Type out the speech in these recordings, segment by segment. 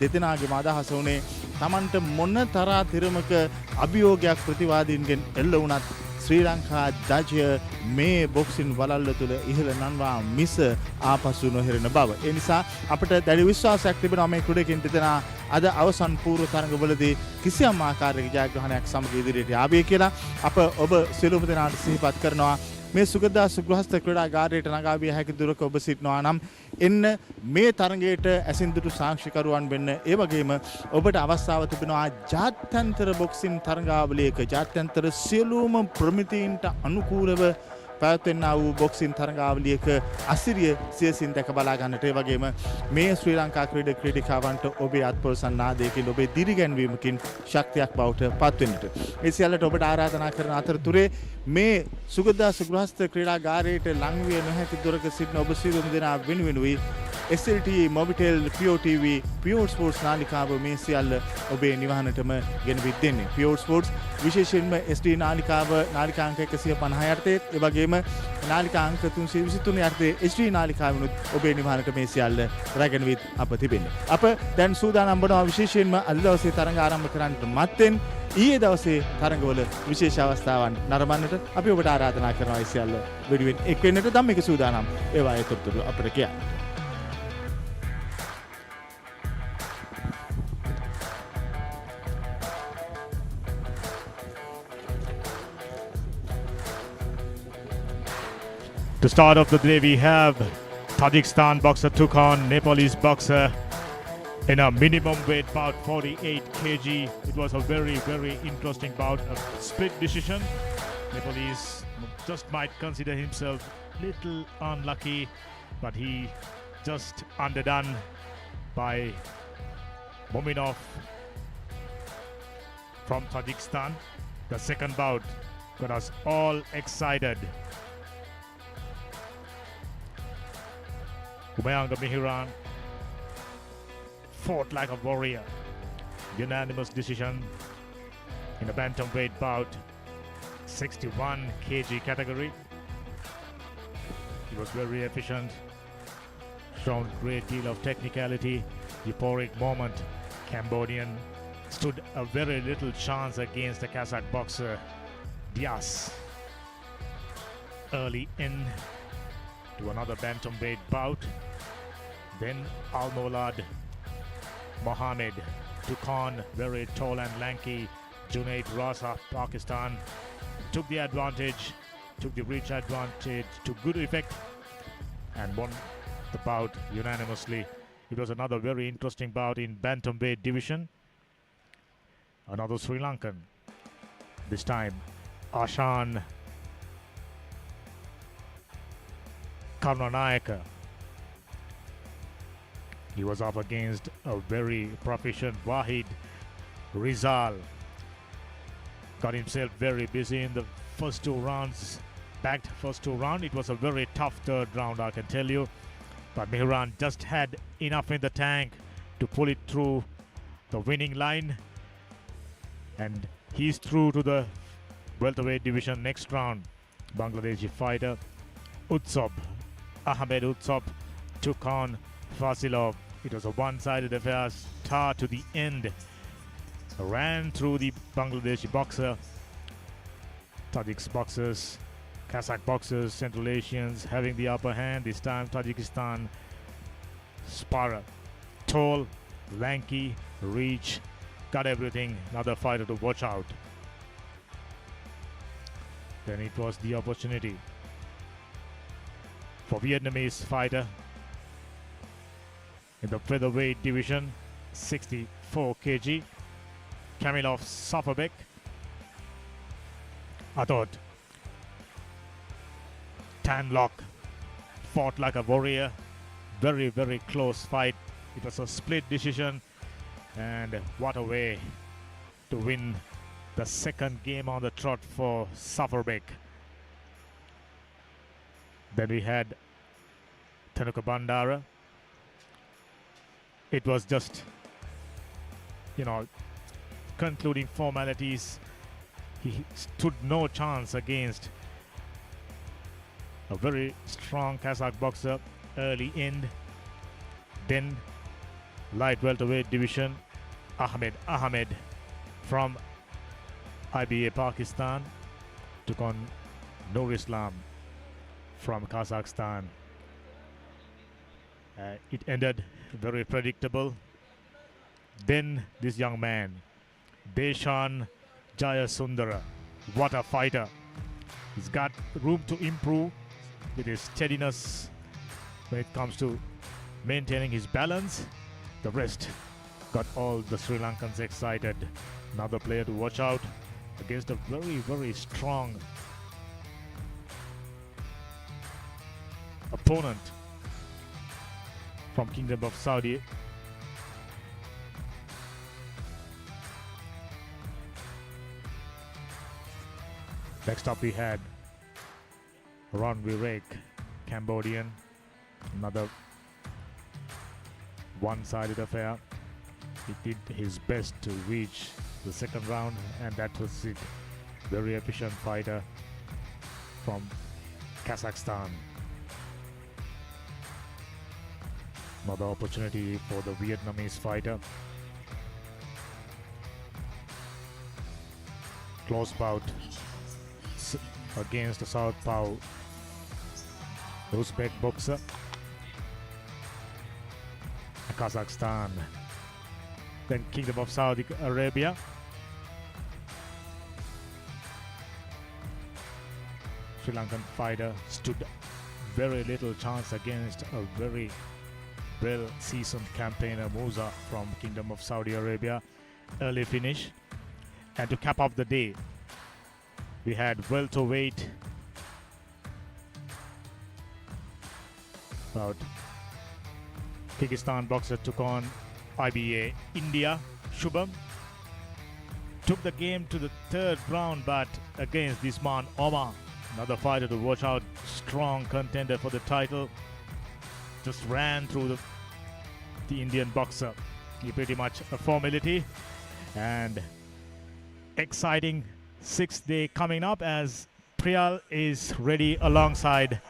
දෙදෙනාගේම අදහස උනේ Tamanට මොන තරා තිරමක අභියෝගයක් ප්‍රතිවාදීන්ගෙන් එල්ල වුණත් ශ්‍රී ලංකා ජජය මේ බොක්සින් වලල්ල තුළ ඉහළ නන්වා මිස ආපසු නොහෙරෙන බව. ඒ නිසා අපට දැඩි විශ්වාසයක් තිබෙනවා මේ ක්‍රීඩකයන් දෙදෙනා අද අවසන් පූර්ව තරඟවලදී කිසියම් ආකාරයක ජයග්‍රහණයක් සමග ඉදිරියට යාවේ කියලා අප ඔබ සියලුම දෙනාට සිහිපත් කරනවා. මේ සුගතදාස ගෘහස්ත ක්‍රීඩාගාරයට නගා විය හැකි දුරක ඔබ සිටිනවා නම් එන්න මේ තරඟයට ඇසින්දුටු සාක්ෂිකරුවන් වෙන්න. ඒ වගේම ඔබට අවස්ථාව තිබෙනවා ජාත්‍යන්තර බොක්සින් තරඟාවලියක ජාත්‍යන්තර සියලුම ප්‍රමිතීන්ට අනුකූලව පැවැත්වෙනා වූ බොක්සින් තරඟාවලියක අසිරිය සියසින් දැක බලා ගන්නට. ඒ වගේම මේ ශ්‍රී ලංකා ක්‍රීඩිකාවන්ට ඔබේ අත්පොරසන් නාදයකින් ඔබේ දිරිගැන්වීමකින් ශක්තියක් බවට පත්වෙන්නට. මේ සියල්ලට ඔබට ආරාධනා කරන අතරතුරේ මේ සුගතදාස ගෘහස්ත ක්‍රීඩාගාරයට ලංවිය නොහැකි දුරක සිටින ඔබ සියලුම දෙනා වෙනුවෙනුයි SLT Mobitel POTV Pure Sports නාලිකාව මේ සියල්ල ඔබේ නිවහනටම ගෙනවිත් දෙන්නේ. Pure Sports විශේෂයෙන්ම SD නාලිකාව නාලිකා අංක 150 යටතේ ඒ වගේම නාලිකා අංක 323 යටතේ HD නාලිකාවනුත් ඔබේ නිවහනට මේ සියල්ල රැගෙනවිත් අප තිබෙන්නේ. අප දැන් සූදානම් වනවා විශේෂයෙන්ම අද දවසේ තරඟ ආරම්භ කරන්නට මත්තෙන් ඊයේ දවසේ තරඟවල විශේෂ අවස්ථාවන් නරඹන්නට අපි ඔබට ආරාධනා කරනවා. ඒ සියල්ල වෙනුවෙන් එක් වෙන්නට ධම්මික සූදානම් ඒවා ඒතරතුරු අපට කියන්න. To start off the day, we have Tajikistan boxer took on Nepalese boxer in a minimum weight bout 48 kg. It was a very, very interesting bout, a split decision. Nepalese just might consider himself little unlucky, but he just underdone by Mominov from Tajikistan. The second bout got us all excited. Umayanga Mihiran fought like a warrior. Unanimous decision in a bantamweight bout, 61 kg category. He was very efficient, shown great deal of technicality, euphoric moment. Cambodian stood a very little chance against the Kazakh boxer Diaz. Early in to another bantamweight bout. Then Almolad Mohammed took on very tall and lanky Junaid Raza, Pakistan. Took the advantage, took the reach advantage to good effect and won the bout unanimously. It was another very interesting bout in bantamweight division. Another Sri Lankan. This time Ashan Karnanayaka. He was up against a very proficient Wahid Rizal. Got himself very busy in the first two rounds. Backed first two rounds. It was a very tough third round, I can tell you. But Mihran just had enough in the tank to pull it through the winning line. And he's through to the welterweight division next round. Bangladeshi fighter Utsab Ahmed Utsab took on Fasilov. It was a one-sided affair, start to the end. Ran through the Bangladeshi boxer. Tajik boxers, Kazakh boxers, Central Asians having the upper hand. This time Tajikistan sparrer. Tall, lanky, reach, got everything. Another fighter to watch out. Then it was the opportunity for Vietnamese fighter in the featherweight division, 64 kg, Kamilov Safabec. I thought Tanlock fought like a warrior. Very, very close fight. It was a split decision, and what a way to win the second game on the trot for Safabec. Then we had Tanuka Bandara. It was just, concluding formalities. He stood no chance against a very strong Kazakh boxer early in. Then light welterweight division, Ahmed from IBA Pakistan took on Nur Islam from Kazakhstan. It ended very predictable. Then this young man, Deshan Jayasundara, what a fighter. He's got room to improve with his steadiness when it comes to maintaining his balance. The rest got all the Sri Lankans excited. Another player to watch out against a very, very strong opponent from Kingdom of Saudi. Next up we had Ron Virek, Cambodian, another one-sided affair. He did his best to reach the second round, and that was it. Very efficient fighter from Kazakhstan. Another opportunity for the Vietnamese fighter. Close bout against the southpaw Uzbek boxer, Kazakhstan. Then Kingdom of Saudi Arabia. Sri Lankan fighter stood very little chance against a very well-seasoned campaigner, Musa from Kingdom of Saudi Arabia. Early finish. And to cap off the day, we had welterweight bout. Kyrgyzstan boxer took on IBA India, Shubham. Took the game to the third round, but against this man, Omar, another fighter to watch out, strong contender for the title, just ran through the Indian boxer. He pretty much a formality. And exciting sixth day coming up as Priyal is ready alongside.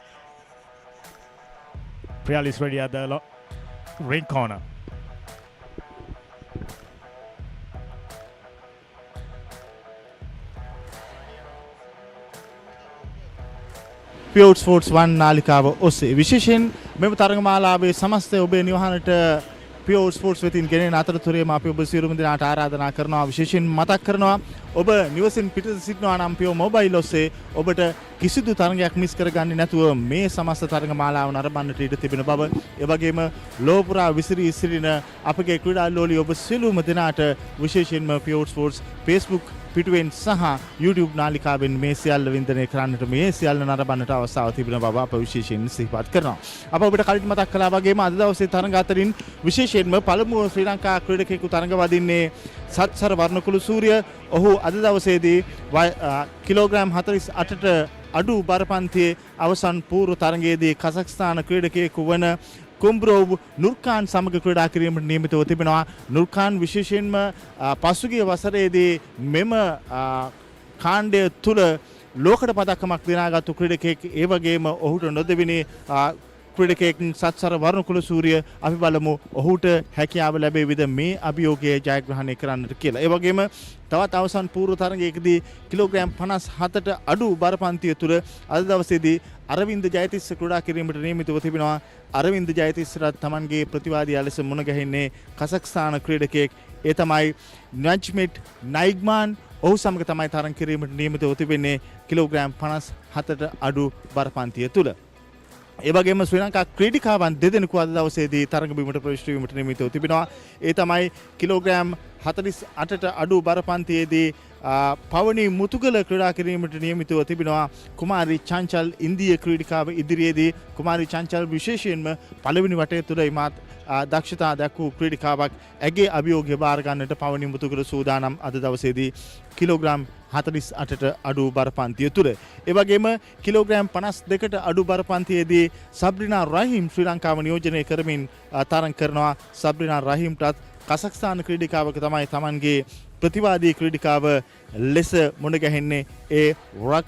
Priyal is ready at the ring corner. Pure Sports 1 නාලිකාව ඔස්සේ විශේෂයෙන් මෙම තරගමාලාවේ සමස්ත ඔබේ නිවහනට Pure Sports වෙතින් ගෙනෙන අතරතුරේම අපි ඔබ සියලුම දෙනාට ආරාධනා කරනවා විශේෂයෙන් මතක් කරනවා ඔබ නිවසින් පිටත සිටිනවා නම් Pure Mobile ඔස්සේ ඔබට කිසිදු තරගයක් මිස් කරගන්නේ නැතුව මේ සමස්ත තරගමාලාව නරඹන්නට ඉඩ තිබෙන බව ඒ වගේම ලෝපුරා විසිරී සිටින අපගේ ක්‍රීඩා ලෝලි ඔබ සියලුම දෙනාට විශේෂයෙන්ම Pure Sports Facebook පිටුවෙන් සහ YouTube නාලිකාවෙන් මේ සියල්ල වින්දනය කරන්නට මේ සියල්ල නරඹන්නට අවස්ථාව තිබෙන බව අප විශේෂයෙන් සිහිපත් කරනවා. අප ඔබට කලින් මතක් කළා වගේම අද දවසේ තරඟ අතරින් විශේෂයෙන්ම පළමුව ශ්‍රී ලංකා ක්‍රීඩකයෙකු තරඟ වදින්නේ සත්සර වර්ණකුළු සූර්ය. ඔහු අද දවසේදී කිලෝග්‍රෑම් 48ට අඩු බරපන්තියේ අවසන් පූර්ව තරඟයේදී කසක්ස්ථාන ක්‍රීඩකයෙකු වන කුම්බ්‍රෝව් නුර්කාන් සමග ක්‍රීඩා කිරීමට නියමිතව තිබෙනවා. නුර්කාන් විශේෂයෙන්ම පසුගිය වසරේදී මෙම කාණ්ඩය තුල ලෝකඩ පදක්කමක් දිනාගත්තු ක්‍රීඩකයෙක්. ඒ වගේම ඔහුට නොදෙවෙනි ක්‍රීඩකයෙක් සත්සර වර්ණකුළු සූර්ය. අපි බලමු ඔහුට හැකියාව ලැබෙවිද මේ අභියෝගය ජයග්‍රහණය කරන්නට කියලා. ඒ වගේම තවත් අවසන් පූර්ව තරගයකදී කිලෝග්‍රෑම් 57ට අඩු බරපන්තිය තුල අද දවසේදී අරවින්ද ජයතිස්ස ක්‍රීඩා කිරීමට නියමිතව තිබෙනවා. අරවින්ද ජයතිස්සට තමන්ගේ ප්‍රතිවාදියා ලෙස මුණ ගැහෙන්නේ කසක්ස්ථාන ක්‍රීඩකයෙක්. ඒ තමයි නජ්මෙට් නයිග්මාන්. ඔහු සමග තමයි තරඟ කිරීමට නියමිතව තිබෙන්නේ කිලෝග්‍රෑම් 57ට අඩු බරපන්තිය තුල. ඒ වගේම ශ්‍රී ලංකා ක්‍රීඩිකාවන් දෙදෙනෙකු අද දවසේදී තරඟ බිමට ප්‍රවිෂ්ඨ වීමට නියමිතව තිබෙනවා. ඒ තමයි කිලෝග්‍රෑම් 48ට අඩු බරපන්තියේදී පවනි මුතුගල ක්‍රීඩා කිරීමට නියමිතව තිබෙනවා. කුමාරි චංචල් ඉන්දිය ක්‍රීඩිකාව ඉදිරියේදී කුමාරි චංචල් විශේෂයෙන්ම පළවෙනි වටය තුල ඉමත් දක්ෂතා දක්වූ ක්‍රීඩිකාවක්. ඇගේ අභියෝගය බාර ගන්නට පවනි මුතුගල සූදානම් අද දවසේදී කිලෝග්‍රෑම් 48ට අඩු බරපන්තිය තුල. ඒ වගේම කිලෝග්‍රෑම් 52ට අඩු බරපන්තියේදී සබ්රිනා රහීම් ශ්‍රී ලංකාව නියෝජනය කරමින් තරඟ කරනවා. සබ්රිනා රහීම්ටත් කසක්ස්ථාන ක්‍රීඩිකාවක තමයි තමන්ගේ ප්‍රතිවාදී ක්‍රීඩිකාව ලෙස මුණ ගැහෙන්නේ ඒ රක්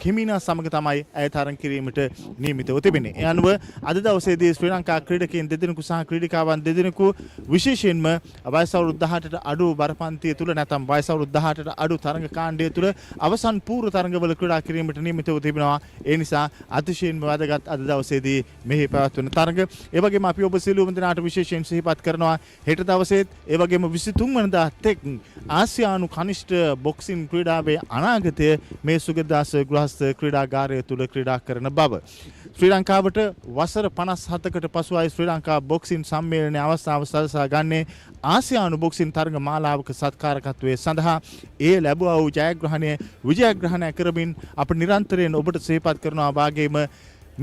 හිමීනා සමග තමයි ඇය තරඟ කිරීමට නියමිතව තිබෙන්නේ. ඒ අනුව අද දවසේදී ශ්‍රී ලංකා ක්‍රීඩකයන් දෙදෙනෙකු සහ ක්‍රීඩිකාවන් දෙදෙනෙකු විශේෂයෙන්ම වයස අවුරුදු 18ට අඩු බරපන්තිය තුල නැත්නම් වයස අවුරුදු 18ට අඩු තරඟ කාණ්ඩය තුල අවසන් පූර්ව තරඟවල ක්‍රීඩා කිරීමට නියමිතව තිබෙනවා. ඒ නිසා අතිශයින්ම වැදගත් අද දවසේදී මෙහි පැවැත්වෙන තරඟ. ඒ වගේම අපි ඔබ සියලුම දෙනාට විශේෂයෙන් සිහිපත් කරනවා හෙට දවසේත් ඒ වගේම 23 වෙනිදා තෙක් ආසියානු කනිෂ්ඨ බොක්සින් ක්‍රීඩාවේ අනාගතය මේ සුගතදාස ගෘහස්ත ක්‍රීඩාගාරය තුල ක්‍රීඩා කරන බව. ශ්‍රී ලංකාවට වසර 57කට පසුයි ශ්‍රී ලංකා බොක්සින් සම්මේලනයේ අවස්ථාව සලසා ගන්නේ ආසියානු බොක්සින් තරඟ මාලාවක සත්කාරකත්වයේ සඳහා ඒ ලැබුවා වූ ජයග්‍රහණය විජයග්‍රහණය කරමින් අප නිරන්තරයෙන් ඔබට සිහිපත් කරනවා වාගේම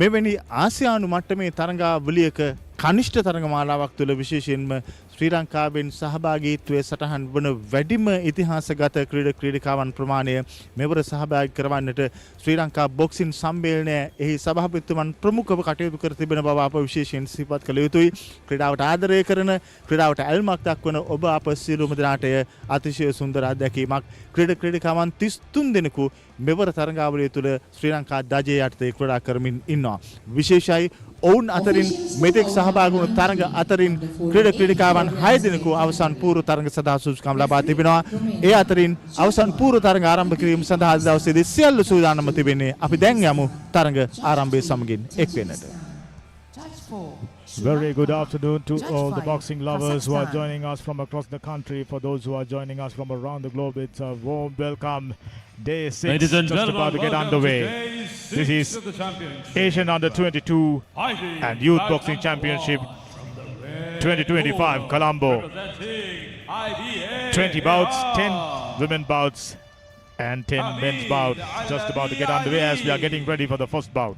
මෙවැනි ආසියානු මට්ටමේ තරඟාවලියක කනිෂ්ඨ තරඟ මාලාවක් තුළ විශේෂයෙන්ම ශ්‍රී ලංකාවෙන් සහභාගීත්වයේ සටහන් වන වැඩිම ඉතිහාසගත ක්‍රීඩිකාවන් ප්‍රමාණය මෙවර සහභාගී කරවන්නට ශ්‍රී ලංකා බොක්සින් සම්මේලනය එහි සභාපතිතුමන් ප්‍රමුඛව කටයුතු කර තිබෙන බව අප විශේෂයෙන් සිහිපත් කළ යුතුයි. ක්‍රීඩාවට ආදරය කරන ක්‍රීඩාවට ඇල්මක් දක්වන ඔබ අප සියලුම දෙනාට අතිශය සුන්දර අත්දැකීමක්. ක්‍රීඩිකාවන් 33 දෙනෙකු මෙවර තරඟාවලිය තුළ ශ්‍රී ලංකා ධජය යටතේ ක්‍රීඩා කරමින් ඉන්නවා. විශේෂයි ඔවුන් අතරින් මෙතෙක් සහභාගී වුණු තරඟ අතරින් ක්‍රීඩිකාවන් 6 දෙනෙකු අවසන් පූර්ව තරඟ සඳහා සුදුසුකම් ලබා තිබෙනවා. ඒ අතරින් අවසන් පූර්ව තරඟ ආරම්භ කිරීම සඳහා අද දවසේදී සියලු සූදානම්ව තිබෙන්නේ. අපි දැන් යමු තරඟ ආරම්භය සමගින් එක් වෙන්නට. Very good afternoon to all the boxing lovers who are joining us from across the country. For those who are joining us from around the globe, it's a warm welcome. Day 6 just about to get underway. This is Asian Under 22 and Youth Boxing Championship 2025 Colombo. 20 bouts, 10 women bouts and 10 men's bouts just about to get underway as we are getting ready for the first bout.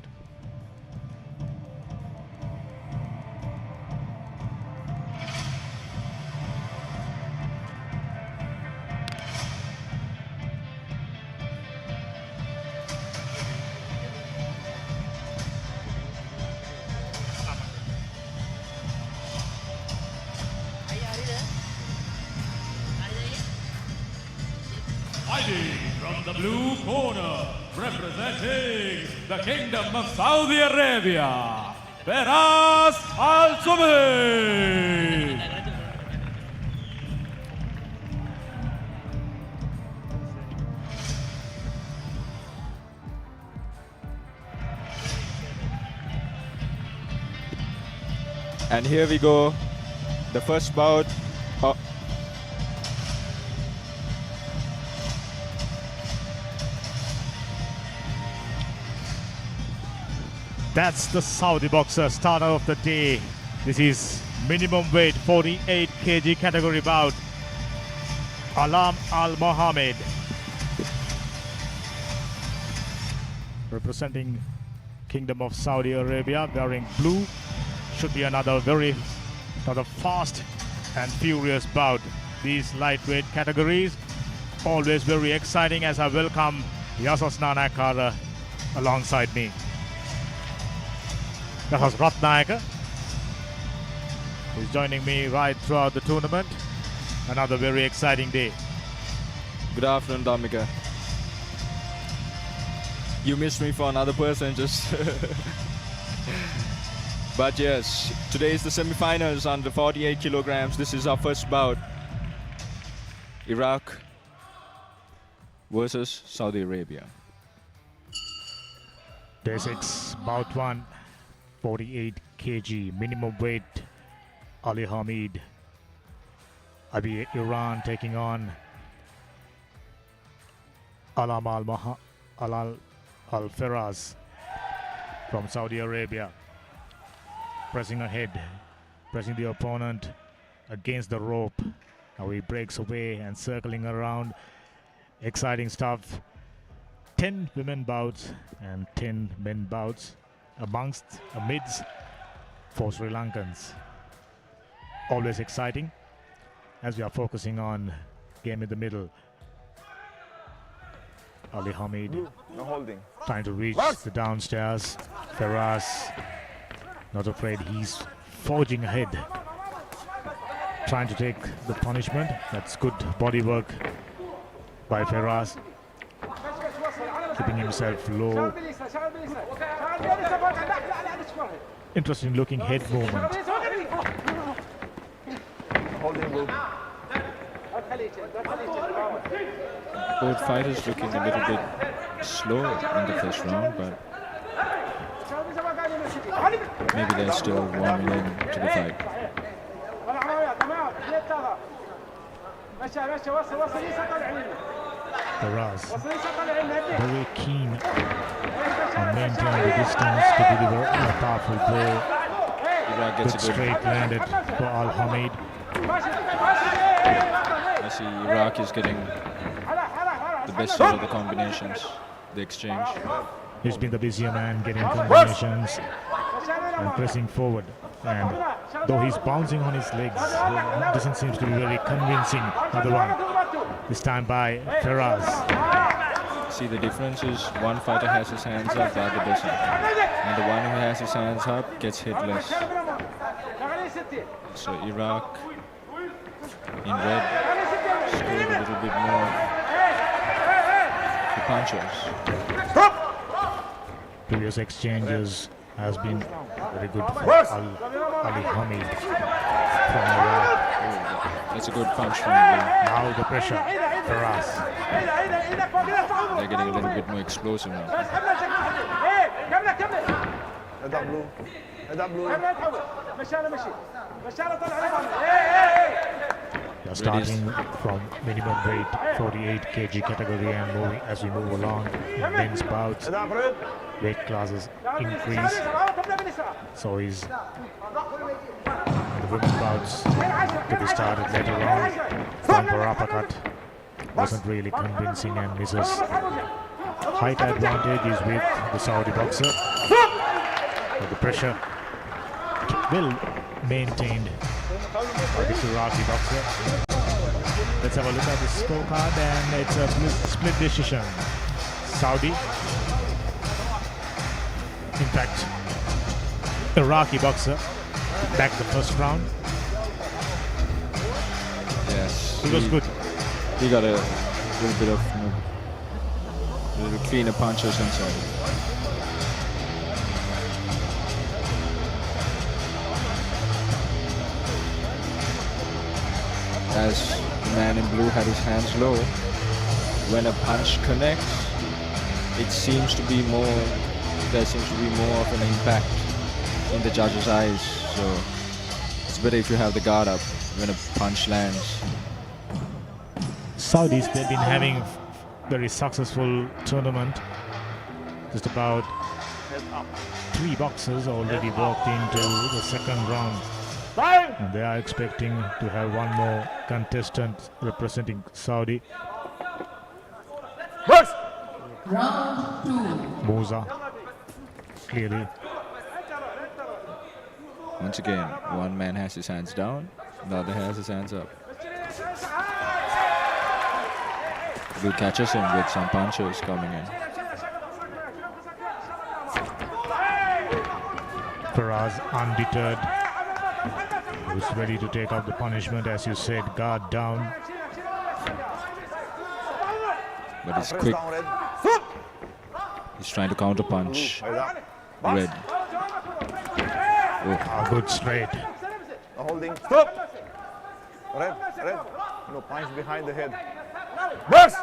From the blue corner, representing the Kingdom of Saudi Arabia, Beras Al-Sumay. And here we go, the first bout. That's the Saudi boxer starter of the day. This is minimum weight 48 kg category bout. Alam Al Mohammed. Representing Kingdom of Saudi Arabia, wearing blue. Should be another fast and furious bout. These lightweight categories, always very exciting as I welcome Yasas Nanakara alongside me. That was Ratnayaka. He's joining me right throughout the tournament. Another very exciting day. Good afternoon, Damika. You missed me for another person, just. But yes, today is the semi-finals under 48 kilograms. This is our first bout. Iraq versus Saudi Arabia. Day 6, bout 1. 48 kg minimum weight. Ali Hamid, Abi Iran taking on Alam Al Feraz from Saudi Arabia. Pressing ahead, pressing the opponent against the rope. Now he breaks away and circling around. Exciting stuff. 10 women bouts and 10 men bouts amidst for Sri Lankans. Always exciting as we are focusing on game in the middle. Ali Hamid No holding. trying to reach the downstairs. Feraz not afraid, he's forging ahead. trying to take the punishment. That's good body work by Feraz. Keeping himself low. Interesting looking head movement. Both fighters looking a little bit slow in the first round, but maybe they're still warming into the fight. Feraz very keen on maintaining the distance to deliver a powerful blow. Iraq Good gets a good. straight landed for Al Hamid. I see Iraq is getting the best out of the combinations, the exchange. He's been the busier man, getting combinations and pressing forward. And though he's bouncing on his legs, it doesn't seem to be very convincing. Another one, this time by Feraz. See, the difference is one fighter has his hands up, the other doesn't. And the one who has his hands up gets hit less. So Iraq in red scored a little bit more the punches. Previous exchanges has been very good for Ali Hamid from Iraq. That's a good punch from him. Now the pressure, Feraz. They're getting a little bit more explosive now. They're starting from minimum weight 48 kg category and moving as we move along in men's bouts. Weight classes increase. So is the women's bouts to be started later on. Front uppercut wasn't really convincing and misses. Height advantage is with the Saudi boxer. But the pressure well maintained by this Iraqi boxer. Let's have a look at the scorecard, and it's a split decision. Saudi, in fact, Iraqi boxer back the first round. Yes. It was good. He got a little bit of a little cleaner punches inside. As the man in blue had his hands low, when a punch connects, it seems to be more, there seems to be more of an impact in the judge's eyes. So it's better if you have the guard up when a punch lands. Saudis, they've been having very successful tournament. Just about 3 boxers already walked into the second round. And they are expecting to have one more contestant representing Saudi. Round 2. Musa, clearly. Once again, one man has his hands down, the other has his hands up. Blue catches him with some punches coming in. Feraz undeterred. He's ready to take out the punishment, as you said, guard down. But he's quick. He's trying to counter punch. Red. A good straight. Holding. Stop. Red. No, punch behind the head. Burst.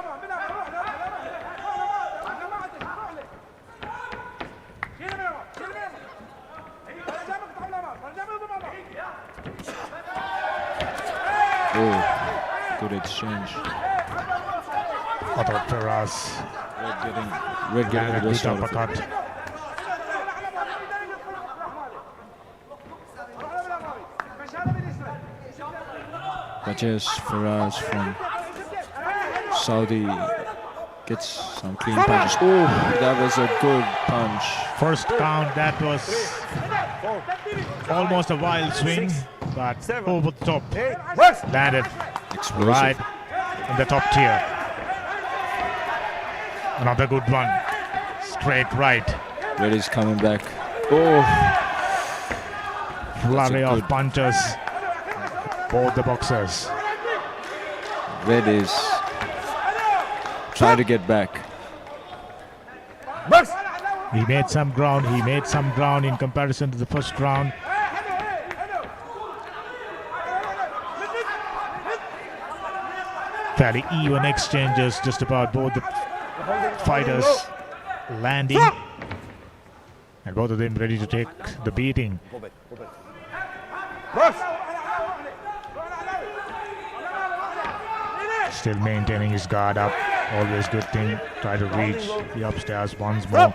Oh, good exchange. I thought Feraz Red getting landed the a best good out of it. uppercut. But yes, Feraz from Saudi gets some clean punches. Oh, that was a good punch. First count, that was almost a wild swing, but over the top. Landed Explosive. right in the top tier. Another good one. Straight right. Red is coming back. Oh, Flurry of good- punches. both the boxers. Red is trying to get back. Box. He made some ground. He made some ground in comparison to the first round. Fairly even exchanges, just about both the fighters landing. And both of them ready to take the beating. Box. Still maintaining his guard up. Always good thing. Try to reach the upstairs once more.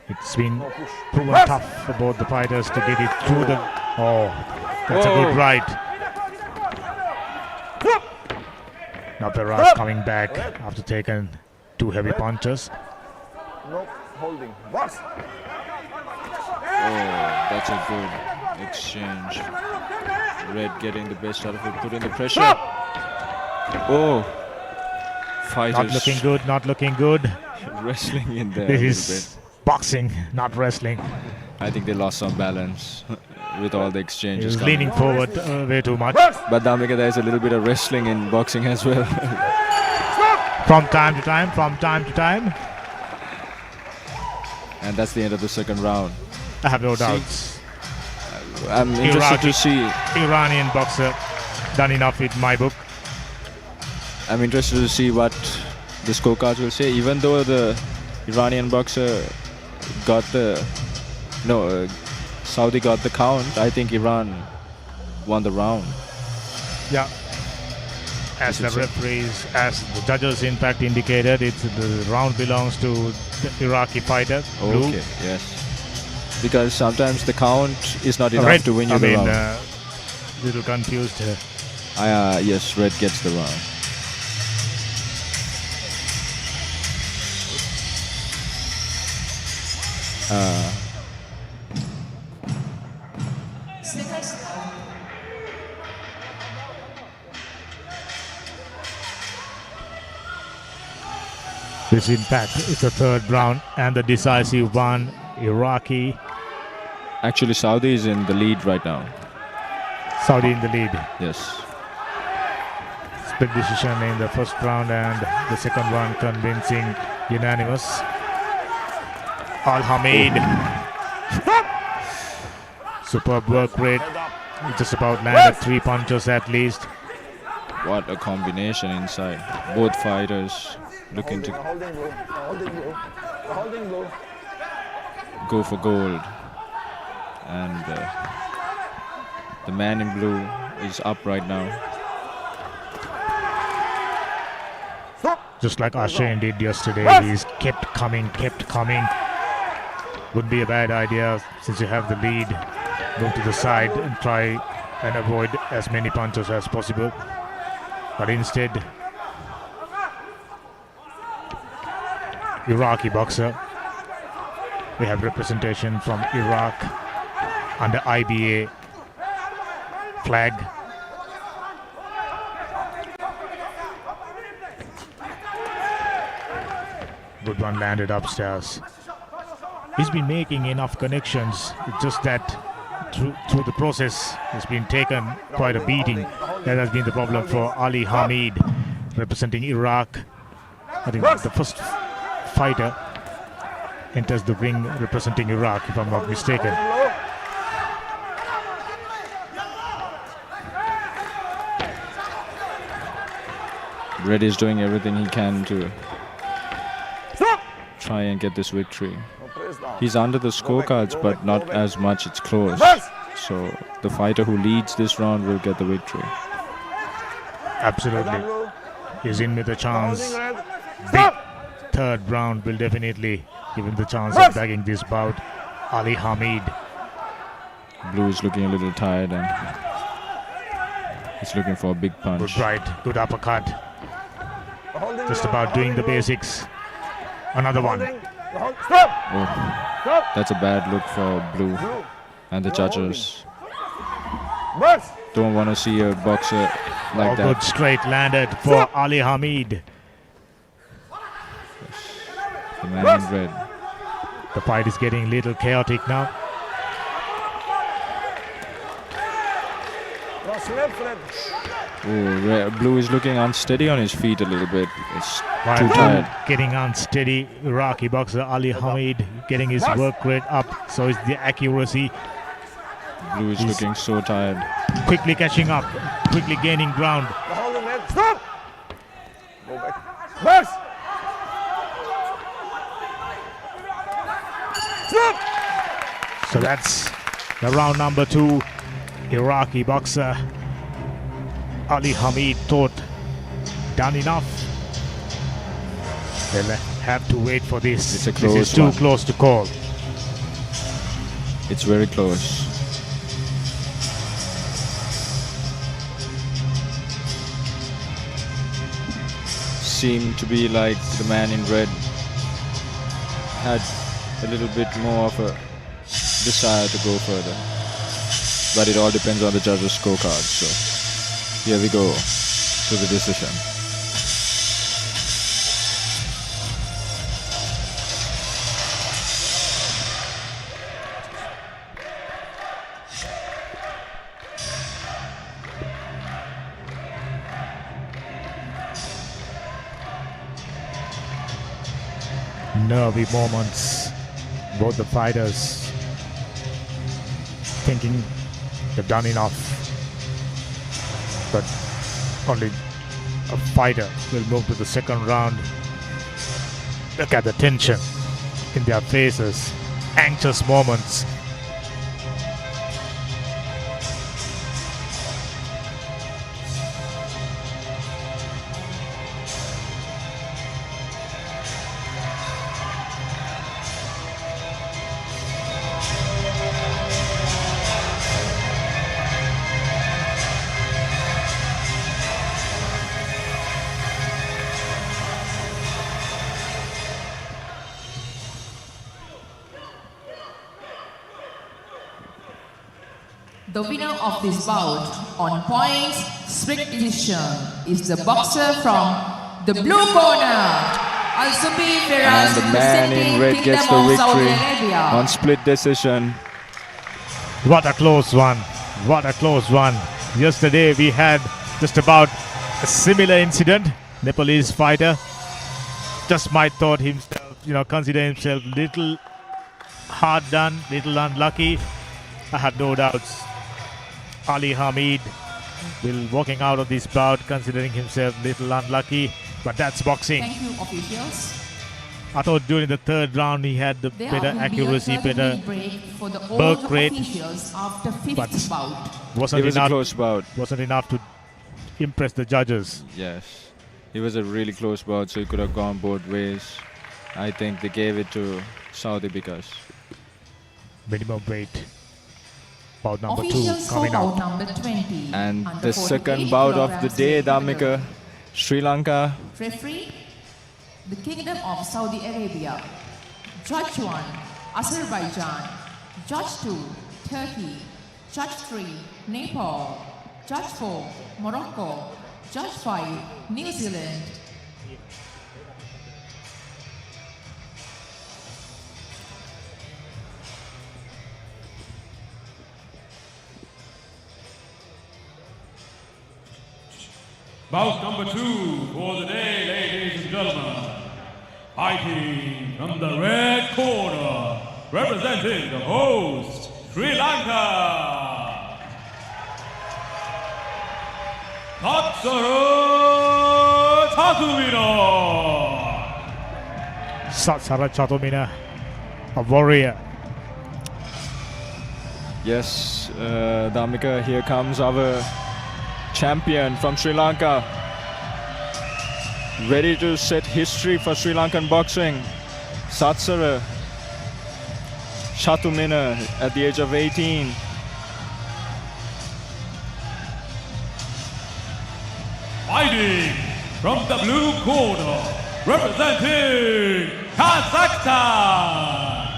It's been proven tough for both the fighters to get it through the... Oh, that's a good right. Now Peras coming back after taking 2 heavy punches. No holding. Box. Oh, that's a good exchange. Red getting the best out of it, putting the pressure. Oh, fighters Not looking good, not looking good. wrestling in there This a little is boxing, not wrestling. bit. I think they lost some balance with all the He exchanges. was coming. leaning forward way too much. But Damika, there's a little bit of wrestling in boxing as well. From time to time, from time to time. And that's the end of the second round. I have no doubts. I'm interested to see. Iranian boxer, done enough with my book. I'm interested to see what the scorecards will say. Even though the Iranian boxer got the Saudi got the count, I think Iran won the round. Yeah. As the referees, as the judges in fact indicated, the round belongs to the Iraqi fighter. Blue. Okay, yes. Because sometimes the count is not enough Red, to win you the round. Little confused here. Yes, red gets the round. This in fact is the third round and the decisive one. Iraqi, Actually, Saudi is in the lead right now. Saudi in the lead. Yes. Split decision in the first round and the second one convincing, unanimous. Al-Hamid. Superb work rate. He just about landed 3 punches at least. What a combination inside. Both fighters looking to Holding blue. Holding blue. Holding blue. go for gold. And the man in blue is up right now. Just like Ashane did yesterday, he's kept coming. Would be a bad idea since you have the lead. Go to the side and try and avoid as many punches as possible. But instead, Iraqi boxer. We have representation from Iraq under IBA flag. Good one landed upstairs. He's been making enough connections. It's just that through the process, he's been taken quite a beating. That has been the problem for Ali Hamid, representing Iraq. I think the first fighter enters the ring representing Iraq, if I'm not mistaken. Red is doing everything he can to try and get this victory. He's under the scorecards, but not as much. It's close. So the fighter who leads this round will get the victory. Absolutely. He's in with a chance. Big third round will definitely give him the chance of bagging this bout. Ali Hamid. Blue is looking a little tired and he's looking for a big punch. Good right, good uppercut. Just about doing the basics. Another one. Oh, that's a bad look for Blue and the judges. Don't want to see a boxer like that. Good straight landed for Ali Hamid. The man in red. The fight is getting a little chaotic now. left, left. Oh, Blue is looking unsteady on his feet a little bit. It's While too tired. getting unsteady, Iraqi boxer Ali Hamid getting his work rate up. So is the accuracy. Blue is looking so tired. Quickly catching up, quickly gaining ground. The holding net. Stop! Go back. Box! Stop! So that's the round number 2. Iraqi boxer Ali Hamid thought done enough. They'll have to wait for this. It's a This close is too one. close to call. It's very close. Seemed to be like the man in red had a little bit more of a desire to go further. But it all depends on the judges' scorecard. So here we go to the decision. Nervy moments. Both the fighters thinking they've done enough. But only a fighter will move to the second round. Look at the tension in their faces. Anxious moments. The winner of this bout on points, split decision, is the boxer from the blue corner, Al-Zubi And Firas, the man in red gets the Kingdom of Saudi victory Arabia. on split decision. What a close one. What a close one. Yesterday we had just about a similar incident. Nepalese fighter just might thought himself, consider himself little hard done, little unlucky. I had no doubts. Ali Hamid will walking out of this bout considering himself little unlucky, but that's boxing. Thank you, officials. I thought during the third round he had the There better will accuracy, be a 30-minute better break for the all work the rate, officials after but fifth bout. It wasn't was a enough. close bout. Wasn't enough to impress the judges. Yes. It was a really close bout, so it could have gone both ways. I think they gave it to Saudi because Minimum weight. Bout number 2 Officials for coming bout out. number 20. and under the 48 second bout of the kilograms day, in category. Damika, Sri Lanka. Referee, the Kingdom of Saudi Arabia. Judge 1, Azerbaijan. Judge 2, Turkey. Judge 3, Nepal. Judge 4, Morocco. Judge 5, New Zealand. Bout number 2 for the day, ladies and gentlemen. Fighting from the red corner, representing the host, Sri Lanka. Satsara Tatumino. Satsara Chatumina, a warrior. Yes, Damika, here comes our champion from Sri Lanka. Ready to set history for Sri Lankan boxing. Satsara Chatumina at the age of 18. Fighting from the blue corner, representing Kazakhstan,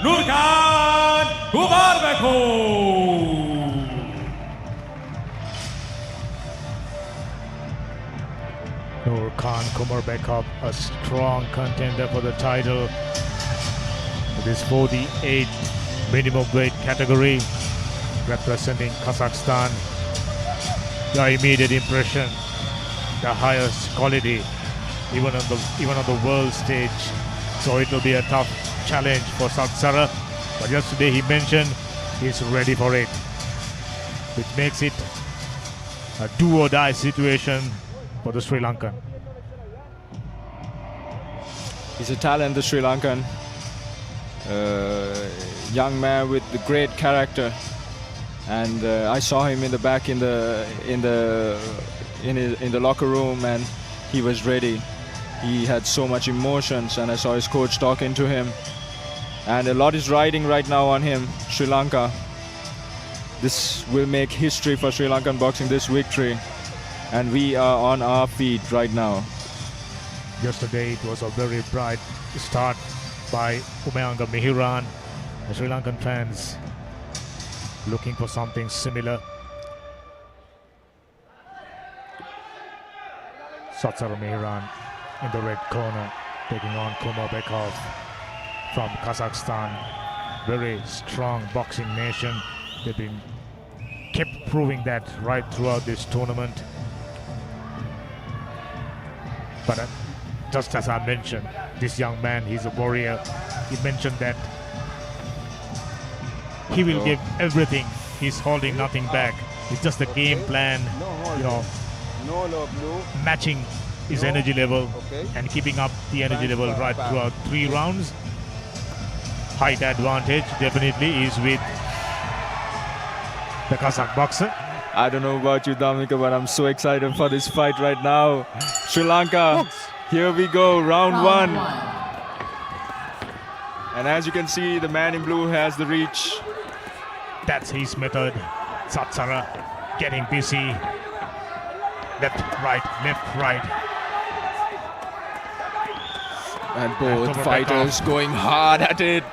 Nurkan Kumarbekov. Nurkan Kumarbekov, a strong contender for the title. This 48 minimum weight category, representing Kazakhstan. your immediate impression, the highest quality, even on the world stage. So it will be a tough challenge for Satsara. But yesterday he mentioned he's ready for it, which makes it a do or die situation for the Sri Lankan. He's a talented Sri Lankan, young man with the great character, and I saw him in the back in the locker room, and he was ready. He had so much emotions, and I saw his coach talking to him, and a lot is riding right now on him. Sri Lanka. This will make history for Sri Lankan boxing, this victory, and we are on our feet right now. Yesterday it was a very bright start by Umayanga Mihiran. The Sri Lankan fans looking for something similar. Satsara Mihiran in the red corner, taking on Kumarbekov from Kazakhstan. Very strong boxing nation. They've been kept proving that right throughout this tournament. But just as I mentioned, this young man, he's a warrior. He mentioned that he will give everything. He's holding nothing back. It's just a game plan, matching his energy level and keeping up the energy level right throughout 3 rounds. Height advantage definitely is with the Kazakh boxer. I don't know about you, Damika, but I'm so excited for this fight right now. Sri Lanka, here we go, round one. And as you can see, the man in blue has the reach. That's his method. Satsara getting busy. Left, right. And both fighters going hard at it.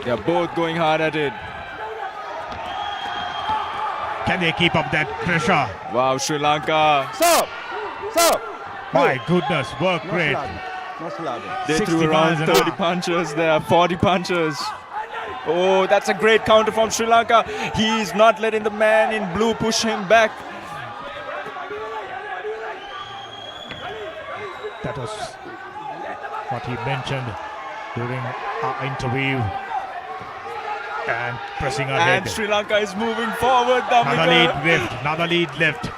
They're both going hard at it. Can they keep up that pressure? Wow, Sri Lanka. Stop! My goodness, work rate. They 60 threw around miles an 30 hour. punches there, 40 punches. Oh, that's a great counter from Sri Lanka. He's not letting the man in blue push him back. That was what he mentioned during our interview. And pressing ahead. And Sri Lanka is moving forward. Another lead left.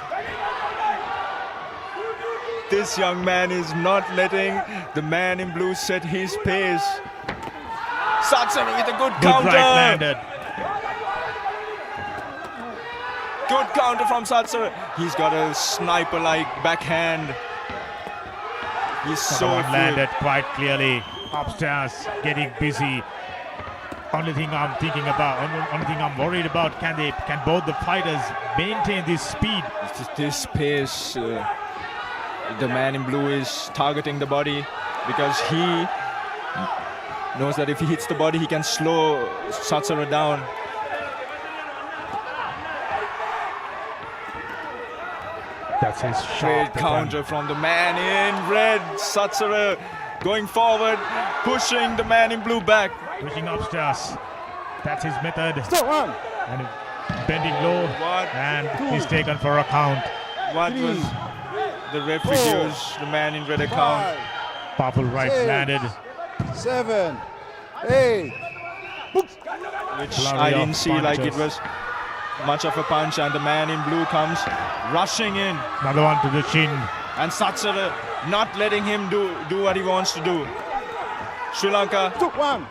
This young man is not letting the man in blue set his pace. Satsara with a good counter. Right landed. Good counter from Satsara. He's got a sniper-like backhand. He's so One fluid. landed quite clearly. Upstairs, getting busy. Only thing I'm thinking about, only thing I'm worried about, can both the fighters maintain this speed? This pace, the man in blue is targeting the body because he knows that if he hits the body, he can slow Satsara down. That's his Great shot. counter from the man in red. Satsara going forward, pushing the man in blue back. Pushing upstairs. That's his method. Stop! 1, And bending low. What? And he's taken for a count. What was the referee gives the man in red a count? 5, Powerful right 6, landed. 7, 8. Which Flurry I of didn't see like it punches. was much of a punch, and the man in blue comes rushing in, Another one to the chin. and Satsara not letting him do what he wants to do. Sri Lanka. 1,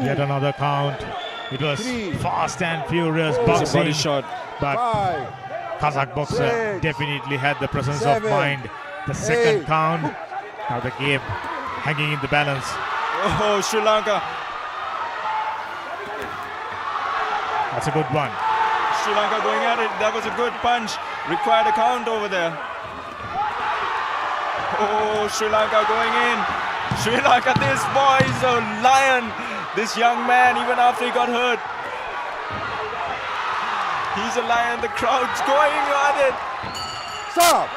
Yet another count. It was 3, fast and furious It's a body boxing. shot. But 5, Kazakh boxer 6, definitely had the presence 7, of mind. The second 8. count. Now the game hanging in the balance. Oh, Sri Lanka. That's a good one. Sri Lanka going at it. That was a good punch. Required a count over there. Oh, Sri Lanka going in. Sri Lanka, this boy is a lion. This young man, even after he got hurt. He's a lion. The crowd's going at it. stop!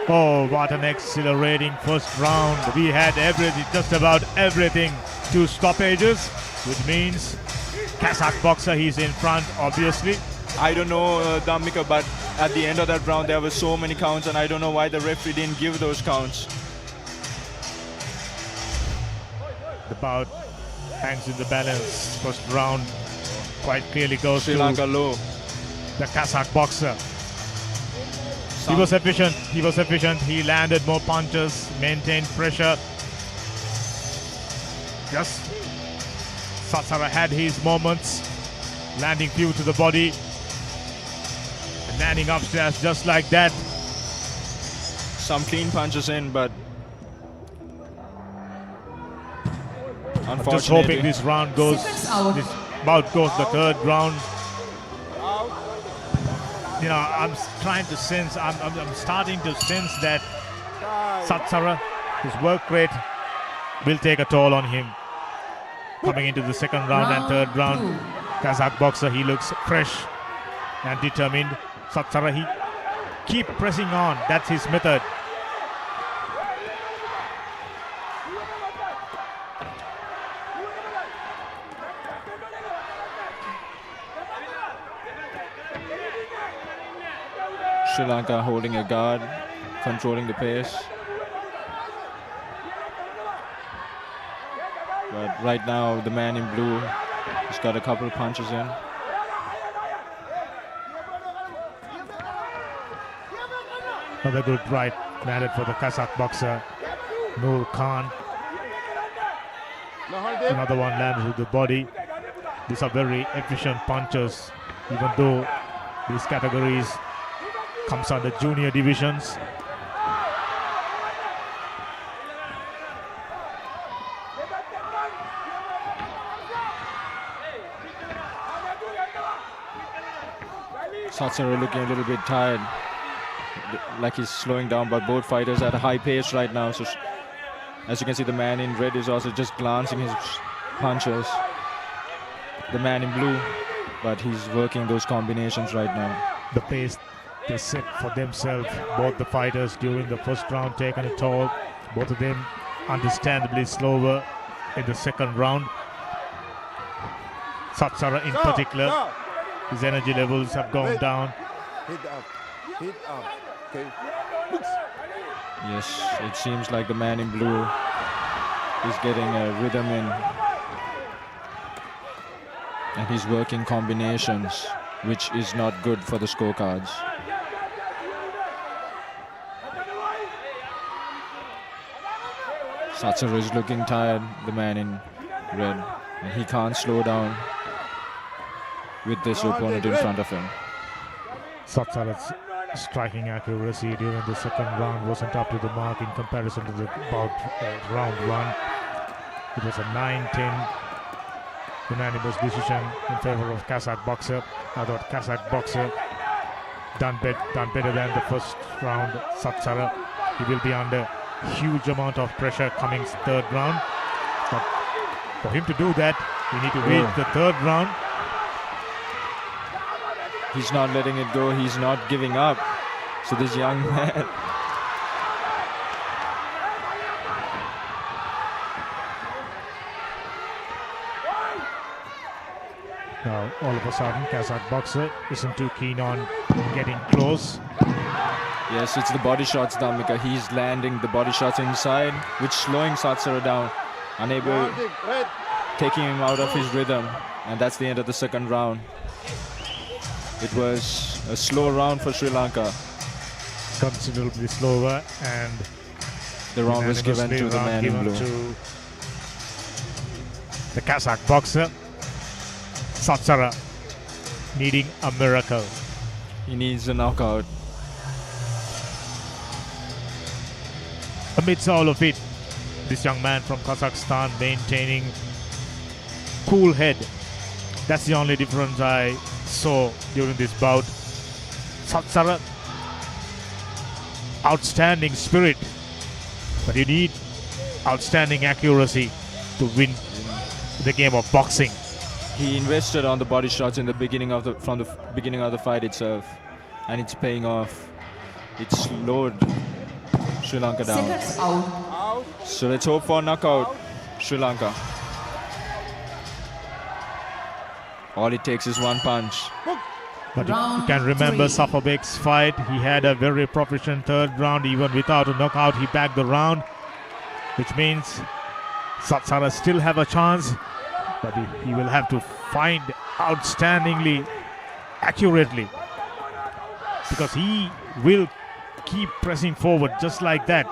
Oh, what an exhilarating first round. We had everything, just about everything. 2 stoppages, which means Kazakh boxer, he's in front, obviously. I don't know, Dhammika, but at the end of that round, there were so many counts, and I don't know why the referee didn't give those counts. The bout hangs in the balance. First round quite clearly goes Sri to Lanka low. the Kazakh boxer. He was efficient. He landed more punches, maintained pressure. Just Satsara had his moments, landing few to the body, and landing upstairs just like that. Some clean punches in, but I'm just hoping this round goes, this bout goes the third round. You know, I'm trying to sense, I'm starting to sense that Satsara, his work rate will take a toll on him. Coming into the second round and third round, Kazakh boxer, he looks fresh and determined. Satsara, he keep pressing on, that's his method. Sri Lanka holding a guard, controlling the pace. But right now, the man in blue has got a couple punches in. Another good right landed for the Kazakh boxer, Noor Khan. Another one landed with the body. These are very efficient punches, even though these categories comes under junior divisions. Satsara looking a little bit tired, like he's slowing down, but both fighters at a high pace right now. So as you can see, the man in red is also just glancing his punches. The man in blue, but he's working those combinations right now. The pace they set for themselves, both the fighters during the first round taken a toll. Both of them understandably slower in the second round. Satsara in particular, his energy levels have gone down. Hit up. Okay. Yes, it seems like the man in blue is getting a rhythm in. And he's working combinations, which is not good for the scorecards. Satsara is looking tired, the man in red, and he can't slow down with this opponent in front of him. Satsara's striking accuracy during the second round wasn't up to the mark in comparison to the bout round one. It was a 9-10 unanimous decision in favor of Kazakh boxer. I thought Kazakh boxer done better than the first round. Satsara, he will be under huge amount of pressure coming third round. But for him to do that, we need to wait the third round. He's not letting it go. He's not giving up. So this young man. Now, all of a sudden, Kazakh boxer isn't too keen on getting close. Yes, it's the body shots, Dhammika. He's landing the body shots inside, which slowing Satsara down, unable, taking him out of his rhythm. And that's the end of the second round. It was a slow round for Sri Lanka. Considerably slower, and the round was given to the man in blue. To the Kazakh boxer, Satsara, needing a miracle. He needs a knockout. Amidst all of it, this young man from Kazakhstan maintaining cool head. That's the only difference I saw during this bout. Satsara, outstanding spirit, but you need outstanding accuracy to win the game of boxing. He invested on the body shots in the beginning of from the beginning of the fight itself, and it's paying off. It slowed Sri Lanka down. Seconds out. So let's hope for a knockout, Sri Lanka. All it takes is one punch. But you Round can remember 3. Safabek's fight. He had a very proficient third round. Even without a knockout, he backed the round, which means Satsara still have a chance, but he will have to find outstandingly accurately, because he will keep pressing forward just like that,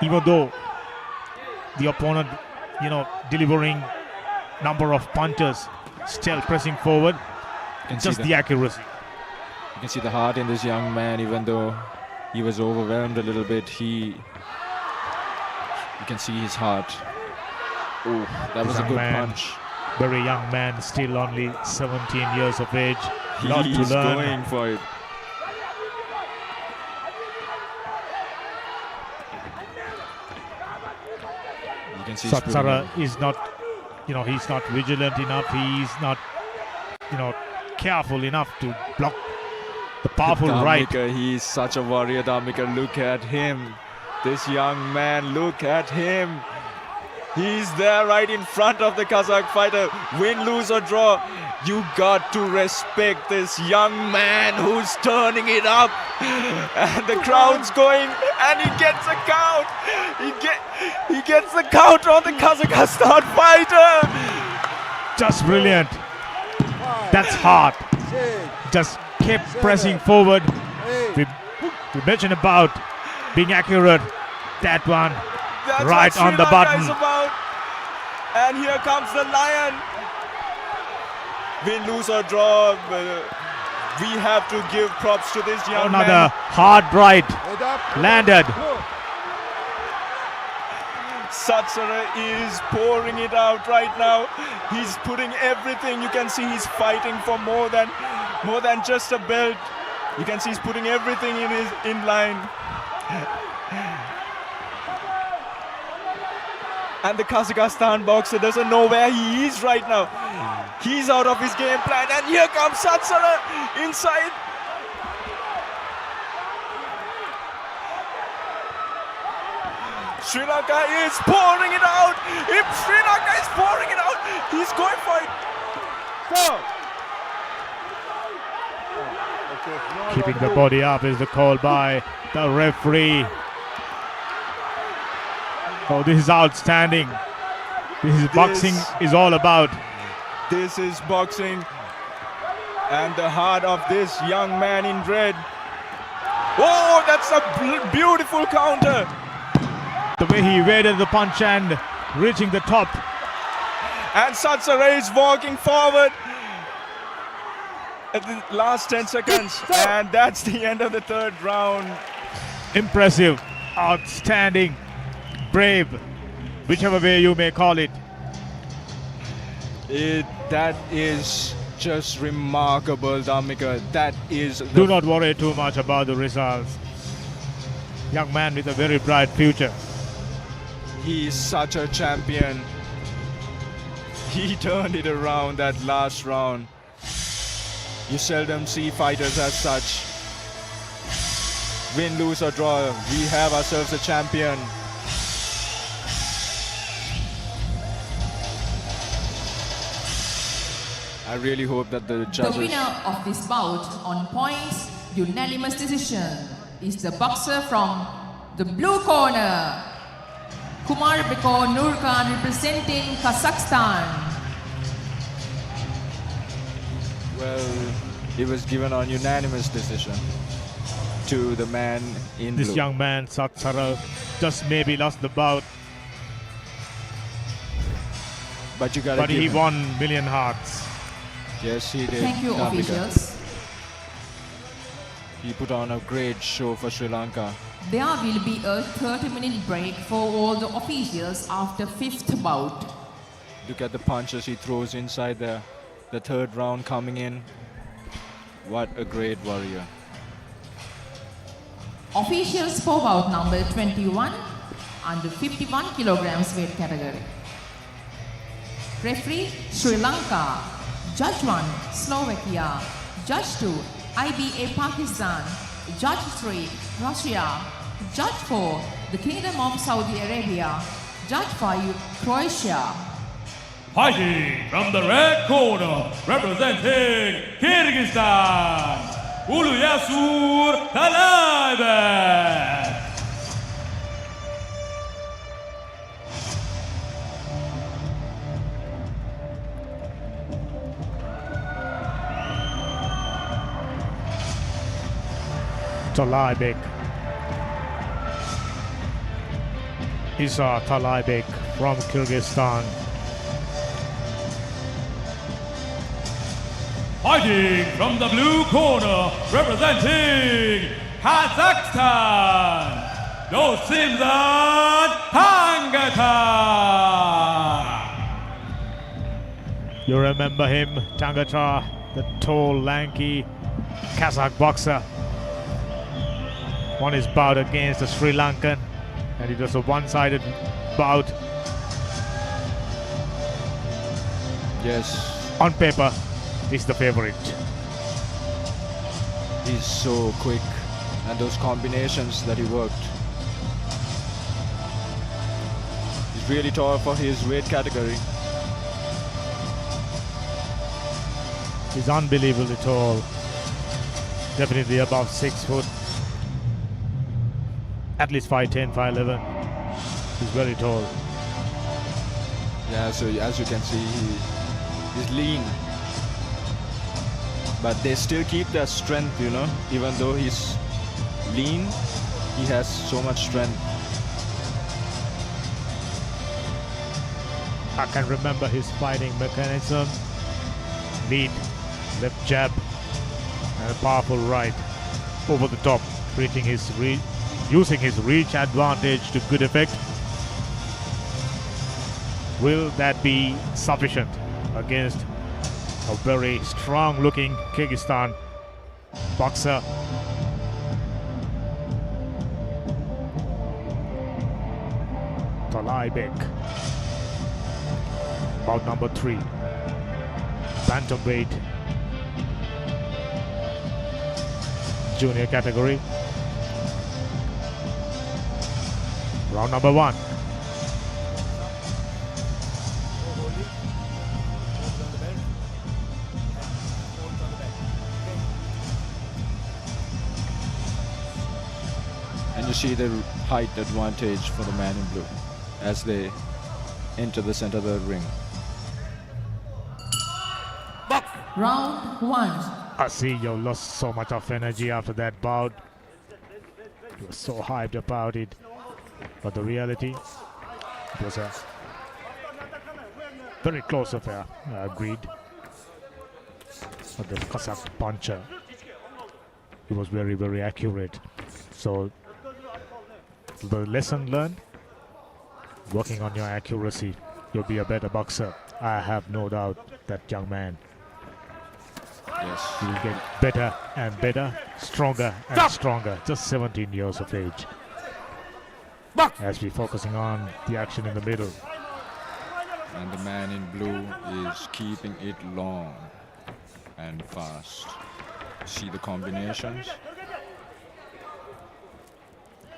even though the opponent, delivering number of punches, still pressing forward. Just the accuracy. You can see the heart in this young man, even though he was overwhelmed a little bit. You can see his heart. Oh, that was a good punch. Very young man, still only 17 years of age. Lot to He's learn. going for it. You can see Satsara is not, he's not vigilant enough. He's not, careful enough to block the powerful right. Dharmika, he's such a warrior, Dharmika. Look at him. This young man, look at him. He's there right in front of the Kazakh fighter. Win, lose or draw, you got to respect this young man who's turning it up. And the crowd's going, and he gets a count. He gets the count on the Kazakhstan fighter. Just brilliant. That's hard. Just kept pressing forward. We mentioned about being accurate. That one. That's right what on Sri the Lanka button. is about. And here comes the lion. Win, lose or draw, we have to give props to this young Another man. hard right. Landed. Satsara is pouring it out right now. He's putting everything. You can see he's fighting for more than just a belt. You can see he's putting everything in line. And the Kazakhstan boxer doesn't know where he is right now. He's out of his game plan. And here comes Satsara inside. Sri Lanka is pouring it out. If Sri Lanka is pouring it out, he's going for it. Keeping the body up is the call by the referee. Oh, this is outstanding. This is boxing is all about. This is boxing. And the heart of this young man in red. Oh, that's a beautiful counter. The way he evaded the punch and reaching the top. And Satsara is walking forward at the last 10 seconds. And that's the end of the third round. Impressive, outstanding, brave, whichever way you may call it. That is just remarkable, Dharmika. That is... Do not worry too much about the results. Young man with a very bright future. He is such a champion. He turned it around that last round. You seldom see fighters as such. Win, lose or draw, we have ourselves a champion. I really hope that the judges... The winner of this bout on points, unanimous decision, is the boxer from the blue corner, Kumar Beko Nurkan, representing Kazakhstan. Well, it was given on unanimous decision to the man in This blue. young man, Satsara, just maybe lost the bout, But you gotta but give he him. won million hearts. Yes, he did. Thank you, Dharmika. officials. He put on a great show for Sri Lanka. There will be a 30-minute break for all the officials after fifth bout. Look at the punches he throws inside there. The third round coming in. What a great warrior. Officials for bout number 21, under 51 kilograms weight category. Referee, Sri Lanka. Judge 1, Slovakia. Judge 2, IBA Pakistan. Judge 3, Russia. Judge 4, the Kingdom of Saudi Arabia. Judge 5, Croatia. Fighting from the red corner, representing Kyrgyzstan, Uluyasur Talaibek. Talaibek. Isa Talaibek from Kyrgyzstan. Fighting from the blue corner, representing Kazakhstan, Dosimzad Tangata. You remember him, Tangata, the tall, lanky Kazakh boxer. Won his bout against the Sri Lankan, and it was a one-sided bout. Yes, On paper, he's the favorite. he's so quick, and those combinations that he worked. He's really tall for his weight category. He's unbelievably tall. Definitely above 6 foot. At least 5'10", 5'11". He's very tall. Yeah, so as you can see, he's lean. But they still keep their strength, you know. Even though he's lean, he has so much strength. I can remember his fighting mechanism. Lead, left jab, and a powerful right over the top, using his reach advantage to good effect. Will that be sufficient against a very strong-looking Kyrgyzstan boxer? Talaibek, bout number 3, bantamweight, junior category. Round number 1. And you see the height advantage for the man in blue as they enter the center of the ring. Round 1. I see you lost so much of energy after that bout. You were so hyped about it. But the reality, it was a very close affair, I agreed. But the Kazakh puncher, he was very, very accurate. So the lesson learned, working on your accuracy, you'll be a better boxer. I have no doubt that young man. Yes. He will get better and better, stronger and stronger. Just 17 years of age. As we're focusing on the action in the middle. And the man in blue is keeping it long and fast. See the combinations?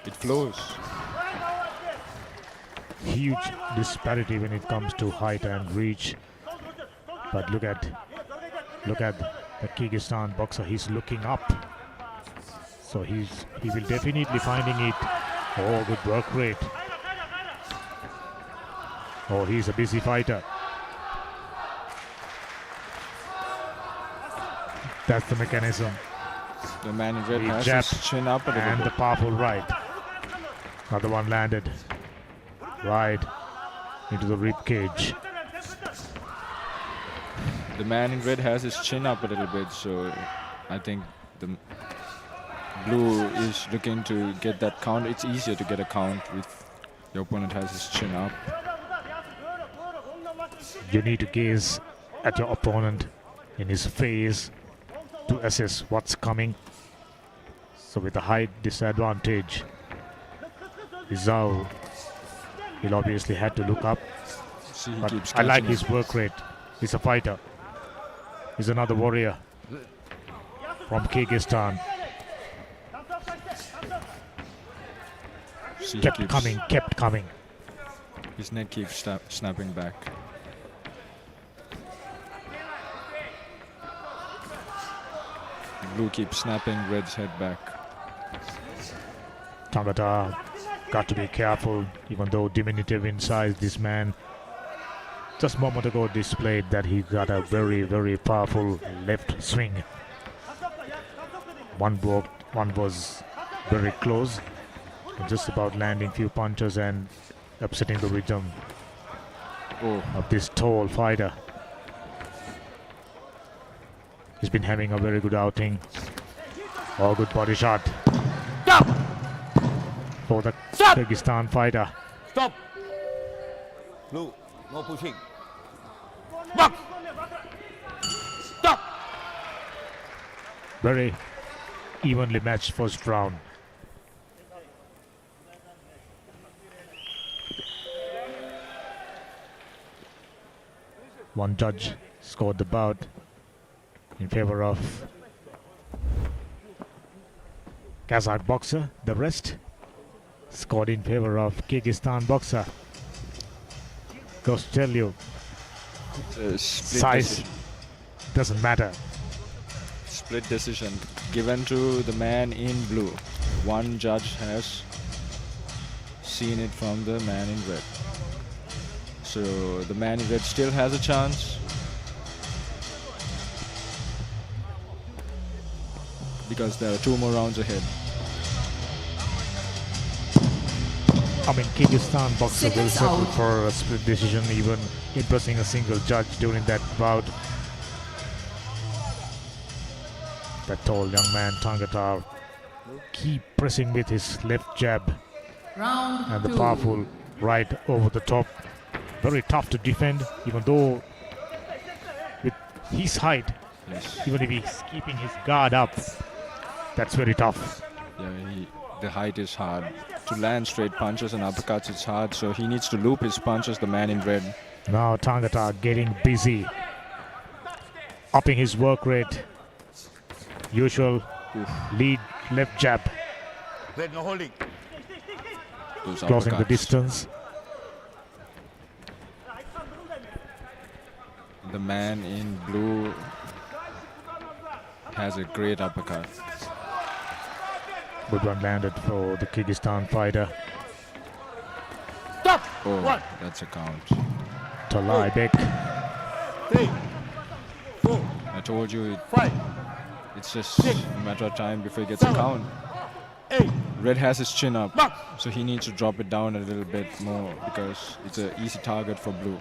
It flows. Huge disparity when it comes to height and reach. But look at the Kyrgyzstan boxer. He's looking up. So he will definitely finding it. Oh, good work rate. Oh, he's a busy fighter. That's the mechanism. The man in red The has jab his chin up a little and the bit. powerful right. Another one landed. Right into the rib cage. The man in red has his chin up a little bit, so I think the blue is looking to get that count. It's easier to get a count with your opponent has his chin up. You need to gaze at your opponent in his face to assess what's coming. So with a height disadvantage, Izao, he'll obviously had to look up. See, he But keeps I like catching his work rate. He's a fighter. He's another warrior from Kyrgyzstan. See, he Kept keeps- coming. His neck keeps snapping back. Blue keeps snapping Red's head back. Tangata got to be careful, even though diminutive in size, this man just a moment ago displayed that he got a very, very powerful left swing. One was very close, just about landing few punches and upsetting the rhythm of this tall fighter. He's been having a very good outing. Oh, good body shot. Stop! For the Stop! Kyrgyzstan fighter. Stop! Blue, no pushing. Box! Stop! Very evenly matched first round. One judge scored the bout in favor of Kazakh boxer. The rest scored in favor of Kyrgyzstan boxer. Goes to tell you, Split size decision. doesn't matter. Split decision given to the man in blue. One judge has seen it from the man in red. So the man in red still has a chance, because there are 2 more rounds ahead. I mean, Kyrgyzstan boxer will Seconds settle out. for a split decision, even impressing a single judge during that bout. That tall young man, Tangata, keep pressing with his left jab Round and the 2. powerful right over the top. Very tough to defend, even though with his height, Yes. even if he's keeping his guard up, that's very tough. Yeah, the height is hard. To land straight punches and uppercuts, it's hard. So he needs to loop his punches, the man in red. Now Tangata getting busy, upping his work rate. Usual lead left jab, Red, no holding. Those closing the uppercuts. distance. The man in blue has a great uppercut. Good one landed for the Kyrgyzstan fighter. Stop! Oh, One. that's a count. Talai Bek. 3, 4, I told you 5, it's just a matter of time before he gets a count. 8. Red has his chin up, Box! so he needs to drop it down a little bit more because it's an easy target for blue.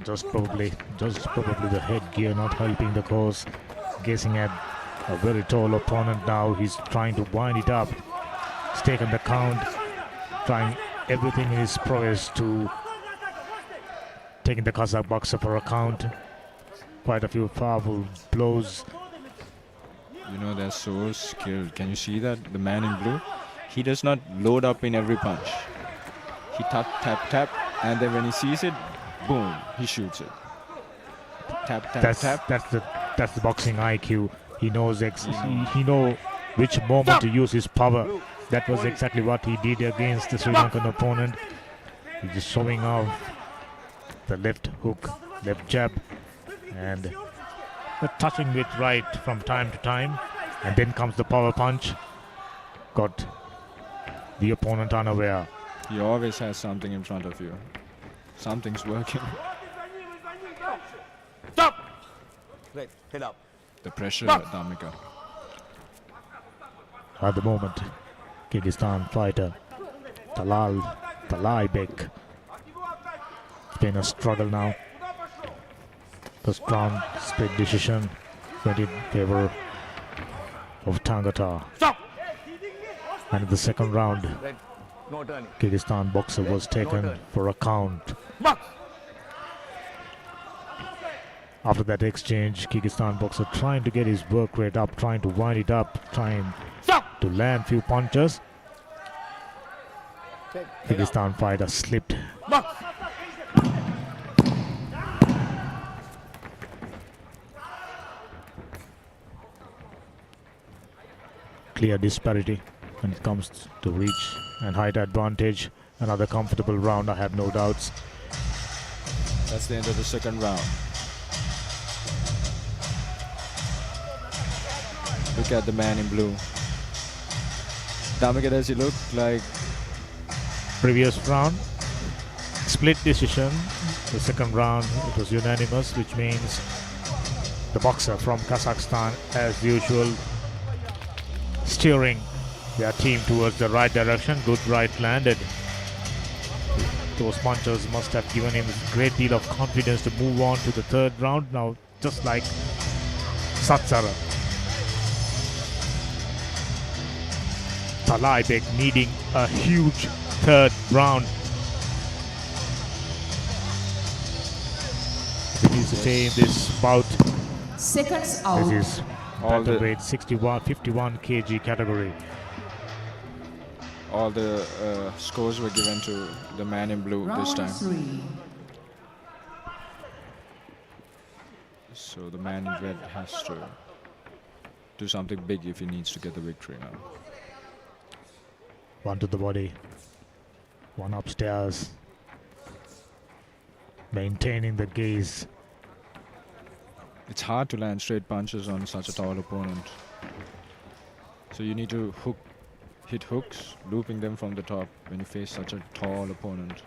Just probably the headgear not helping the cause. Guessing at a very tall opponent now. He's trying to wind it up. He's taken the count, trying everything in his prowess to taking the Kazakh boxer for a count. Quite a few powerful blows. You know, they're so skilled. Can you see that? The man in blue, he does not load up in every punch. He tap, tap, tap, and then when he sees it, boom, he shoots it. Tap, tap, tap. That's the boxing IQ. He knows he know which moment to use his power. That was exactly what he did against the Sri Lankan opponent. He's just showing off the left hook, left jab, and touching with right from time to time. And then comes the power punch. Got the opponent unaware. He always has something in front of you. Something's working. Stop! Red, head up. The pressure, Damika. At the moment, Kyrgyzstan fighter Talai Bek. It's been a struggle now. First round split decision went in favor of Tangata. Stop! And in the second round, Red, no turning. Kyrgyzstan boxer was taken for a count. Box! After that exchange, Kyrgyzstan boxer trying to get his work rate up, trying to wind it up, trying Stop! to land few punches. Head up. Kyrgyzstan fighter slipped. Box! Clear disparity when it comes to reach and height advantage. Another comfortable round, I have no doubts. That's the end of the second round. Look at the man in blue. Damage, does he look like? Previous round, split decision. The second round, it was unanimous, which means the boxer from Kazakhstan, as usual, steering their team towards the right direction. Good right landed. Those punches must have given him a great deal of confidence to move on to the third round. Now, just like Satsara, Talaibek needing a huge third round. It is to say in this bout, Seconds out. this is All the- weight 51 kg category. All the scores were given to the man in blue this Round time. 3. So the man in red has to do something big if he needs to get the victory now. One to the body, one upstairs, maintaining the gaze. It's hard to land straight punches on such a tall opponent. So you need to hit hooks, looping them from the top when you face such a tall opponent.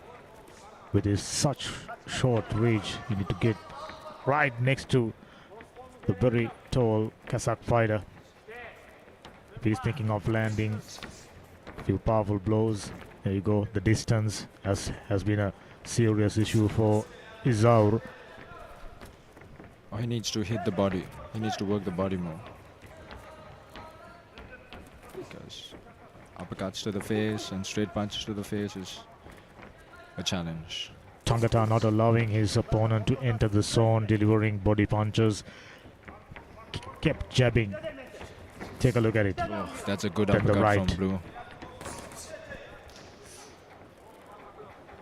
With his such short reach, you need to get right next to the very tall Kazakh fighter. If he's thinking of landing a few powerful blows, there you go. The distance has been a serious issue for Izaur. Oh, he needs to hit the body. He needs to work the body more. Because uppercuts to the face and straight punches to the face is a challenge. Tangata not allowing his opponent to enter the zone, delivering body punches. Kept jabbing. Take a look at it. Oh, that's a good Then the uppercut right. from blue.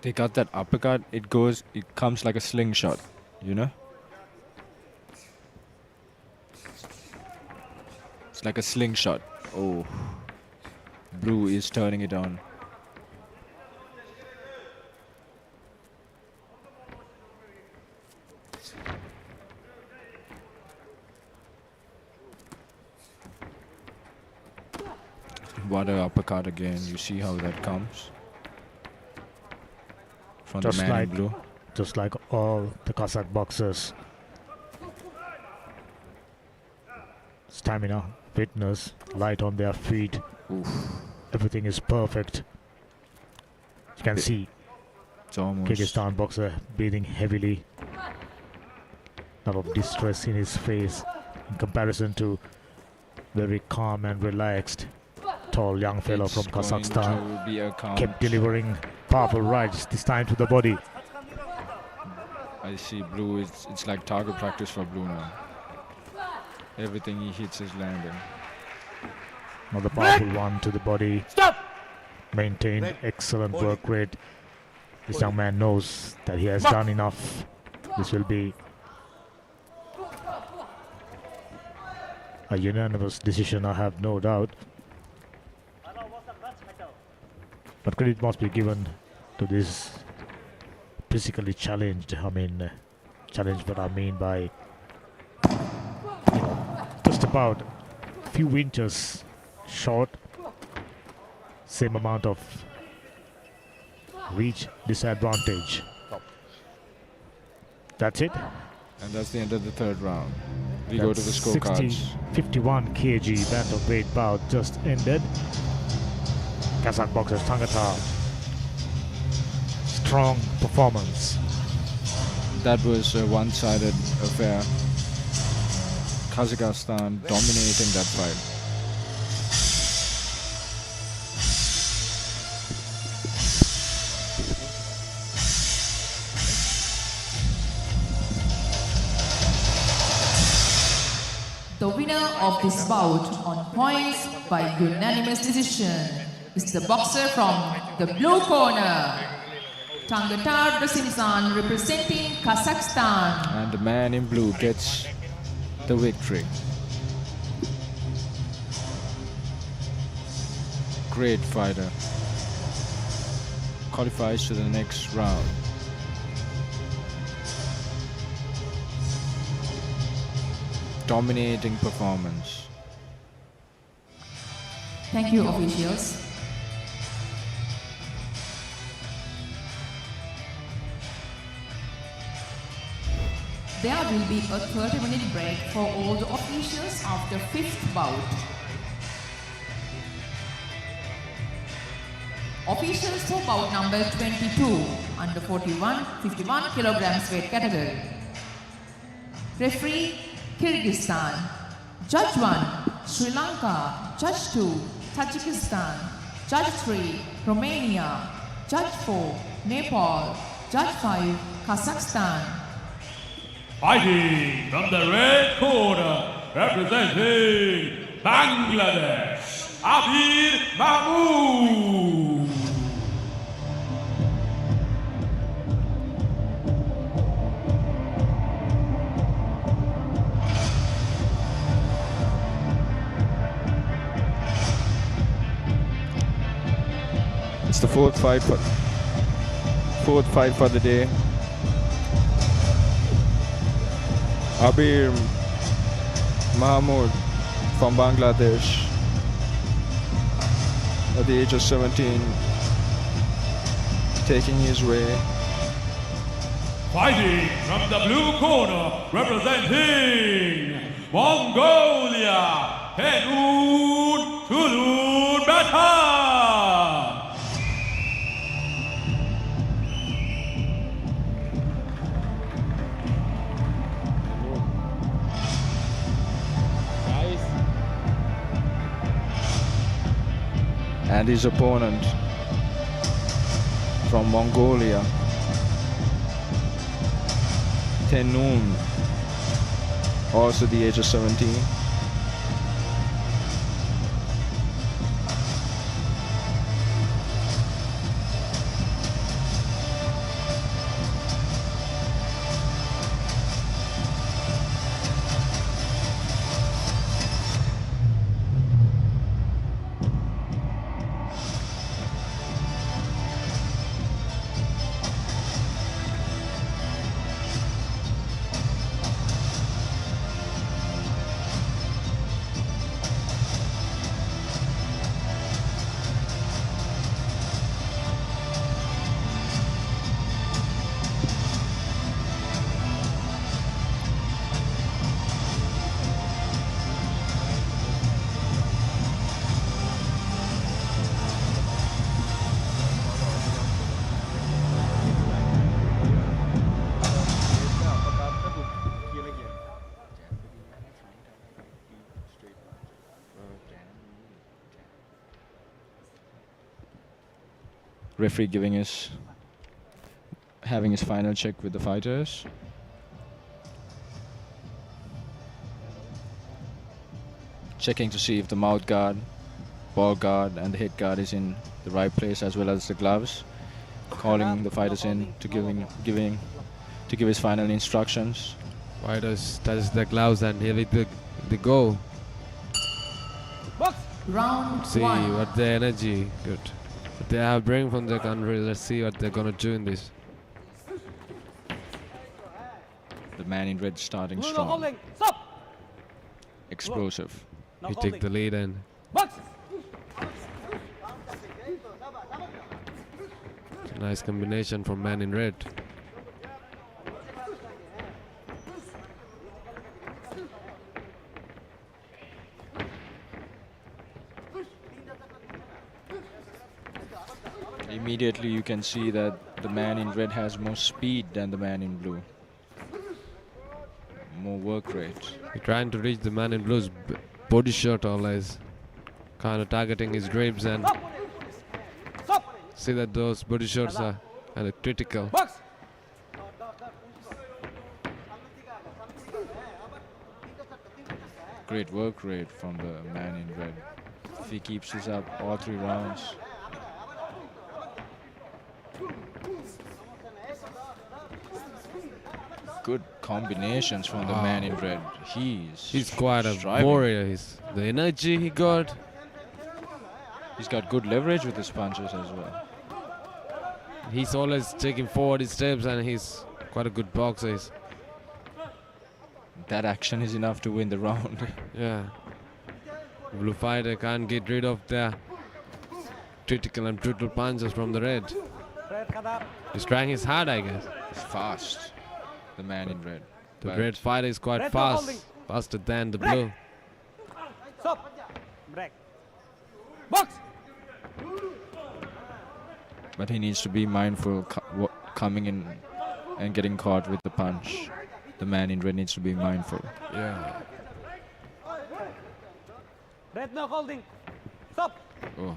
They got that uppercut. It comes like a slingshot, you know? It's like a slingshot. Oh, blue is turning it on. What a uppercut again. You see how that comes from Just the man like- in blue. Just like all the Kazakh boxers. Stamina, fitness, light on their feet. Oof, Everything is perfect. You can see it's almost. Kyrgyzstan boxer breathing heavily. Lot of distress in his face in comparison to very calm and relaxed tall young fellow It's from going Kazakhstan. to be a count. Kept delivering powerful rights, this time to the body. I see blue. It's like target practice for blue now. Everything he hits is landing. Another powerful one to the body. Stop! Maintained excellent work rate. This young man knows that he has done enough. This will be a unanimous decision, I have no doubt. But credit must be given to this physically challenged. Challenged what I mean by just about a few inches short, same amount of reach disadvantage. That's it. And that's the end of the third round. We go to the scorecards. 51 kg bantamweight bout just ended. Kazakh boxer Tangata. Strong performance. That was a one-sided affair. Kazakhstan dominating that fight. The winner of this bout on points by unanimous decision is the boxer from the blue corner, Tangatar Brasimzan, representing Kazakhstan. And the man in blue gets the victory. Great fighter. Qualifies to the next round. Dominating performance. Thank you, officials. There will be a 30-minute break for all the officials after fifth bout. Officials for bout number 22, under 51 kilograms weight category. Referee, Kyrgyzstan. Judge 1, Sri Lanka. Judge 2, Tajikistan. Judge 3, Romania. Judge 4, Nepal. Judge 5, Kazakhstan. Fighting from the red corner, representing Bangladesh, Abir Mahmood. It's the fourth fight for the day. Abir Mahmood from Bangladesh at the age of 17, taking his way. Fighting from the blue corner, representing Mongolia, Henun Tulun Bata. And his opponent from Mongolia, Tenun, also the age of 17. Referee having his final check with the fighters. Checking to see if the mouth guard, ball guard and the head guard is in the right place, as well as the gloves. Calling the fighters in to give his final instructions. Fighters touch the gloves and here they go. Round See 1. what the energy, good. What they have bring from their country. Let's see what they're gonna do in this. The man in red starting strong. Explosive. He took the lead and it's a nice combination from man in red. Immediately you can see that the man in red has more speed than the man in blue. More work rate. He's trying to reach the man in blue's body shot, always kind of targeting his ribs, and see that those body shots are kind of critical. Great work rate from the man in red. If he keeps this up all 3 rounds. Good combinations from the man in red. He's quite a striving. warrior. The energy he got. He's got good leverage with his punches as well. He's always taking forward his steps, and he's quite a good boxer. That action is enough to win the round. Yeah. Blue fighter can't get rid of the critical and brutal punches from the red. He's trying his hard, I guess. He's fast, the man in red. The But red fighter is quite fast, faster than the blue. Stop. Break. Box. But he needs to be mindful coming in and getting caught with the punch. The man in red needs to be mindful. Yeah. Red no holding. Stop. Oh,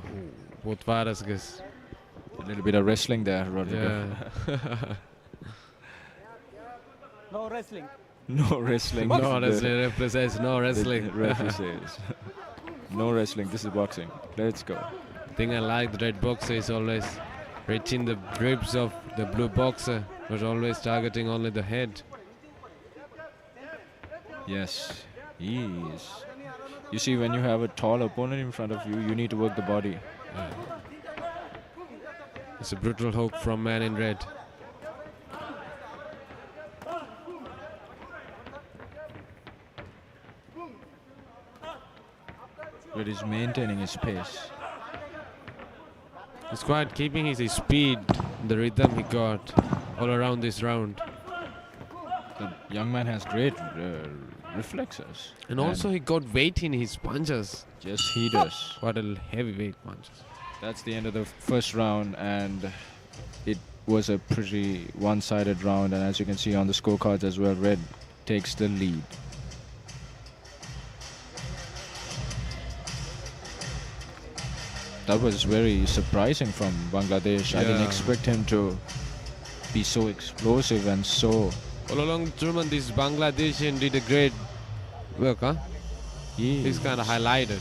Both fighters, I guess. a little bit of wrestling there, Rodrigo. Yeah. No wrestling. No wrestling. No wrestling. Referee says no wrestling. The referee says. No wrestling. This is boxing. Let's go. The thing I like, the red boxer is always reaching the ribs of the blue boxer, but always targeting only the head. Yes, he is. You see, when you have a tall opponent in front of you, you need to work the body. It's a brutal hook from man in red. But he's maintaining his pace. He's quite keeping his speed, the rhythm he got all around this round. The young man has great reflexes. And also he got weight in his punches. Yes, he does. Quite a heavyweight punches. That's the end of the first round, and it was a pretty one-sided round. And as you can see on the scorecards as well, red takes the lead. That was very surprising from Bangladesh. I didn't Yeah. expect him to be so explosive and so... All along the tournament, this Bangladeshian did a great work, huh? He's kind of highlighted.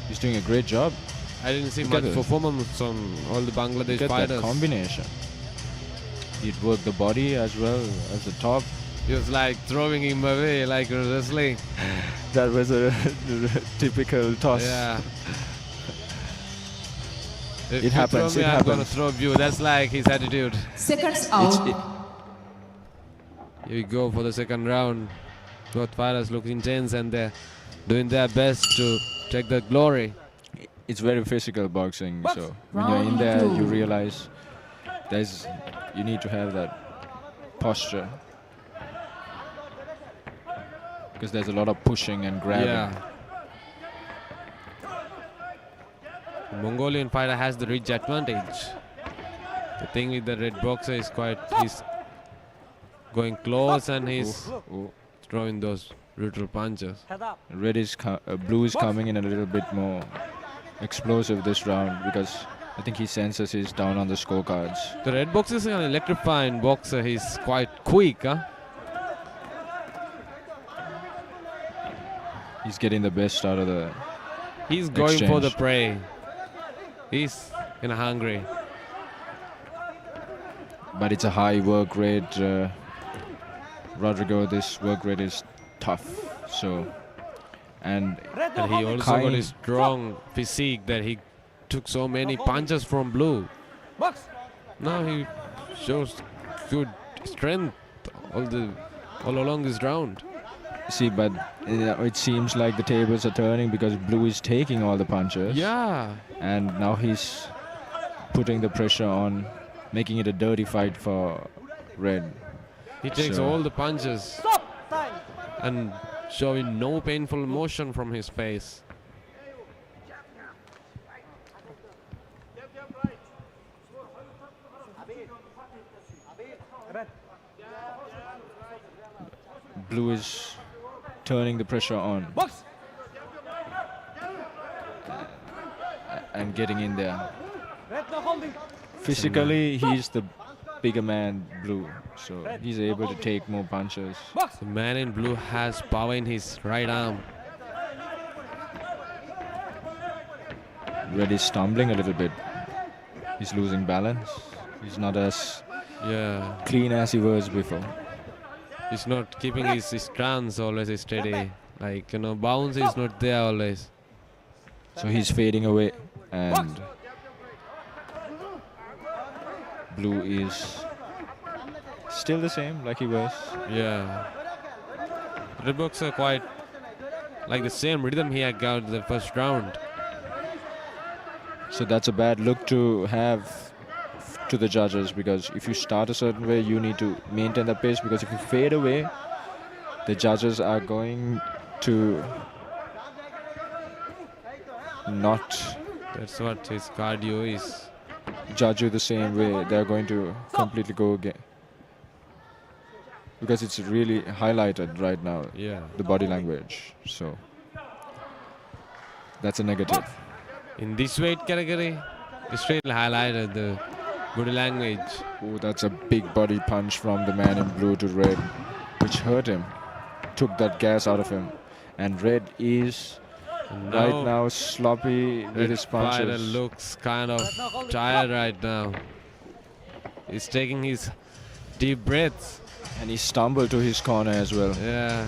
He's doing a great job. I didn't see Look much at it. performance on all the Bangladesh Look at that fighters. combination. He'd work the body as well as the top. He was like throwing him away like wrestling. That was a typical toss. Yeah. If It happens, you throw me, it I'm gonna happens. throw you. That's like his attitude. Seconds out. Here we go for the second round. Both fighters look intense and they're doing their best to take the glory. It's very physical boxing, Box. so when you're in there, Round you two. realize you need to have that posture. Because there's a lot of pushing and grabbing. Yeah. The Mongolian fighter has the reach advantage. The thing with the red boxer is he's going close and he's Oh, throwing those brutal punches. Head up. red is blue is coming in a little bit more explosive this round because I think he senses he's down on the scorecards. The red boxer is an electrifying boxer. He's quite quick, huh? He's getting the best out of the... He's going for the Exchange. prey. He's kinda hungry. But it's a high work rate. Rodrigo, this work rate is tough. So, and Red no And he holding. also got Kind. a strong physique that he took so many punches from blue. Box. Now he shows good strength all along this round. see, but it seems like the tables are turning because blue is taking all the punches. Yeah. And now he's putting the pressure on, making it a dirty fight for red. He takes So- all the punches Stop. Time. and showing no painful emotion from his face. Red. Blue is turning the pressure on Box. and getting in there. Red no holding. Physically, he's the bigger man, blue. So he's able to take more punches. Box. The man in blue has power in his right arm. Red is stumbling a little bit. He's losing balance. He's not as Yeah. clean as he was before. He's not keeping his stance always steady. Like, bounce is not there always. So he's fading away, and blue is still the same like he was. Yeah. Red boxer quite like the same rhythm he had got in the first round. So that's a bad look to have to the judges, because if you start a certain way, you need to maintain the pace, because if you fade away, the judges are going to not That's what his cardio is. judge you the same way. They're going to completely go again, because it's really highlighted right now, Yeah. the body language. So that's a negative. In this weight category, it's really highlighted the body language. Oh, that's a big body punch from the man in blue to Red, which hurt him, took that gas out of him. And Red is And right now sloppy with Red his fighter punches. looks kind of tired right now. He's taking his deep breaths. And he stumbled to his corner as well. Yeah.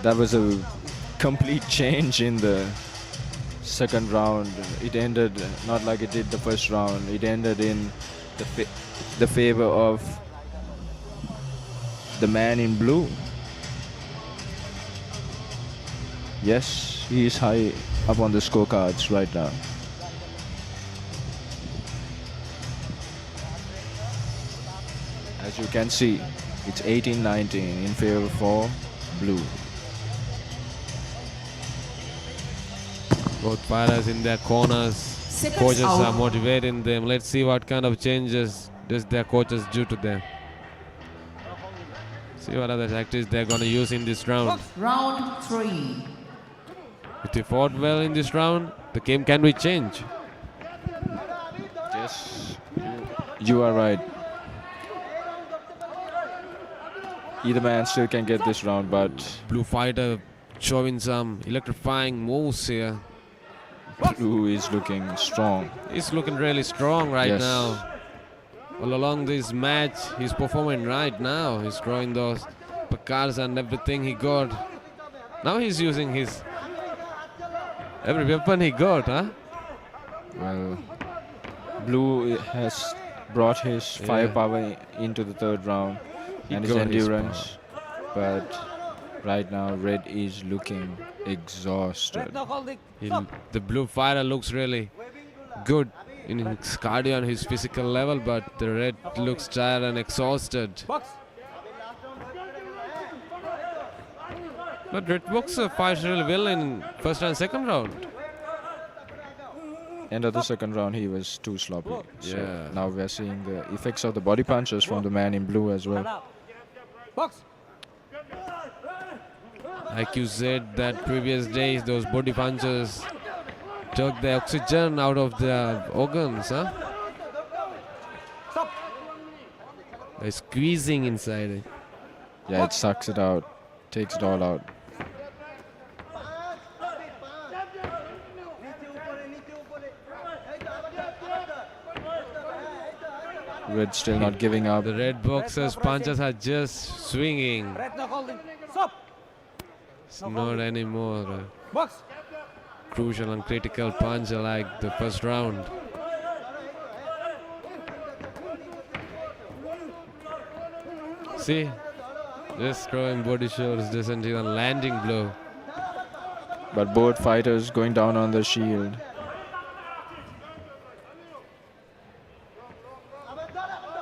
That was a complete change in the second round. It ended not like it did the first round. It ended in the favor of the man in blue. Yes, he is high up on the scorecards right now. As you can see, it's 18-19 in favor for blue. Both fighters in their corners. Seconds Coaches out. are motivating them. Let's see what kind of changes does their coaches do to them. See what other tactics they're going to use in this round. Round 3. If they fought well in this round, the game can be changed. Yes, you are right. Either man still can get this round, but Blue fighter showing some electrifying moves here. blue is looking strong. He's looking really strong right Yes. now. All along this match, he's performing right now. He's throwing those pacars and everything he got. Now he's using his every weapon he got, huh? Well, blue has brought his firepower into the third round He and his got his endurance, but right now red is looking exhausted. The blue fighter looks really good in his cardio and his physical level, but the red looks tired and exhausted. But red boxer fights really well in first and second round. End of the second round, he was too sloppy. So Yeah. now we're seeing the effects of the body punches from the man in blue as well. Like you said, that previous days, those body punches took the oxygen out of their organs, huh? They're squeezing inside it. Yeah, it sucks it out, takes it all out. Red still not giving up. The red boxer's punches are just swinging. It's not anymore a crucial and critical punch like the first round. See, just throwing body shots doesn't even landing blow. But both fighters going down on the shield.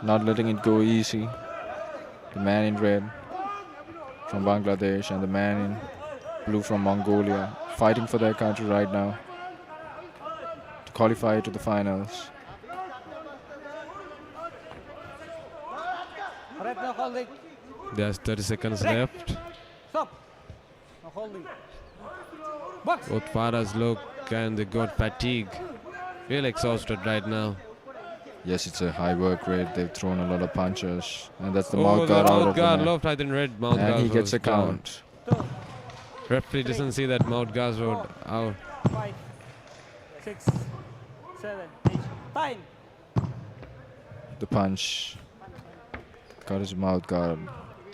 Not letting it go easy. The man in red from Bangladesh and the man in blue from Mongolia fighting for their country right now to qualify to the finals. There's 30 seconds left. Both fighters look and they got fatigue. Really exhausted right now. Yes, it's a high work rate. They've thrown a lot of punches, and that's the Oh, mouth the guard out mouth of the guard man. left, I think red mouth guard. And he gets was a down. count. Referee doesn't see that mouth guard was out. 5, 6, 7, 8. Time. The punch got his mouth guard.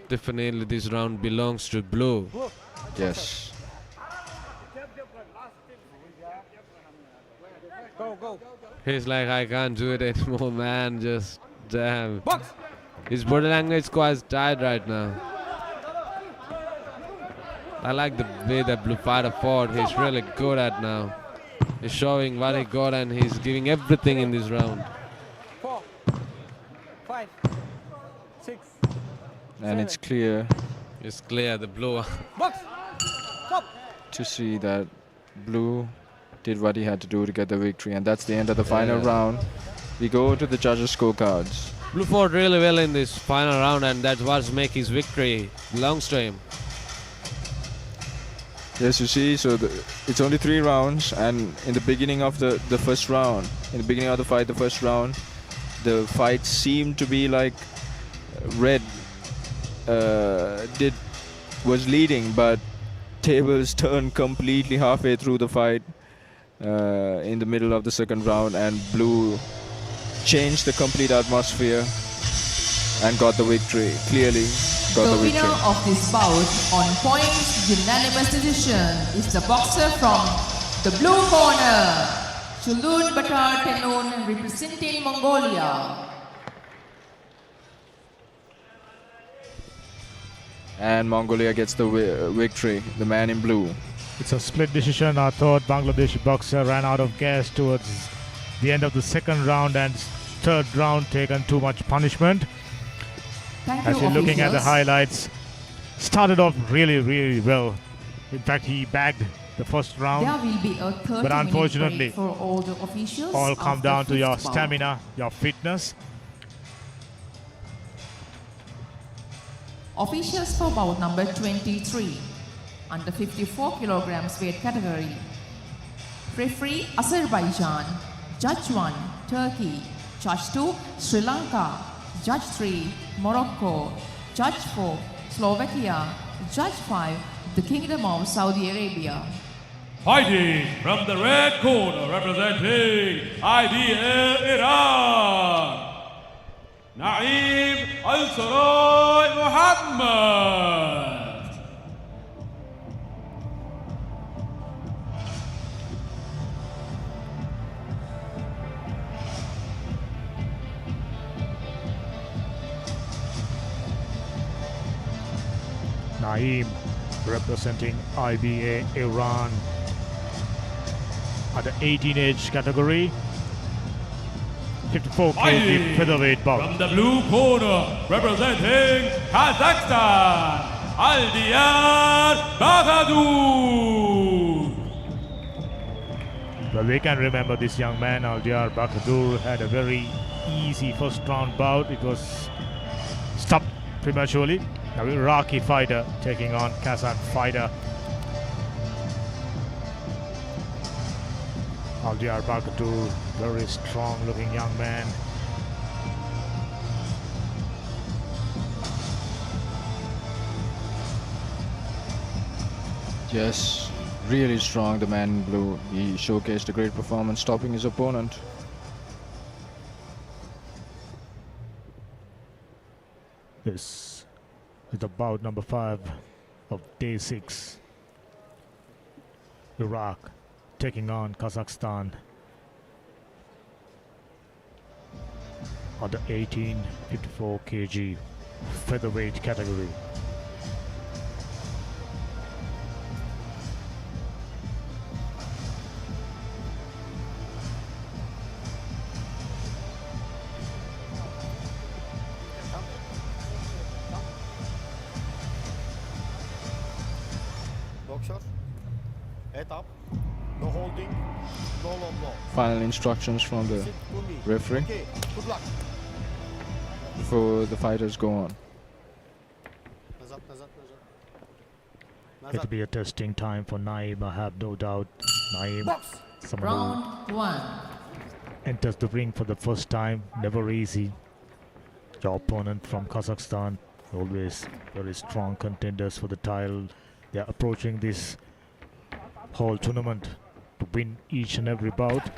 Definitely this round belongs to blue. Yes. Go, go. He's like, I can't do it anymore, man. Just damn. Box. His body language is quite tired right now. I like the way that blue fighter fought. He's really good at now. He's showing what he got and he's giving everything in this round. 4, 5, 6. And it's clear It's clear the blue. Box. Stop. to see that blue did what he had to do to get the victory. And that's the end of the final round. We go to the judges' scorecards. Blue fought really well in this final round and that's what makes his victory belongs to him. Yes, you see, so it's only 3 rounds, and in the beginning of the first round, in the beginning of the fight, the first round, the fight seemed to be like red was leading, but tables turned completely halfway through the fight in the middle of the second round, and blue changed the complete atmosphere and got the victory, clearly. The winner of this bout on points unanimous decision is the boxer from the blue corner, Chulun Batar Tenun, representing Mongolia. And Mongolia gets the victory, the man in blue. It's a split decision. I thought Bangladeshi boxer ran out of gas towards the end of the second round and third round taken too much punishment. As you're looking at the highlights, started off really, really well. In fact, he bagged the first round. There will be a 30 But unfortunately, for all the officials. all come down to your fifth bout. stamina, your fitness. Officials for bout number 23, under 54 kilograms weight category. Referee Azerbaijan, Judge 1 Turkey, Judge 2 Sri Lanka, Judge 3 Morocco, Judge 4 Slovakia, Judge 5 the Kingdom of Saudi Arabia. Fighting from the red corner, representing IBL Iran, Naeem Al-Sarai Muhammad. Naeem representing IBA Iran at the 18-age category. 54 kg featherweight bout. From the blue corner, representing Kazakhstan, Aldiyar Bahadur. Well, we can remember this young man, Aldiyar Bahadur, had a very easy first round bout. It was stopped prematurely. Now Iraqi fighter taking on Kazakh fighter. Aldiyar Bahadur, very strong looking young man. Yes, really strong, the man in blue. He showcased a great performance, stopping his opponent. This is the bout number 5 of day 6. Iraq taking on Kazakhstan on the 54 kg featherweight category. Boxer, head up, no holding, no low blow. Final instructions from the Sit to me. referee Okay, good luck. before the fighters go on. Nazat, nazat, nazat. It'll be a testing time for Naeem, I have no doubt. Naeem, Box. someone Round 1. who enters the ring for the first time, never easy. Your opponent from Kazakhstan, always very strong contenders for the title. They are approaching this whole tournament to win each and every bout.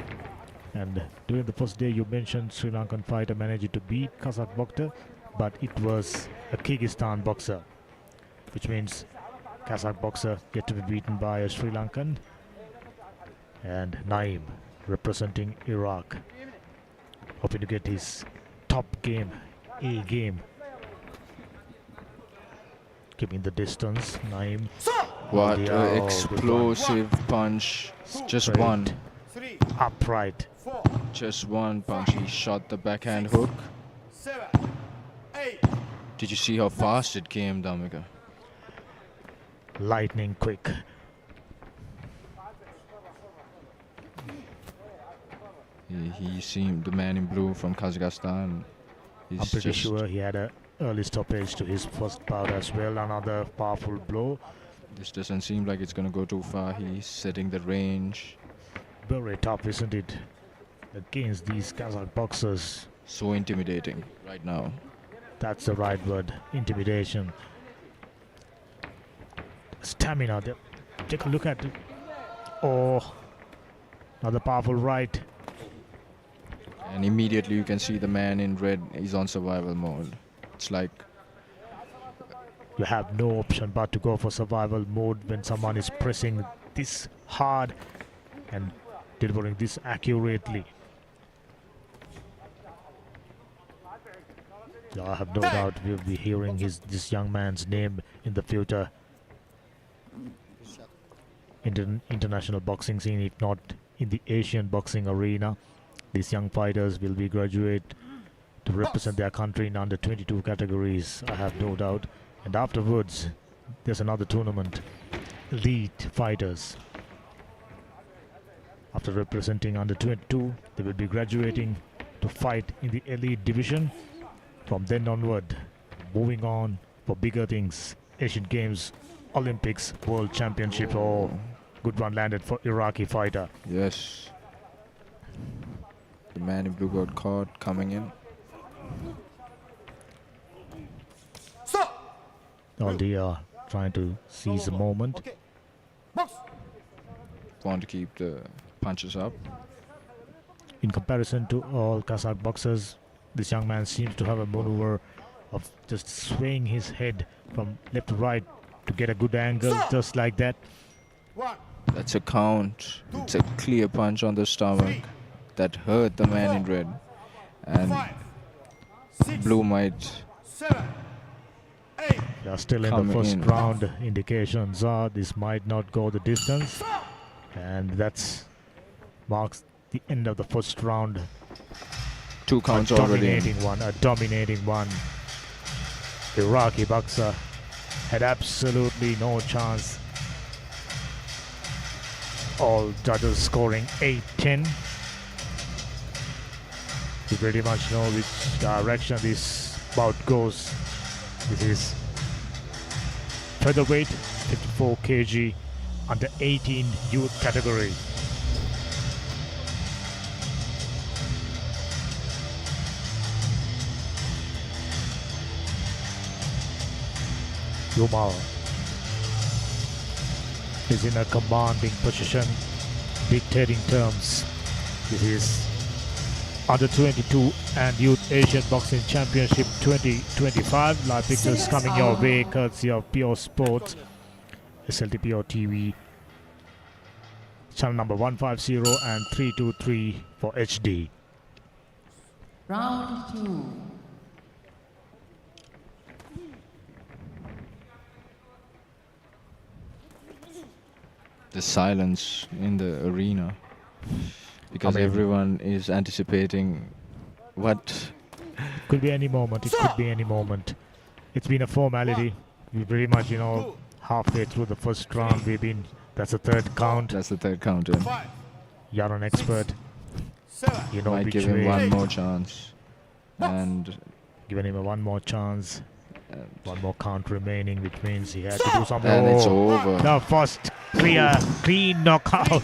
And during the first day, you mentioned Sri Lankan fighter managed to beat Kazakh boxer, but it was a Kyrgyzstan boxer, which means Kazakh boxer yet to be beaten by a Sri Lankan. And Naeem representing Iraq. Hoping to get his top game, A game. Keeping the distance, Naim. What Aldia, an good one. explosive punch. Just Straight. one. Upright. Just one punch. He shot the backhand hook. Did you see how fast it came, Damika? Lightning quick. He seemed the man in blue from Kazakhstan. He's I'm pretty just sure he had an early stoppage to his first bout as well. Another powerful blow. This doesn't seem like it's gonna go too far. He's setting the range. Very tough, isn't it? Against these Kazakh boxers. So intimidating right now. That's the right word. Intimidation. Stamina. Take a look at it. Oh. Another powerful right. And immediately you can see the man in red is on survival mode. It's like You have no option but to go for survival mode when someone is pressing this hard and delivering this accurately. I have no doubt we'll be hearing this young man's name in the future. International boxing scene, if not in the Asian boxing arena. These young fighters will be graduate to represent their country in under 22 categories, I have no doubt. And afterwards, there's another tournament, elite fighters. After representing under 22, they will be graduating to fight in the elite division. From then onward, moving on for bigger things, Asian Games, Olympics, World Championship. Oh, good one landed for Iraqi fighter. yes. The man in blue got caught coming in. Aldia trying to seize the moment. Want to keep the punches up. In comparison to all Kazakh boxers, this young man seems to have a maneuver of just swaying his head from left to right to get a good angle, just like that. That's a count. It's a clear punch on the stomach that hurt the man in red. And blue might They are still in the Coming first in. round. Indications are this might not go the distance, and that's marks the end of the first round. 2 counts already in. A dominating one. The Iraqi boxer had absolutely no chance. All judges scoring 8-10. You pretty much know which direction this bout goes. This is featherweight, 54 kg, under 18 youth category. Umar is in a commanding position, dictating terms. This is under 22 and Youth Asian Boxing Championship 2025. Live pictures coming your way courtesy of Pure Sports, SLTPO TV, channel number 150 and 323 for HD. Round 2. The silence in the arena. Because I mean- everyone is anticipating what. Could be any moment. It could be any moment. It's been a formality. We pretty much, halfway through the first round. That's the third count. That's the third count in. You're an expert. You know Might which give him way. one more chance. And Giving him one more chance. uh, One more count remaining, which means he had to do something. and it's Oh, over. the first clean knockout.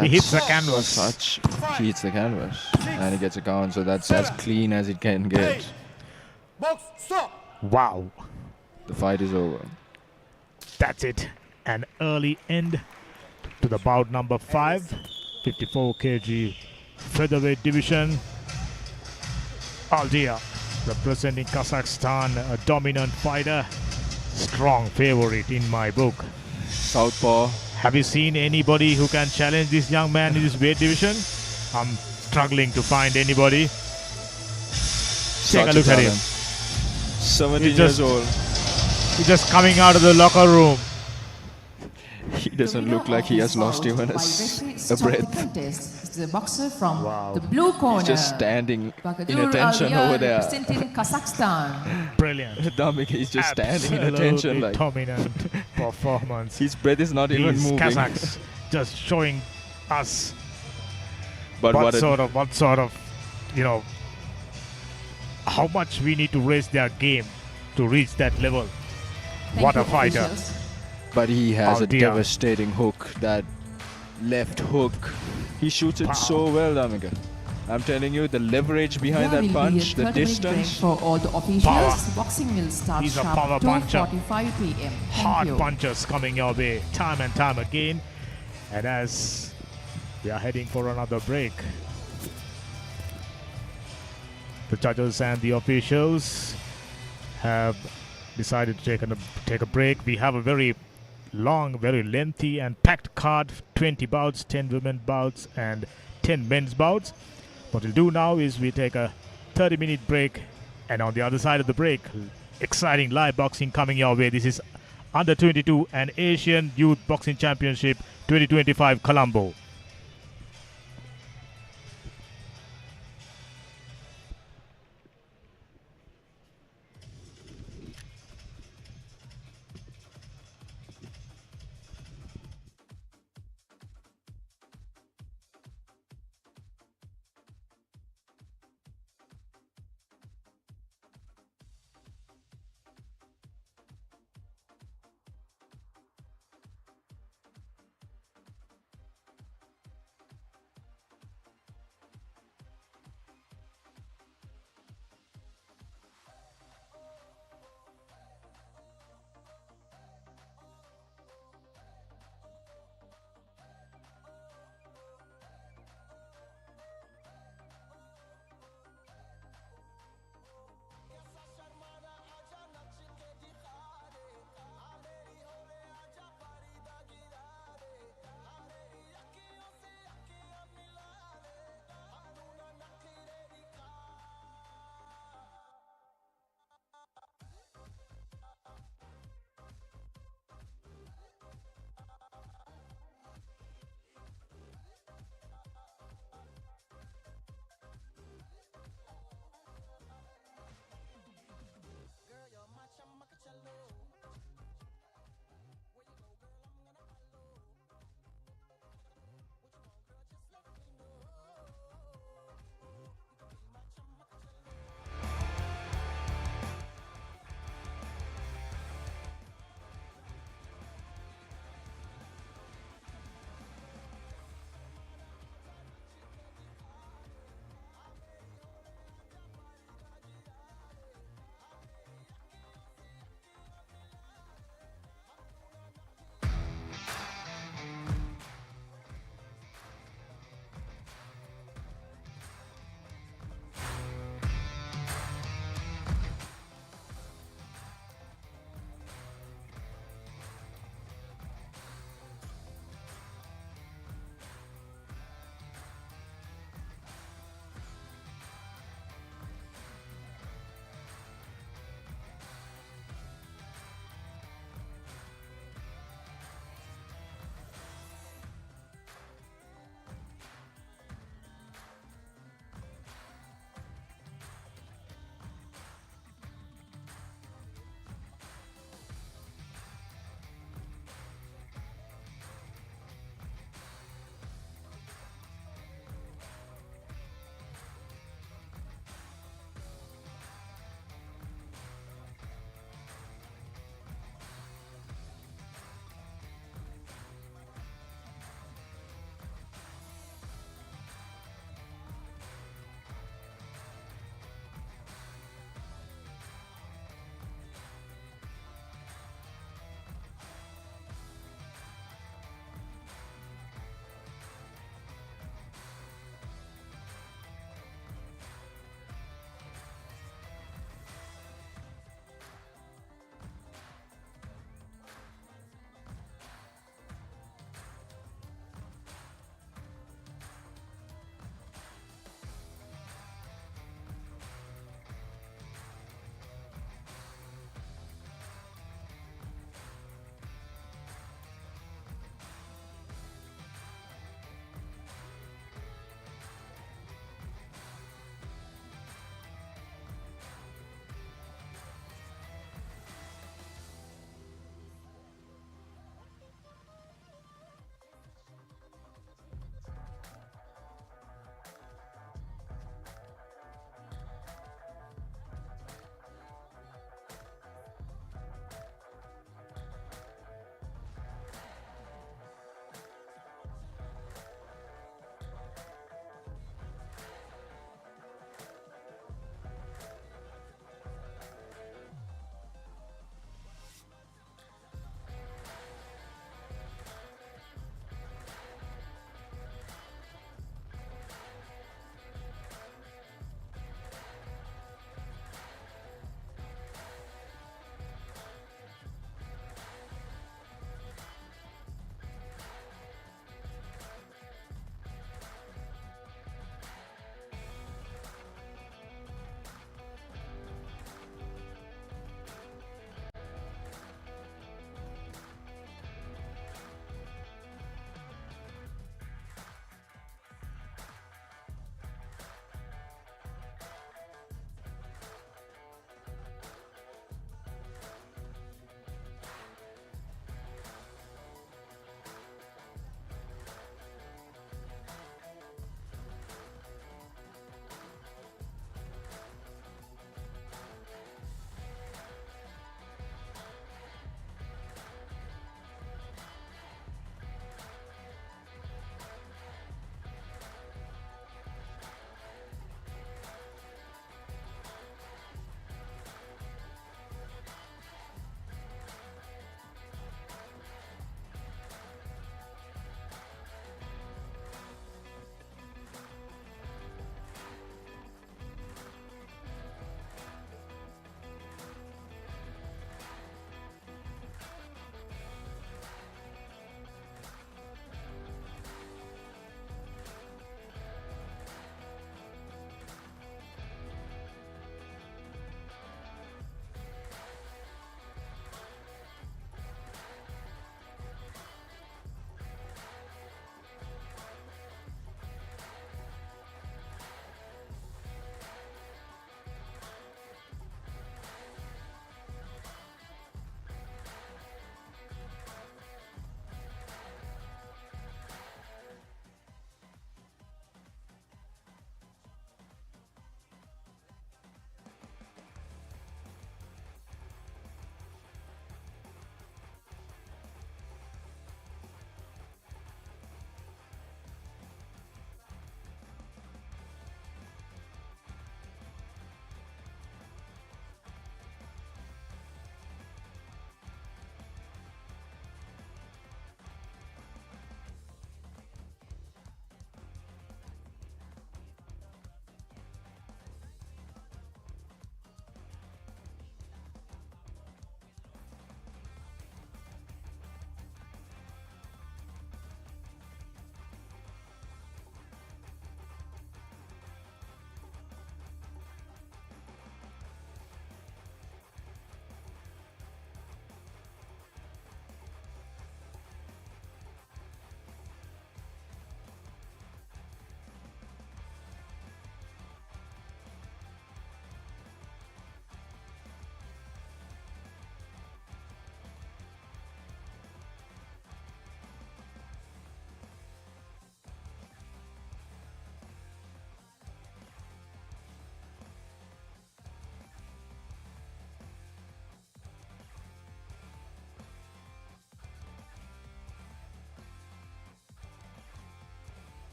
He hits the canvas. He hits the canvas. And he gets a count, so that's as clean as it can get. Wow, The fight is over. that's it. An early end to the bout number 5, 54 kg featherweight division. Aldia representing Kazakhstan, a dominant fighter, strong favorite in my book. Southpaw Have you seen anybody who can challenge this young man in this weight division? I'm struggling to find anybody. Take a look at him. 17 years old. He's just coming out of the locker room. He doesn't look like he has lost even a breath. The boxer from the blue corner. He's just standing in Bagadur attention Aliyev over there. representing Kazakhstan. Brilliant. Damik, he's just standing in attention like dominant performance. his breath is not even These moving. Kazakhs just showing us But what sort of, how much we need to raise their game to reach that level. What a fighter. Officials. But he has Oh, a dear. devastating hook. That left hook. He shoots it so well, Damika. I'm telling you, the leverage behind There that will punch, be a the 30-minute break distance. for all the officials. Power. Boxing will start He's a sharp power puncher. 2:45 p.m. Thank Hard you. punches coming your way time and time again. And as we are heading for another break, the judges and the officials have decided to take a break. We have a very long, very lengthy and packed card, 20 bouts, 10 women bouts and 10 men's bouts. What we'll do now is we take a 30-minute break, and on the other side of the break, exciting live boxing coming your way. This is Under 22 and Asian Youth Boxing Championship 2025 Colombo.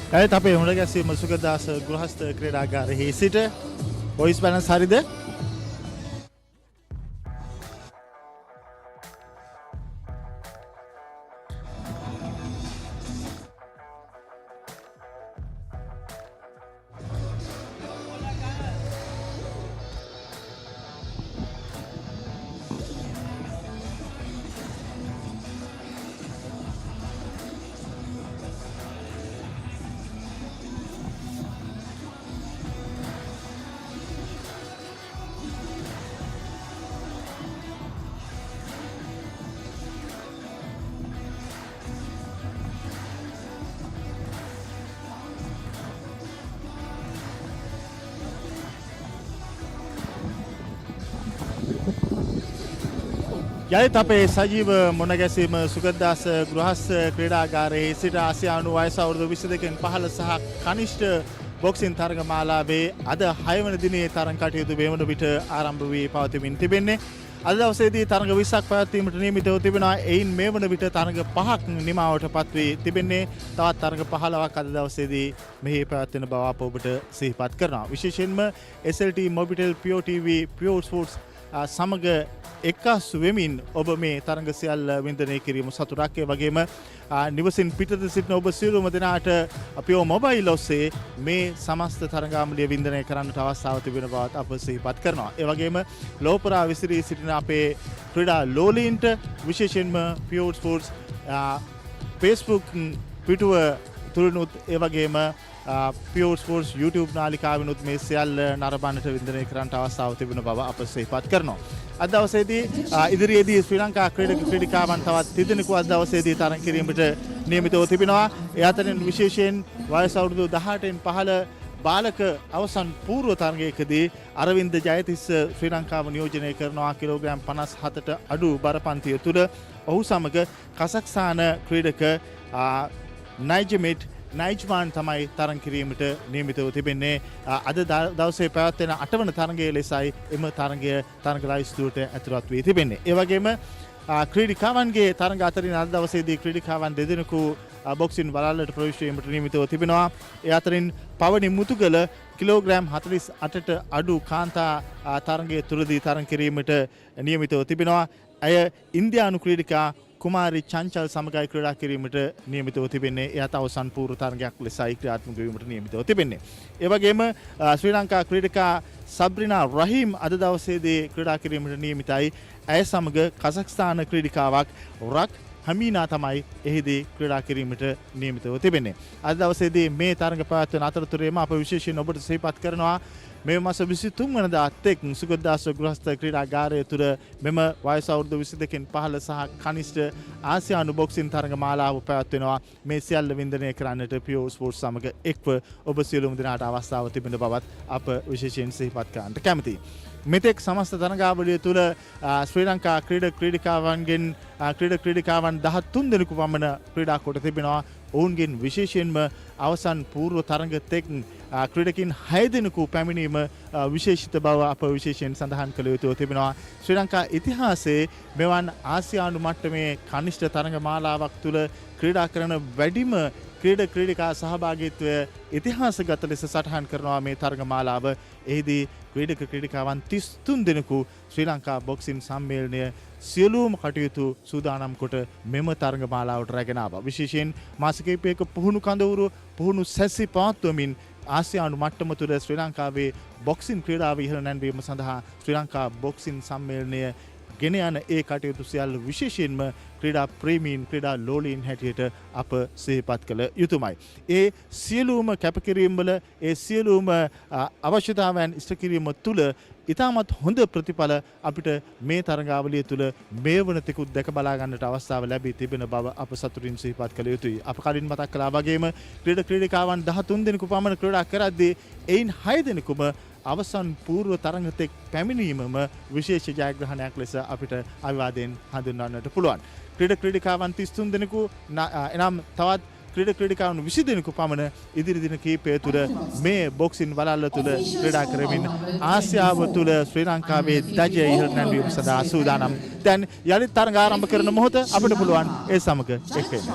ඇත් අපේ හොඳ ගැසීම සුගතදාස ගෘහස්ත ක්‍රීඩාගාරයේ සිට voice balance හරිද? යළිත් අපේ සජීව මොන ගැසීම සුගතදාස ගෘහස්ත ක්‍රීඩාගාරයේ සිට ආසියානු වයස අවුරුදු 22කින් පහළ සහ කනිෂ්ඨ බොක්සින් තරග මාලාවේ අද 6 වන දිනේ තරග කටයුතු වේවන විට ආරම්භ වී පවතිමින් තිබෙන්නේ. අද දවසේදී තරග 20ක් පැවැත්වීමට නියමිතව තිබෙනවා. එයින් මේ වන විට තරග 5ක් නිමාවටපත් වී තිබෙන්නේ. තවත් තරග 15ක් අද දවසේදී මෙහි පැවැත්වෙන බව අප ඔබට සිහිපත් කරනවා. විශේෂයෙන්ම SLT Mobitel Pure TV Pure Sports සමග එක්කාසු වෙමින් ඔබ මේ තරඟ සියල්ල වින්දනය කිරීම සතුටක්. ඒ වගේම නිවසින් පිටත සිටින ඔබ සියලුම දෙනාට අපේ මොබයිල් ඔස්සේ මේ සමස්ත තරඟාවලිය වින්දනය කරන්නට අවස්ථාව තිබෙන බවත් අප සිහිපත් කරනවා. ඒ වගේම ලෝපරා විසිරී සිටින අපේ ක්‍රීඩා ලෝලීන්ට විශේෂයෙන්ම Pure Sports Facebook පිටුව තුලිනුත් ඒ වගේම Pure Sports YouTube නාලිකාවෙනුත් මේ සියල්ල නරඹන්නට වින්දනය කරන්නට අවස්ථාව තිබෙන බව අප සිහිපත් කරනවා. අද දවසේදී ඉදිරියේදී ශ්‍රී ලංකා ක්‍රීඩිකාවන් තවත් තිදෙනෙකු අද දවසේදී තරඟ කිරීමට නියමිතව තිබෙනවා. ඒ අතරින් විශේෂයෙන් වයස අවුරුදු 18න් පහළ බාලක අවසන් පූර්ව තරගයකදී අරවින්ද ජයතිස්ස ශ්‍රී ලංකාව නියෝජනය කරනවා කිලෝග්‍රෑම් 57ට අඩු බරපන්තිය තුළ. ඔහු සමග කසක්ස්ථාන ක්‍රීඩක නයිජ්මාන් තමයි තරඟ කිරීමට නියමිතව තිබෙන්නේ. අද දවසේ පැවැත්වෙන 8 වන තරගයේ ලෙසයි එම තරගය තරග ලයිස්තුවට ඇතුළත් වී තිබෙන්නේ. ඒ වගේම ක්‍රීඩිකාවන්ගේ තරග අතරින් අද දවසේදී ක්‍රීඩිකාවන් දෙදෙනෙකු බොක්සින් වලල්ලට ප්‍රවේශ වීමට නියමිතව තිබෙනවා. ඒ අතරින් පවනි මුතුගල කිලෝග්‍රෑම් 48ට අඩු කාන්තා තරගයේ තුලදී තරඟ කිරීමට නියමිතව තිබෙනවා. ඇය ඉන්දියානු ක්‍රීඩිකා කුමාරි චංචල් සමගයි ක්‍රීඩා කිරීමට නියමිතව තිබෙන්නේ. එයත් අවසන් පූර්ව තරගයක් ලෙසයි ක්‍රියාත්මක වීමට නියමිතව තිබෙන්නේ. ඒ වගේම ශ්‍රී ලංකා ක්‍රීඩිකා සබ්රිනා රහීම් අද දවසේදී ක්‍රීඩා කිරීමට නියමිතයි. ඇය සමග කසක්ස්ථාන ක්‍රීඩිකාවක් රක් හමීනා තමයි එහිදී ක්‍රීඩා කිරීමට නියමිතව තිබෙන්නේ. අද දවසේදී මේ තරග පැවැත්වෙන අතරතුරේම අප විශේෂයෙන් ඔබට සිහිපත් කරනවා මේ මාස 23 වෙනිදා තෙක් සුගතදාස ගෘහස්ත ක්‍රීඩාගාරය තුළ මෙම වයස අවුරුදු 22කින් පහළ සහ කනිෂ්ඨ ආසියානු බොක්සින් තරග මාලාව පැවැත්වෙනවා. මේ සියල්ල වින්දනය කරන්නට Pure Sports සමග එක්ව ඔබ සියලුම දෙනාට අවස්ථාව තිබෙන බවත් අප විශේෂයෙන් සිහිපත් කරන්නට කැමැතියි. මෙතෙක් සමස්ත තරගාවලිය තුළ ශ්‍රී ලංකා ක්‍රීඩිකාවන් 13 දෙනෙකු පමණ ක්‍රීඩා කොට තිබෙනවා. ඔවුන්ගෙන් විශේෂයෙන්ම අවසන් පූර්ව තරඟ තෙක් ක්‍රීඩකින් 6 දෙනෙකු පැමිණීම විශේෂිත බව අප විශේෂයෙන් සඳහන් කළ යුතුව තිබෙනවා. ශ්‍රී ලංකා ඉතිහාසයේ මෙවන් ආසියානු මට්ටමේ කනිෂ්ඨ තරඟ මාලාවක් තුළ ක්‍රීඩා කරන වැඩිම ක්‍රීඩිකා සහභාගීත්වය ඉතිහාසගත ලෙස සටහන් කරනවා මේ තරඟ මාලාව. එහිදී ක්‍රීඩිකාවන් 33 දෙනෙකු ශ්‍රී ලංකා බොක්සින් සම්මේලනය සියලුම කටයුතු සූදානම් කොට මෙම තරඟ මාලාවට රැගෙන ආවා. විශේෂයෙන් මාස කිහිපයක පුහුණු සැසි පවත්වමින් ආසියානු මට්ටම තුළ ශ්‍රී ලංකාවේ බොක්සින් ක්‍රීඩාව ඉහළ නැංවීම සඳහා ශ්‍රී ලංකා බොක්සින් සම්මේලනය ගෙන යන ඒ කටයුතු සියල්ල විශේෂයෙන්ම ක්‍රීඩා ප්‍රේමීන් ක්‍රීඩා ලෝලීන් හැටියට අප සිහිපත් කළ යුතුමයි. ඒ සියලුම කැපකිරීම්වල ඒ සියලුම අවශ්‍යතාවයන් ඉෂ්ට කිරීම තුළ ඉතාමත් හොඳ ප්‍රතිඵල අපිට මේ තරගාවලිය තුළ මේ වනතෙකුත් දැක බලා ගන්නට අවස්ථාව ලැබී තිබෙන බව අප සතුටින් සිහිපත් කළ යුතුයි. අප කලින් මතක් කළා වගේම ක්‍රීඩිකාවන් 13 දෙනෙකු පමණ ක්‍රීඩා කරද්දී එයින් 6 දෙනෙකුම අවසන් පූර්ව තරඟතෙක් පැමිණීමම විශේෂ ජයග්‍රහණයක් ලෙස අපිට අවිවාදයෙන් හඳුන්වන්නට පුළුවන්. ක්‍රීඩිකාවන් 33 දෙනෙකු එනම් තවත් ක්‍රීඩිකාවන් 20 දෙනෙකු පමණ ඉදිරි දින කිහිපය තුළ මේ බොක්සින් වලල්ල තුළ ක්‍රීඩා කරමින් ආසියාව තුළ ශ්‍රී ලංකාවේ ධජය ඉහළ නැංවීම සඳහා සූදානම්. දැන් යලිත් තරඟ ආරම්භ කරන මොහොත අපිට පුළුවන් ඒ සමග එක් වෙන්න.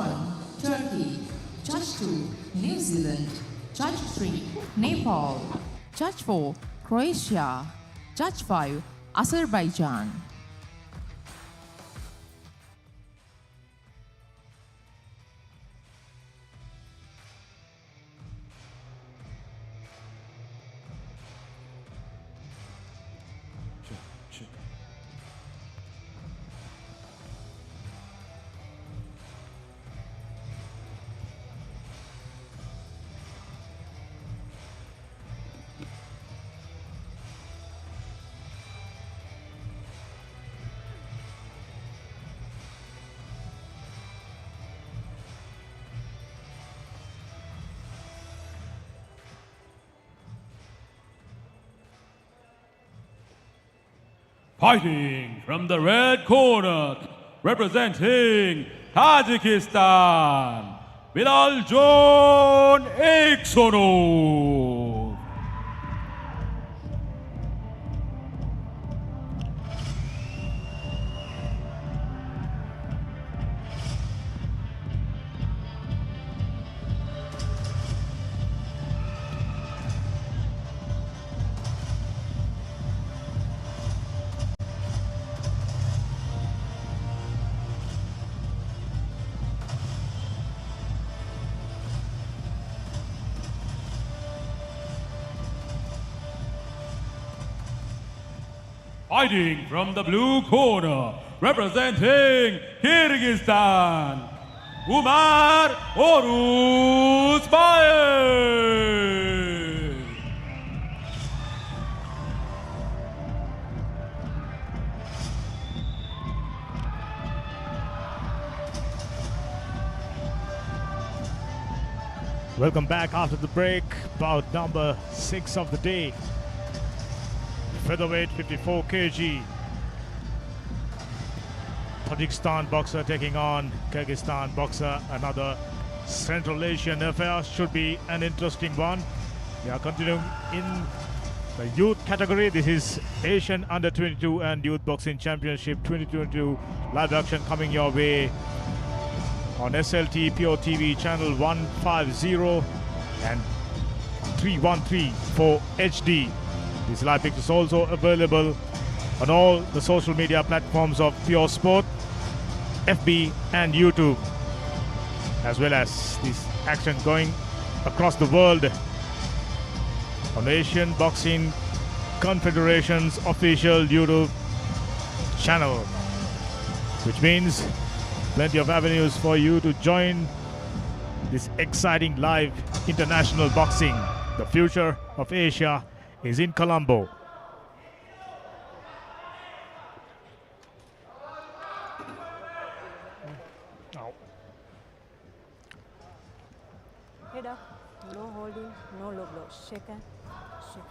Judge 2, New Zealand. Judge 3, Nepal. Judge 4, Croatia. Judge 5, Azerbaijan. Fighting from the red corner, representing Tajikistan, Bilal John Eksonov. Fighting from the blue corner, representing Kyrgyzstan, Umar Oruzbayev. Welcome back after the break. Bout number 6 of the day. Featherweight 54 kg. Tajikistan boxer taking on Kyrgyzstan boxer. Another Central Asian affair. Should be an interesting one. We are continuing in the youth category. This is Asian Under 22 and Youth Boxing Championship 2022. Live action coming your way on SLT Pure TV channel 150 and 313 for HD. This live picture is also available on all the social media platforms of Pure Sport, FB and YouTube, as well as this action going across the world on Asian Boxing Confederation's official YouTube channel, which means plenty of avenues for you to join this exciting live international boxing. The future of Asia is in Colombo. Head up, no holding, no low blow. Shaken.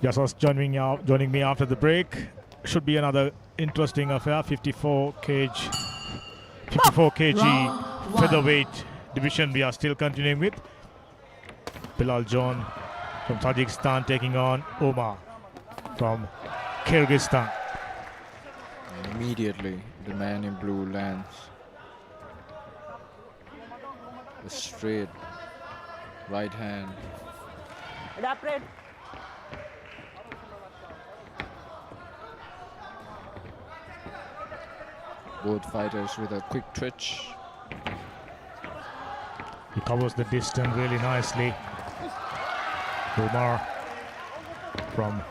Just joining me after the break. Should be another interesting affair. 54 kg featherweight division we are still continuing with. Bilal John from Tajikistan taking on Omar from Kyrgyzstan. And immediately the man in blue lands a straight right hand. Head up, red. Both fighters with a quick twitch. He covers the distance really nicely. Omar from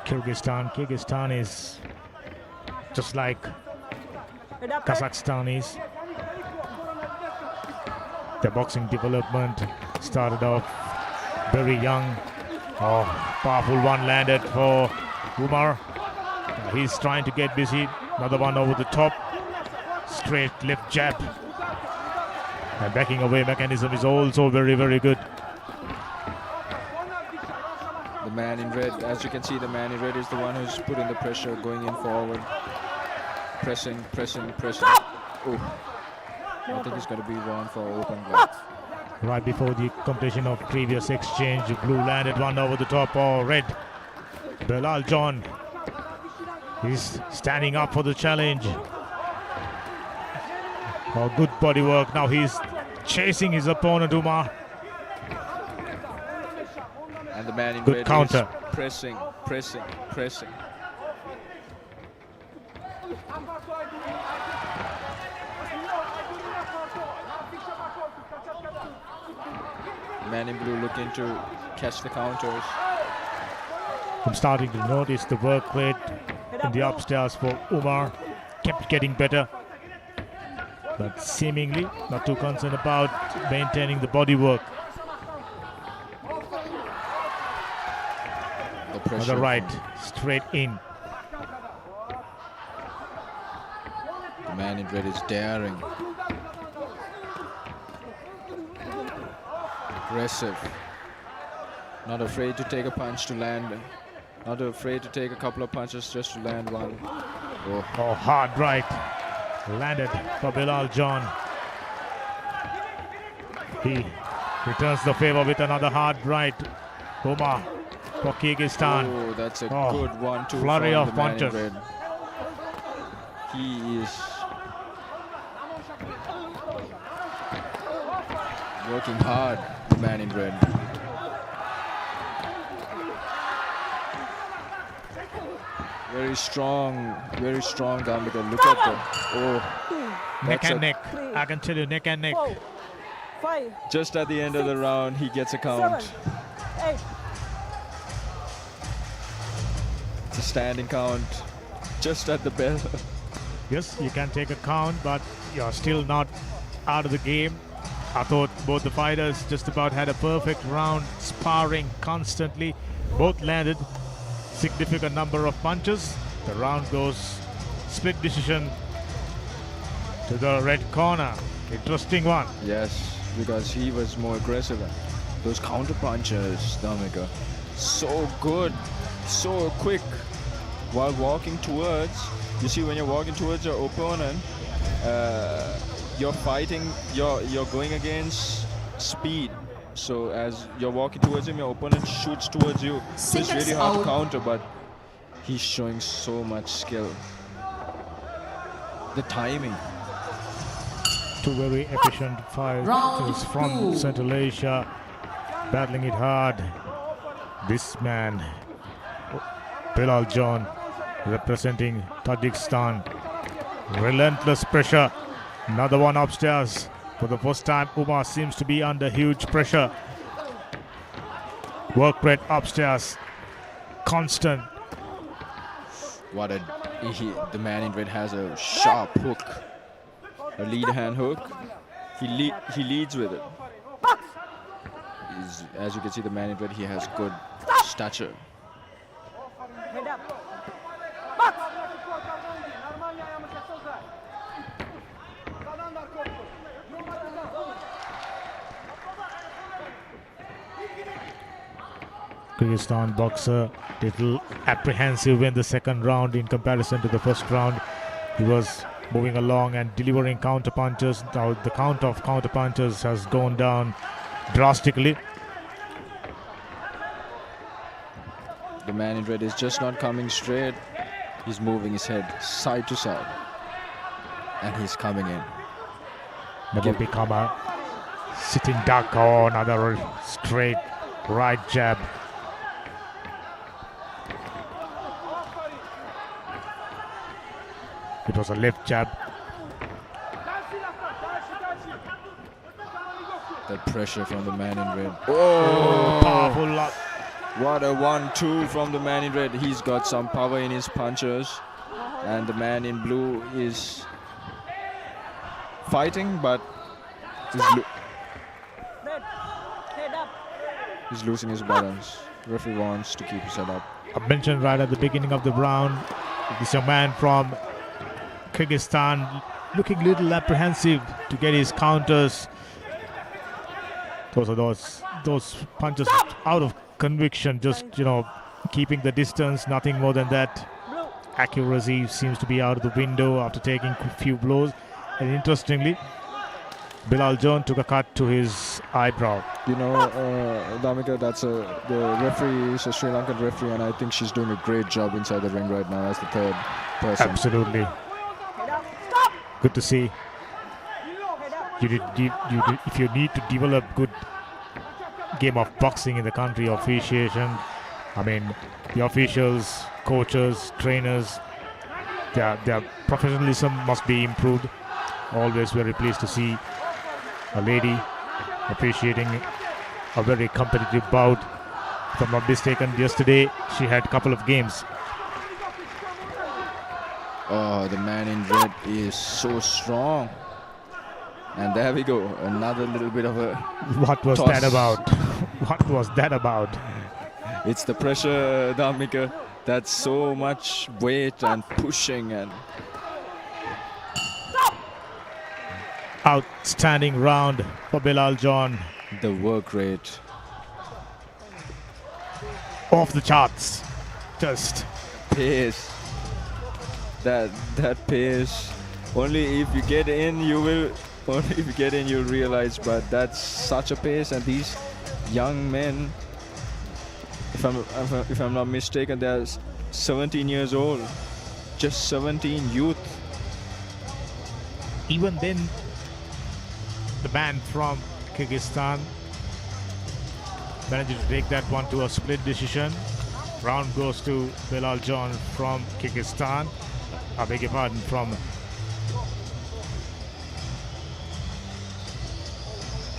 Kyrgyzstan. Kyrgyzstan is just like Kazakhstan is. Their boxing development started off very young. Oh, powerful one landed for Umar. He's trying to get busy. Another one over the top. Straight left jab. And backing away mechanism is also very, very good. The man in red, as you can see, the man in red is the one who's putting the pressure, going in forward. Pressing. Oh, I think it's going to be one for open block. Right before the completion of previous exchange, blue landed one over the top. Oh, red. Bilal John. He's standing up for the challenge. Oh, good body work. Now he's chasing his opponent Umar. And the man in Good red counter. is pressing, pressing, pressing. The man in blue looking to catch the counters. I'm starting to notice the work rate in the upstairs for Umar kept getting better, but seemingly not too concerned about maintaining the body work. The On pressure. the right, straight in. The man in red is daring. Aggressive. Not afraid to take a punch to land. Not afraid to take a couple of punches just to land one. Oh, hard right. Landed for Bilal John. He returns the favor with another hard right. Umar for Kyrgyzstan. Oh, that's a good 1-2 flurry from of the man in punches. red. He is working hard, the man in red. Very strong down because look at the Neck that's and a- neck. I can tell you, neck and neck. 4, 5, just at the end of the round he gets a count. 7, 8. It's a standing count just at the bell. Yes, you can take a count, but you're still not out of the game. I thought both the fighters just about had a perfect round, sparring constantly. Both landed significant number of punches. The round goes split decision to the red corner. Interesting one. Yes, because he was more aggressive. Those counter punches, Damika, so good, so quick. While walking towards, you see when you're walking towards your opponent, you're fighting, you're going against speed. So as you're walking towards him, your opponent shoots towards you. So it's really hard to counter, but he's showing so much skill. The timing. Two very efficient fighters from Central Asia, battling it hard. This man, Bilal John, representing Tajikistan. Relentless pressure. Another one upstairs. For the first time, Umar seems to be under huge pressure. Work rate upstairs. Constant. The man in red has a sharp hook, a lead hand hook. He leads with it. As you can see, the man in red, he has good stature. Head up. Kyrgyzstan boxer little apprehensive in the second round in comparison to the first round. He was moving along and delivering counter punches. Now the count of counter punches has gone down drastically. The man in red is just not coming straight. He's moving his head side to side. And he's coming in. Never become a sitting duck or another straight right jab. It was a left jab. That pressure from the man in red. Powerful lot. What a 1-2 from the man in red. He's got some power in his punches. And the man in blue is fighting, but he's losing his balance. Referee wants to keep his head up. I mentioned right at the beginning of the round, this young man from Kyrgyzstan looking a little apprehensive to get his counters. Those punches out of conviction, just keeping the distance, nothing more than that. Accuracy seems to be out of the window after taking a few blows. And interestingly, Bilal John took a cut to his eyebrow. Damika, the referee is a Sri Lankan referee, and I think she's doing a great job inside the ring right now as the third person. Absolutely. Good to see. if you need to develop good game of boxing in the country, officiation, I mean, the officials, coaches, trainers, their professionalism must be improved. Always very pleased to see a lady officiating a very competitive bout. If I'm not mistaken, yesterday she had a couple of games. Oh, the man in red is so strong. And there we go, another little bit of a What was toss. that about? What was that about? It's the pressure, Dhamika. That's so much weight and pushing and Outstanding round for Bilal John. the work rate. Off the charts. Just Pace. That pace. Only if you get in, you will. Only if you get in, you'll realize. But that's such a pace, and these young men, if I'm not mistaken, they're 17 years old. Just 17, youth. even then, the man from Kyrgyzstan managed to take that one to a split decision. Round goes to Bilal John from Kyrgyzstan. I beg your pardon, from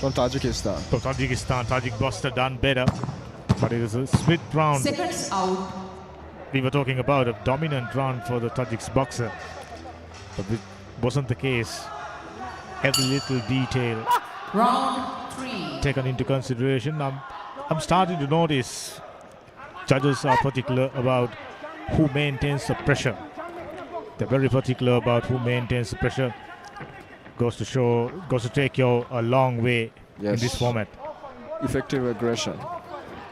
Tajikistan. Tajikistan. Tajik Buster done better, but it was a split round. Seconds out. We were talking about a dominant round for the Tajik boxer, but it wasn't the case. Every little detail Round 3. taken into consideration. I'm starting to notice judges are particular about who maintains the pressure. They're very particular about who maintains the pressure. Goes to take you a long way in this format. Effective aggression.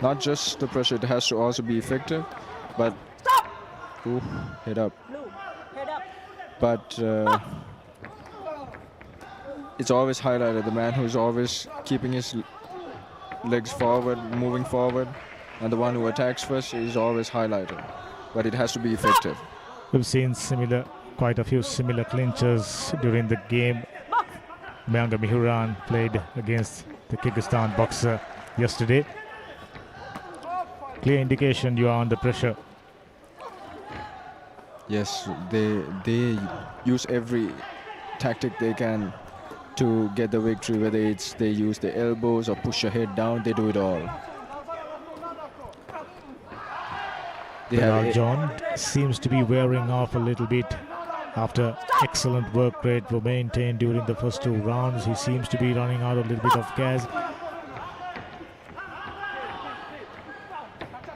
Not just the pressure, it has to also be effective, but ooh, head up. Head up. But it's always highlighted, the man who's always keeping his legs forward, moving forward, and the one who attacks first is always highlighted. But it has to be effective. We've seen quite a few similar clinches during the game. Mayanga Mihuran played against the Kyrgyzstan boxer yesterday. Clear indication you are under pressure. Yes, they use every tactic they can to get the victory, whether it's they use the elbows or push your head down, they do it all. Bilal John seems to be wearing off a little bit after excellent work rate were maintained during the first two rounds. He seems to be running out a little bit of gas.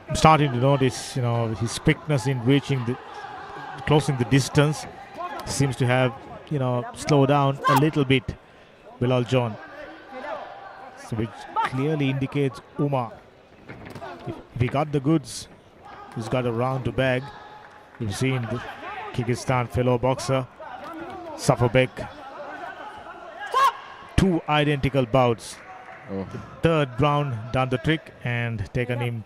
I'm starting to notice, his quickness in closing the distance seems to have, slowed down a little bit. Bilal John, so which clearly indicates Umar. If he got the goods, he's got a round to bag. You've seen the Kyrgyzstan fellow boxer Safabek. Two identical bouts. Oh. The third round done the trick and taken him.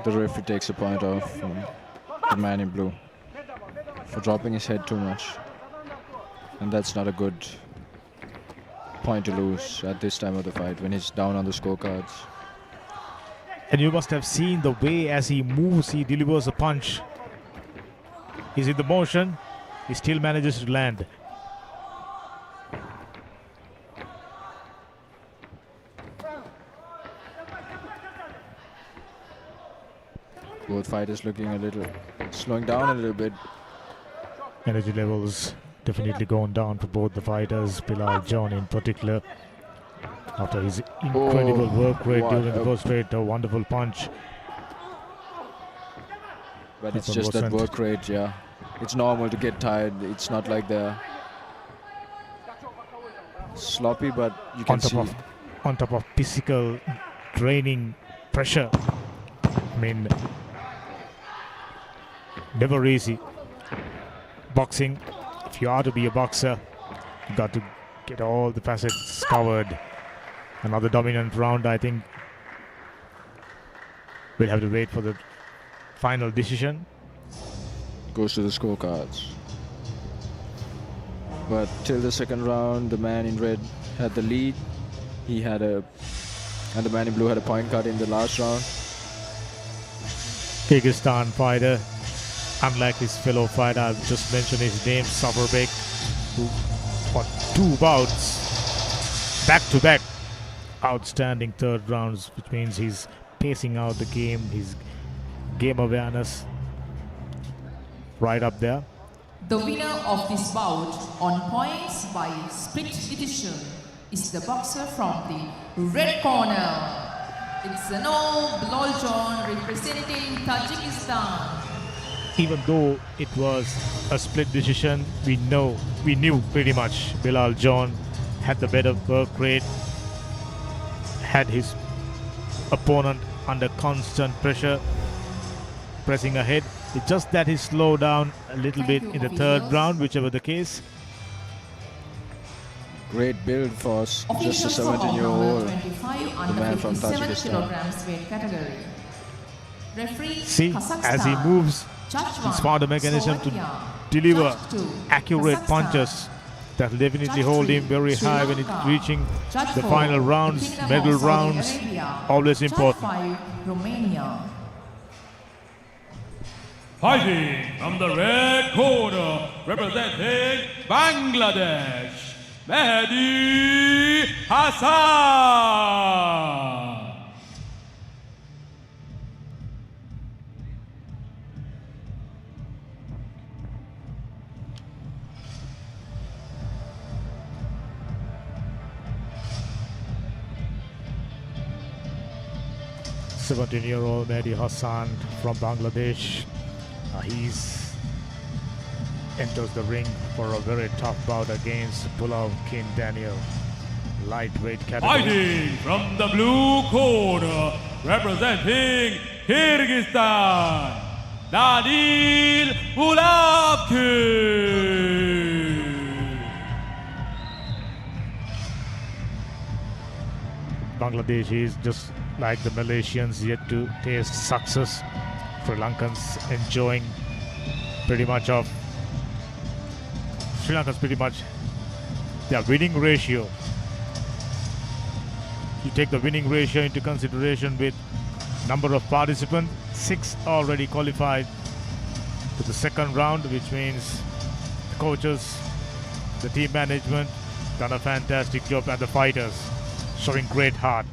The referee takes a point off from the man in blue for dropping his head too much. And that's not a good point to lose at this time of the fight when he's down on the scorecards. And you must have seen the way as he moves, he delivers a punch. He's in the motion, he still manages to land. Both fighters looking slowing down a little bit. Energy levels definitely going down for both the fighters. Bilal John in particular, after his incredible work rate during the first rate, a wonderful punch. But it's just that work rate, yeah. It's normal to get tired. It's not like they're sloppy, but you can see. On top of physical draining pressure. I mean, never easy. Boxing, if you are to be a boxer, you got to get all the facets covered. Another dominant round, I think. We'll have to wait for the final decision. Goes to the scorecards. But till the second round, the man in red had the lead. And the man in blue had a point cut in the last round. Kyrgyzstan fighter, unlike his fellow fighter, I've just mentioned his name, Safurbek, who fought 2 bouts back to back. Outstanding third rounds, which means he's pacing out the game, his game awareness right up there. The winner of this bout on points by split decision is the boxer from the red corner. It's Anol Biloljon representing Tajikistan. Even though it was a split decision, we knew pretty much Biloljon had the better work rate, had his opponent under constant pressure, pressing ahead. It's just that he slowed down a little bit in the third round, whichever the case. Great build for just a 17-year-old, the man from Tajikistan. See, as he moves, he's found a mechanism to deliver accurate punches that will definitely hold him very high when it's reaching the final rounds, medal rounds, always important. Fighting from the red corner, representing Bangladesh, Mehdi Hassan. Year-old Mehdi Hassan from Bangladesh. He's enters the ring for a very tough bout against Pulav King Daniel, lightweight category. Fighting from the blue corner, representing Kyrgyzstan, Danil Bulavkin. Bangladesh is just like the Malaysians, yet to taste success. Sri Lankans enjoying pretty much of Sri Lanka's pretty much their winning ratio. You take the winning ratio into consideration with number of participants, 6 already qualified to the second round, which means the coaches, the team management done a fantastic job, and the fighters showing great heart.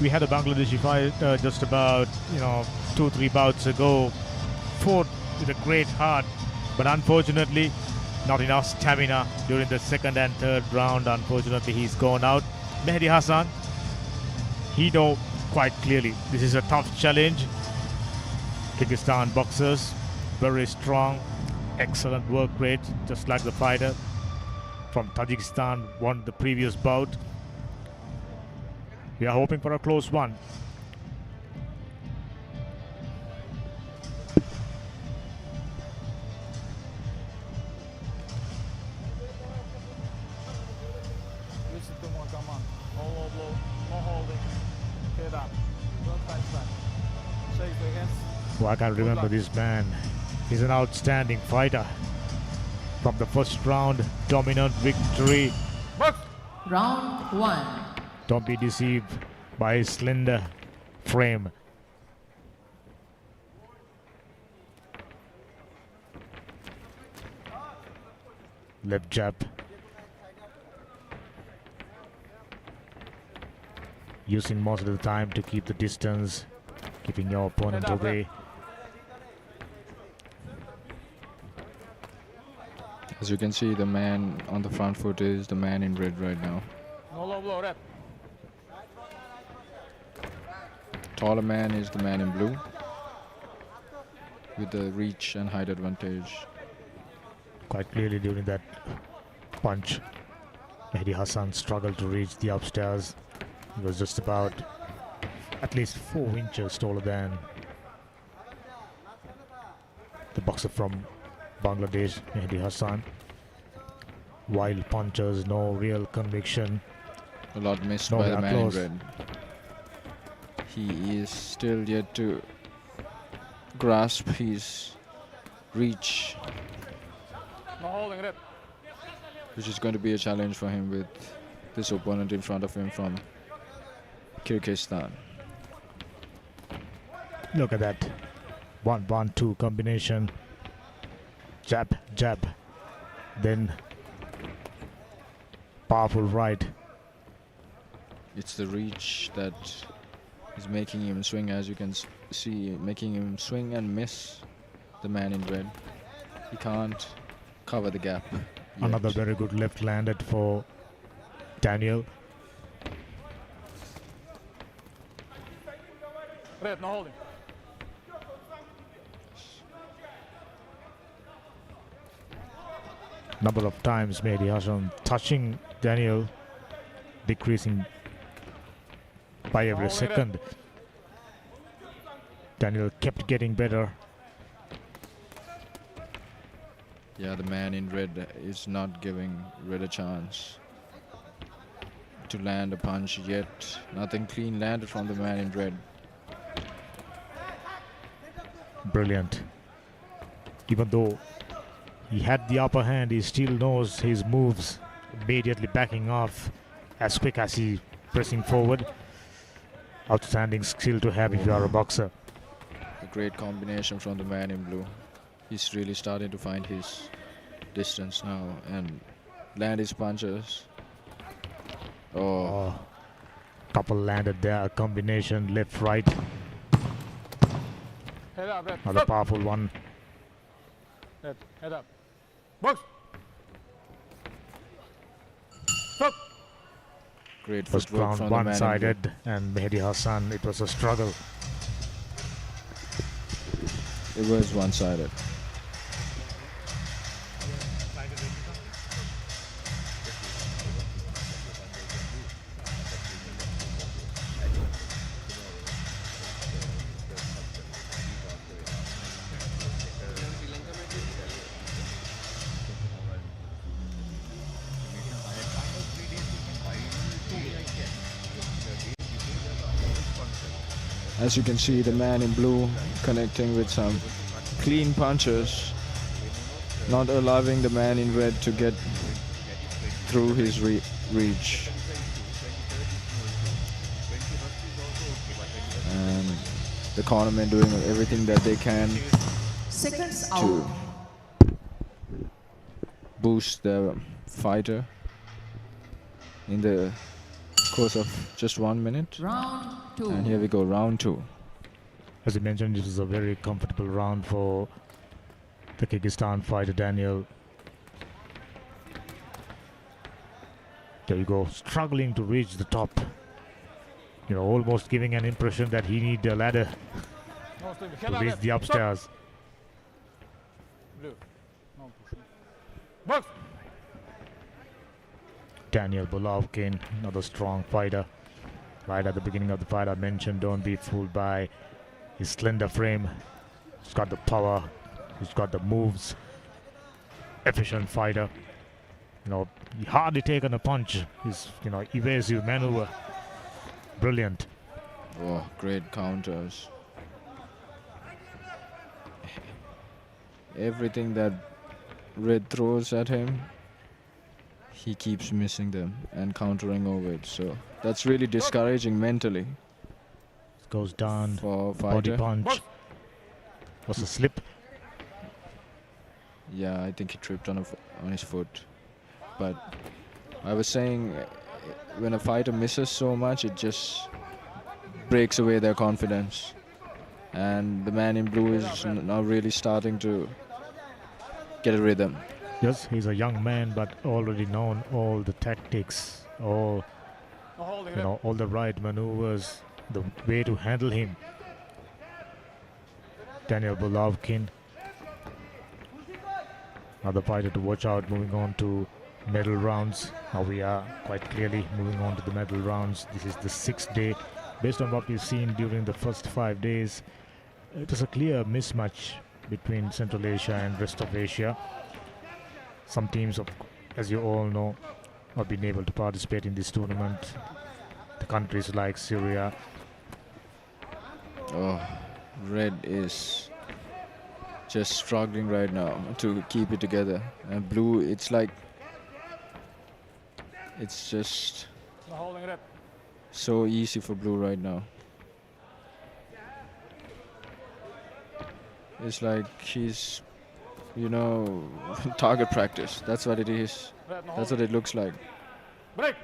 We had a Bangladeshi fight just about 2-3 bouts ago, fought with a great heart, but unfortunately not enough stamina during the second and third round. Unfortunately, he's gone out. Mehdi Hassan, he knows quite clearly this is a tough challenge. Kyrgyzstan boxers, very strong, excellent work rate, just like the fighter from Tajikistan won the previous bout. We are hoping for a close one. Listen to more, come on. No low blow, no holding. Head up. Don't touch back. Shake the hands. Oh, I can remember this man. He's an outstanding fighter. From the first round, dominant victory. Round 1. Don't be deceived by his slender frame. Left jab. Using most of the time to keep the distance, keeping your opponent away. As you can see, the man on the front foot is the man in red right now. No low blow, rep. Taller man is the man in blue, with the reach and height advantage. Quite clearly during that punch, Mehdi Hassan struggled to reach the upstairs. He was just about at least 4 inches taller than the boxer from Bangladesh, Mehdi Hassan. Wild punches, no real conviction. A lot missed No, by they the are man close. in red. He is still yet to grasp his reach, No holding, red. which is going to be a challenge for him with this opponent in front of him from Kyrgyzstan. Look at that. 1-1-2 combination. Jab, jab. Then powerful right. It's the reach that is making him swing, as you can see, making him swing and miss the man in red. He can't cover the gap yet. Another very good left landed for Daniel. Red, no holding. Number of times Mehdi Hassan touching Daniel, decreasing by every second. Daniel kept getting better. Yeah, the man in red is not giving red a chance to land a punch yet. Nothing clean landed from the man in red. Brilliant. Even though he had the upper hand, he still knows his moves, immediately backing off as quick as he pressing forward. Outstanding skill to have if you are a boxer. A great combination from the man in blue. He's really starting to find his distance now and land his punches. Oh, Couple landed there, a combination left right. Head up, red. Another powerful one. Red, head up. Box. Stop. great First footwork round from the man in blue. one-sided, and Mehdi Hassan, it was a struggle. It was one-sided. As you can see, the man in blue connecting with some clean punches, not allowing the man in red to get through his reach. And the cornermen doing everything that they can Seconds to out. boost the fighter in the course of just 1 minute. Round 2. And here we go, round 2. As you mentioned, it was a very comfortable round for the Kyrgyzstan fighter Daniel. There you go, struggling to reach the top. You know, almost giving an impression that he needs a ladder No sleeping. to Head up, reach red. the upstairs. Blue. No pushing. Box. Daniel Golovkin, another strong fighter. Right at the beginning of the fight, I mentioned don't be fooled by his slender frame. He's got the power, he's got the moves. Efficient fighter. You know, he hardly taken a punch. His, evasive maneuver. Brilliant. Oh, great counters. Everything that Red throws at him, he keeps missing them and countering over it. So that's really discouraging mentally Goes down. for Body fighter. punch. Was a slip. Yeah, I think he tripped on his foot. But I was saying, when a fighter misses so much, it just breaks away their confidence. And the man in blue is now really starting to get a rhythm. Yes, he's a young man, but already known all the tactics, all No holding, red. all the right maneuvers, the way to handle him. Daniel Golovkin, another fighter to watch out. Moving on to medal rounds. Now we are quite clearly moving on to the medal rounds. This is the 6th day. Based on what we've seen during the first 5 days, it is a clear mismatch between Central Asia and rest of Asia. Some teams as you all know, have been able to participate in this tournament. The countries like Syria. Oh, red is just struggling right now to keep it together. And blue, it's like, it's just No holding red. so easy for blue right now. It's like he's, you know, target practice. That's what it is. Red, no That's holding. what it looks like. Break.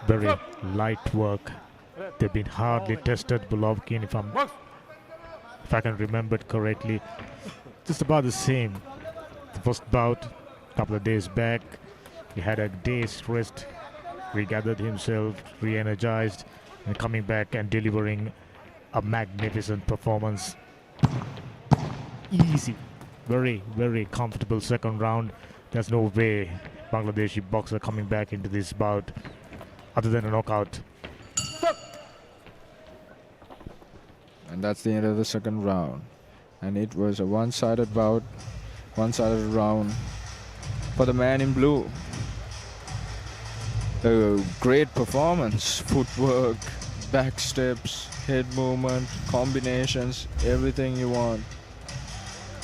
Very light work. Red. They've been hardly tested, Golovkin, Box. if I can remember it correctly. Just about the same. The first bout, a couple of days back, he had a day's rest, regathered himself, re-energized, and coming back and delivering a magnificent performance. Easy, very, very comfortable second round. There's no way Bangladeshi boxer coming back into this bout other than a knockout. And that's the end of the second round. And it was a one-sided bout, one-sided round for the man in blue. A great performance, footwork, back steps, head movement, combinations, everything you want.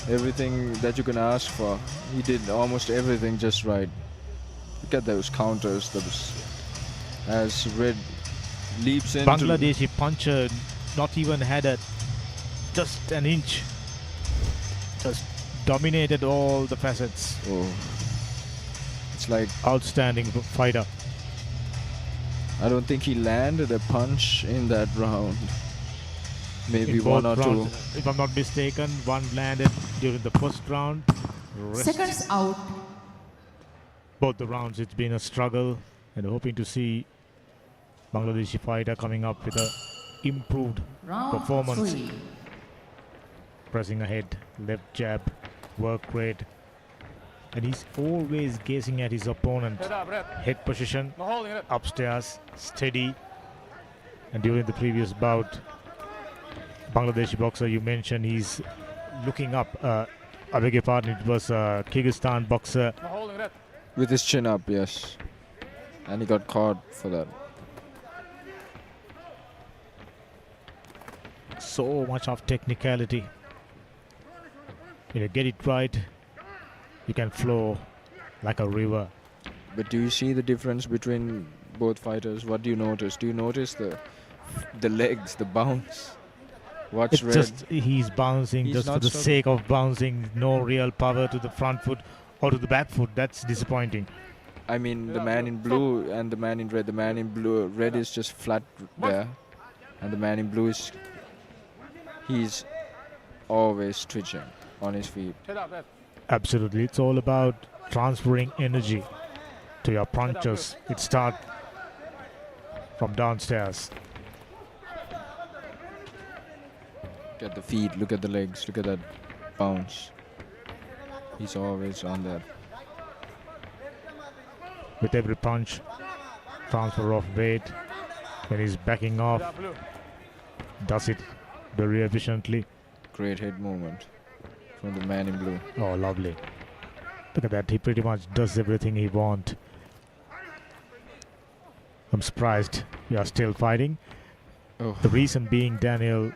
Everything that you can ask for. He did almost everything just right. Look at those counters, as Red leaps into... Bangladeshi puncher not even had just an inch. Just dominated all the facets. Oh. It's like... Outstanding fighter. I don't think he landed a punch in that round. Maybe In one both or two. rounds, if I'm not mistaken, one landed during the first round. Rest- Seconds out. Both the rounds, it's been a struggle, and hoping to see Bangladeshi fighter coming up with a improved Round performance. 3. Pressing ahead, left jab, work rate, and he's always gazing at his opponent. Head up, red. Head position, No holding red. upstairs, steady. And during the previous bout, Bangladeshi boxer you mentioned, he's looking up. I beg your pardon, it was a Kyrgyzstan boxer. No holding red. With his chin up, yes. And he got caught for that. So much of technicality. When you get it right, you can flow like a river. But do you see the difference between both fighters? What do you notice? Do you notice the legs, the bounce? Watch It's Red. just he's bouncing He's just for not the struggling. sake of bouncing. No real power to the front foot or to the back foot. That's disappointing. I mean, the man in blue and the man in red. The man in blue, red is just flat there, and the man in blue is, he's always twitching on his feet. Head up, red. Absolutely. It's all about transferring energy to your punches. It starts from downstairs. Look at the feet, look at the legs, look at that bounce. He's always on that. With every punch, transfer of weight. When he's backing off, Head up, blue. does it very efficiently. Great head movement from the man in blue. Oh, lovely. Look at that. He pretty much does everything he wants. I'm surprised we are still fighting. Oh, The reason being Daniel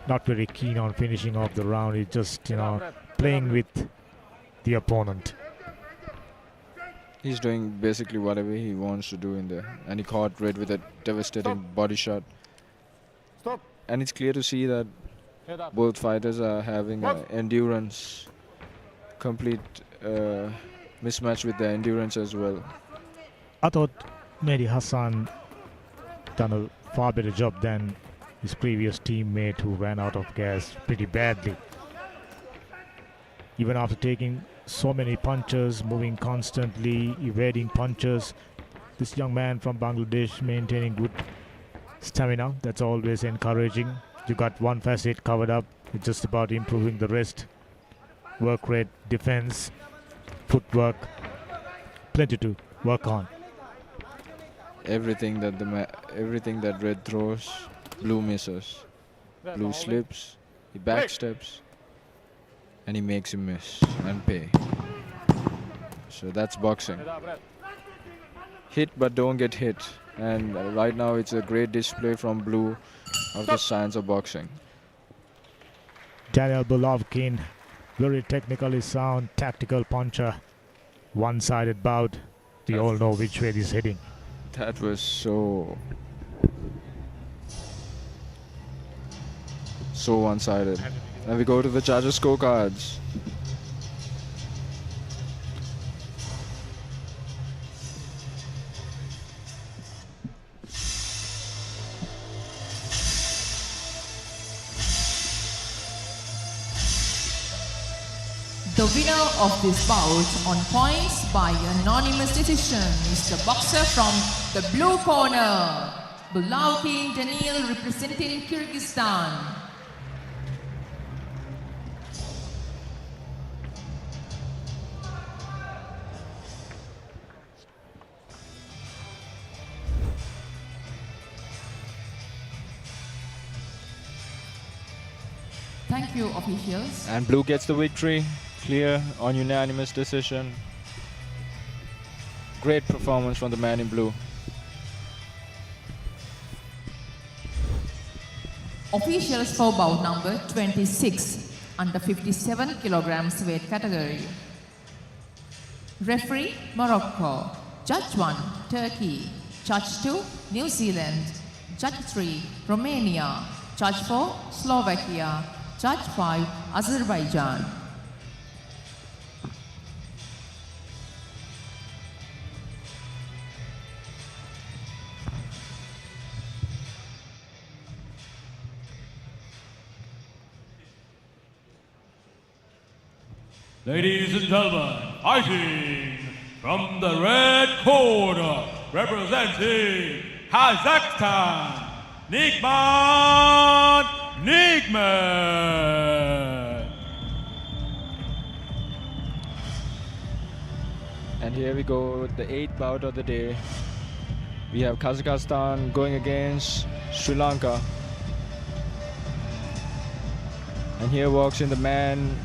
not very keen on finishing off the round. He's just, Head up, red. playing with the opponent. he's doing basically whatever he wants to do in there. And he caught Red with a devastating body shot. Stop. And it's clear to see that Head up. both fighters are having endurance, complete mismatch with the endurance as well. I thought Mehdi Hassan done a far better job than his previous teammate who ran out of gas pretty badly. Even after taking so many punches, moving constantly, evading punches, this young man from Bangladesh maintaining good stamina. That's always encouraging. You got one facet covered up. It's just about improving the rest. Work rate, defense, footwork, plenty to work on. Everything that everything that Red throws, Blue misses. Red, no Blue holding. slips, he backsteps, and he makes him miss and pay. So that's boxing. Hit but don't get hit. And right now it's a great display from Blue of the science of boxing. Daniel Golovkin, very technically sound, tactical puncher. One-sided bout. We all know which way he's heading. That was so one-sided. Now we go to the judges' scorecards. The winner of this bout on points by unanimous decision is the boxer from the blue corner, Golovkin Daniil, representing Kyrgyzstan. Thank you, officials. And Blue gets the victory. Clear on unanimous decision. Great performance from the man in blue. Officials for bout number 26, under 57 kilograms weight category. Referee, Morocco. Judge 1, Turkey. Judge 2, New Zealand. Judge 3, Romania. Judge 4, Slovakia. Judge 5, Azerbaijan. Ladies and gentlemen, fighting from the red corner, representing Kazakhstan, Nigman Nigman. And here we go, the 8th bout of the day. We have Kazakhstan going against Sri Lanka. And here walks in the man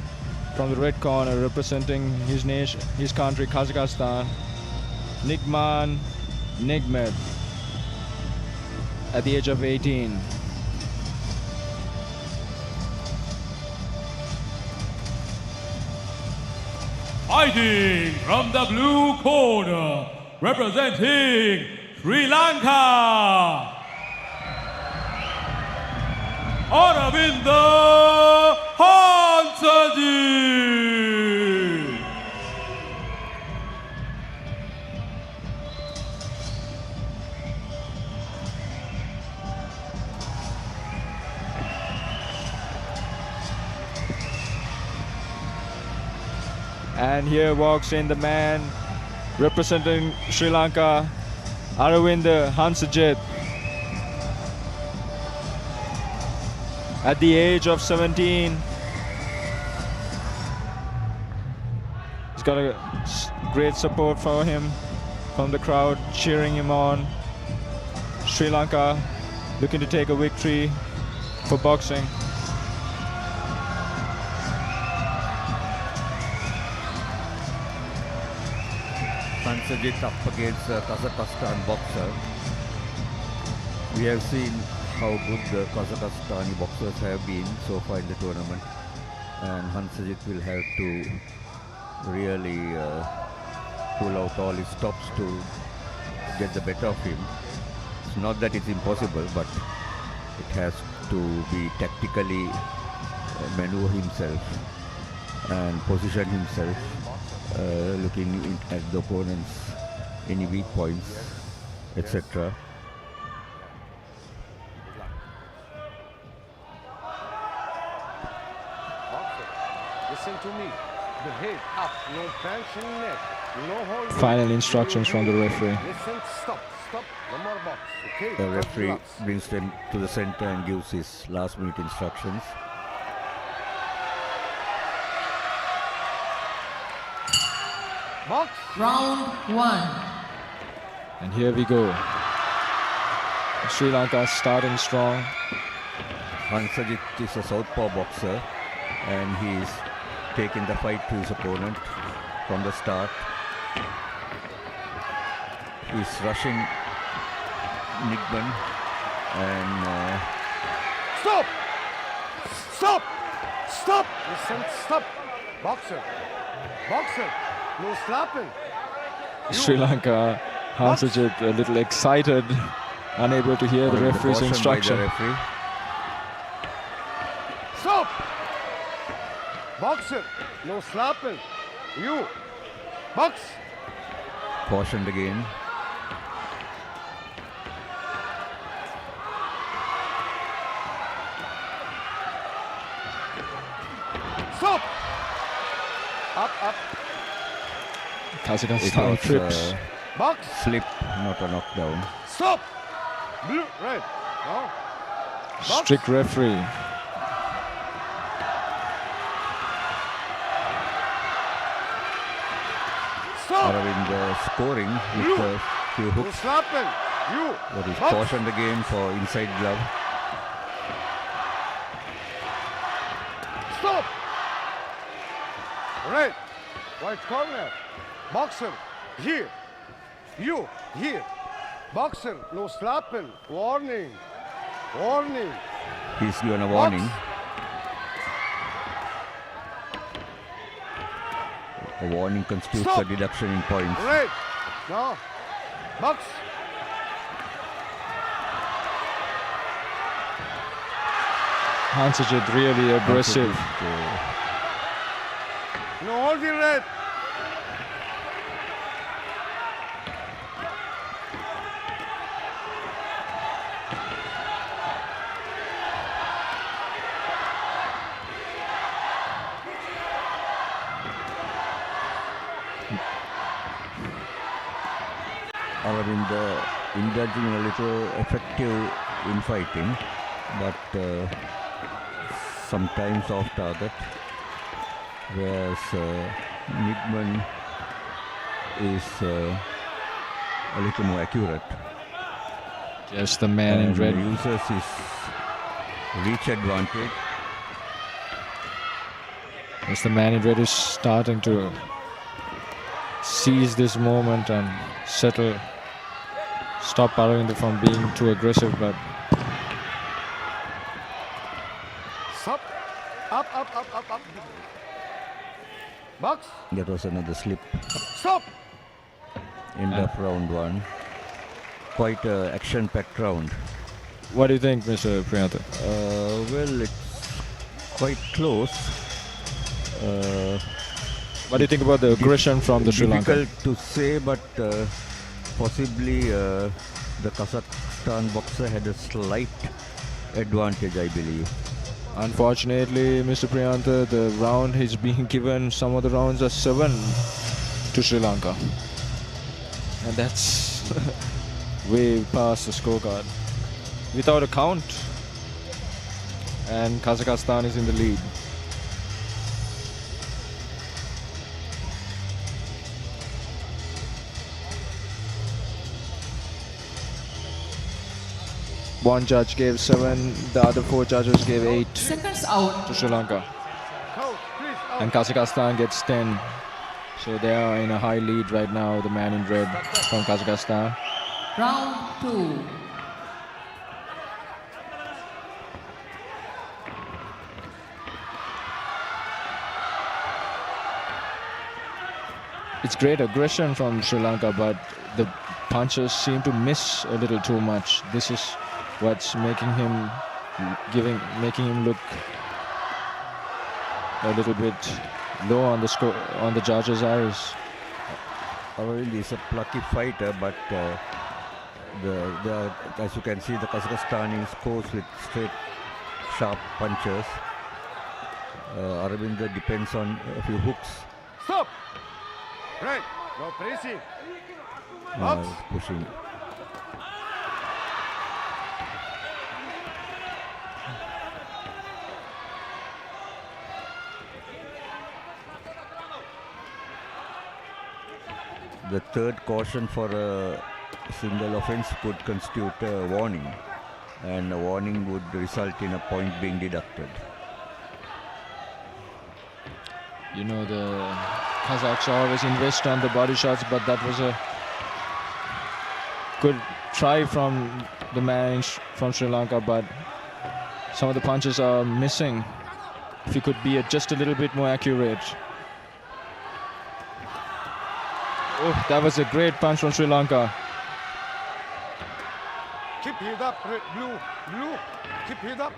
from the red corner representing his nation, his country, Kazakhstan, Nigman Nigman, at the age of 18. Fighting from the blue corner, representing Sri Lanka, Aravinda Hansaji. And here walks in the man representing Sri Lanka, Aravinda Hansajit. At the age of 17, he's got a great support for him from the crowd cheering him on. Sri Lanka looking to take a victory for boxing. Hansajit up against a Kazakhstan boxer. We have seen how good the Kazakhstani boxers have been so far in the tournament, and Hansajit will have to really pull out all his stops to get the better of him. It's not that it's impossible, but it has to be tactically maneuver himself and position himself, looking at the opponent's any weak points, etc. Listen to me. The head up, no punch in neck, no hold. Final instructions from the referee. Listen, stop, no more box. Okay. The referee brings them to the center and gives his last minute instructions. Box. Round 1. And here we go. Sri Lanka starting strong. Hansajit is a southpaw boxer, and he's taken the fight to his opponent from the start. is rushing Nigman and Stop! Stop! Stop! Listen, stop! Boxer! Boxer! No slapping! Sri Lanka, Hansajit a little excited, unable to hear the referee's instruction. Stop! Boxer! No slapping! You! Box! Cautioned again. Stop! Up, up. Kazakhstan trips. Box! Slip, not a knockdown. Stop! Blue, red. No. Box. Strict referee. Stop! Aravind scoring with a few No hooks. slapping! You! But he's Box. cautioned again for inside glove. Stop! Red. White corner. Boxer. Here. You. Here. Boxer. No slapping. Warning. Warning. He's given a Box. warning. A warning constitutes Stop. a deduction in points. Red. No. Box. Hansajit really aggressive. No, all the red. Aravind indulging a little effective in fighting, but sometimes off target, whereas Nigman is a little more accurate. Yes, the man in And red. uses his reach advantage. Yes, the man in red is starting to seize this moment and settle, stop Aravind from being too aggressive, but Stop. Up. Box. That was another slip. Stop. End of round one. Quite an action-packed round. what do you think, Mr. Priyantha? Well, it's quite close. What do you think about the aggression from the Sri Lanka? Difficult to say, but possibly the Kazakhstan boxer had a slight advantage, I believe. Unfortunately, Mr. Priyantha, the round he's being given, some of the rounds are 7 to Sri Lanka. And that's way past the scorecard. Without a count. And Kazakhstan is in the lead. One judge gave 7, the other 4 judges gave 8 Seconds out. to Sri Lanka. Coach, please. Out. And Kazakhstan gets 10. So they are in a high lead right now, the man in red from Kazakhstan. Round 2. It's great aggression from Sri Lanka, but the punches seem to miss a little too much. This is what's making him look a little bit low on the score, on the judges' eyes. Aravind is a plucky fighter, but as you can see, the Kazakhstani scores with straight, sharp punches. Aravind depends on a few hooks. Stop. Right. No pressing. Box. Pushing. The third caution for a single offense could constitute a warning, and a warning would result in a point being deducted. You know, the Kazakhs always invest on the body shots, but that was a good try from the man from Sri Lanka, but some of the punches are missing. If he could be just a little bit more accurate. Oh, that was a great punch from Sri Lanka. Keep it up, red, blue, blue. Keep it up.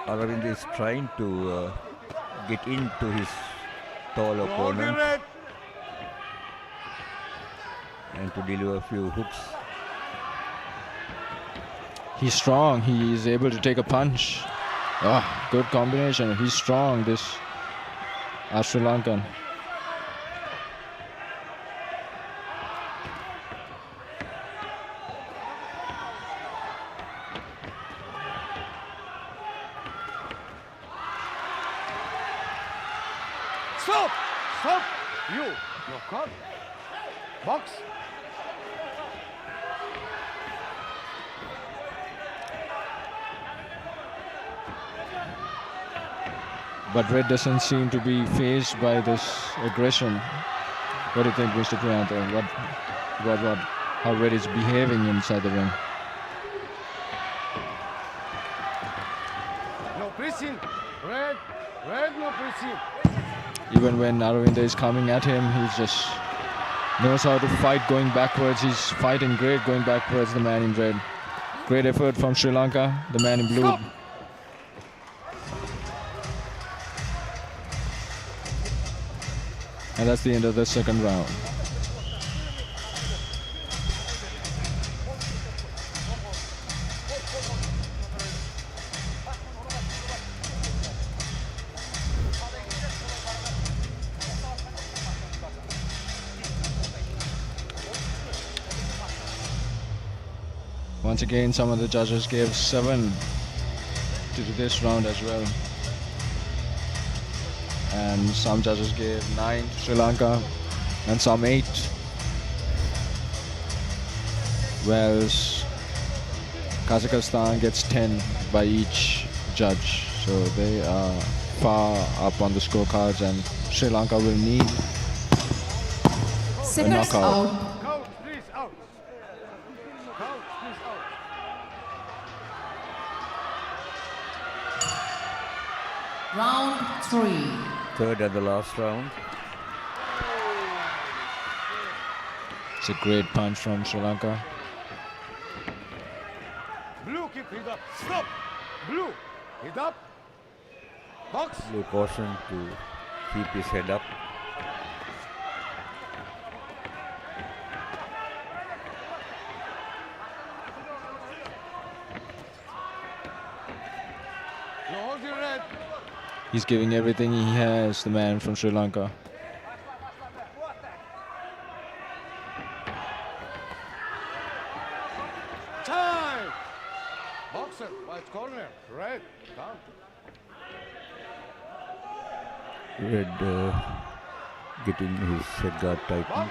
Aravind is trying to get into his tall opponent and to deliver a few hooks. He's strong. He is able to take a punch. Oh, good combination. He's strong, this Sri Lankan. Stop! Stop! You! Knockout. Box. But Red doesn't seem to be fazed by this aggression. What do you think, Mr. Priyantha? How Red is behaving inside the ring? No pressing. Red. Red, no pressing. Even when Aravinda is coming at him, he just knows how to fight going backwards. He's fighting great going backwards, the man in red. Great effort from Sri Lanka, the man in blue. Stop. And that's the end of the second round. Once again, some of the judges gave 7 to this round as well. And some judges gave 9 to Sri Lanka and some 8. Whereas Kazakhstan gets 10 by each judge. So they are far up on the scorecards, and Sri Lanka will need a Seconds knockout. out. Count, please, out. Count, please, out. Round 3. Third and the last round. It's a great punch from Sri Lanka. Blue, keep it up. Stop. Blue, it up. Box. Blue caution to keep his head up. No, hold your red. He's giving everything he has, the man from Sri Lanka. Time. Boxer, white corner. Red. Count. Red getting his head guard tightened. Box.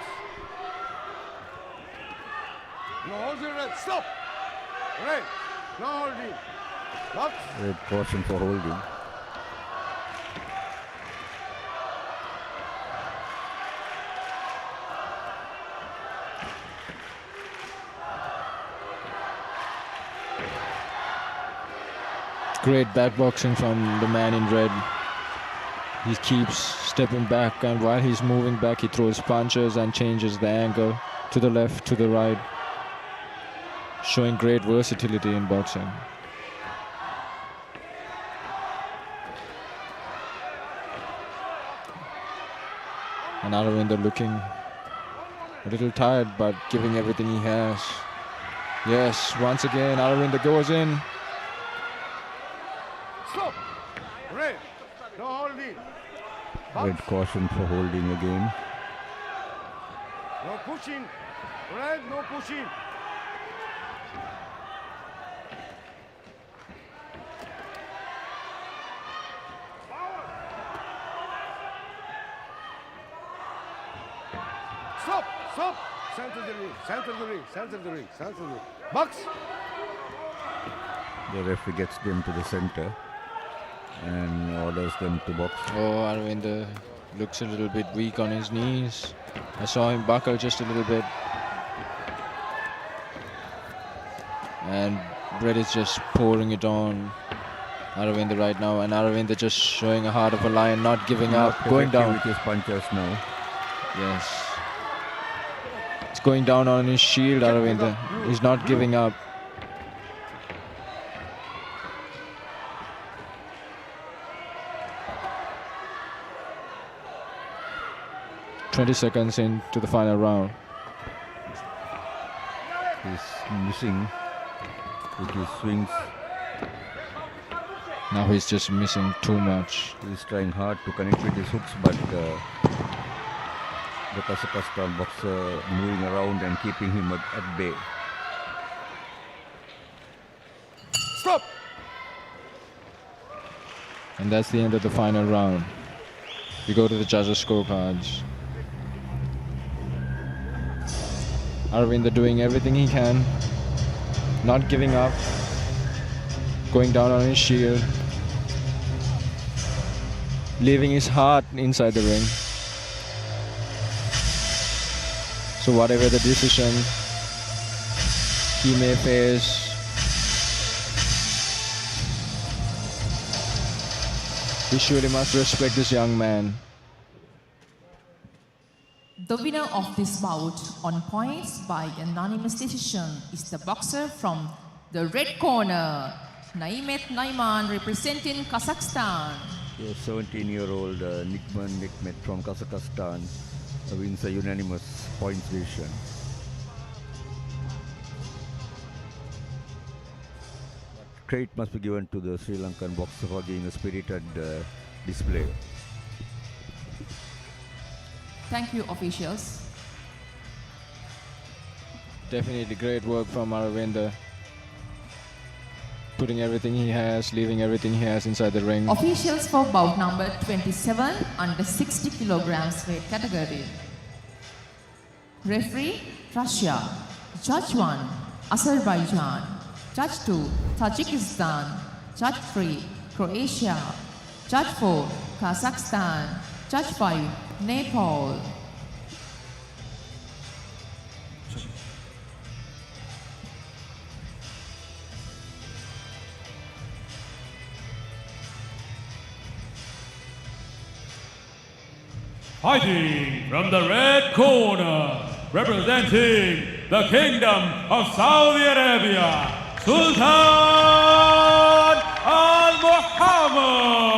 No, hold your red. Stop. Red. No holding. Box. Red caution for holding. Great backboxing from the man in red. He keeps stepping back, and while he's moving back, he throws punches and changes the angle to the left, to the right, showing great versatility in boxing. And Aravinda looking a little tired, but giving everything he has. Yes, once again, Aravinda goes in. Stop. Red. No holding. Box. Red caution for holding again. No pushing. Red, no pushing. Stop. Stop. Center the ring. Center the ring. Center the ring. Center the ring. Box. The referee gets them to the center and orders them to box. Oh, Aravind looks a little bit weak on his knees. I saw him buckle just a little bit. And Brett is just pouring it on Aravind right now. And Aravind just showing a heart of a lion, not giving up, going down. With his punches now. Yes. It's going down on his shield, Aravind. He's not giving up. "20 seconds into the final round." He's missing with his swings. Now he's just missing too much. He's trying hard to connect with his hooks, but the Kazakhstan boxer moving around and keeping him at bay. Stop! And that's the end of the final round. We go to the judges' scorecards. Aravind doing everything he can, not giving up, going down on his shield, leaving his heart inside the ring. So whatever the decision he may face, he surely must respect this young man. The winner of this bout on points by unanimous decision is the boxer from the red corner, Naimet Naiman, representing Kazakhstan. The 17-year-old Nikman Nikmet from Kazakhstan wins a unanimous points decision. Credit must be given to the Sri Lankan boxer for giving a spirited display. Thank you, officials. Definitely great work from Aravind. Putting everything he has, leaving everything he has inside the ring. Officials for bout number 27 under 60 kilograms weight category. Referee, Russia. Judge 1, Azerbaijan. Judge 2, Tajikistan. Judge 3, Croatia. Judge 4, Kazakhstan. Judge 5, Nepal. Fighting from the red corner, representing the Kingdom of Saudi Arabia, Sultan Al Muhammad.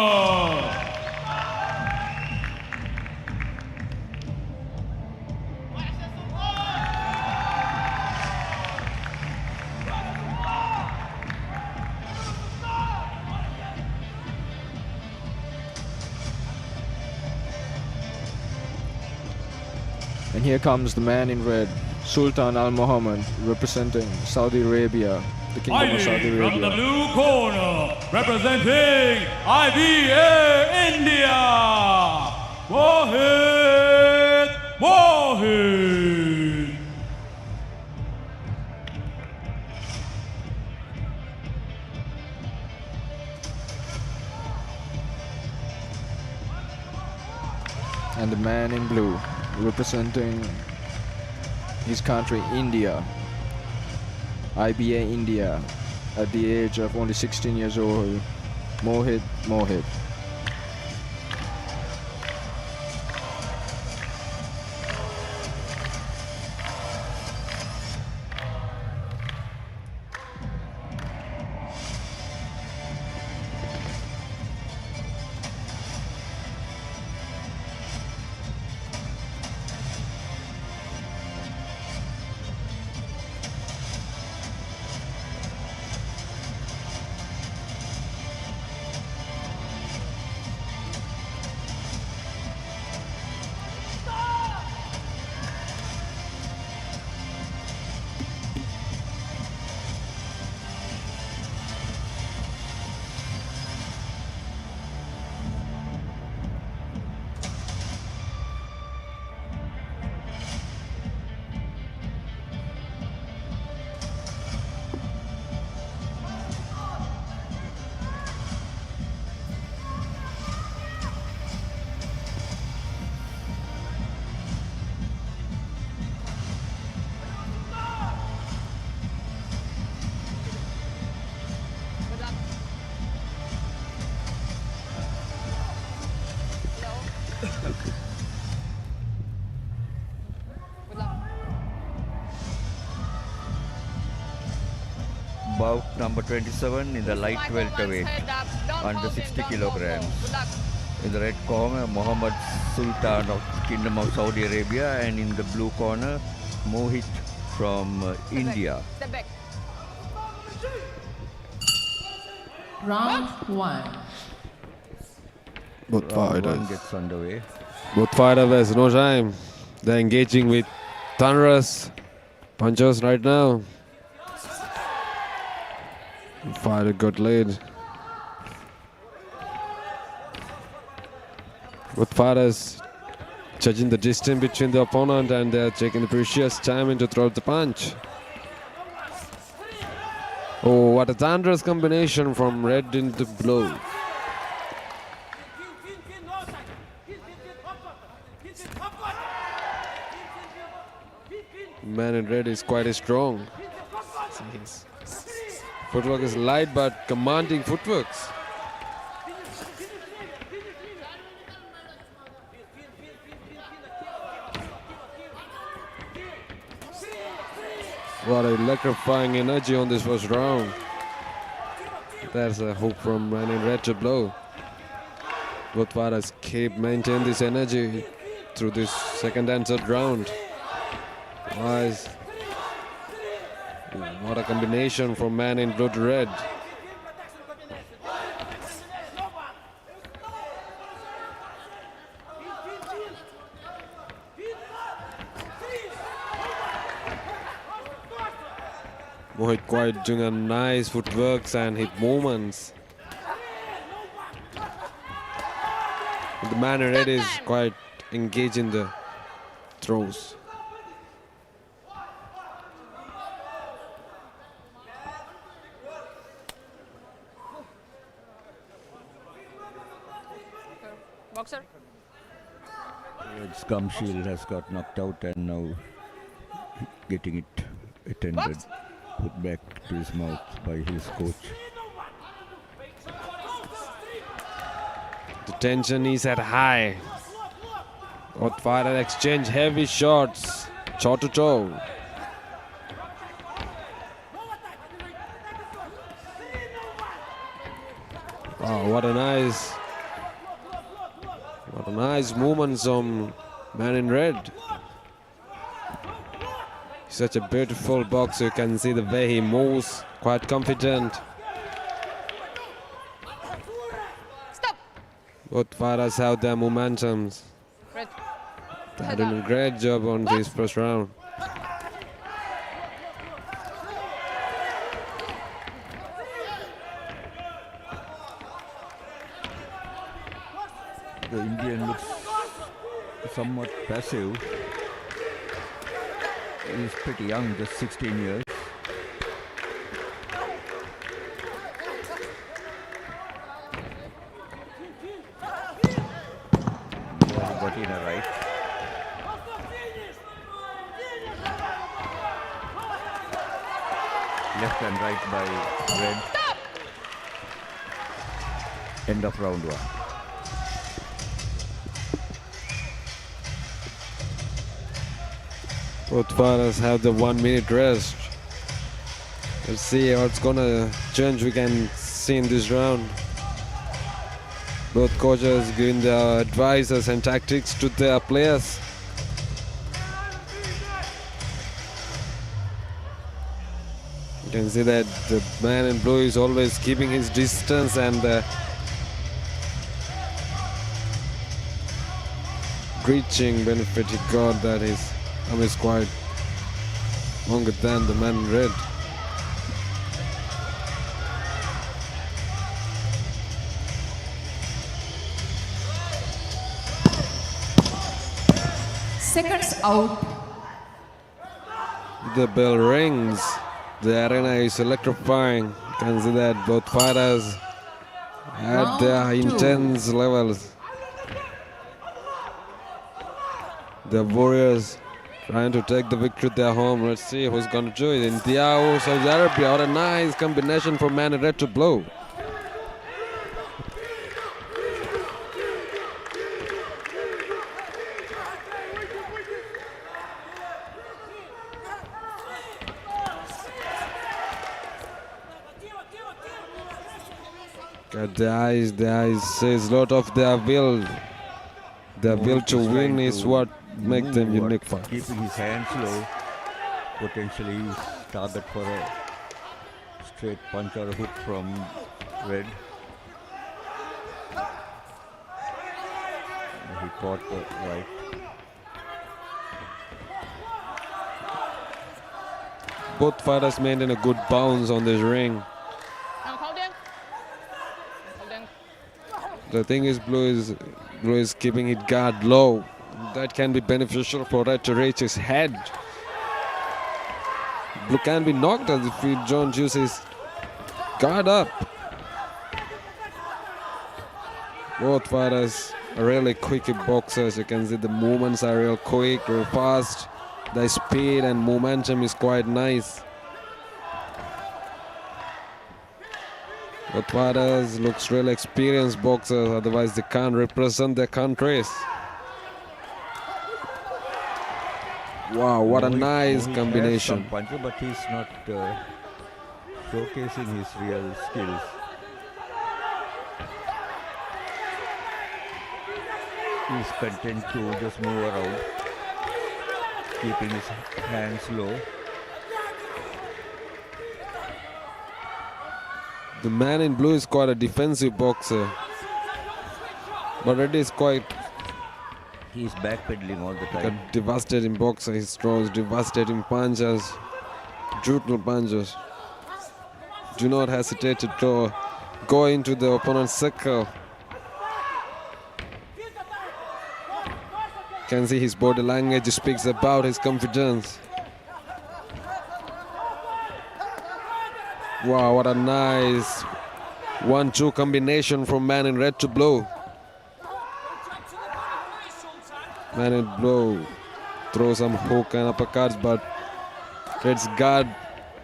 And here comes the man in red, Sultan Al Muhammad, representing Saudi Arabia, the Kingdom of Saudi Fighting from the Arabia. blue corner, representing IBA India, Wahid Wahid. And the man in blue, representing his country, India, IBA India, at the age of only 16 years old, Mohit Mohit. bout number 27 in the light welterweight, under 60 kilograms. In the red corner, Mohammed Sultan of Kingdom of Saudi Arabia, and in the blue corner, Mohit from India. Round 1. Both Round fighters. 1 gets underway. Both fighters has no time. They're engaging with thunderous punches right now. Fighter got lead. Both fighters judging the distance between the opponent, and they're taking the precious time to throw the punch. Oh, what a thunderous combination from red into blue. Man in red is quite strong. His footwork is light but commanding footworks. What electrifying energy on this first round. There's a hook from man in red to blow. Both fighters keep maintaining this energy through this second and third round. Nice. What a combination from man in blue to red. Mohit quite doing a nice footworks and hip movements. The man in red is quite engaged in the throws. Boxer. Red's gum shield has got knocked out and now getting it attended, put back to his mouth by his coach. The tension is at high. Both fighters exchange heavy shots, toe to toe. Wow, what a nice movement from man in red. Such a beautiful boxer. You can see the way he moves, quite confident. Stop. Both fighters have their momentums. Red. They're doing a great job on this first round. The Indian looks somewhat passive. He's pretty young, just 16 years. Yeah, got in a right. Left and right by red. End of round 1. Both fighters have the 1 minute rest. Let's see what's gonna change we can see in this round. Both coaches giving their advices and tactics to their players. You can see that the man in blue is always keeping his distance, and the reaching benefit he got, that his arm is quite longer than the man in red. Seconds out. The bell rings. The arena is electrifying. You can see that both fighters at their Round 2. intense levels. The warriors trying to take the victory to their home. Let's see who's going to do it. India or Saudi Arabia. What a nice combination from man in red to blue. The eyes says a lot of their will. Their will to win is what makes them unique fighters. Keeping his hands low, potentially is target for a straight punch or a hook from Red. He caught the right. Both fighters maintain a good bounce on this ring. The thing is, Blue is keeping his guard low. That can be beneficial for Red to reach his head. Blue can be knocked out if he don't use his guard up. Both fighters are really quick boxers. You can see the movements are real quick, real fast. The speed and momentum is quite nice. Both fighters looks really experienced boxers, otherwise they can't represent their countries. Wow, what a nice combination. Puncher, but he's not showcasing his real skills. He's content to just move around, keeping his hands low. The man in blue is quite a defensive boxer, but Red is quite He's backpedaling all the a time. devastating boxer. He throws devastating punches, brutal punches. Do not hesitate to go into the opponent's circle. Can see his body language speaks about his confidence. Wow, what a nice 1-2 combination from man in red to blue. Man in blue throws some hook and uppercuts, but Red's guard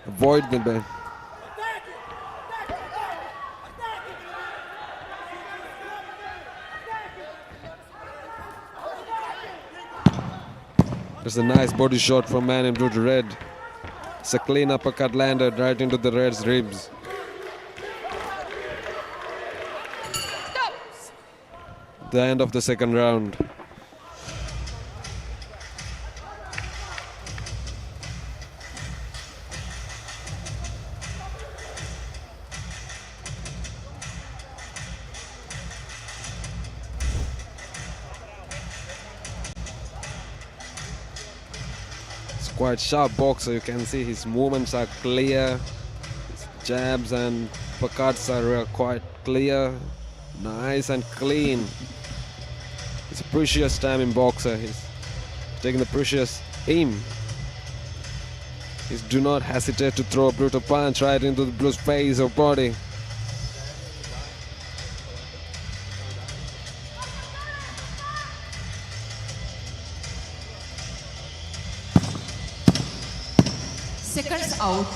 avoid them. There's a nice body shot from man in blue to Red. It's a clean uppercut landed right into the Red's ribs. The end of the second round. Quite sharp boxer, you can see his movements are clear, his jabs and uppercuts are quite clear, nice and clean. It's a precious time in boxer. He's taking the precious aim. He do not hesitate to throw a brutal punch right into the blue's face or body. Seconds out.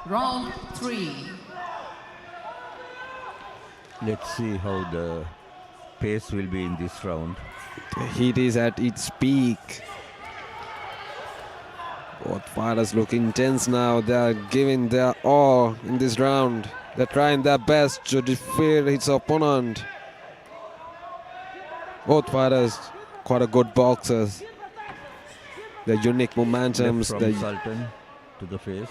Round 3. Let's see how the pace will be in this round. The heat is at its peak. Both fighters look intense now. They are giving their all in this round. They're trying their best to defeat his opponent. Both fighters quite a good boxers. Their unique momentums, Left from Sultan to the face.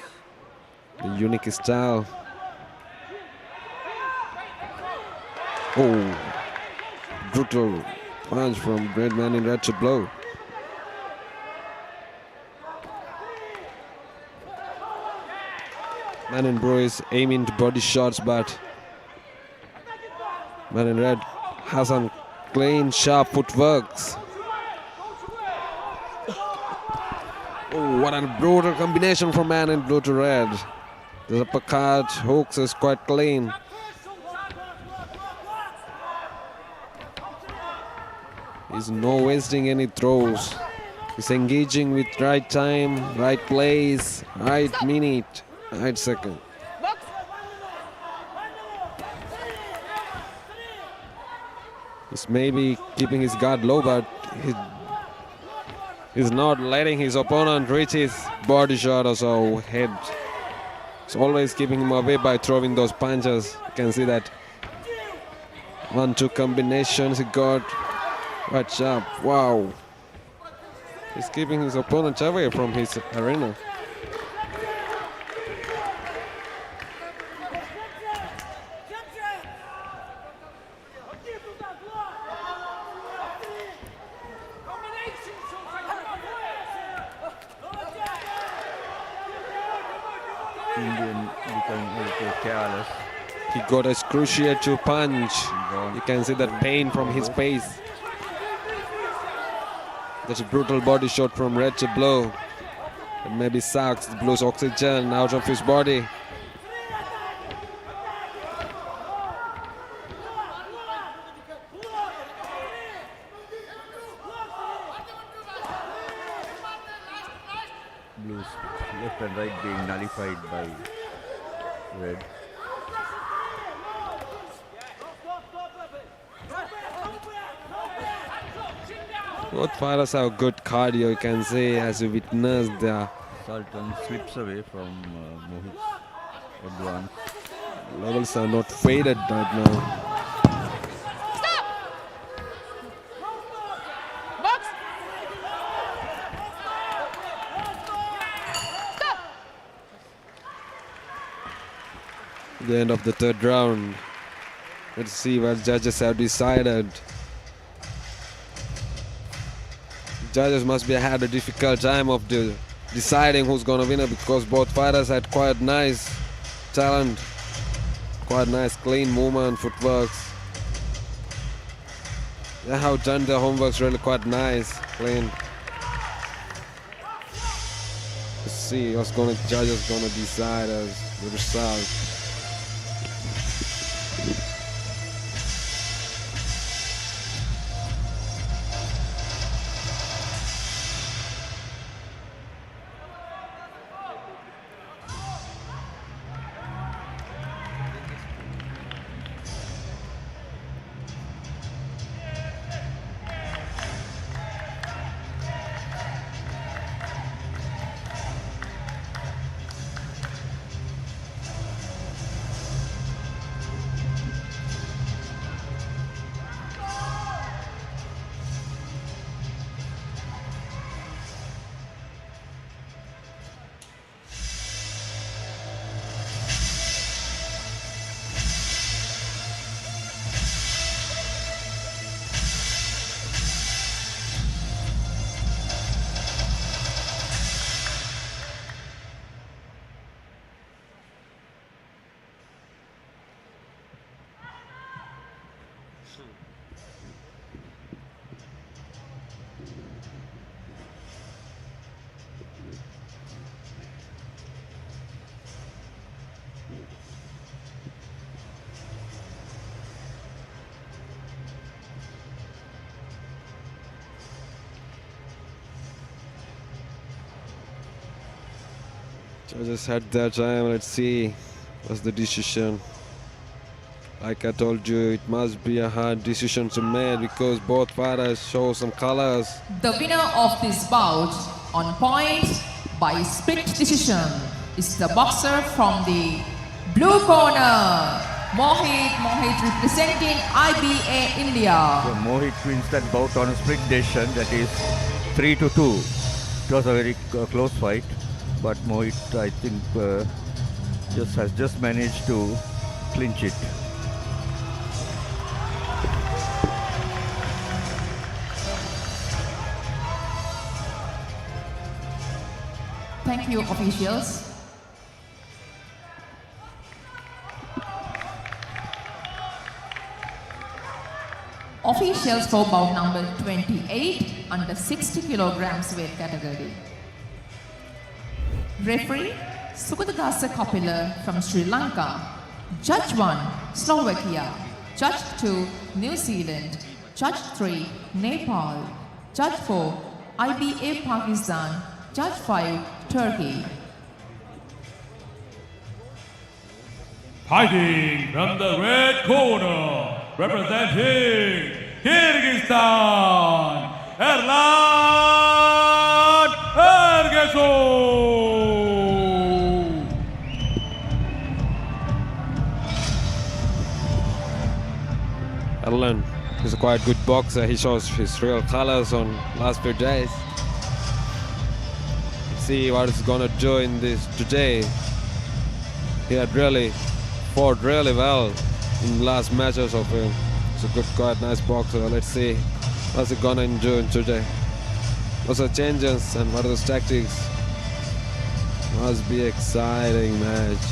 the unique style. Oh, brutal punch from Red Man in red to blue. Man in blue is aiming to body shots, but man in red has some clean, sharp footworks. Oh, what a brutal combination from man in blue to red. The uppercut, hooks is quite clean. He's not wasting any throws. He's engaging with right time, right place, right minute, right second. He's maybe keeping his guard low, but he's not letting his opponent reach his body shot or so head. He's always keeping him away by throwing those punches. You can see that 1-2 combinations he got. Right sharp. Wow. He's keeping his opponent away from his arena. Indian becoming a little careless. He got a excruciating punch. You can see that pain from his face. That's a brutal body shot from red to blue. It maybe sucks the blue's oxygen out of his body. Blues left and right being nullified by red. Both fighters have good cardio, you can see, as you witness the Sultan slips away from Mohit's advance. levels are not faded right now. The end of the third round. Let's see what judges have decided. Judges must be had a difficult time of deciding who's gonna win it, because both fighters had quite nice talent, quite nice clean movement, footworks. They have done their homeworks really quite nice, clean. Let's see what's judges gonna decide as the result. Judges had their time. Let's see what's the decision. Like I told you, it must be a hard decision to make because both fighters show some colors. The winner of this bout on points by split decision is the boxer from the blue corner, Mohit representing IBA India. So Mohit wins that bout on a split decision, that is 3-2. It was a very close fight, but Mohit, I think, has just managed to clinch it. Thank you, officials. Officials for bout number 28 under 60 kilograms weight category. Referee Sugadagasa Kapila from Sri Lanka. Judge 1, Slovakia. Judge 2, New Zealand. Judge 3, Nepal. Judge 4, IBA Pakistan. Judge 5, Turkey. Fighting from the red corner, representing Kyrgyzstan, Erlan Ergesov. Erlan is a quite good boxer. He shows his real colors on last few days. See what he's gonna do in this today. He had really fought really well in last matches of him. It's a good, quite nice boxer. Let's see what's he gonna do today. What's the changes and what are those tactics? Must be exciting match.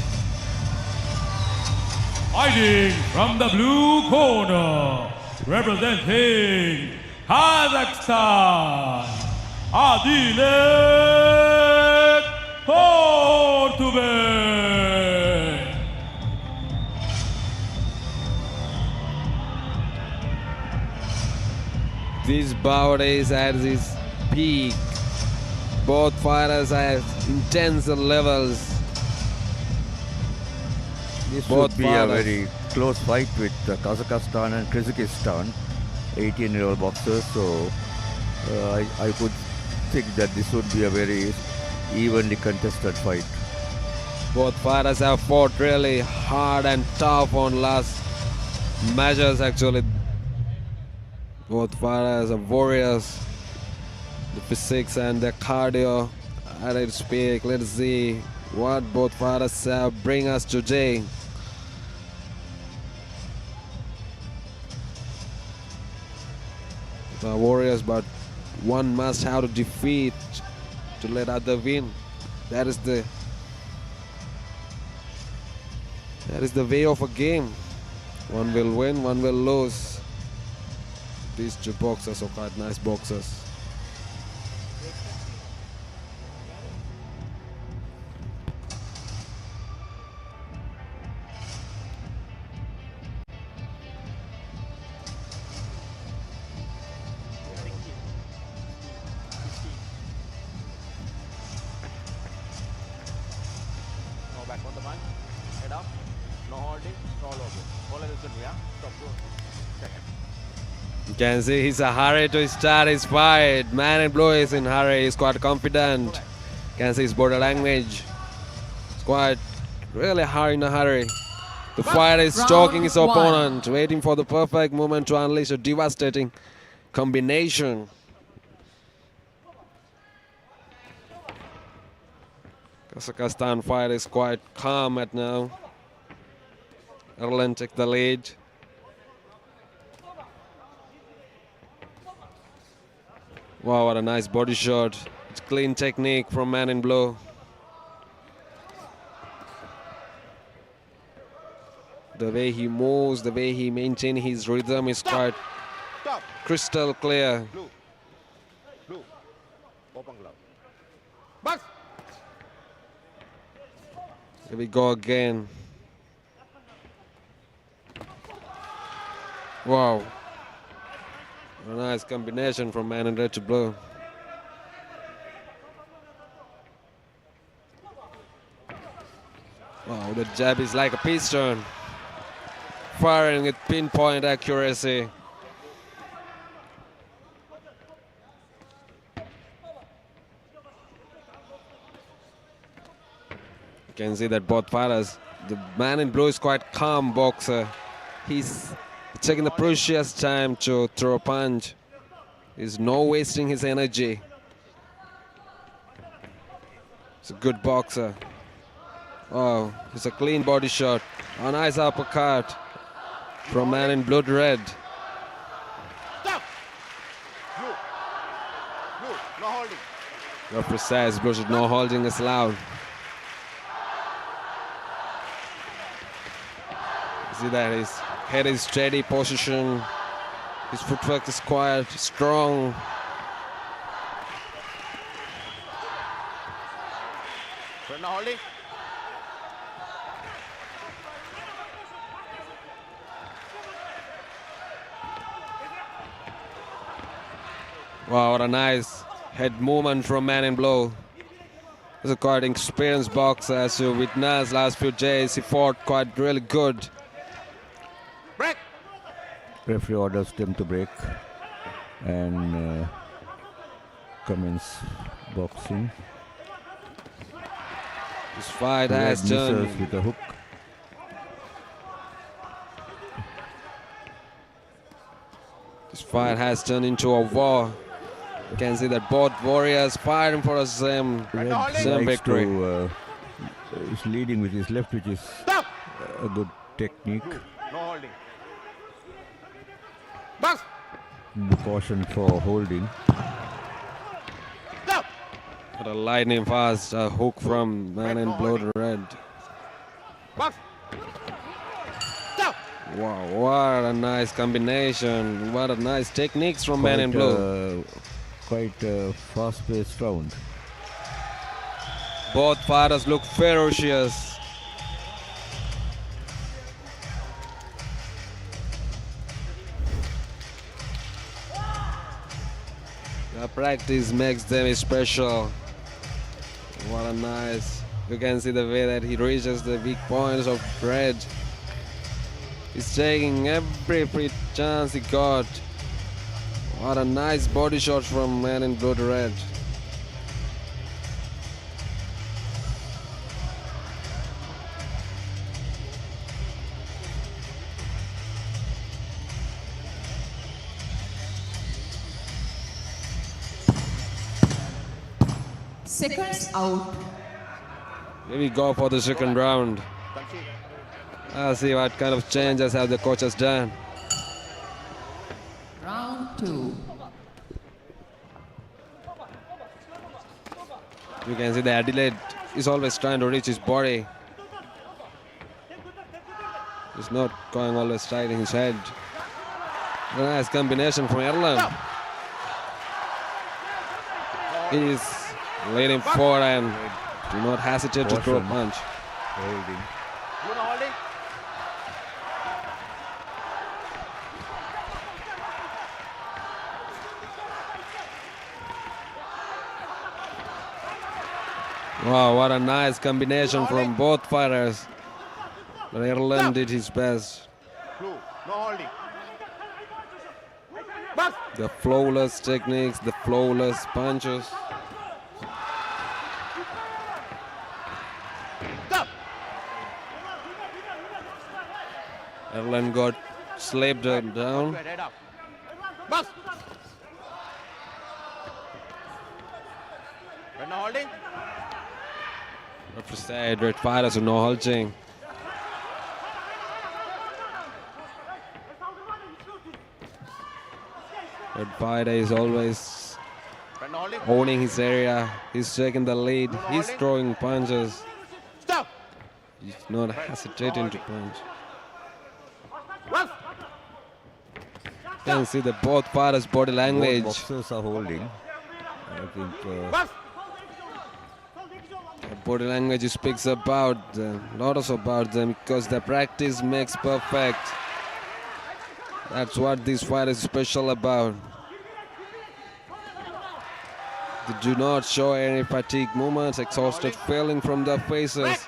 Fighting from the blue corner, representing Kazakhstan, Adilet Portube. This bout is at its peak. Both fighters are at intense levels. This Both would be fighters. a very close fight with Kazakhstan and Kyrgyzstan, 18-year-old boxers. So I could think that this would be a very evenly contested fight. Both fighters have fought really hard and tough on last matches actually. Both fighters are warriors. The physiques and the cardio at its peak. Let's see what both fighters bring us today. The warriors, but one must have to defeat to let other win. That is the way of a game. One will win, one will lose. These two boxers are quite nice boxers. No back on the punch. Head up. No holding. No logo. All of this one, yeah? Stop. Second. You can see he's a hurry to start his fight. Man in blue is in hurry. He's quite confident. You can see his body language. It's quite really hard in a hurry. The fighter is stalking his opponent, waiting for the perfect moment to unleash a devastating combination. Kazakhstan fight is quite calm at now. Erlan take the lead. Wow, what a nice body shot. It's clean technique from man in blue. The way he moves, the way he maintains his rhythm is quite crystal clear. Blue. Blue. Open glove. Box. Here we go again. Wow. A nice combination from man in red to blue. Wow, the jab is like a piston. Firing with pinpoint accuracy. You can see that both fighters, the man in blue is quite calm boxer. He's taking the precious time to throw a punch. He's not wasting his energy. He's a good boxer. Oh, it's a clean body shot. A nice uppercut from man in blood red. Stop. Blue. Blue. No holding. Your precise blow shot, no holding is allowed. See that his head is steady position. His footwork is quite strong. No holding. Wow, what a nice head movement from man in blue. He's a quite experienced boxer, as you witnessed last few days. He fought quite really good. Break. Referee orders them to break and commence boxing. This fight Red has turned. misses with a hook. This fight has turned into a war. You can see that both warriors fighting for the same Likes victory. to, is leading with his left, which is a good technique. No holding. Caution for holding. But a lightning fast hook from man in blood red. Wow, what a nice combination. What a nice techniques from man in blue. Quite a fast-paced round. Both fighters look ferocious. The practice makes them special. What a nice. You can see the way that he reaches the weak points of Red. He's taking every free chance he got. What a nice body shot from man in blood red. Seconds out. Here we go for the second round. I'll see what kind of changes have the coach has done. Round 2. You can see the Adelaide is always trying to reach his body. He's not going always straight in his head. A nice combination from Erland. He is leading forward and do not hesitate to throw a punch. Holding. You know holding. Wow, what a nice combination from both fighters. But Erland did his best. Blue. No holding. The flawless techniques, the flawless punches. Erland got slipped down. Head up. Red no holding. Referee said red fighters are no halting. Red fighter is always Red no holding. owning his area. He's taking the lead. He's throwing punches. Stop. He's not hesitating to punch. You can see the both fighters' body language. Both boxers are holding. I think The body language speaks about them, lots about them, because the practice makes perfect. That's what this fight is special about. They do not show any fatigue movements, exhausted feeling from their faces.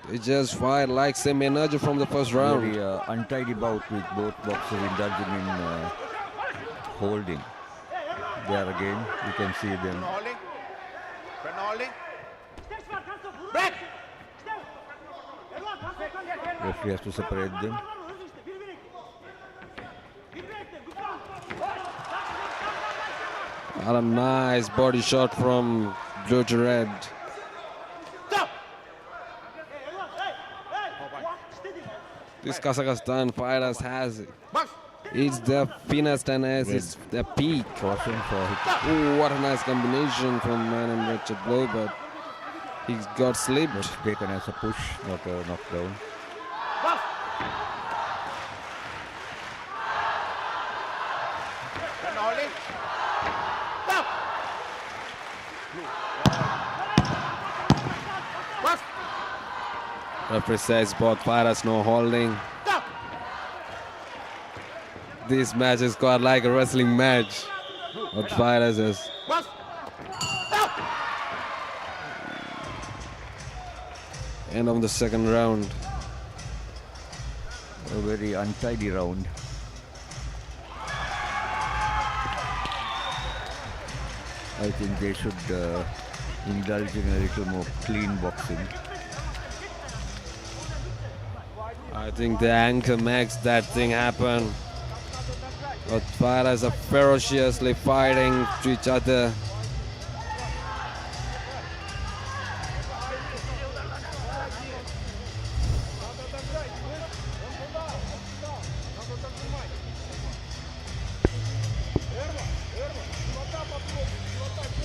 They just fight like same energy from the first round. very untidy bout with both boxers indulging in holding. There again, you can see them. No holding. Red no holding. Break. Referee has to separate them. What a nice body shot from blue to red. This Kazakhstan fighters has it. It's the finest and as it's the peak. Caution for Ooh, what a nice combination from man in Richard Blow, but he got slipped. That's taken as a push, not a knockdown. Red no holding. Referee says both fighters no holding. This match is quite like a wrestling match. Both fighters is end of the second round. A very untidy round. I think they should indulge in a little more clean boxing. I think the anchor makes that thing happen. Both fighters are ferociously fighting to each other.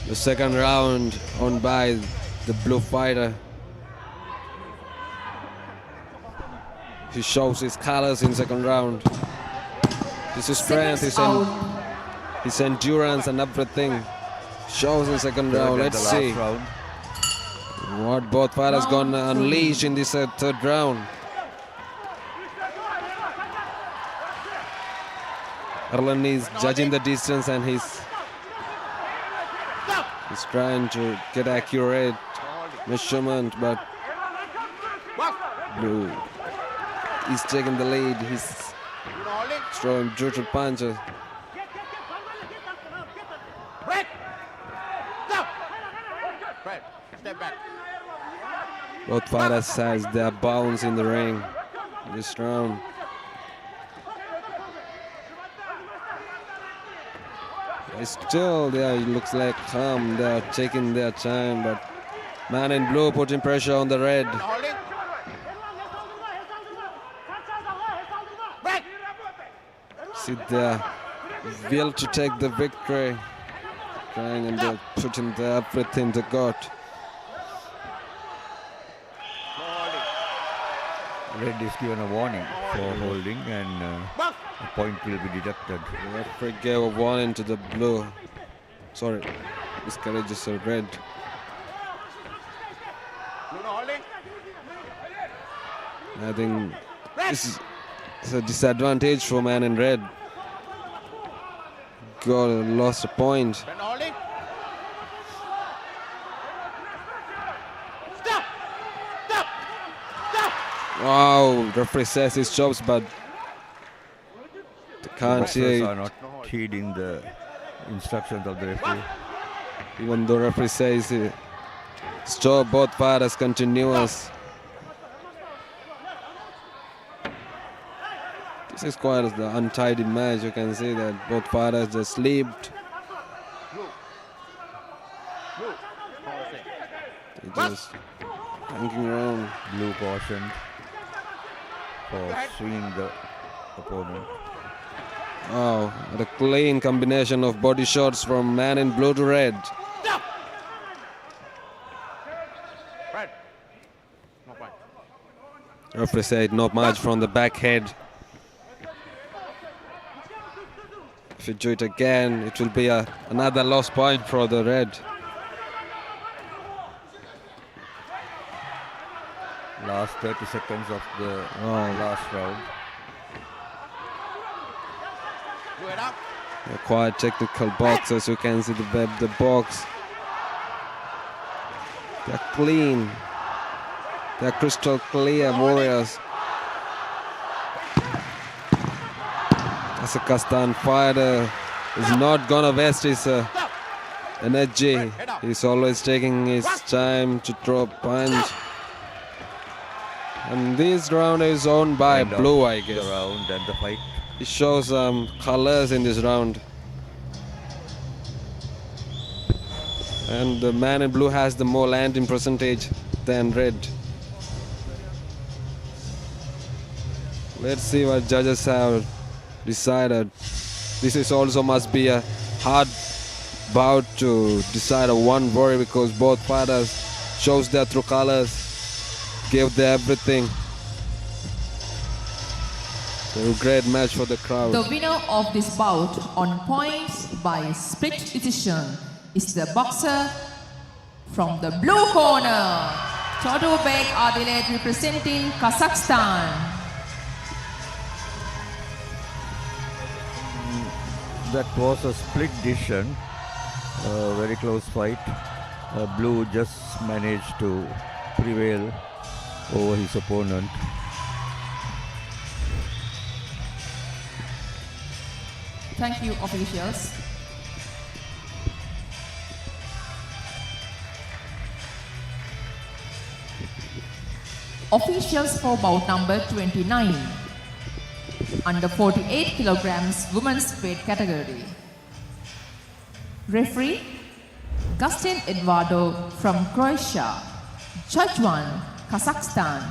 The second round won by the blue fighter. He shows his colors in second round. His strength, his endurance and everything shows in second round. Let's see what both fighters gonna unleash in this third round. Erlen is judging the distance and he's trying to get accurate measurement, but blue is taking the lead. He's throwing brutal punches. Step back. Both fighters has their bounce in the ring this round. Still, there it looks like calm. They are taking their time, but man in blue putting pressure on the red. See their will to take the victory, trying and they're putting everything they got. Red is given a warning for holding and a point will be deducted. The referee gave a warning to the blue. Sorry, discourages the red. I think this is a disadvantage for man in red. Lost a point. Wow, referee says his jobs, but they can't Boxers are not heeding the instructions of the referee. Even though referee says his job, both fighters continuous. This is quite the untidy match. You can see that both fighters just slept. They just hanging around. Blue cautioned for swinging the opponent. Wow, what a clean combination of body shots from man in blue to red. Referee said not much from the back head. If you do it again, it will be another lost point for the red. Last 30 seconds of the last round. They're quite technical boxers. You can see the box. They're clean. They're crystal clear warriors. Kazakhstan fighter is not gonna waste his energy. He's always taking his time to throw a punch. And this round is owned by blue, I guess. The round and the fight. It shows colors in this round. And the man in blue has the more landing percentage than red. Let's see what judges have decided. This is also must be a hard bout to decide a one warrior because both fighters shows their true colors, gave their everything. A great match for the crowd. The winner of this bout on points by split decision is the boxer from the blue corner, Todubek Adilet representing Kazakhstan. That was a split decision, very close fight. Blue just managed to prevail over his opponent. Thank you, officials. Officials for bout number 29. Under 48 kilograms women's weight category. Referee Gustin Eduardo from Croatia. Judge 1 Kazakhstan.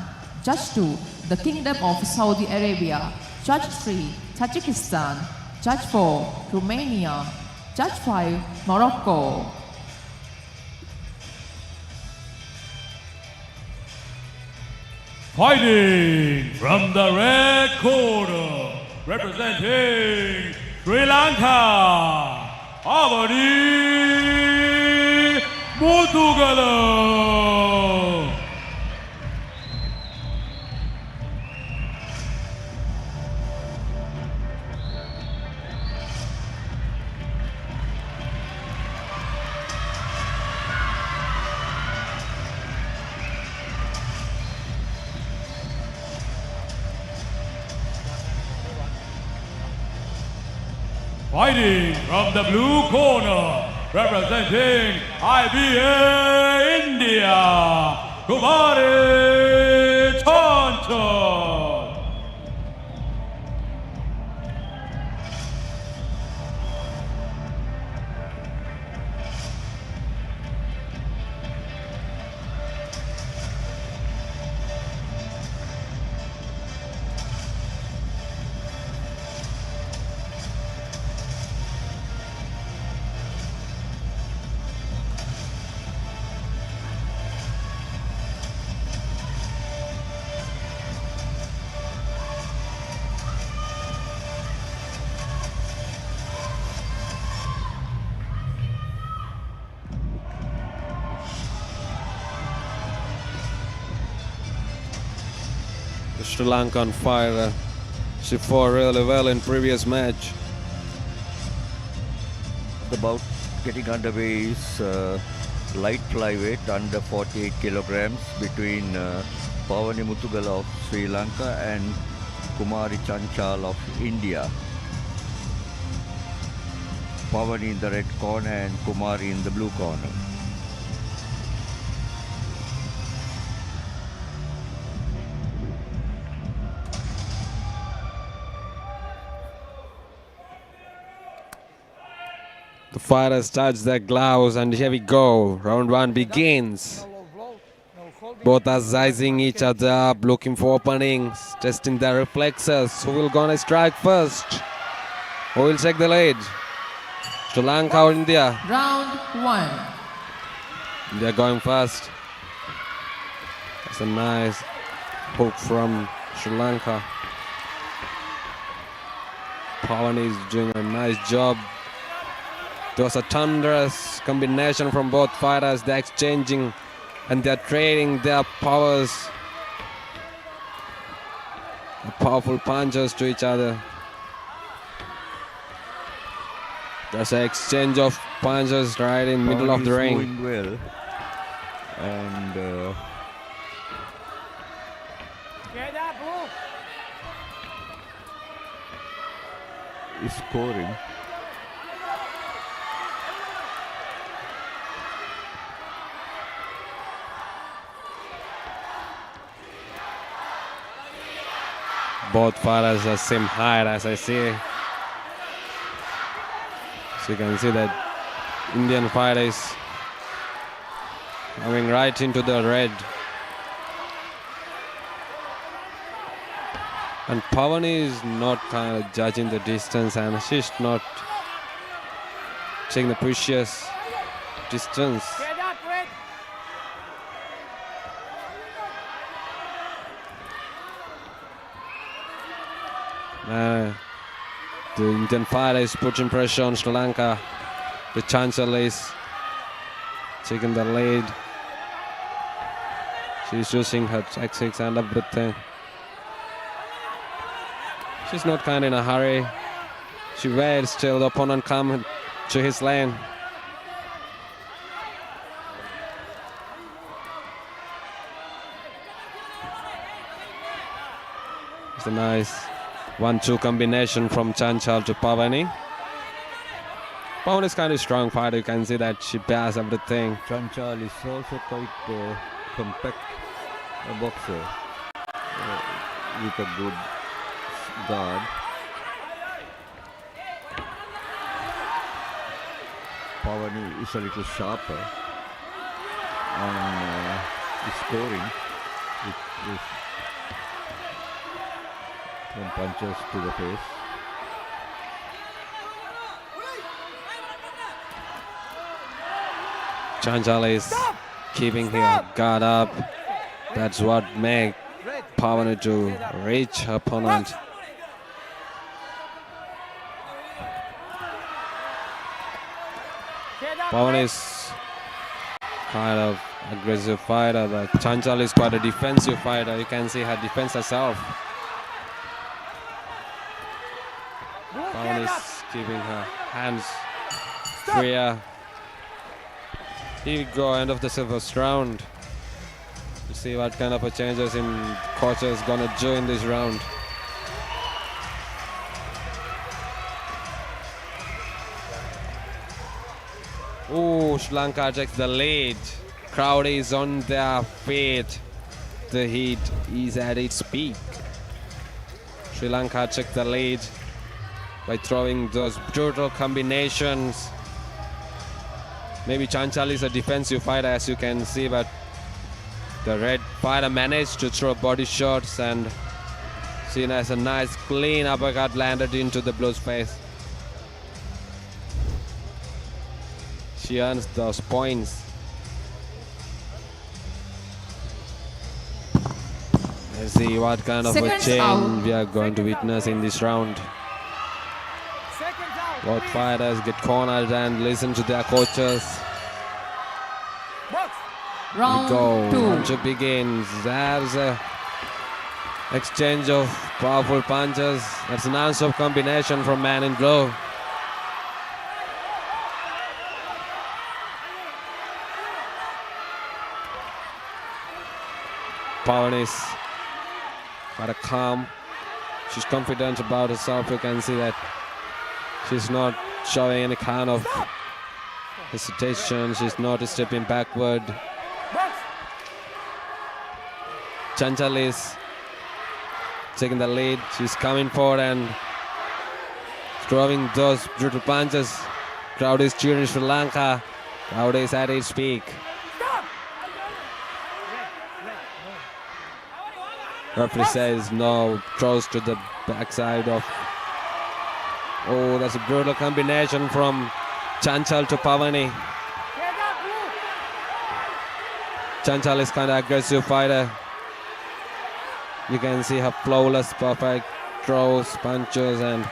Judge 2 the Kingdom of Saudi Arabia. Judge 3 Tajikistan. Judge 4 Romania. Judge 5 Morocco. Fighting from the red corner, representing Sri Lanka, Avani Mutugala. Fighting from the blue corner, representing IBA India, Kumari Chanchan. The Sri Lankan fighter, she fought really well in previous match. The bout getting underway is light flyweight under 48 kilograms between Pavani Muthugala of Sri Lanka and Kumari Chanchal of India. Pavani in the red corner and Kumari in the blue corner. The fighters touch their gloves and here we go. Round 1 begins. Both are sizing each other up, looking for openings, testing their reflexes. Who will gonna strike first? Who will take the lead? Sri Lanka or India? Round 1. India going first. That's a nice hook from Sri Lanka. Pavani is doing a nice job. There was a thunderous combination from both fighters. They're exchanging and they're trading their powers. Powerful punches to each other. There's an exchange of punches right in the middle of the ring. Moving well. And Get up, Blue. is scoring. Both fighters are same height as I see. So you can see that Indian fighter is coming right into the red. And Pavani is not kind of judging the distance and she's not taking the precious distance. Get up, Red. The Indian fighter is putting pressure on Sri Lanka. The Chancellor is taking the lead. She's using her tactics and everything. She's not kind of in a hurry. She waits till the opponent comes to his lane. It's a nice 1-2 combination from Chanchal to Pavani. Pavani is kind of strong fighter. You can see that she bears everything. Chanchal is also quite compact boxer. with a good guard. Pavani is a little sharper on the scoring with some punches to the face. Chanchal is keeping her guard up. That's what makes Pavani to reach her opponent. Pavani is kind of aggressive fighter, but Chanchal is quite a defensive fighter. You can see her defense herself. Pavani is keeping her hands freer. Here we go, end of the first round. We'll see what kind of a changes in coaches gonna do in this round. Ooh, Sri Lanka takes the lead. Crowd is on their feet. The heat is at its peak. Sri Lanka took the lead by throwing those brutal combinations. Maybe Chanchal is a defensive fighter, as you can see, but the red fighter managed to throw body shots, and seen as a nice clean uppercut landed into the blue's face. She earns those points. Let's see what kind of a change we are going to witness in this round. Both fighters get cornered and listen to their coaches. Round two. Round begins. There's a exchange of powerful punches. That's an non-stop combination from man in blue. Pavani is quite calm. She's confident about herself. You can see that she's not showing any kind of hesitation. She's not stepping backward. Chanchal is taking the lead. She's coming forward and throwing those brutal punches. Crowd is cheering Sri Lanka. Crowd is at its peak. Referee says no, throws to the backside of. Oh, that's a brutal combination from Chanchal to Pavani. Chanchal is kind of aggressive fighter. You can see her flawless, perfect throws, punches, and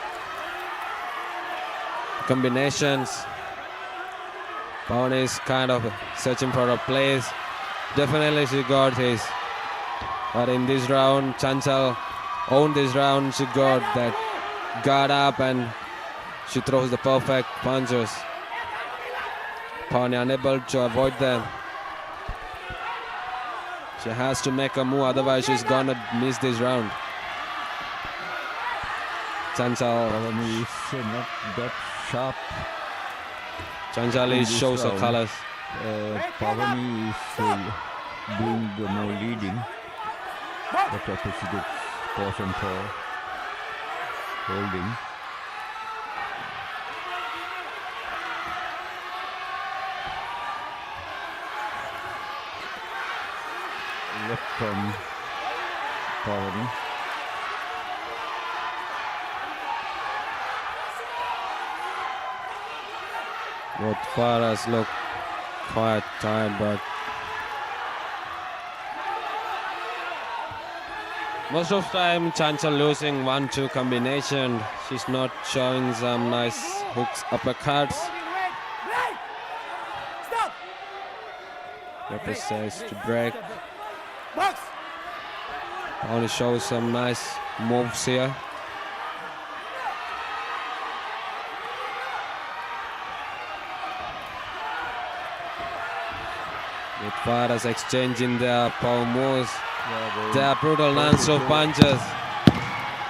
combinations. Pavani is kind of searching for a place. Definitely she got his. But in this round, Chanchal owned this round. She got that guard up and she throws the perfect punches. Pavani unable to avoid them. She has to make a move, otherwise she's gonna miss this round. Chanchal. Pavani is not that sharp. Chanchal shows her colors. Pavani is doing the more leading. But of course she gets caution for holding. Left from Pavani. Both fighters look quite tired, but most of the time Chanchal losing 1-2 combination. She's not showing some nice hooks, uppercuts. Referee says to break. Only shows some nice moves here. With fighters exchanging their power moves. They are brutal non-stop punches.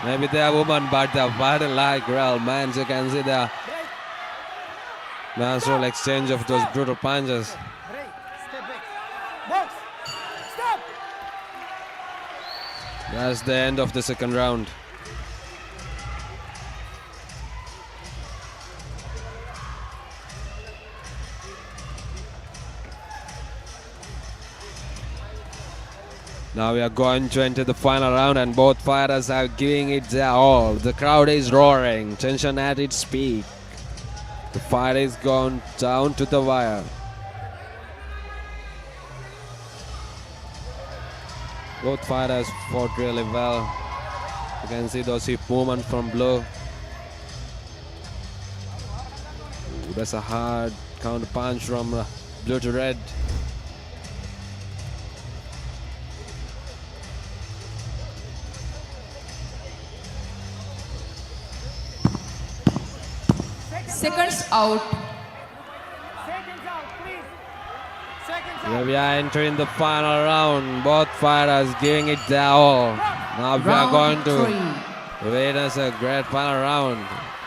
Maybe they are women, but they are fighting like real men. You can see the non-stop exchange of those brutal punches. That's the end of the second round. Now we are going to enter the final round and both fighters are giving it their all. The crowd is roaring, tension at its peak. The fight is gone down to the wire. Both fighters fought really well. You can see those hip movements from Blue. Ooh, that's a hard counter punch from Blue to Red. Seconds out. Seconds out, please. Seconds out. Here we are entering the final round. Both fighters giving it their all. Now we are going to witness a great final round.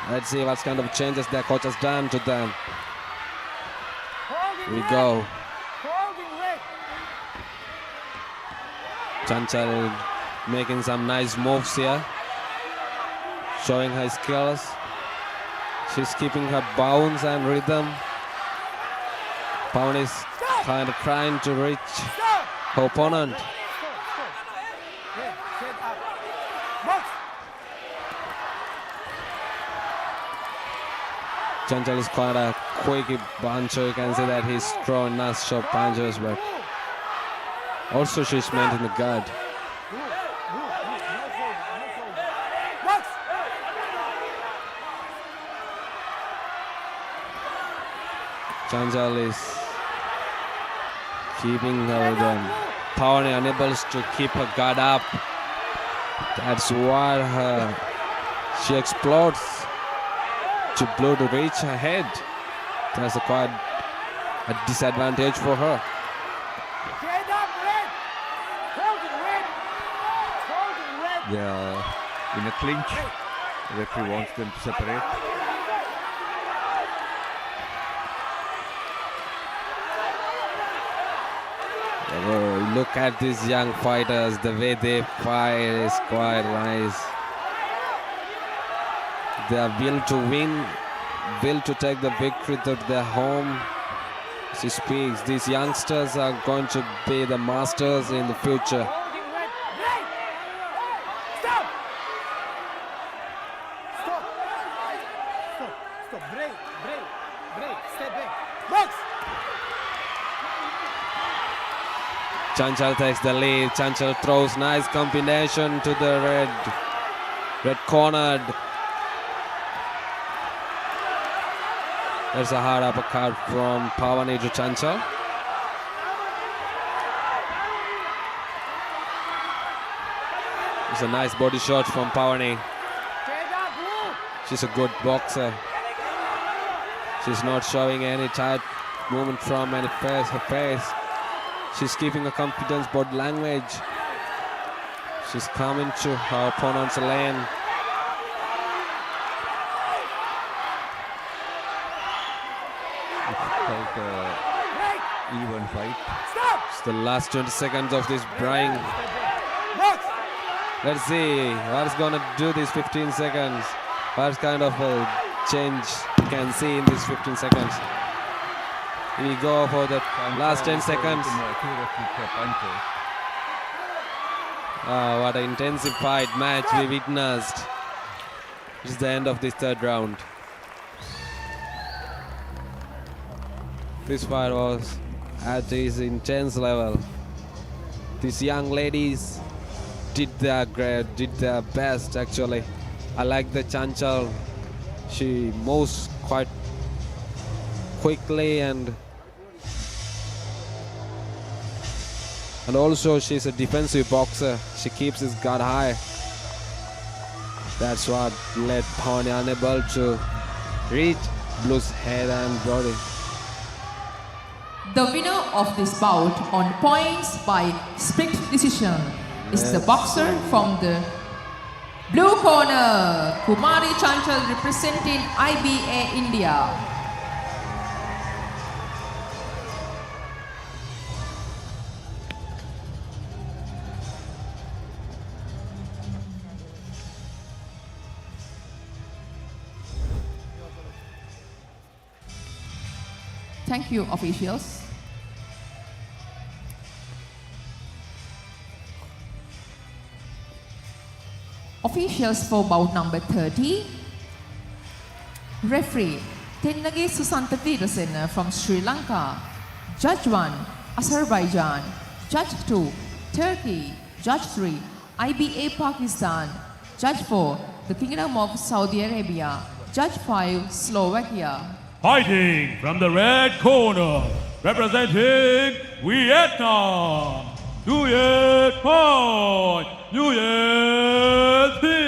Let's see what kind of changes their coach has done to them. Here we go. Chanchal making some nice moves here, showing her skills. She's keeping her bounce and rhythm. Pawan is kind of trying to reach her opponent. Chanchal is quite a quick puncher. You can see that he's throwing nice short punches, but also she's maintaining the guard. Chanchal is keeping her rhythm. Pawan unable to keep her guard up. That's why she explodes to Blue to reach her head. That's quite a disadvantage for her. They are in a clinch. The referee wants them to separate. Oh, look at these young fighters, the way they fight is quite nice. They are will to win, will to take the victory to their home. She speaks, these youngsters are going to be the masters in the future. Chanchal takes the lead. Chanchal throws nice combination to the red cornered. There's a hard uppercut from Pawani to Chanchal. It's a nice body shot from Pawani. She's a good boxer. She's not showing any tight movement from her face. She's keeping a confidence body language. She's coming to her opponent's lane. It's quite an even fight. It's the last 20 seconds of this brawling. Let's see what's gonna do these 15 seconds. What kind of a change you can see in these 15 seconds. We go for the last 10 seconds. What an intensified match we witnessed. This is the end of this third round. This fight was at this intense level. These young ladies did their best actually. I like the Chanchal. She moves quite quickly and also she's a defensive boxer. She keeps his guard high. That's what led Pawani unable to reach Blue's head and body. The winner of this bout on points by split decision is the boxer from the blue corner, Kumari Chanchal, representing IBA India. Thank you, officials. Officials for bout number 30. Referee Tennage Susanta Veerasena from Sri Lanka. Judge 1, Azerbaijan. Judge 2, Turkey. Judge 3, IBA Pakistan. Judge 4, the Kingdom of Saudi Arabia. Judge 5, Slovakia. Fighting from the red corner, representing Vietnam, Nguyen Phai, Nguyen Thi.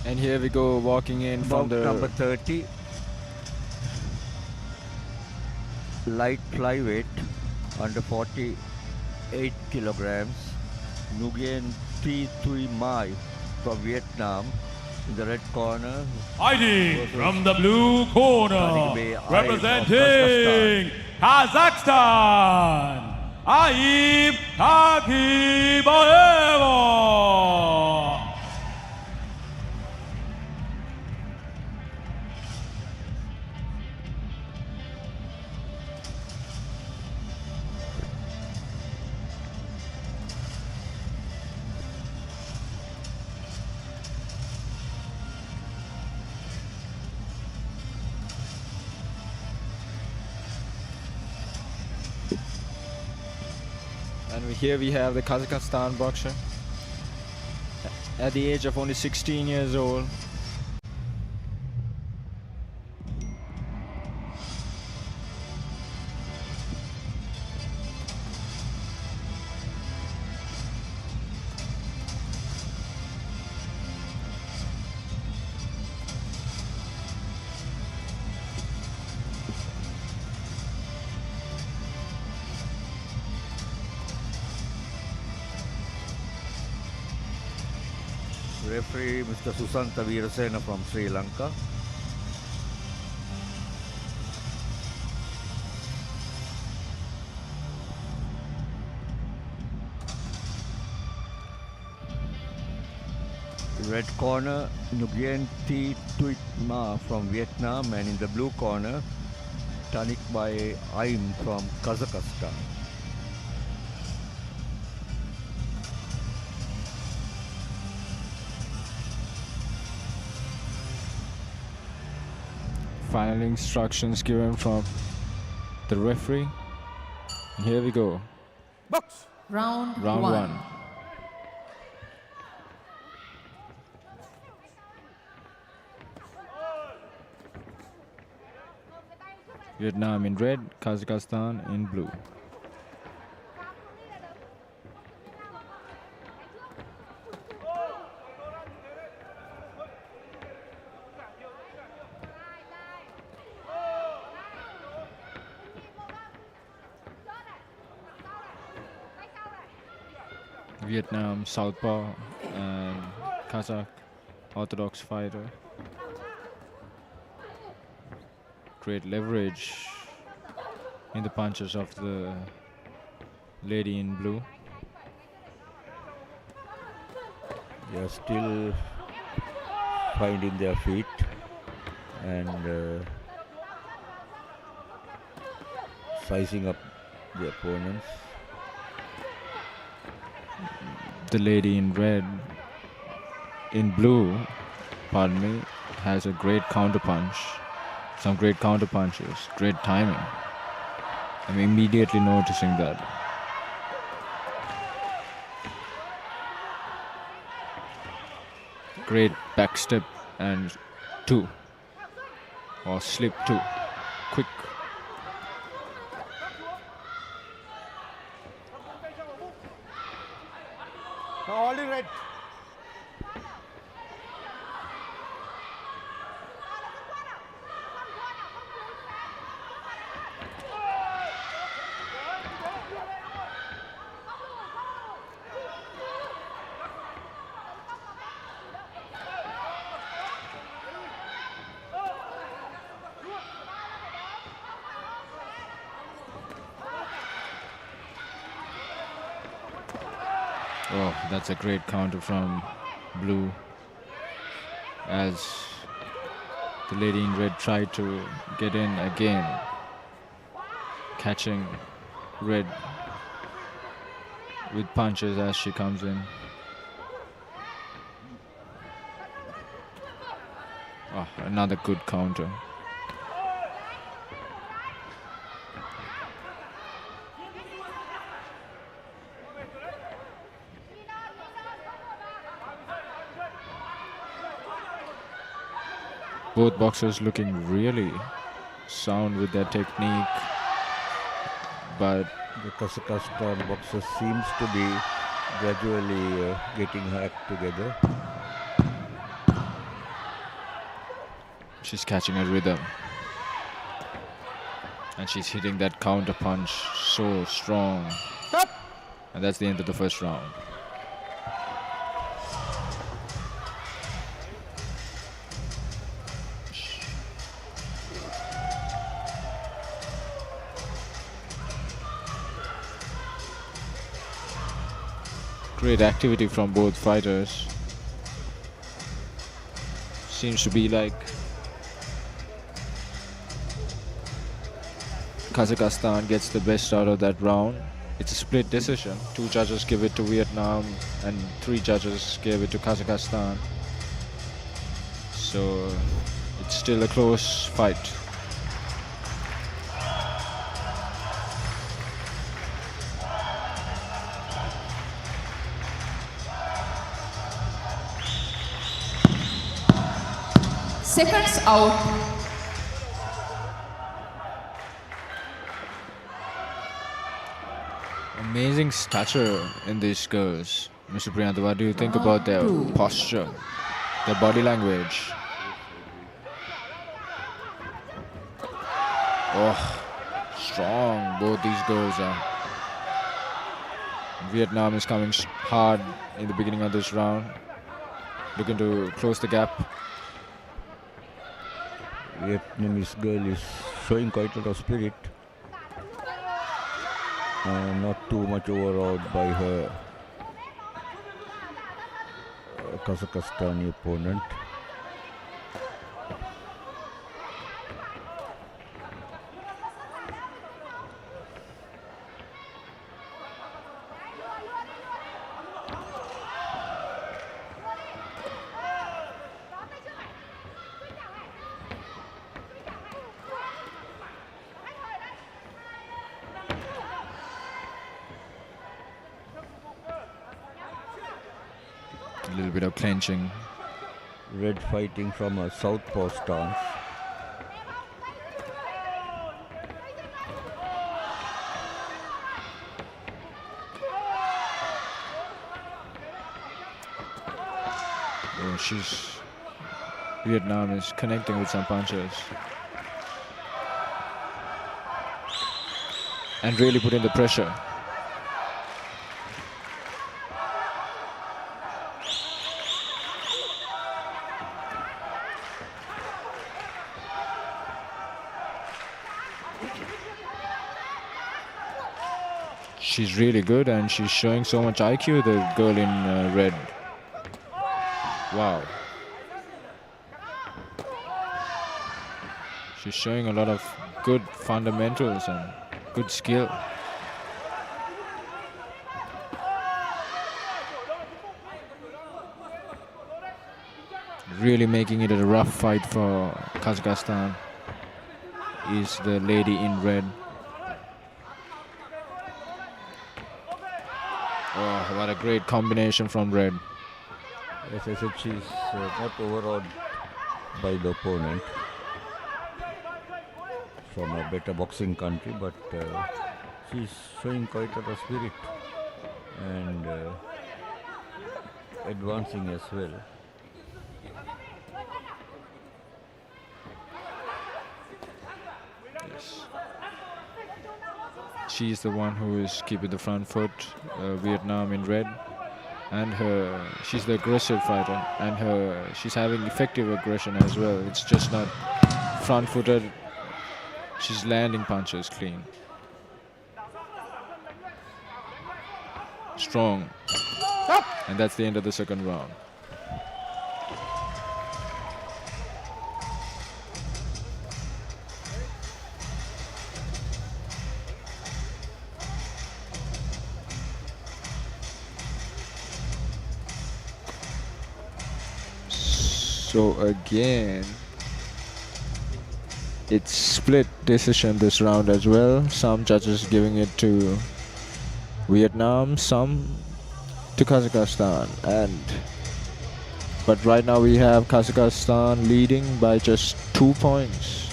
And here we go, walking in from Bout the number 30. Light flyweight, under 48 kilograms. Nguyen Thi Tui Mai from Vietnam. In the red corner. Fighting from the blue corner, Tariq Bey representing Kazakhstan, Aib Takibaeva. And here we have the Kazakhstan boxer at the age of only 16 years old. Referee Mr. Susanta Veerasena from Sri Lanka. Red corner Nguyen Thi Tui Ma from Vietnam, and in the blue corner Tariq Bey Aim from Kazakhstan. Final instructions given from the referee. And here we go. Box. Round Round 1. 1. Vietnam in red, Kazakhstan in blue. Vietnam southpaw and Kazakh orthodox fighter. Great leverage in the punches of the lady in blue. They are still finding their feet and sizing up the opponents. The lady in red, in blue, pardon me, has a great counter punch. Some great counter punches, great timing. I'm immediately noticing that. Great back step and 2. Or slip 2. Quick. Now holding red. Oh, that's a great counter from blue. As the lady in red tried to get in again, catching red with punches as she comes in. Oh, another good counter. Both boxers looking really sound with their technique, but the Kazakhstan boxer seems to be gradually getting her act together. she's catching a rhythm. And she's hitting that counter punch so strong. Stop. And that's the end of the first round. Great activity from both fighters. Seems to be like Kazakhstan gets the best out of that round. It's a split decision. 2 judges give it to Vietnam and 3 judges gave it to Kazakhstan. So it's still a close fight. Seconds out. Amazing stature in these girls. Mr. Priyantha, what do you think about their posture, their body language? Oh, strong both these girls are. Vietnam is coming hard in the beginning of this round, looking to close the gap. Vietnamese girl is showing quite a lot of spirit. Not too much overawed by her Kazakhstani opponent. A little bit of clenching. Red fighting from a southpaw stance. Oh, Vietnam is connecting with some punches. And really putting the pressure. She's really good and she's showing so much IQ, the girl in red. Wow. She's showing a lot of good fundamentals and good skill. Really making it a rough fight for Kazakhstan is the lady in red. Oh, what a great combination from red. As I said, she's not overawed by the opponent from a better boxing country, but she's showing quite a lot of spirit and advancing as well. Yes. She's the one who is keeping the front foot, Vietnam in red. And she's the aggressive fighter, and she's having effective aggression as well. It's just not front-footed. She's landing punches clean. Strong. And that's the end of the second round. So again, it's split decision this round as well. Some judges giving it to Vietnam, some to Kazakhstan, but right now we have Kazakhstan leading by just 2 points.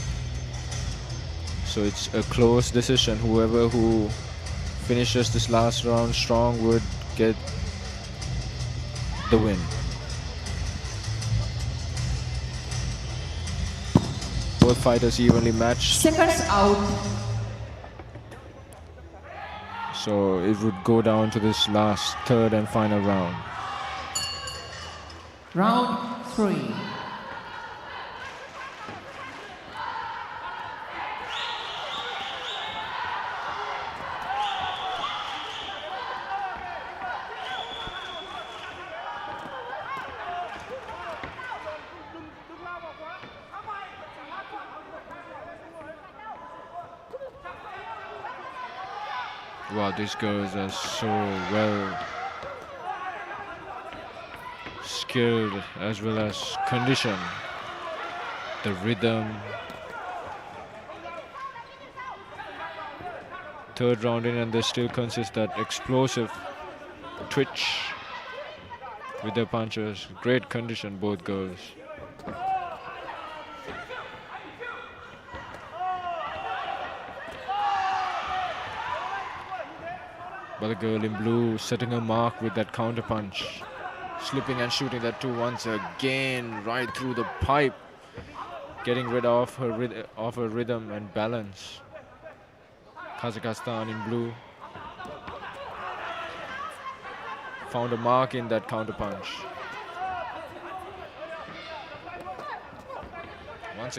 So it's a close decision. Whoever who finishes this last round strong would get the win. Both fighters evenly matched. Seconds out. So it would go down to this last third and final round. Round 3. Wow, these girls are so well skilled as well as conditioned. The rhythm. Third round in and they still consist that explosive twitch with their punches. Great condition, both girls. But the girl in blue setting a mark with that counter punch. Slipping and shooting that too once again, right through the pipe. Getting rid of her rhythm and balance. Kazakhstan in blue found a mark in that counter punch. Once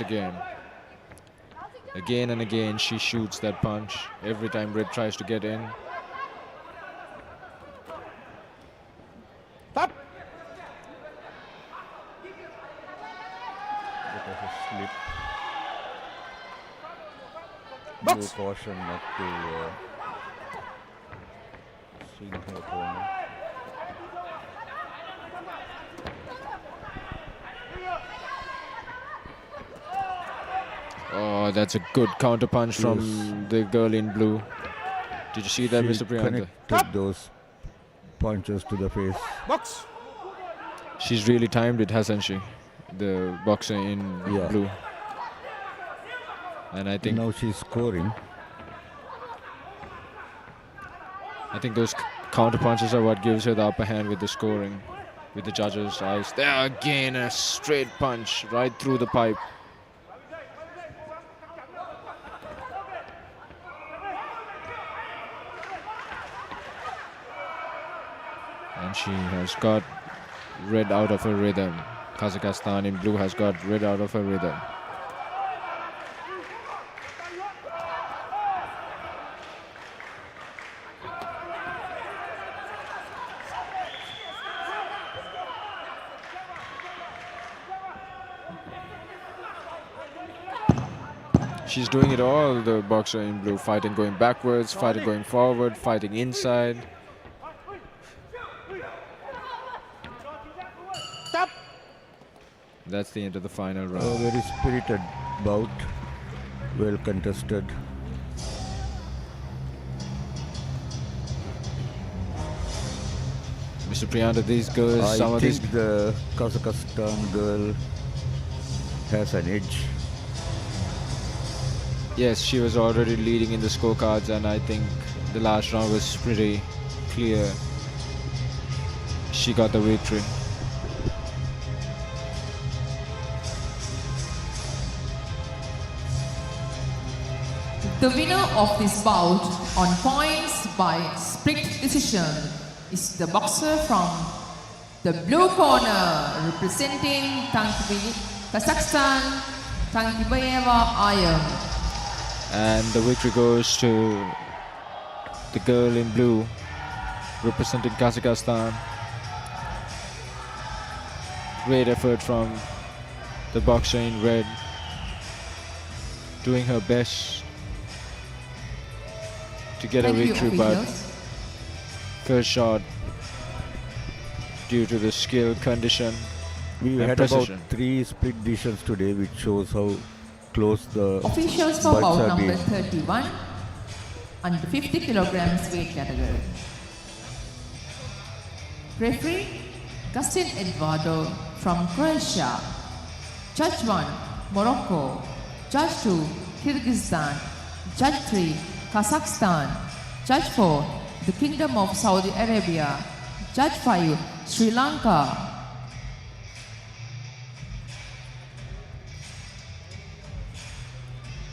again. Again and again she shoots that punch. Every time Red tries to get in. It was a slip. No caution not to swing her opponent. Oh, that's a good counter punch from the girl in blue. Did you see that, Mr. Priyanta? Connected those punches to the face. Box. She's really timed it, hasn't she? The boxer in blue. And I think now she's scoring. I think those counter punches are what gives her the upper hand with the scoring, with the judges' eyes. There again, a straight punch right through the pipe. And she has got Red out of her rhythm. Kazakhstan in blue has got Red out of her rhythm. She's doing it all, the boxer in blue. Fighting going backwards, fighting going forward, fighting inside. That's the end of the final round. A very spirited bout, well contested. Mr. Priyanta, these girls, I think the Kazakhstan girl has an edge. Yes, she was already leading in the scorecards, and I think the last round was pretty clear. She got the victory. The winner of this bout on points by split decision is the boxer from the blue corner representing Kazakhstan, Tankibayeva Ayam. And the victory goes to the girl in blue representing Kazakhstan. Great effort from the boxer in red, doing her best to get a Thank you, victory, but officials. fell short due to the skill, condition, We and had precision. about 3 split decisions today, which shows how close the Officials for bouts bout have number been. 31 under 50 kilograms weight category. Referee Gustin Eduardo from Croatia. Judge 1 Morocco. Judge 2 Kyrgyzstan. Judge 3 Kazakhstan. Judge 4 the Kingdom of Saudi Arabia. Judge 5 Sri Lanka.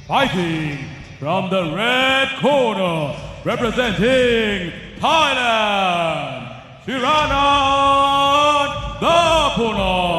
Fighting from the red corner, representing Thailand, Shiranan Dapunan.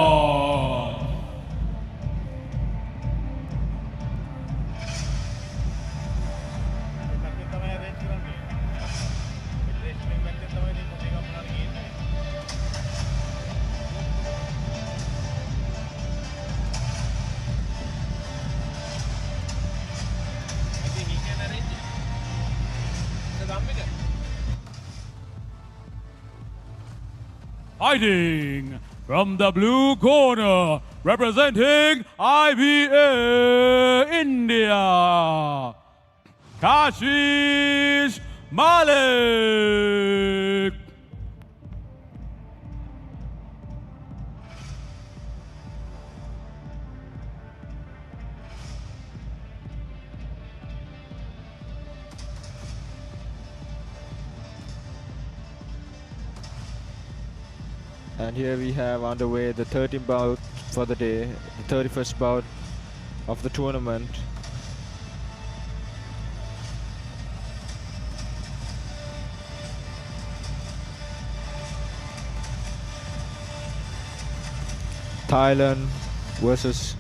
Fighting from the blue corner, representing IBA India, Kashish Malik. And here we have underway the 13th bout for the day, the 31st bout of the tournament. Thailand versus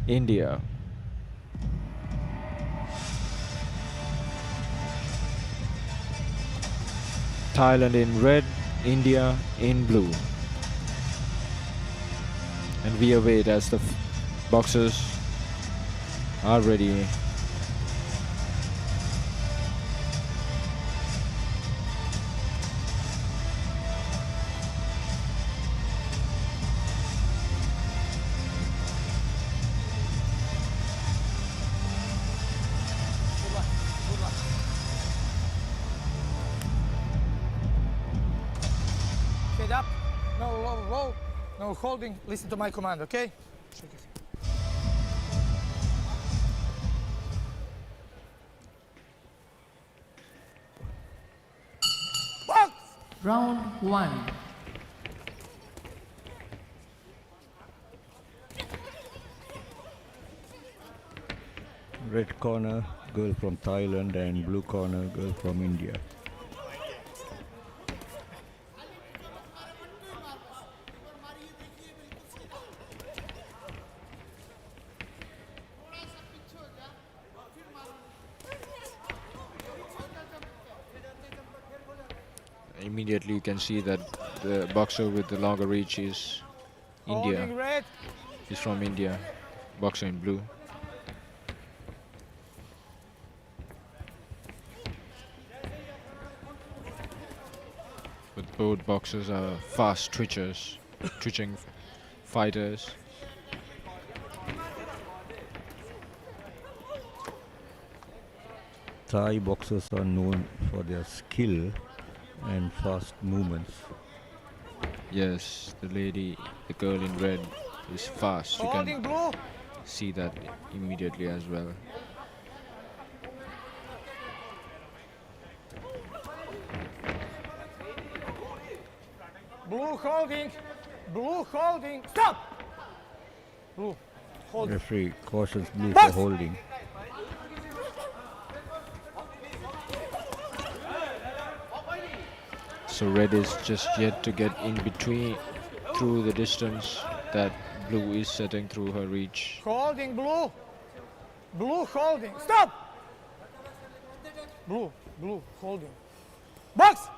India. Thailand in red, India in blue. And we await as the boxers are ready. Head up. No low, low. No holding. Listen to my command, okay? Shake it. Box! Round 1. Red corner, girl from Thailand, and blue corner, girl from India. Immediately you can see that the boxer with the longer reach is India. Holding red. He's from India. Boxer in blue. But both boxers are fast twitchers, twitching fighters. Thai boxers are known for their skill and fast movements. Yes, the lady, the girl in red is fast. You Holding can blue. see that immediately as well. Blue holding. Blue holding. Stop! Blue. Hold. Referee cautions blue Box! for holding. So red is just yet to get in between through the distance that blue is setting through her reach. Holding blue. Blue holding. Stop! Blue. Blue holding. Box!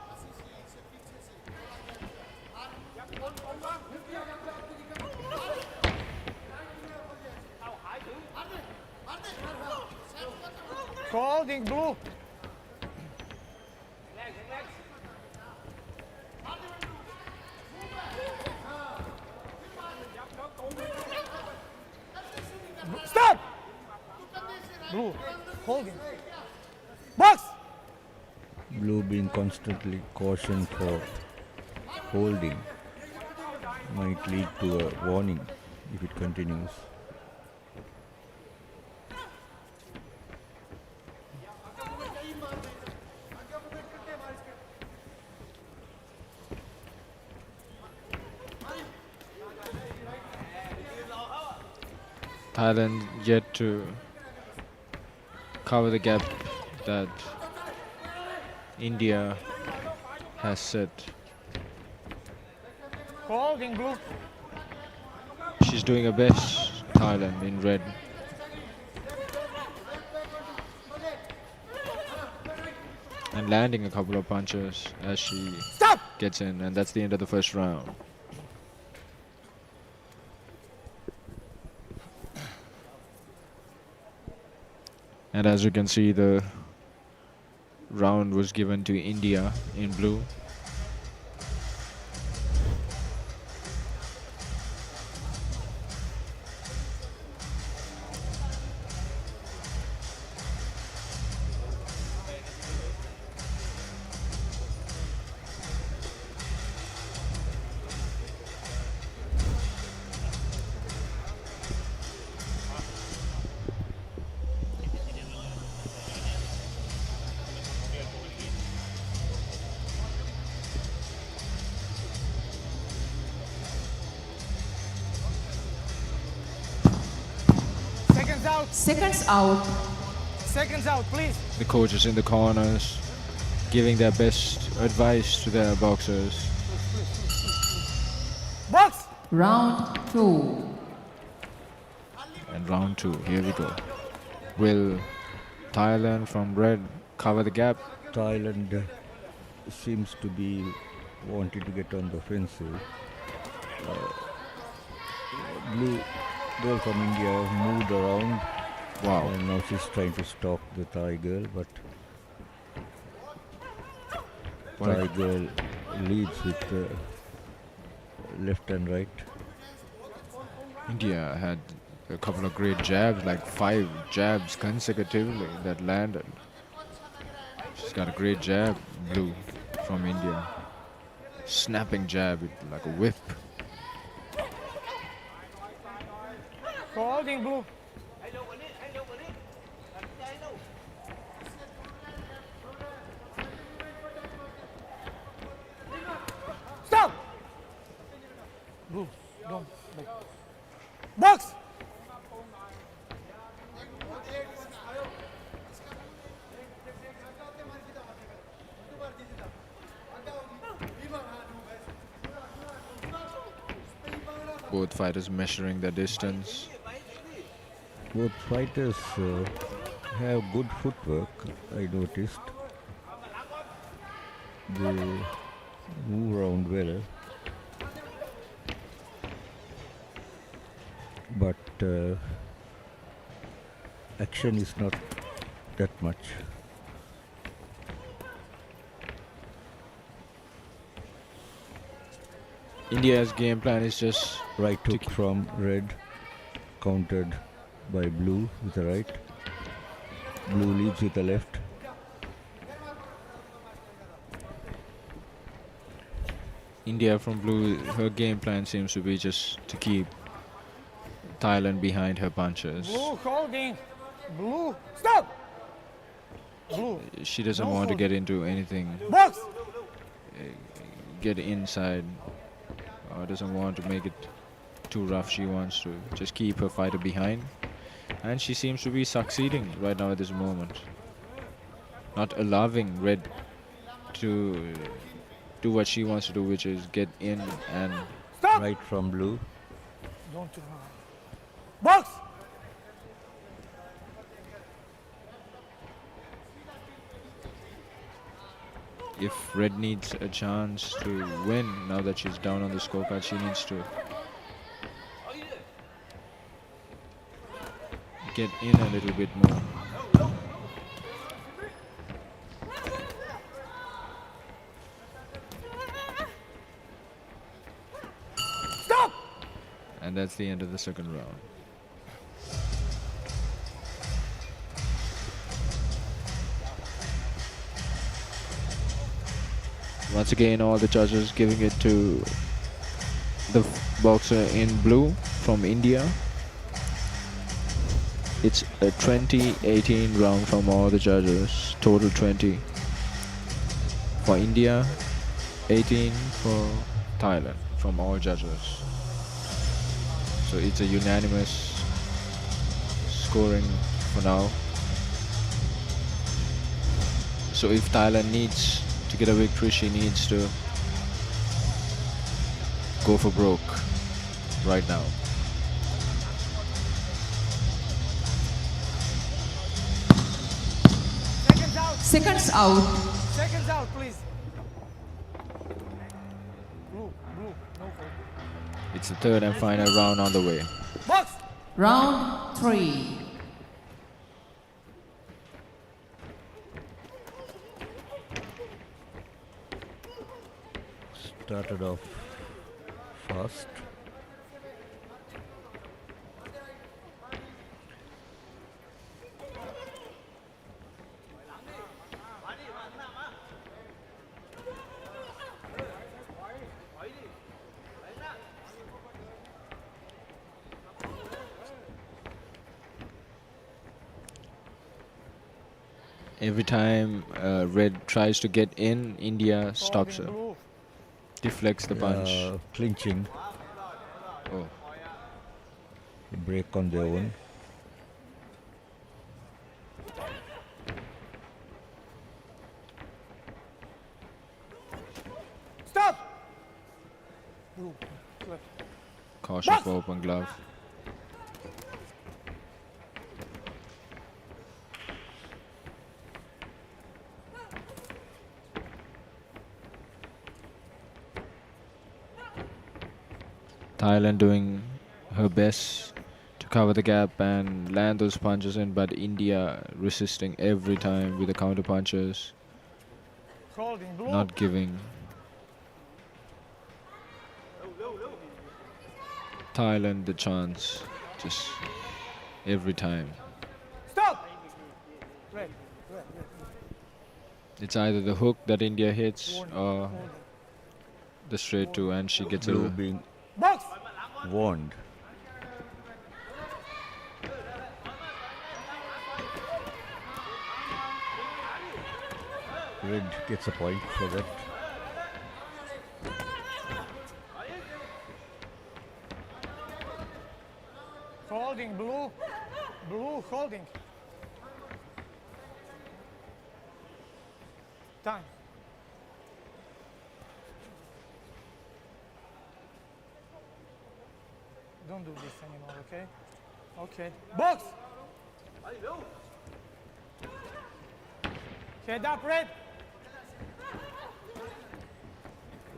Holding blue. Stop! Blue, holding. Box! Blue being constantly cautioned for holding might lead to a warning if it continues. Thailand yet to cover the gap that India has set. Holding blue. She's doing her best, Thailand, in red. And landing a couple of punches as she gets in, and that's the end of the first round. And as you can see, the round was given to India in blue. Seconds out. Seconds out. Seconds out, please. The coaches in the corners giving their best advice to their boxers. Box! Round 2. And round 2, here we go. Will Thailand from red cover the gap? Thailand seems to be wanting to get on the offensive. Blue girl from India moved around. Wow. And now she's trying to stop the Thai girl, but Thai girl leads with left and right. India had a couple of great jabs, like 5 jabs consecutively that landed. She's got a great jab, blue, from India. Snapping jab, like a whip. Holding blue. Stop! Blue, don't. Box! Both fighters measuring their distance. Both fighters have good footwork, I noticed. They move around well. But action is not that much. India's game plan is just right hook from red, countered by blue with the right. Blue leads with the left. India from blue, her game plan seems to be just to keep Thailand behind her punches. Blue holding. Blue. Stop! Blue. She doesn't No want to hold. get into anything, Box! get inside, or doesn't want to make it too rough. She wants to just keep her fighter behind. And she seems to be succeeding right now at this moment. Not allowing red to do what she wants to do, which is get in and... Stop! Right from blue. Don't. Box! if Red needs a chance to win, now that she's down on the scorecard, she needs to get in a little bit more. Stop! And that's the end of the second round. Once again, all the judges giving it to the boxer in blue from India. It's a 20-18 round from all the judges. Total 20 for India, 18 for Thailand from all judges. So it's a unanimous scoring for now. So if Thailand needs to get a victory, she needs to go for broke right now. Seconds out. Seconds out, please. Blue, no fault. It's the third and final round on the way. Box! Round 3. Started off fast. Every time Red tries to get in, India stops her. Deflects the punch. Clinching. Oh. Break on their own. Stop! Blue, left. Caution for open glove. Thailand doing her best to cover the gap and land those punches in, but India resisting every time with the counter punches, Holding blue. not giving Thailand the chance, just every time. Stop! Red. It's either the hook that India hits or the straight two, and she gets Blue a being Box! warned. Red gets a point for that. Holding blue. Blue holding. Time. Don't do this anymore, okay? Okay. Box! Head up, Red.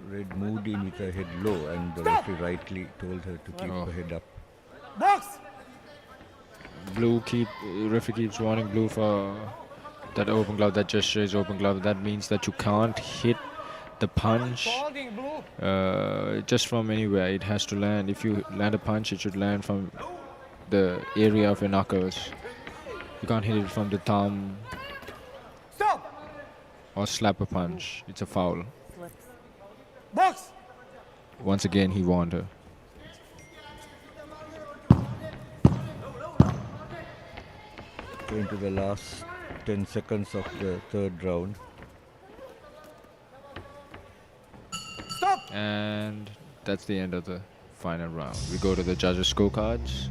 Red moved in with her head low, and the referee rightly told her to keep her head up. Box! referee keeps warning blue for that open glove, that gesture is open glove. That means that you can't hit the punch Holding blue. just from anywhere. It has to land. If you land a punch, it should land from the area of your knuckles. You can't hit it from the thumb. Stop! Or slap a punch. It's a foul. Box! Once again, he warned her. Going to the last 10 seconds of the third round. Stop! And that's the end of the final round. We go to the judges' scorecards.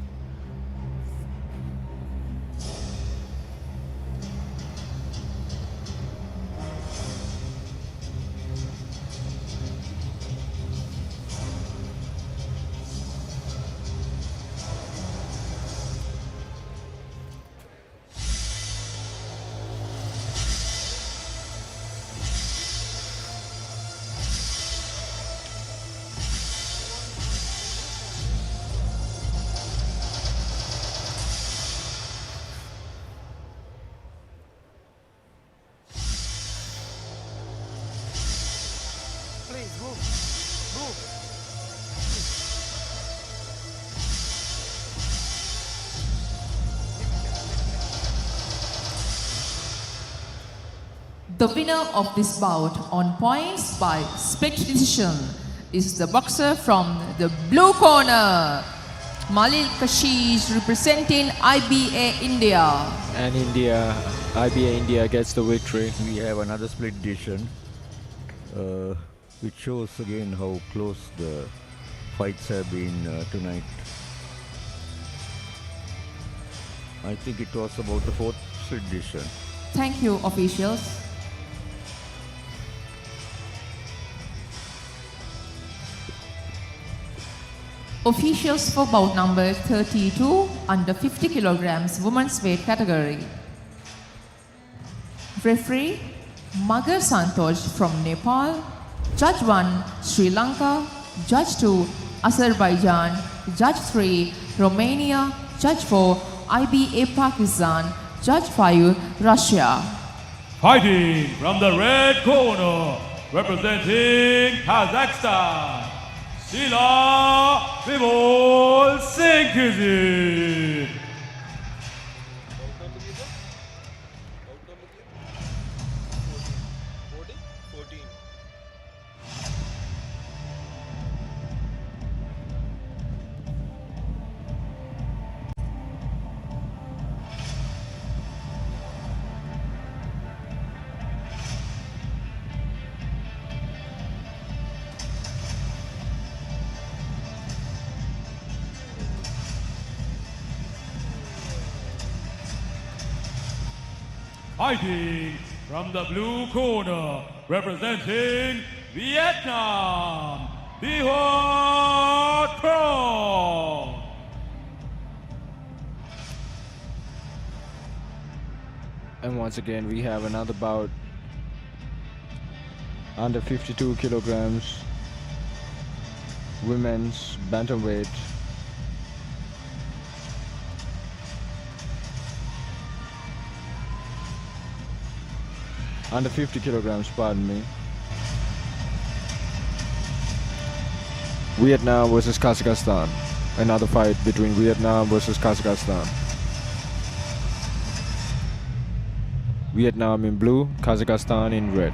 The winner of this bout on points by split decision is the boxer from the blue corner, Malil Kashish, representing IBA India. And IBA India gets the victory. We have another split decision, which shows again how close the fights have been tonight. I think it was about the fourth split decision. Thank you, officials. Officials for bout number 32 under 50 kilograms women's weight category. Referee Magar Santosh from Nepal. Judge 1 Sri Lanka. Judge 2 Azerbaijan. Judge 3 Romania. Judge 4 IBA Pakistan. Judge 5 Russia. Fighting from the red corner, representing Kazakhstan, Sila Bimol Sinkizi. Fighting from the blue corner, representing Vietnam, Bihar Crown. And once again, we have another bout under 52 kilograms women's bantamweight. Under 50 kilograms, pardon me. Vietnam versus Kazakhstan. Another fight between Vietnam versus Kazakhstan. Vietnam in blue, Kazakhstan in red.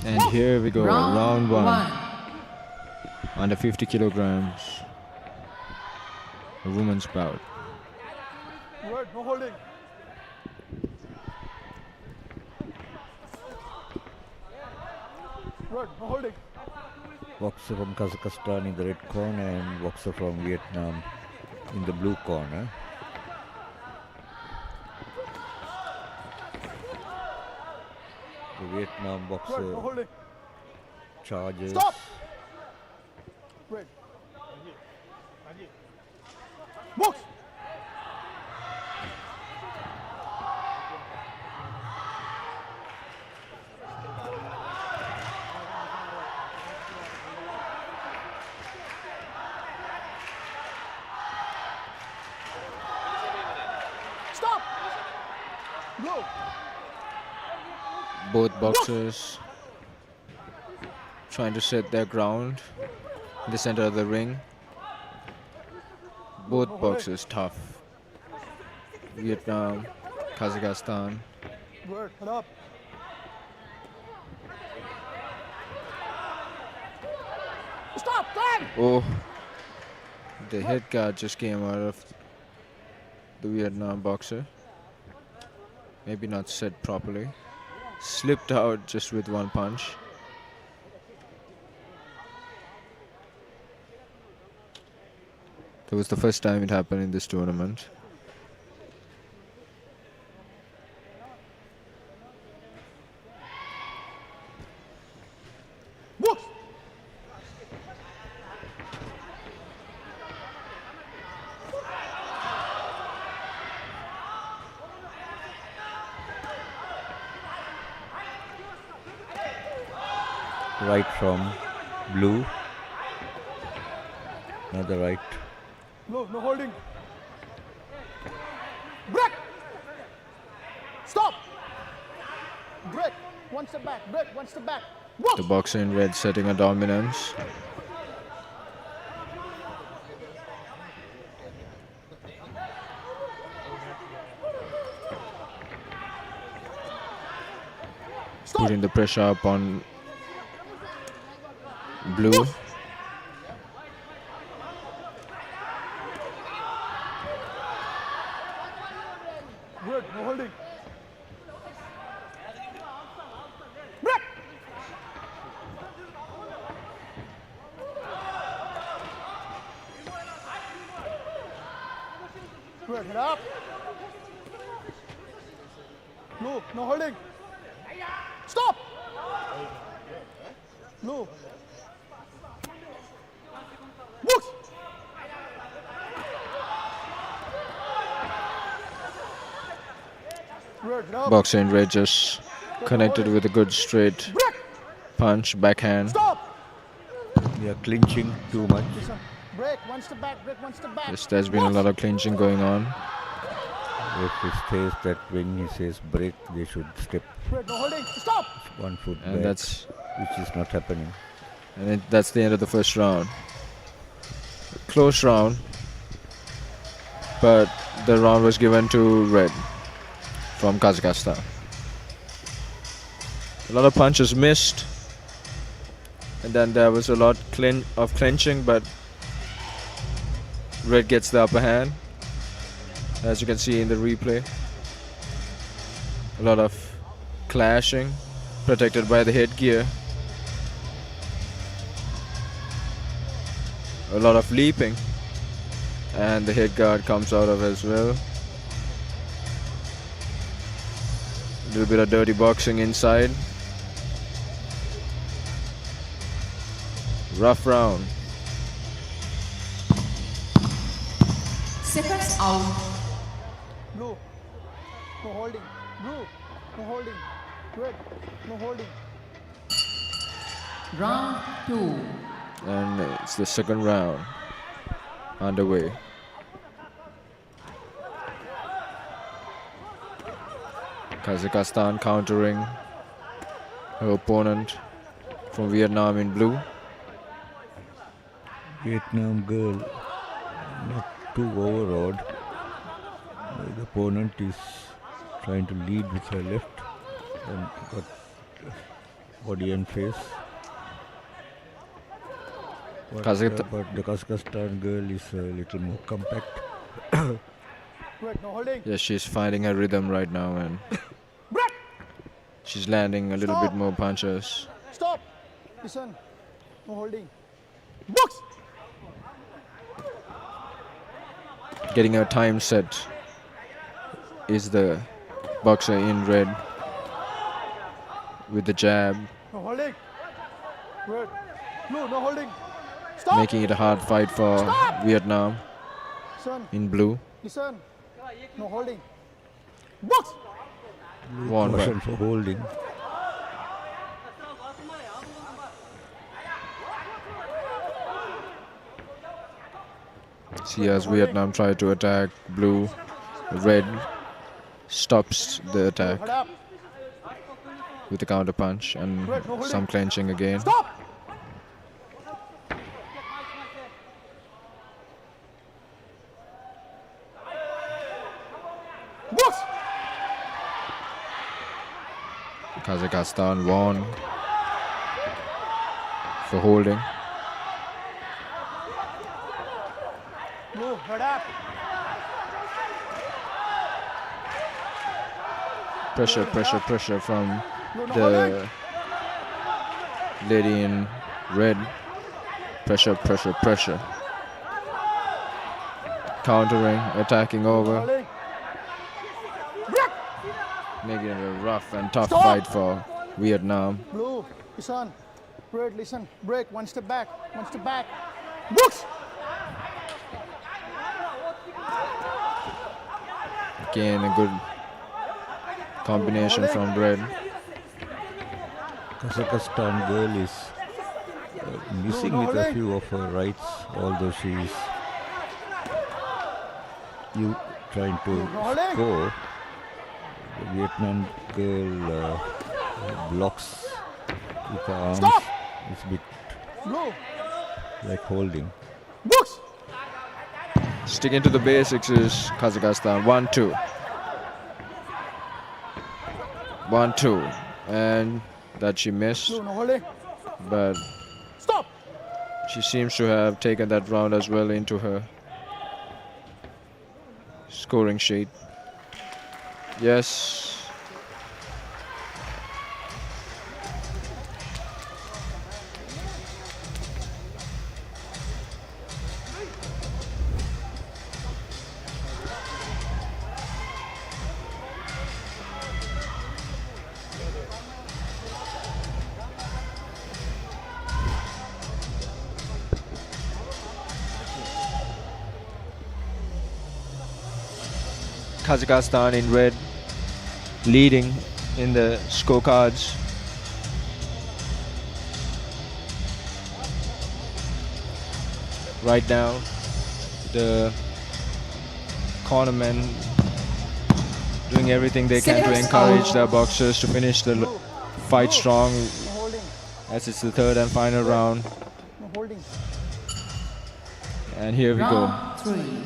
And here we go, round one. Under 50 kilograms, a woman's bout. Good, no holding. Good, no holding. Boxer from Kazakhstan in the red corner and boxer from Vietnam in the blue corner. The Vietnam boxer Good, no holding. charges. Stop! Wait. Box! Stop! Go! Both boxers trying to set their ground in the center of the ring. Both boxers tough. Vietnam, Kazakhstan. Good, head up. Stop, time! Oh, the head guard just came out of the Vietnam boxer. Maybe not set properly. Slipped out just with one punch. That was the first time it happened in this tournament. Box! Right from blue. Another right. No, no holding. Break! Stop! Break! One step back, break, one step back. Box! The boxer in red setting a dominance. Stop! Putting the pressure up on blue. Box! Good, no holding. Break! Good, head up. Blue, no holding. Stop! Blue. Box! Good, head up. Boxer in red just connected with a good straight Break! punch, backhand. Stop! They are clinching too much. Listen. Break, one step back, break, one step back. Yes, there's been a lot of clinching going on. If it says that when he says break, they should step Break, no holding. Stop! 1 foot And back, that's which is not happening. that's the end of the first round. Close round, but the round was given to red from Kazakhstan. A lot of punches missed, and then there was a lot of clenching, but red gets the upper hand, as you can see in the replay. A lot of clashing, protected by the headgear. A lot of leaping, and the head guard comes out of as well. A little bit of dirty boxing inside. Rough round. Seconds out. Blue, no holding. Blue, no holding. Red, no holding. Round 2. And it's the second round underway. Kazakhstan countering her opponent from Vietnam in blue. Vietnam girl, not too overawed. The opponent is trying to lead with her left and got body and face. But the Kazakhstan girl is a little more compact. Red, no holding. Yes, she's finding her rhythm right now, and she's landing a little bit more punches. Stop! Listen, no holding. Box! Getting her time set is the boxer in red with the jab, No holding. Red, blue, no holding. Stop! making it a hard fight for Vietnam Listen, in blue. listen, no holding. Box! Won by Caution for holding. see as Vietnam tried to attack blue, red stops the attack Head up. with a counter punch and some clenching again. Stop! Box! Kazakhstan won for holding. Blue, head up. Pressure, pressure, pressure from Blue, no holding. the lady in red. Pressure, pressure, pressure. Countering, attacking over. Holding. Break. Making it a rough and tough Stop. fight for Vietnam. Blue, listen. Red, listen. Break. One step back. One step back. Books. Again, a good combination from red. Kazakhstan girl is missing with a few of her rights, although she is trying to score. The Vietnam girl blocks with her arms. Stop. It's a bit Blue. like holding. Books. Sticking to the basics is Kazakhstan. 1-2. 1-2. And that she missed. Blue, no holding. But Stop. she seems to have taken that round as well into her scoring sheet. Yes. Kazakhstan in red, leading in the scorecards. Right now, the cornermen doing everything they can to encourage their boxers to finish the fight strong, No holding. as it's the third and final round. No holding. And here we go. Round 3.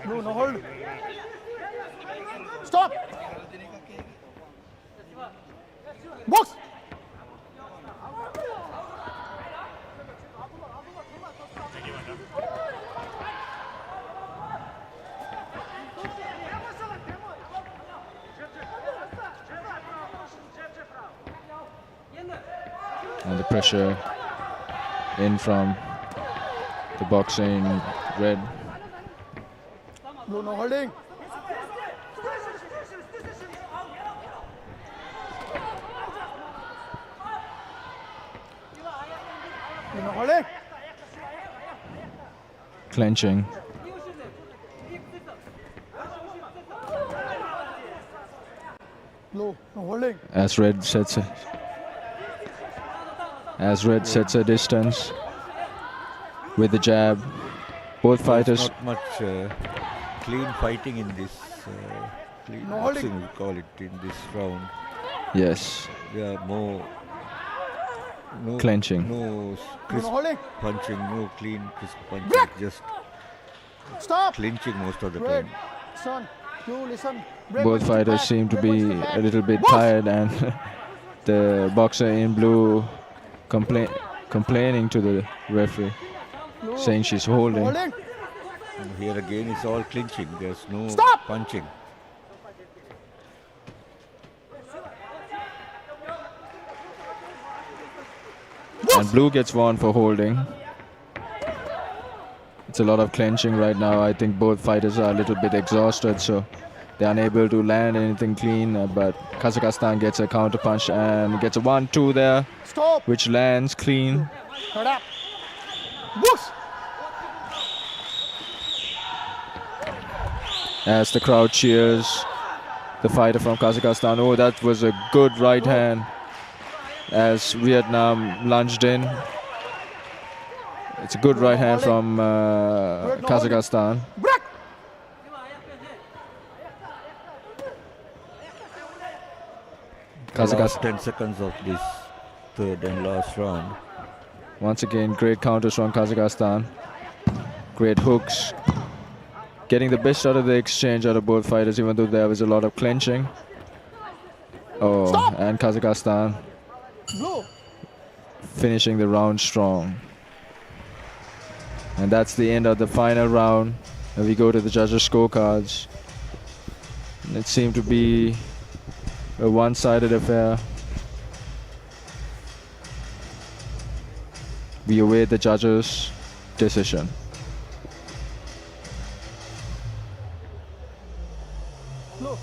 Blue, no hold. Stop. Box. And the pressure in from the boxer in red. Blue, no holding. Blue, no holding. Clenching. Blue, no holding. As red sets a distance with the jab. Both fighters. Not much clean fighting in this clean No boxing, holding. we call it, in this round. Yes, There are no clenching. no Blue, crisp no holding. punching, no clean crisp punching, Break. just Stop. clinching most of the Red. time. Son, Blue, listen. Break, Both one step fighters back. seem to Break, one be step back. a little bit Box. tired, and the boxer in blue complaining to the referee, Blue, saying she's no holding. holding. And here again it's all clinching, there's no Stop. punching. And blue gets one for holding. It's a lot of clenching right now. I think both fighters are a little bit exhausted, so they're unable to land anything clean. But Kazakhstan gets a counter punch and gets a 1-2 there, Stop. which lands clean. Head up. Books. As the crowd cheers the fighter from Kazakhstan. Oh, that was a good right hand as Vietnam lunged in. It's a good right hand from Kazakhstan. Break. last 10 seconds of this third and last round. Once again, great counters from Kazakhstan. Great hooks. Getting the best out of the exchange out of both fighters, even though there was a lot of clenching. Oh, Stop! and Kazakhstan Blue. finishing the round strong. And that's the end of the final round. And we go to the judges' scorecards. And it seemed to be a one-sided affair. We await the judges' decision. Blue.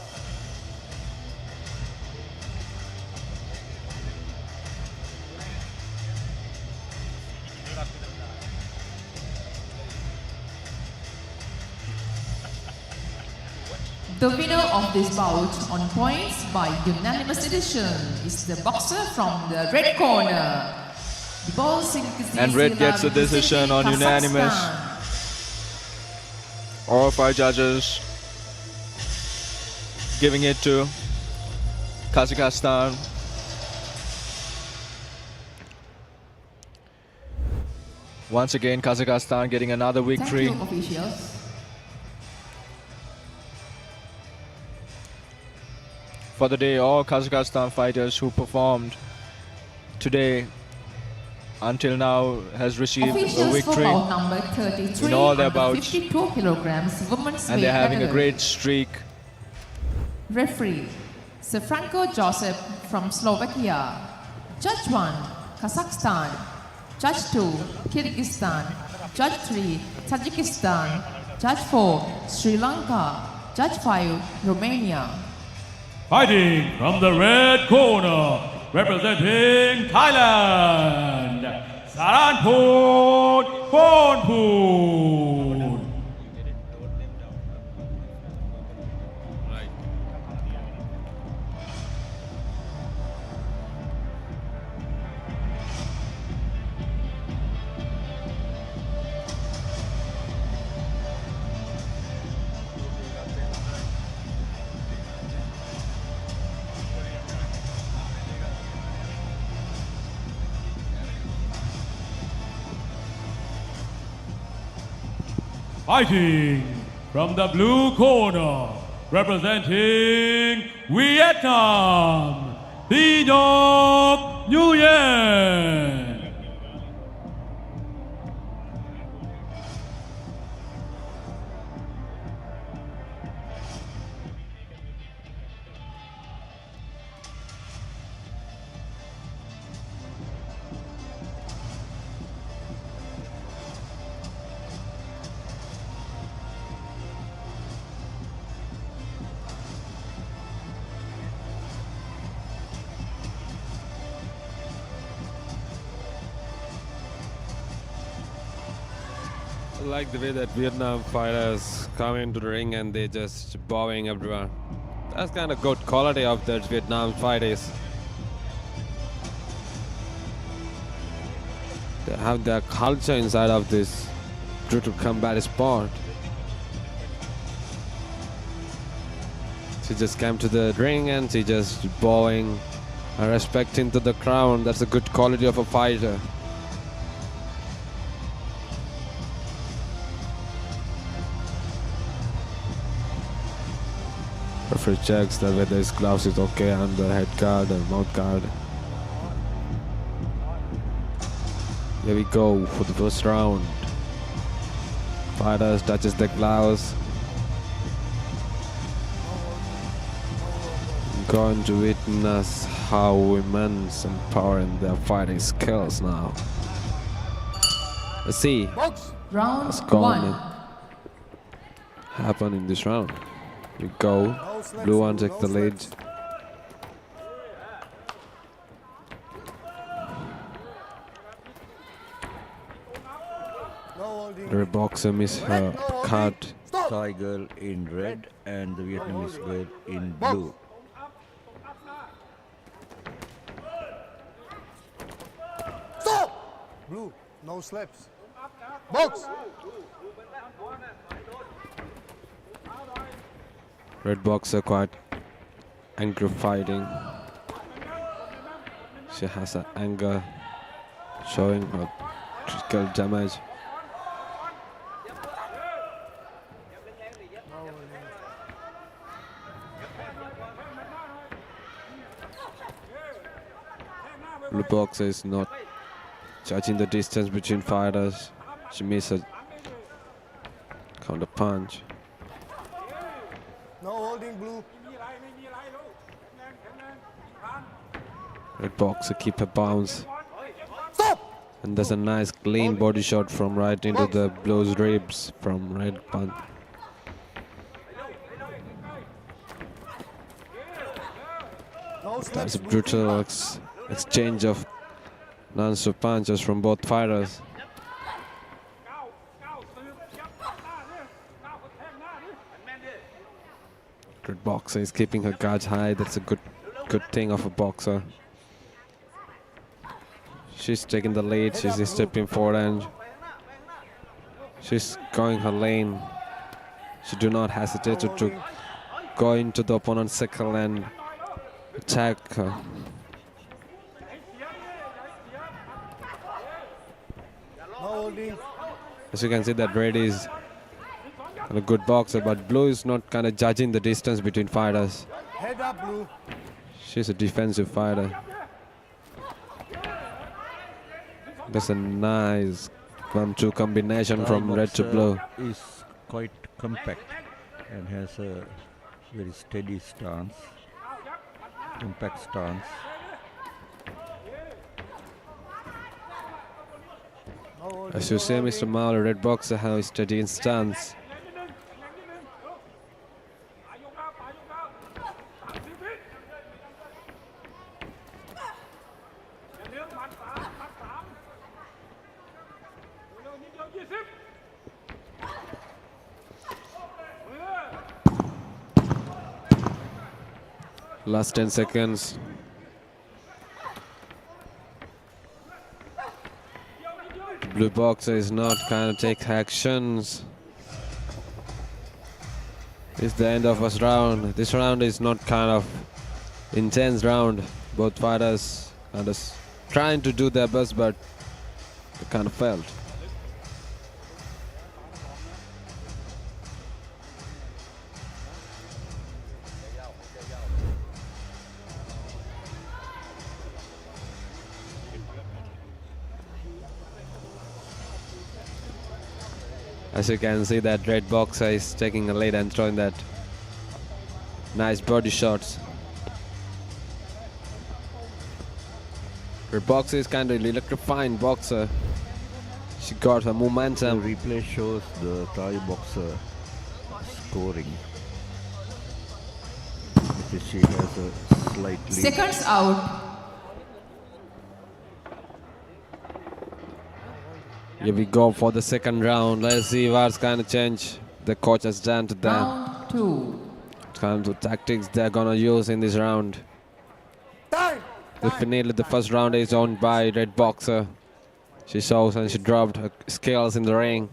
The winner of this bout on points by unanimous decision is the boxer from the red corner. And red gets a decision on unanimous. All 5 judges giving it to Kazakhstan. Once again, Kazakhstan getting another victory. Thank you, officials. For the day, all Kazakhstan fighters who performed today until now has received Officials a victory for bout number 33 in all their under bouts, 52 kilograms women's and they're weight having a category. great streak. Referee Sir Franco Joseph from Slovakia. Judge 1 Kazakhstan. Judge 2 Kyrgyzstan. Judge 3 Tajikistan. Judge 4 Sri Lanka. Judge 5 Romania. Fighting from the red corner, representing Thailand, Saranput Phonput. Fighting from the blue corner, representing Vietnam, Thi Ngoc Nguyen. I like the way that Vietnam fighters come into the ring and they just bowing everyone. That's kind of good quality of the Vietnam fighters. They have their culture inside of this brutal combat sport. She just came to the ring and she just bowing and respecting to the crowd. That's a good quality of a fighter. Referee checks that whether his gloves is okay and the head guard and mouth guard. Here we go for the first round. Fighters touches the gloves. Going to witness how women's empowering their fighting skills now. Let's see Round what's going 1. to happen in this round. We go. Blue one takes the lead. The red boxer miss her cut. Thai girl in red and the Vietnamese girl in blue. Stop! Blue, no slips. Box! Red boxer quite angry fighting. She has an anger showing her critical damage. Blue boxer is not judging the distance between fighters. She missed a counter punch. No holding, blue. Red boxer keep her bounce. Stop! And there's a nice clean body shot from right into the blue's ribs from red punch. No That's slips, a blue. brutal exchange of non-stop punches from both fighters. Red boxer is keeping her guards high. That's a good thing of a boxer. She's taking the lead. She's stepping forward and she's going her lane. She do not hesitate to go into the opponent's circle and attack her. No holding. As you can see that red is a good boxer, but blue is not kind of judging the distance between fighters. Head up, blue. She's a defensive fighter. That's a nice 1-2 combination from red to blue. Is quite compact and has a very steady stance, compact stance. As you see, Mr. Mao, red boxer has a steady stance. Last 10 seconds. Blue boxer is not kind of take actions. It's the end of this round. This round is not kind of intense round. Both fighters are just trying to do their best, but they kind of failed. As you can see, that red boxer is taking a lead and throwing that nice body shots. Red boxer is kind of electrifying boxer. She got her momentum. The replay shows the Thai boxer scoring. Because she has a slight lead. Seconds out. Here we go for the second round. Let's see what's kind of change the coach has done to them. Round 2. Kind of tactics they're gonna use in this round. Time! Definitely the first round is owned by red boxer. She shows and she dropped her skills in the ring.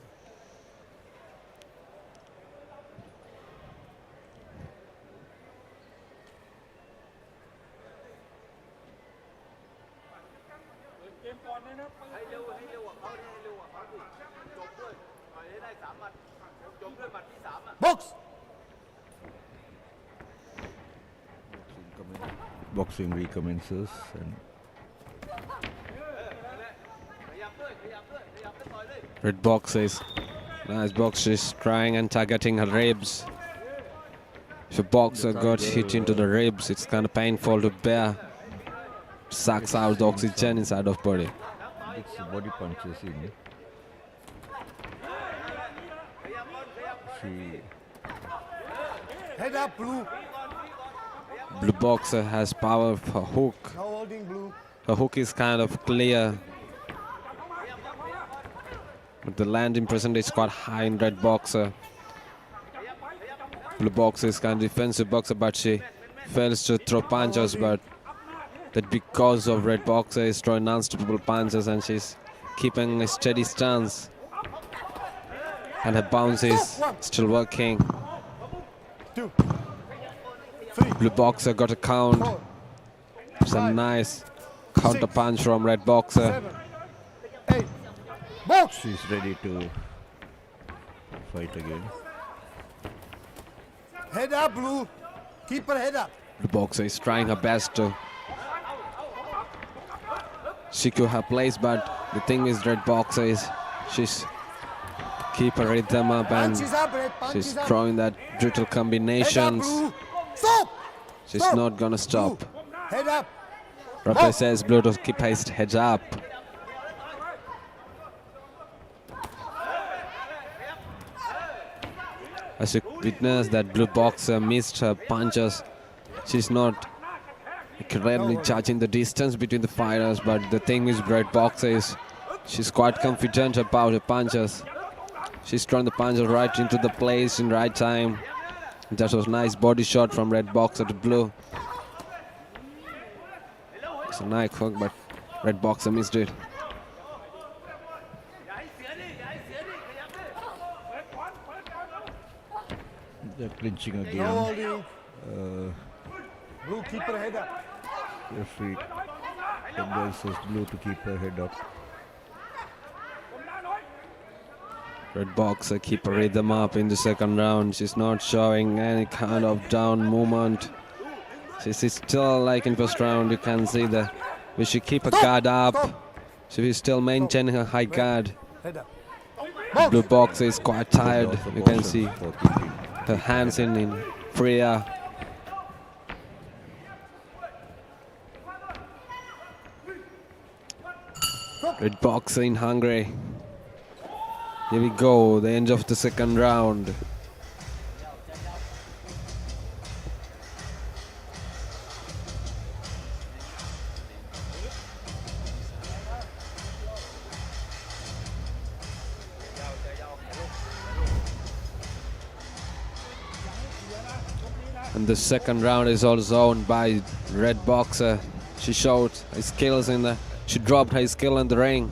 Box! Boxing recommences and Red boxer is nice boxer is trying and targeting her ribs. If a boxer got hit into the ribs, it's kind of painful to bear. Sucks out the oxygen inside of body. it's body punches in. She Head up, blue. Blue boxer has power of her hook. No holding, blue. Her hook is kind of clear. But the landing percentage is quite high in red boxer. Blue boxer is kind of defensive boxer, but she fails to throw punches, but that because of red boxer is throwing unstoppable punches and she's keeping a steady stance. And her bounce is still working. 2, 3, Blue boxer got a count. 4, Some nice counter punch from red boxer. 7, 8. Box! She's ready to fight again. Head up, Blue. Keep her head up. The boxer is trying her best to secure her place, but the thing is red boxer is she's keep her rhythm up and Punches up, Red. she's Punches up. throwing that brutal Head up, combinations. Blue. Stop! She's Stop. not gonna stop. Blue. Head up. Referee says Blue to keep his heads up. As you witness that blue boxer missed her punches, she's not accurately judging the distance between the fighters, but the thing is red boxer is she's quite confident about her punches. She's thrown the punches right into the place in right time. That was nice body shot from red boxer to blue. It's a nice hook, but red boxer missed it. They're clinching No again. holding. Uh, Blue, keep her head up. referee advises Blue to keep her head up. Red boxer keep her rhythm up in the second round. She's not showing any kind of down movement. She's still like in first round. You can see that we should keep her guard up. She is still maintaining her high guard. Head up. Blue boxer is quite tired. Also You can caution see for keeping. her hands in free air. Red boxer in hungry. Here we go, the end of the second round. And the second round is also owned by red boxer. She showed her skills she dropped her skill in the ring.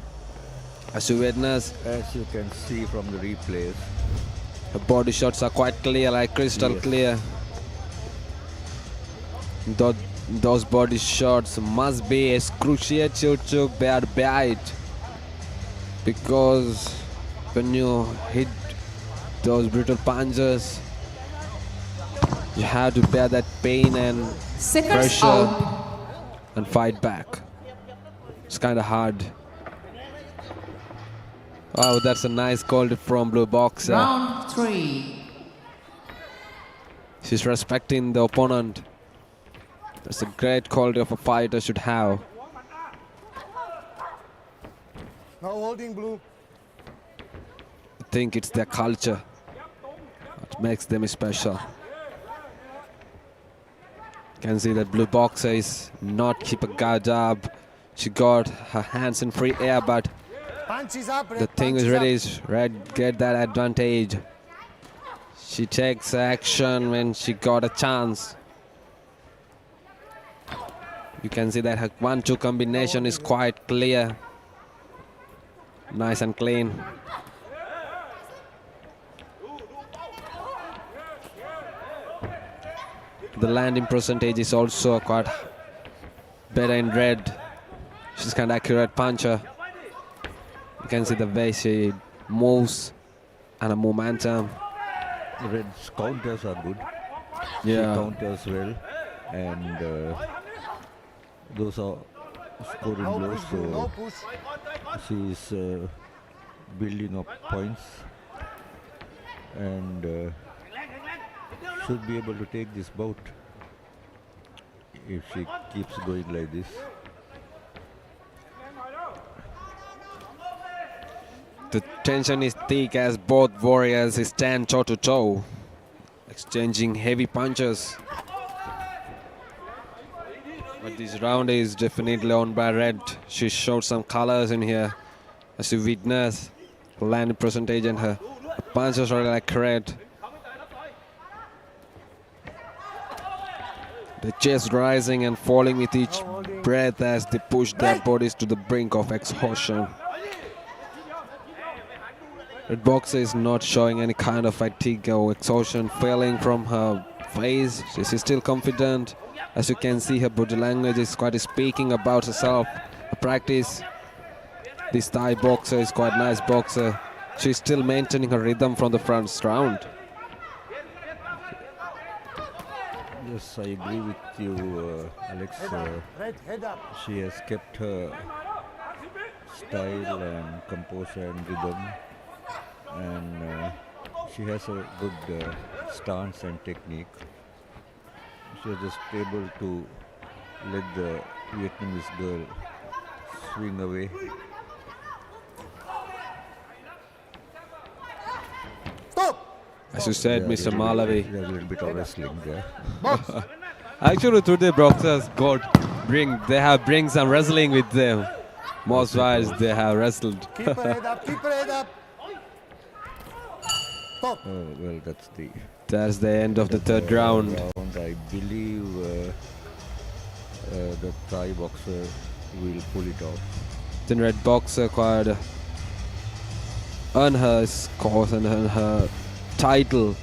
As you witness, As you can see from the replays, her body shots are quite clear, like crystal Yes. clear. Those body shots must be excruciating to bear it, because when you hit those brutal punches, you have to bear that pain and Seconds pressure out. and fight back. It's kind of hard. Wow, that's a nice call from blue boxer. Round 3. She's respecting the opponent. That's a great quality of a fighter should have. No holding, Blue. I think it's their culture that makes them special. You can see that blue boxer is not keep a guard up. She got her hands in free air, but Punches up, Red. the thing is punches ready up. is red get that advantage. She takes action when she got a chance. You can see that her 1-2 combination is quite clear. Nice and clean. The landing percentage is also quite better in red. She's kind of accurate puncher. You can see the way she moves and the momentum. Red's counters are good. Yeah. She counters well, and those are scoring No blows. push, Blue. No So push. she's building up points, and should be able to take this bout if she keeps going like this. The tension is thick as both warriors stand toe to toe, exchanging heavy punches. But this round is definitely owned by red. She showed some colors in here. As you witness, her landing percentage and her punches are like red. The chest rising and falling with each breath as they push their bodies to the brink of exhaustion. Red boxer is not showing any kind of fatigue or exhaustion failing from her face. She is still confident. As you can see, her body language is quite speaking about herself. Her practice. This Thai boxer is quite nice boxer. She's still maintaining her rhythm from the first round. Yes, I agree with you, Alex. She has kept her style and composure and rhythm, and she has a good stance and technique. She was just able to let the Vietnamese girl swing away. As you said, Mr. Malavi. There's a little bit of wrestling there. Actually, today boxers they have bring some wrestling with them. Most wise they have wrestled. Keep her head up, keep her head up. Stop. Well, That's the end of the third round. I believe the Thai boxer will pull it off. The red boxer quite earn her scores and earn her title.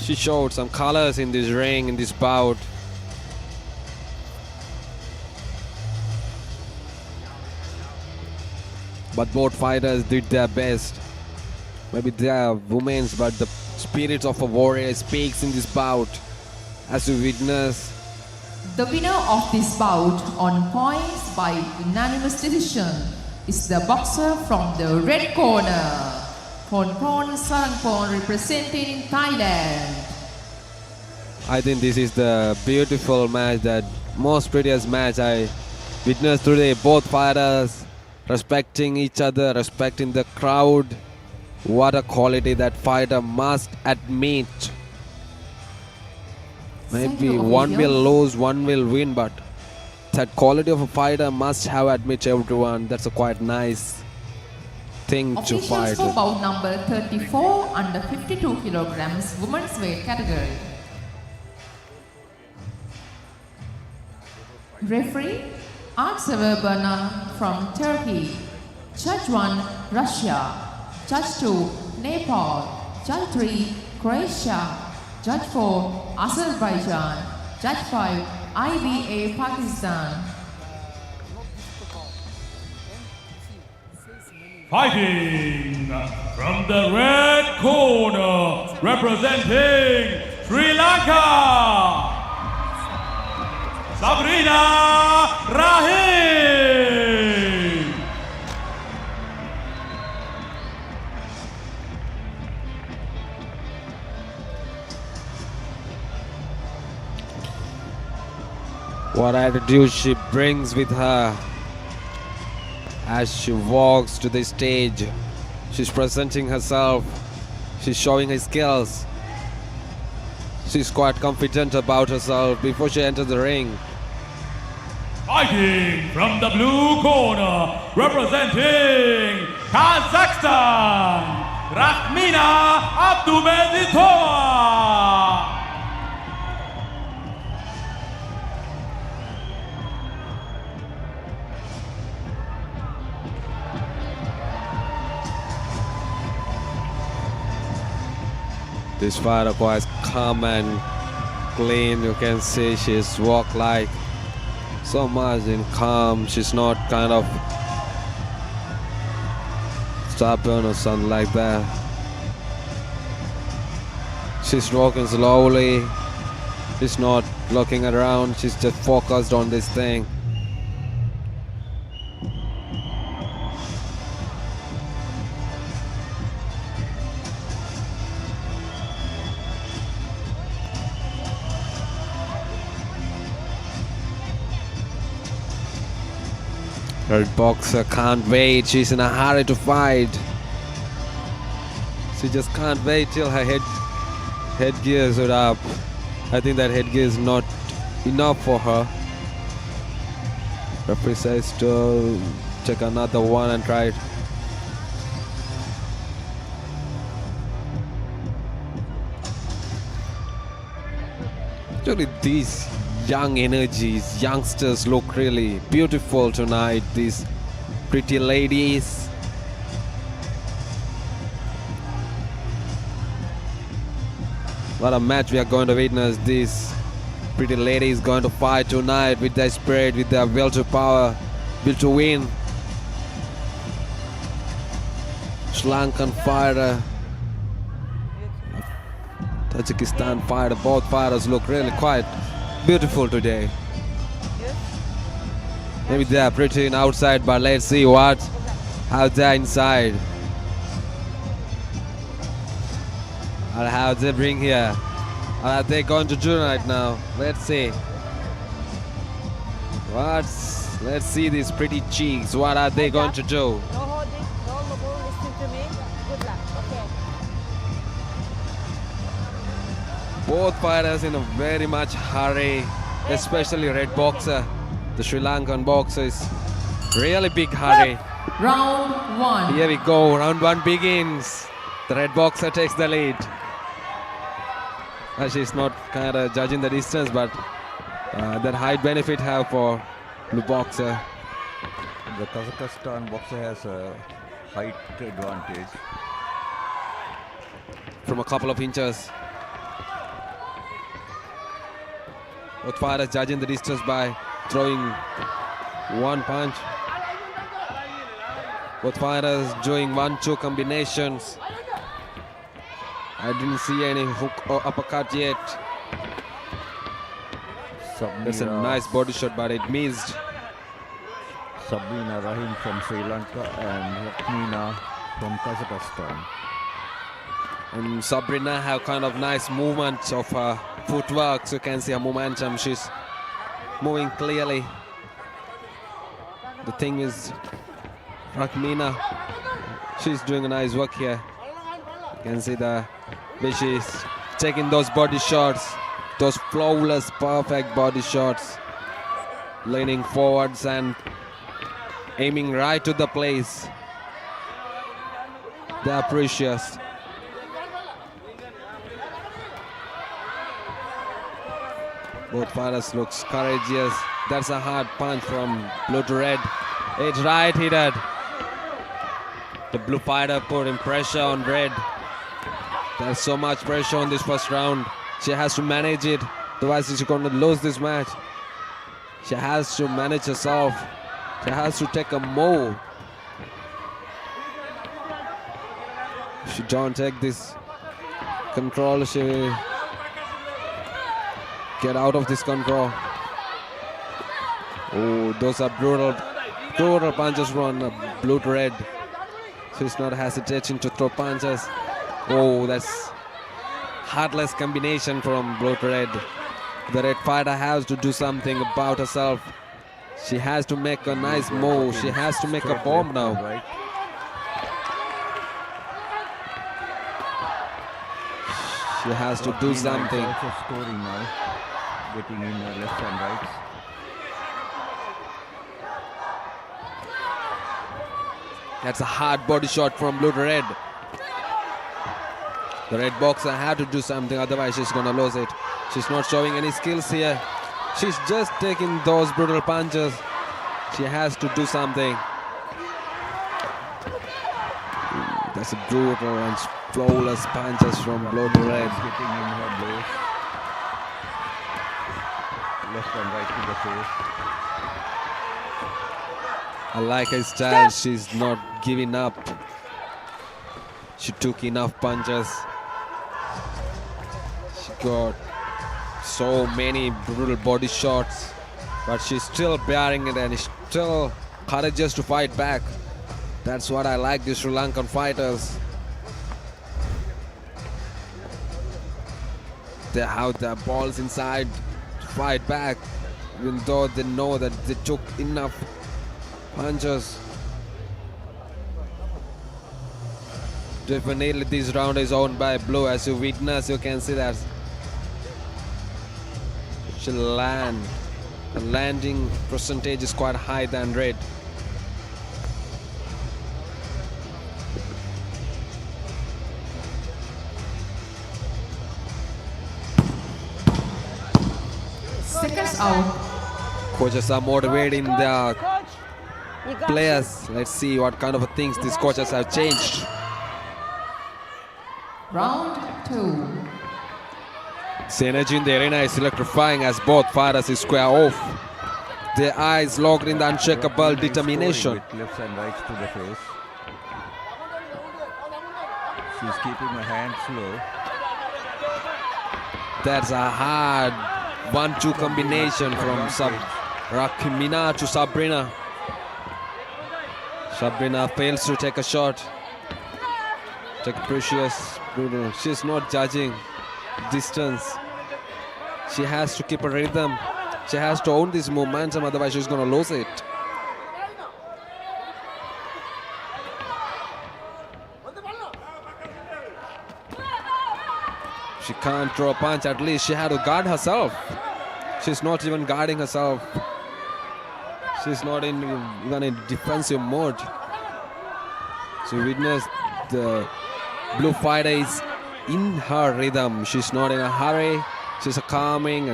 She showed some colors in this ring, in this bout. But both fighters did their best. Maybe they are women, but the spirit of a warrior speaks in this bout. As you witness, The winner of this bout on points by unanimous decision is the boxer from the red corner, Phonpon Sarangpon, representing Thailand. I think this is the beautiful match, that most prettiest match I witnessed today. Both fighters respecting each other, respecting the crowd. What a quality that fighter must admit. Maybe one will lose, one will win, but that quality of a fighter must have admit everyone. That's a quite nice thing to fight. Officials for bout number 34 under 52 kilograms women's weight category. Referee Artsever Berna from Turkey. Judge 1 Russia. Judge 2 Nepal. Judge 3 Croatia. Judge 4 Azerbaijan. Judge 5 IBA Pakistan. Fighting from the red corner, representing Sri Lanka, Sabrina Rahim. What attitude she brings with her as she walks to the stage. She's presenting herself. She's showing her skills. She's quite confident about herself before she enters the ring. Fighting from the blue corner, representing Kazakhstan, Rakhmina Abdumezitova. This fighter quite calm and clean. You can see she's walked like so much in calm. She's not kind of stubborn or something like that. She's walking slowly. She's not looking around. She's just focused on this thing. Her boxer can't wait. She's in a hurry to fight. She just can't wait till her headgear is up. I think that headgear is not enough for her. Referee says to take another one and try it. Actually, these young energies, youngsters look really beautiful tonight. These pretty ladies. What a match we are going to witness this. pretty lady is going to fight tonight with their spirit, with their will to power, will to win. Sri Lankan fighter, Tajikistan fighter, both fighters look really quite beautiful today. Maybe they are pretty in outside, but let's see how they're inside. Or how they bring here. Or are they going to do right now? Let's see. Let's see these pretty cheeks. What are they going to do? No holding, no move, listen to me. Good luck, okay. Both fighters in a very much hurry, especially red boxer. The Sri Lankan boxer is really big hurry. Round 1. Here we go, round 1 begins. The red boxer takes the lead. She's not kind of judging the distance, but that height benefit have for blue boxer. The Kazakhstan boxer has a height advantage. From a couple of inches. Both fighters judging the distance by throwing one punch. Both fighters doing 1-2 combinations. I didn't see any hook or uppercut yet. That's a nice body shot, but it missed. Sabrina Rahim from Sri Lanka and Lakmina from Kazakhstan. And Sabrina have kind of nice movement of her footwork, so you can see her momentum. She's moving clearly. The thing is, Lakmina, she's doing a nice work here. You can see the way she's taking those body shots, those flawless, perfect body shots, leaning forwards and aiming right to the place. They are precious. Both fighters looks courageous. That's a hard punch from blue to red. It's right-handed. The blue fighter putting pressure on red. There's so much pressure on this first round. She has to manage it. Otherwise she's going to lose this match. She has to manage herself. She has to take a move. If she don't take this control, she will get out of this control. Oh, those are brutal punches from blue to red. She's not hesitating to throw punches. Oh, that's heartless combination from blue to red. The red fighter has to do something about herself. She has to make a nice move. She has to make a bomb now. She has to do something. Also scoring now, getting in left and right. That's a hard body shot from blue to red. The red boxer had to do something, otherwise she's gonna lose it. She's not showing any skills here. She's just taking those brutal punches. She has to do something. That's a brutal and flawless punches from blue to red. Getting in her blows. Left and right to the face. I like her style. She's not giving up. She took enough punches. She got so many brutal body shots, but she's still bearing it and is still courageous to fight back. That's what I like these Sri Lankan fighters. They have their balls inside to fight back, even though they know that they took enough punches. Definitely this round is owned by blue. As you witness, you can see that she'll land. The landing percentage is quite higher than red. Seconds out. Coaches are motivating their players. Let's see what kind of things these coaches have changed. Round 2. The energy in the arena is electrifying as both fighters square off. Their eyes locked in the unshakable determination. With lefts and rights to the face. She's keeping her hands low. That's a hard 1-2 combination from Rakmina to Sabrina. Sabrina fails to take a shot. Take precious, brutal. She's not judging distance. She has to keep a rhythm. She has to own this momentum, otherwise she's going to lose it. She can't throw a punch, at least she had to guard herself. She's not even guarding herself. She's not even in defensive mode. So witness the blue fighter is in her rhythm. She's not in a hurry. She's a calming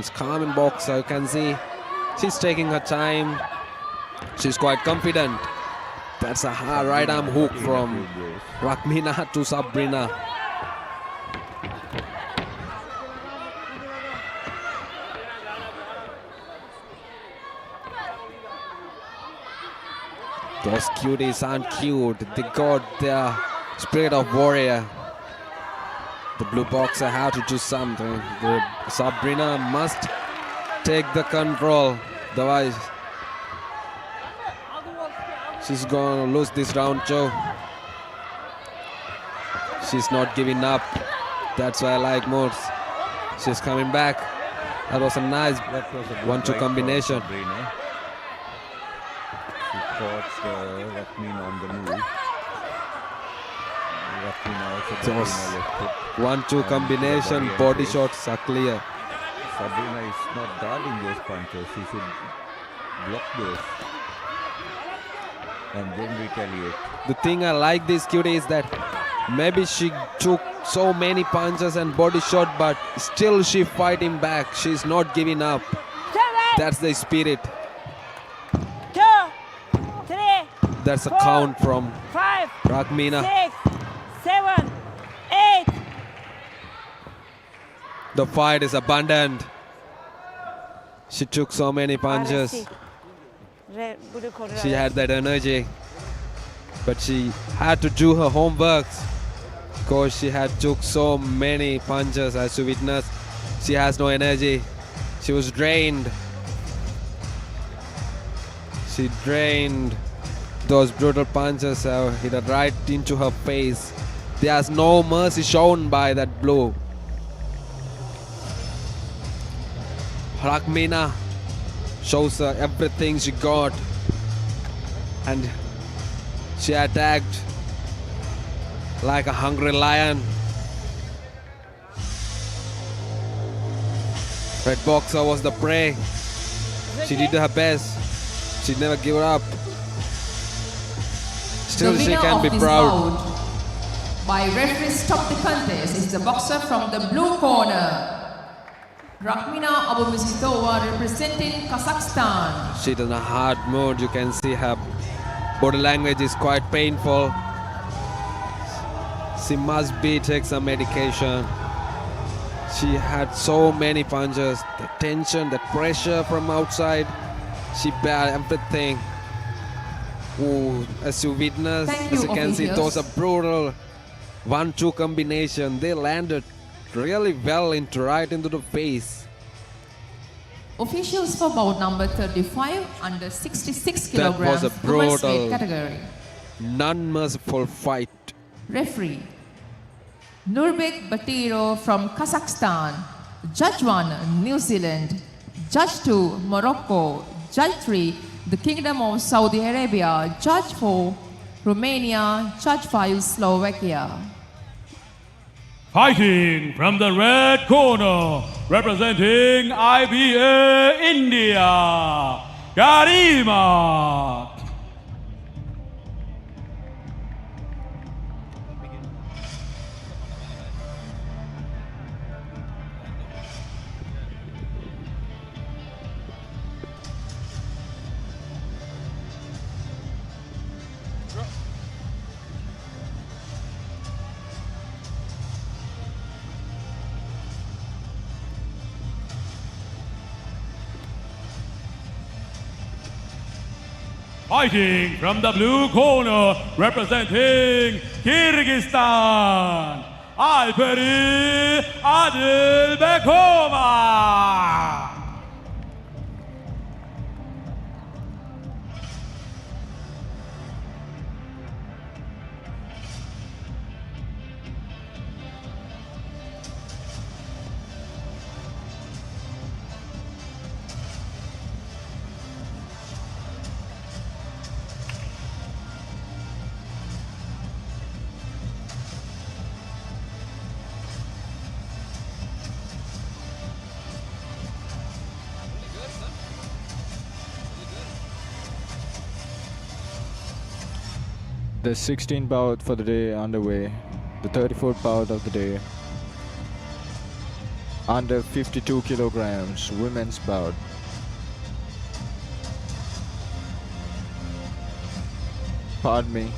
boxer, you can see. She's taking her time. She's quite confident. That's a hard right arm hook from Rakmina to Sabrina. Those cuties aren't cute. They got their spirit of warrior. The blue boxer had to do something. Sabrina must take the control. Otherwise, she's gonna lose this round, Joe. She's not giving up. That's why I like more. She's coming back. That was a nice 1-2 combination. She caught Rakmina on the move. Just 1-2 combination, body shots are clear. Sabrina is not guarding those punches. She should block those and then retaliate. The thing I like this cutie is that maybe she took so many punches and body shot, but still she fighting back. She's not giving up. That's the spirit. 2, 3. That's a count from 5. Rakmina. 6, 7, 8. The fight is abundant. She took so many punches. She had that energy. But she had to do her homework because she had took so many punches. As you witness, she has no energy. She was drained. She drained. Those brutal punches have hit her right into her face. There's no mercy shown by that blow. Rakmina shows her everything she got, and she attacked like a hungry lion. Red boxer was the prey. She did her best. She never gave up. Still she can be proud. By referee stop the contest is the boxer from the blue corner, Rakmina Abumizitova, representing Kazakhstan. She's in a hard mood. You can see her body language is quite painful. She must be take some medication. She had so many punches, the tension, the pressure from outside. She bare everything. Ooh, as you witness, as you can see, those are brutal 1-2 combination. They landed really well right into the face. Officials for bout number 35 under 66 That kilograms was a women's weight brutal, category. non-merciful fight. Referee Nurbek Batiro from Kazakhstan. Judge 1 New Zealand. Judge 2 Morocco. Judge 3 the Kingdom of Saudi Arabia. Judge 4 Romania. Judge 5 Slovakia. Fighting from the red corner, representing IBA India, Garima. Fighting from the blue corner, representing Kyrgyzstan, Alperi Adilbekova. The 16th bout for the day underway. The 34th bout of the day. Under 52 kilograms, women's bout. Pardon me.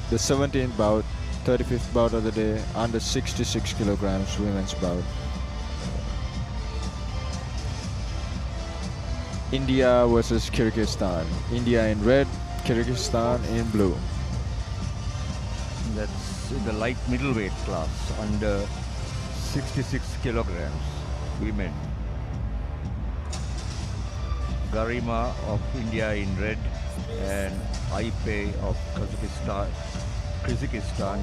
The 17th bout, 35th bout of the day, under 66 kilograms, women's bout. India versus Kyrgyzstan. India in red, Kyrgyzstan in blue. That's in the light middleweight class, under 66 kilograms, women. Garima of India in red and Aipe of Kyrgyzstan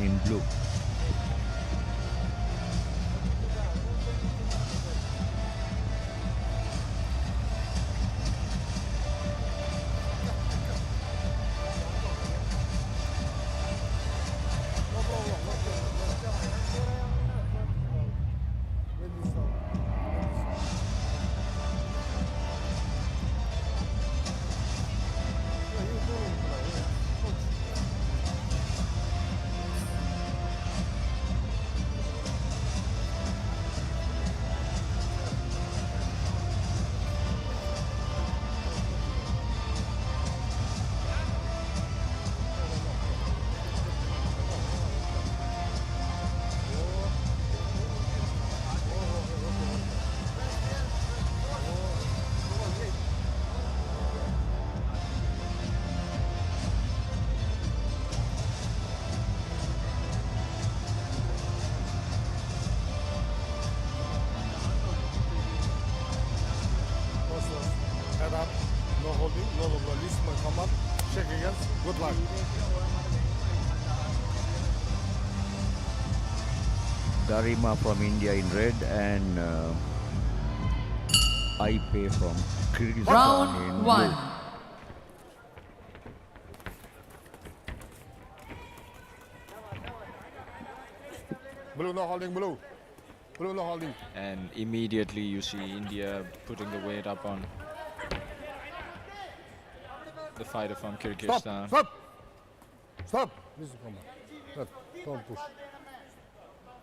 in blue. Head up, no holding, no release my command. Check again. Good luck. Garima from India in red and Aipe from Kyrgyzstan in Round blue. 1. Blue, no holding, blue. Blue, no holding. And immediately you see India putting the weight up on the fighter from Kyrgyzstan. Stop! Stop! This is command. Stop. Don't push.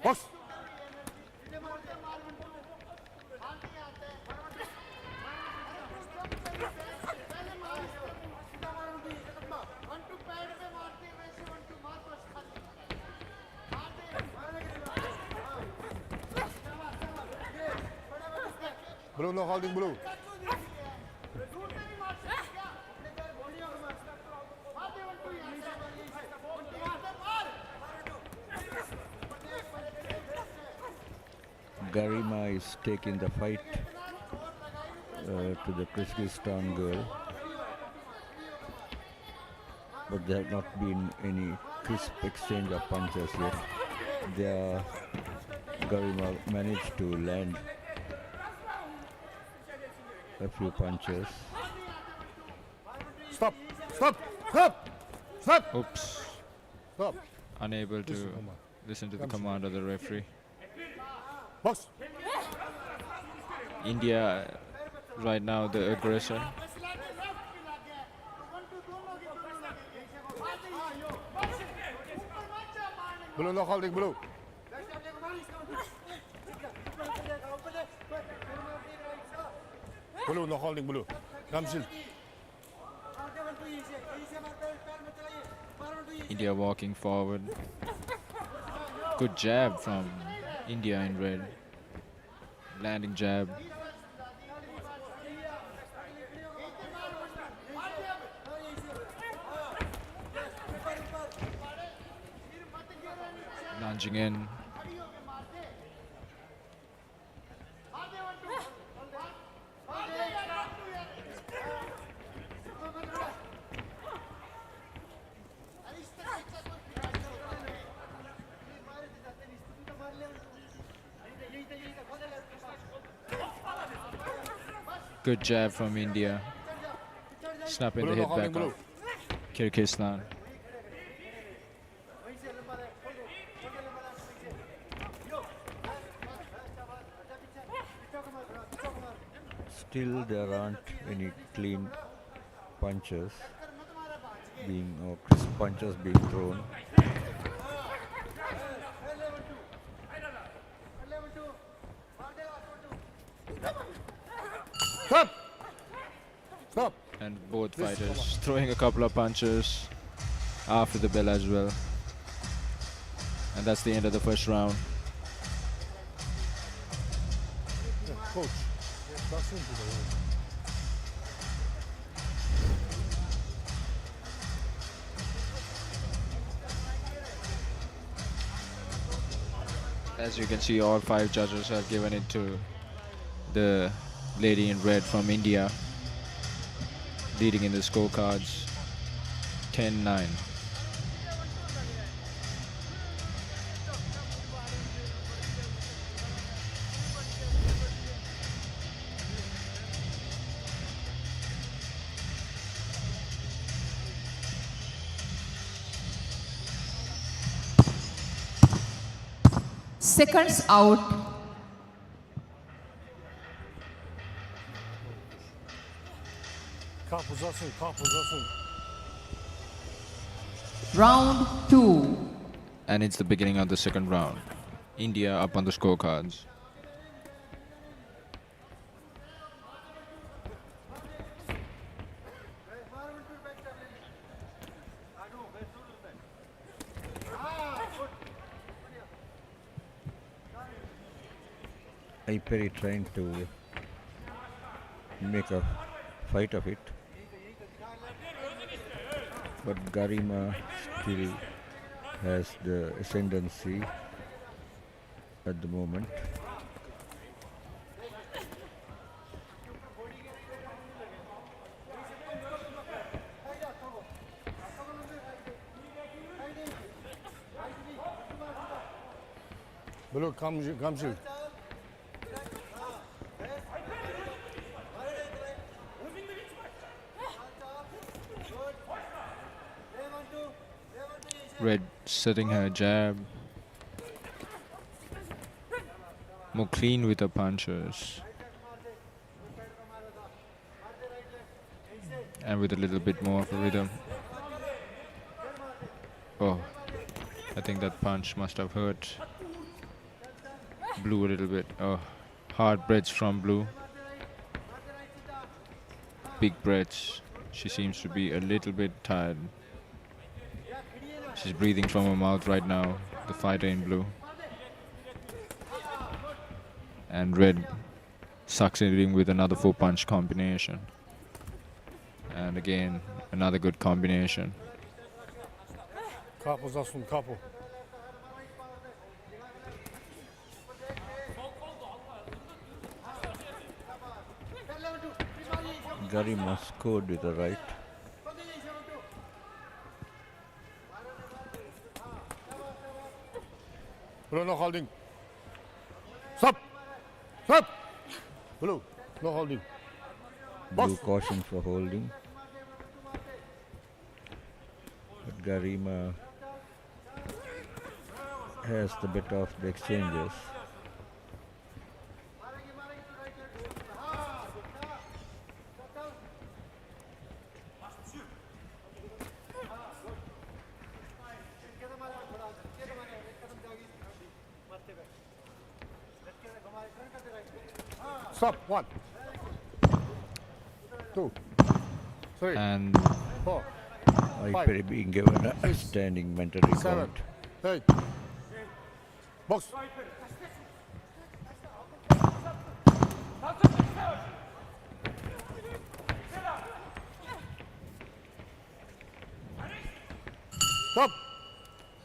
Box! Blue, no holding, blue. Garima is taking the fight to the Kyrgyzstan girl, but there have not been any crisp exchange of punches yet. Garima managed to land a few punches. Stop! Stop! Stop! Stop! Oops. Stop. Unable to listen to the command of the referee. Box! India right now the aggressor. Blue, no holding, blue. Blue, no holding, blue. Come shield. India walking forward. Good jab from India in red. Landing jab. punching in. Good jab from India. Snapping the Blue, head no back holding up. Kyrgyzstan. Still there aren't any clean punches being or crisp punches being thrown. Stop! Stop! And both fighters throwing a couple of punches after the bell as well. And that's the end of the first round. Yeah, coach. That's into the wall. As you can see, all 5 judges have given it to the lady in red from India, leading in the scorecards 10-9. Seconds out. Kalk uzasın, kalk uzasın. Round 2. And it's the beginning of the second round. India up on the scorecards. Perry trying to make a fight of it, but Garima still has the ascendancy at the moment. Blue, come shoot. Red setting her jab. More clean with the punches. And with a little bit more of a rhythm. Oh, I think that punch must have hurt Blue a little bit. Oh, hard breaths from Blue. Big breaths. She seems to be a little bit tired. She's breathing from her mouth right now, the fighter in blue. And Red succeeding with another 4-punch combination. And again, another good combination. Kalk uzasın, kapı. Garima scored with the right. Blue, no holding. Stop! Stop! Blue, no holding. Blue caution for holding. But Garima has the better of the exchanges. Stop. 1, 2, 3, And 4, Perry being given a standing mental 7, recount. 8. Box. Stop.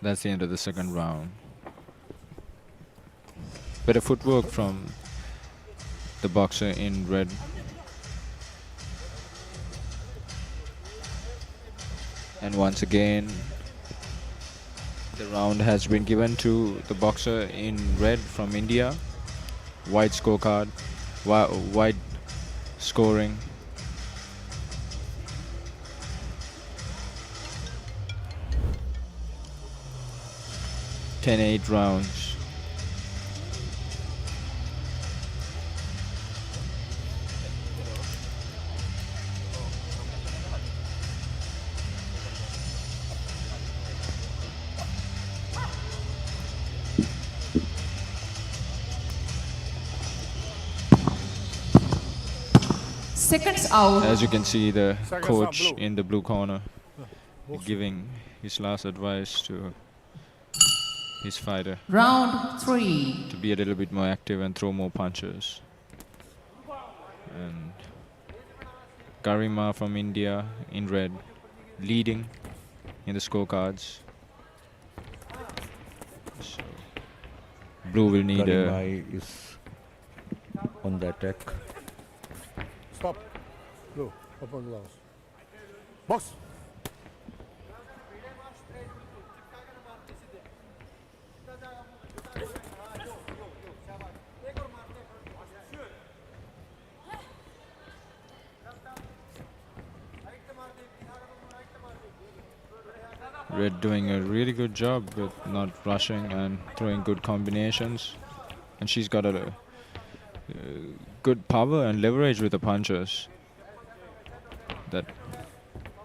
that's the end of the second round. Better footwork from the boxer in red. And once again, the round has been given to the boxer in red from India. White scorecard, white scoring. (10-8) rounds. Seconds out. As you can see, the Seconds coach out, blue. in the blue corner giving his last advice to his fighter Round 3. to be a little bit more active and throw more punches. And Garima from India in red, leading in the scorecards. So blue will need a Karimai is on the attack. Stop. Blue. Open gloves. Box. Red doing a really good job with not rushing and throwing good combinations. And she's got a good power and leverage with the punches. That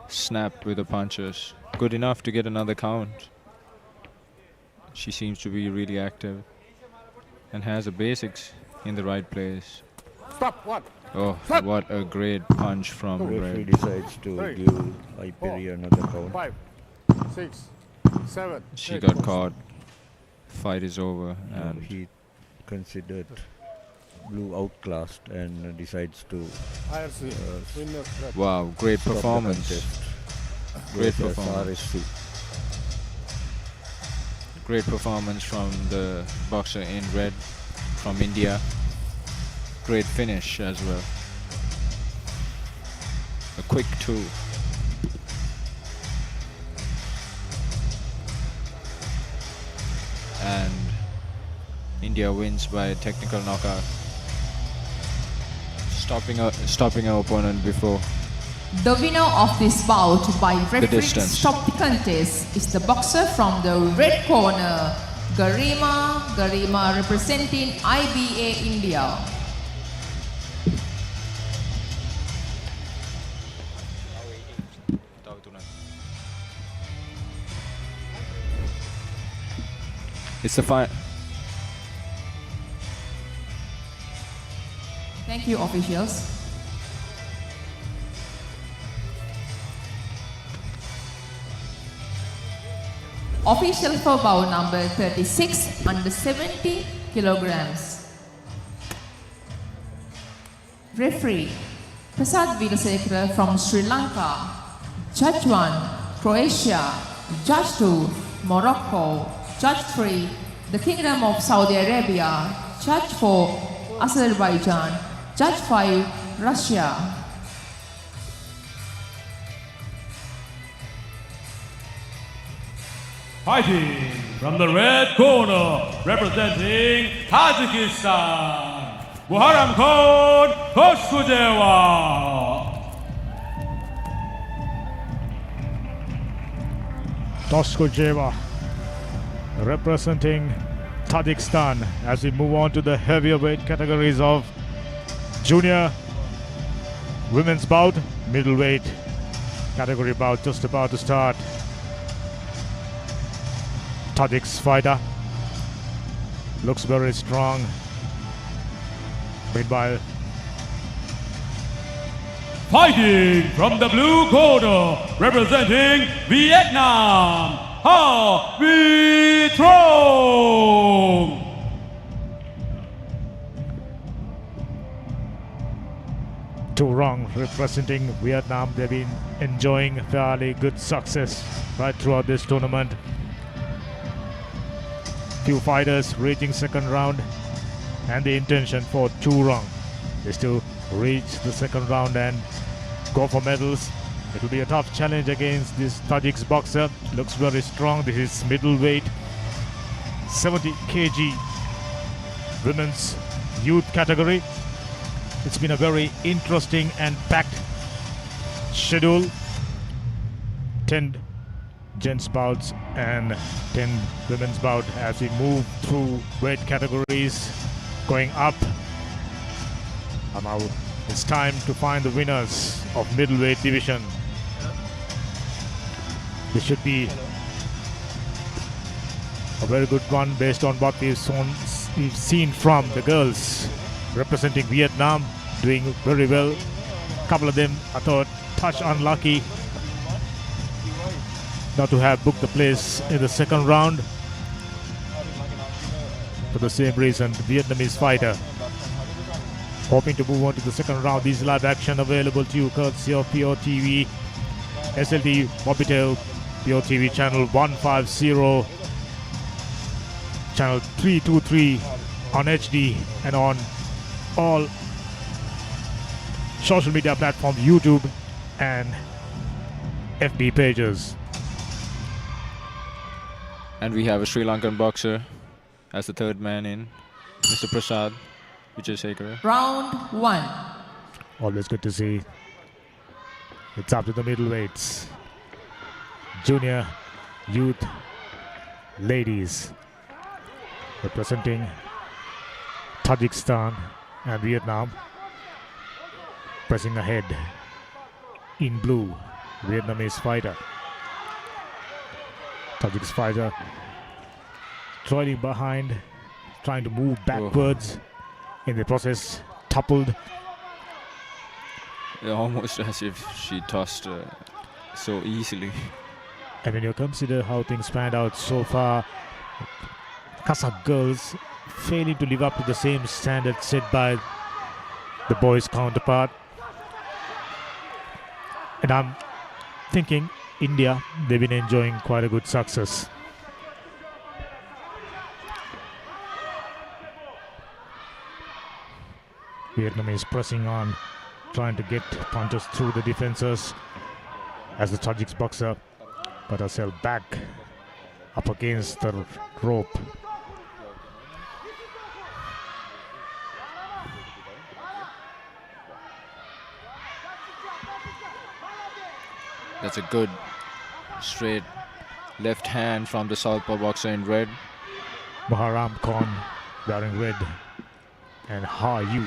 snap with the punches. Good enough to get another count. She seems to be really active and has the basics in the right place. Stop. What? Oh, Stop. what a great punch from Referee red. decides to Three, give Iperi another count. 5, 6, 7. She 8. got caught. Fight is over. And And he considered blue outclassed and decides to IRC. Winner. Red. wow, great stop the performance. contest. Great Goes as performance. RSC. Great performance from the boxer in red from India. Great finish as well. A quick 2. And India wins by technical knockout, stopping her opponent before. The winner of this bout by referee distance. stop the contest is the boxer from the red corner, Garima. Garima representing IBA India. It's the fight. Thank you, officials. Official for bout number 36 under 70 kilograms. Referee Prasad Veerasekara from Sri Lanka. Judge 1 Croatia. Judge 2 Morocco. Judge 3 the Kingdom of Saudi Arabia. Judge 4 Azerbaijan. Judge 5 Russia. Fighting from the red corner, representing Tajikistan, Muharram Khan Toshkujewa. Toshkujewa representing Tajikistan as we move on to the heavier weight categories of junior women's bout, middleweight category bout just about to start. Tajik's fighter looks very strong. Meanwhile, Fighting from the blue corner, representing Vietnam, Ha Vi Trong. Tu Rong representing Vietnam. They've been enjoying fairly good success right throughout this tournament. Few fighters reaching second round. and the intention for 2 rounds is to reach the second round and go for medals. It will be a tough challenge against this Tajik boxer. Looks very strong. This is middleweight, 70 kg women's youth category. It's been a very interesting and packed schedule. 10 gents bouts and 10 women's bout as we move through weight categories going up. And now it's time to find the winners of middleweight division. This should be a very good one based on what we've seen from the girls representing Vietnam, doing very well. A couple of them, I thought, touch unlucky not to have booked the place in the second round. For the same reason, the Vietnamese fighter hoping to move on to the second round. This live action available to you courtesy of Pure TV, SLT Mobitel, Pure TV channel 150, channel 323 on HD and on all social media platforms, YouTube and FB pages. And we have a Sri Lankan boxer as the third man in, Mr. Prasad Vijaysekara. Round 1. Always good to see. It's up to the middleweights. Junior, youth, ladies representing Tajikistan and Vietnam. Pressing ahead in blue, Vietnamese fighter. Tajik fighter trailing behind, trying to move backwards. In the process, toppled. Yeah, almost as if she tossed so easily. And when you consider how things panned out so far, Kazakh girls failing to live up to the same standard set by the boys' counterpart. And I'm thinking India, they've been enjoying quite a good success. Vietnamese pressing on, trying to get punches through the defenses as the Tajik boxer got herself back up against the rope. That's a good straight left hand from the southpaw boxer in red. Maharam Khan wearing red and Ha Yu.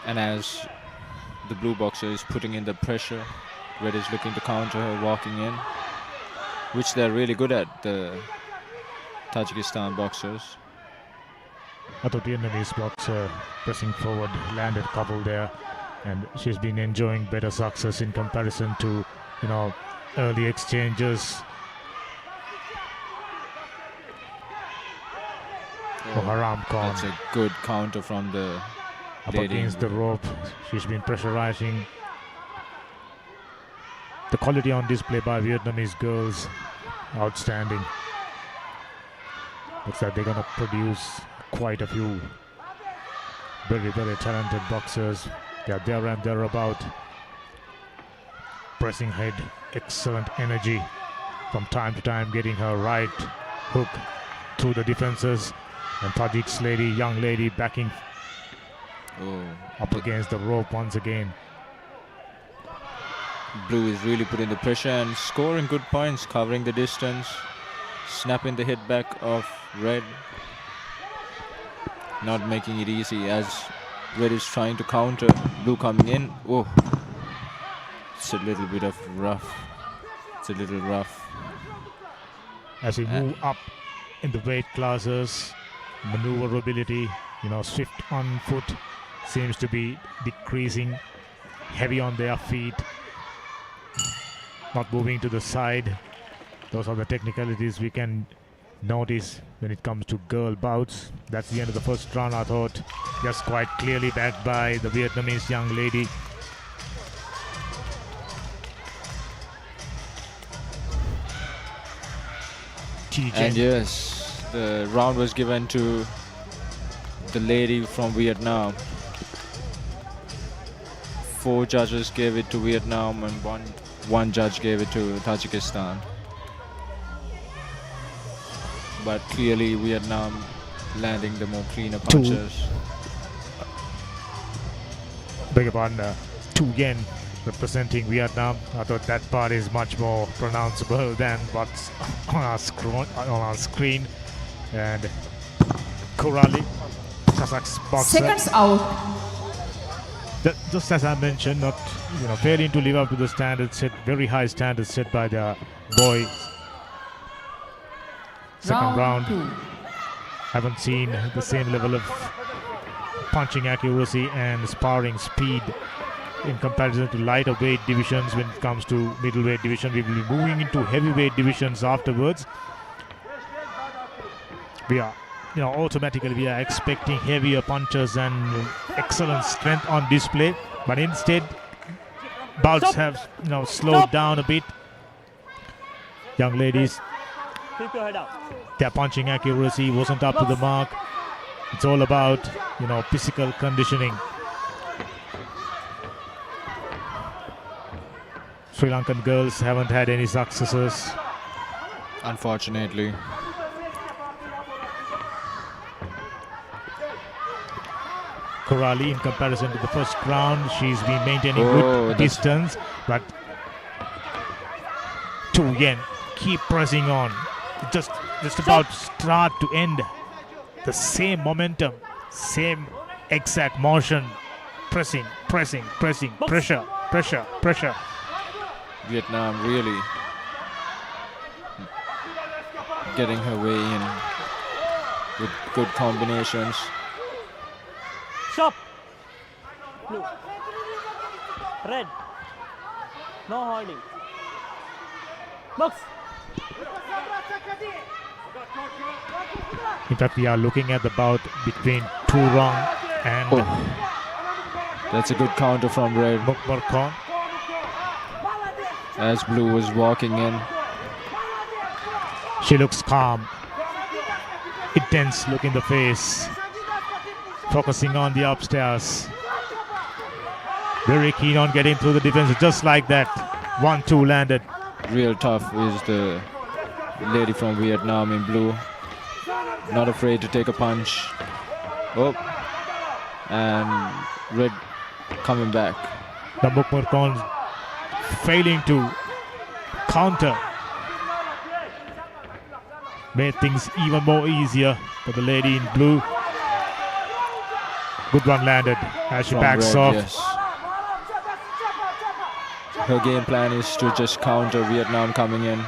And as the blue boxer is putting in the pressure, red is looking to counter her walking in, which they're really good at, the Tajikistan boxers. I thought the Vietnamese boxer pressing forward landed a couple there, and she's been enjoying better success in comparison to, early exchanges. Haram Khan. That's a good counter from the up lady. Against the rope. She's been pressurizing. The quality on display by Vietnamese girls, outstanding. Looks like they're going to produce quite a few very, very talented boxers. They're there and thereabout. Pressing head, excellent energy. From time to time getting her right hook through the defenses. And Tajik's young lady backing up against the rope once again. Blue is really putting the pressure and scoring good points, covering the distance, snapping the head back of red. Not making it easy as red is trying to counter. Blue coming in. Oh, it's a little bit of rough. It's a little rough. As we move up in the weight classes, maneuverability, swift on foot seems to be decreasing. Heavy on their feet, not moving to the side. Those are the technicalities we can notice when it comes to girl bouts. That's the end of the first round, I thought. Just quite clearly backed by the Vietnamese young lady. And yes, The round was given to the lady from Vietnam. 4 judges gave it to Vietnam and one judge gave it to Tajikistan. But clearly Vietnam landing the more cleaner punches. Beg your pardon, 2 yen representing Vietnam. I thought that part is much more pronounceable than what's on our screen. And Kurali, Kazakh's boxer. Seconds out. Just as I mentioned, not failing to live up to the standards set, very high standards set by the boys. Second round. Haven't seen the same level of punching accuracy and sparring speed in comparison to lighter weight divisions. When it comes to middleweight division, we will be moving into heavyweight divisions afterwards. We are, automatically we are expecting heavier punches and excellent strength on display. But instead, bouts have, slowed down a bit. Young ladies, Keep your head up. their punching accuracy wasn't up to the mark. It's all about, physical conditioning. Sri Lankan girls haven't had any successes. Unfortunately. Kurali, in comparison to the first round, she's been maintaining good distance, but 2 yen keep pressing on. Just about start to end. The same momentum, same exact motion. Pressing, pressure. Vietnam really getting her way in with good combinations. Stop. Blue. Red. No holding. Box. In fact, we are looking at the bout between Turong and That's a good counter from Red. Mukmarkon. As Blue was walking in. She looks calm. Intense look in the face. Focusing on the upstairs. Very keen on getting through the defense. Just like that. 1-2 landed. Real tough is the lady from Vietnam in blue. Not afraid to take a punch. And Red coming back. The Mukmarkon failing to counter. Made things even more easier for the lady in blue. Good one landed as she backs Red, off. Yes. Her game plan is to just counter Vietnam coming in,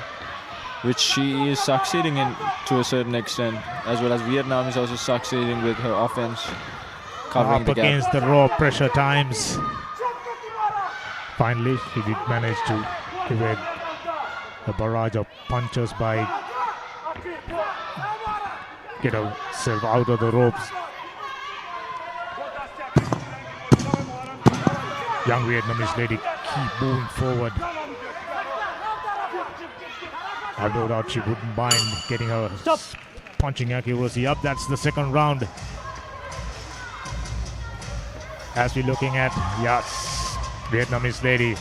which she is succeeding in to a certain extent, as well as Vietnam is also succeeding with her offense, covering Up the gap. against the raw pressure times. Finally, she did manage to evade the barrage of punches by get herself out of the ropes. Young Vietnamese lady keep moving forward. I have no doubt she wouldn't mind getting her punching accuracy up. That's the second round. As we're looking at, yes, Vietnamese lady,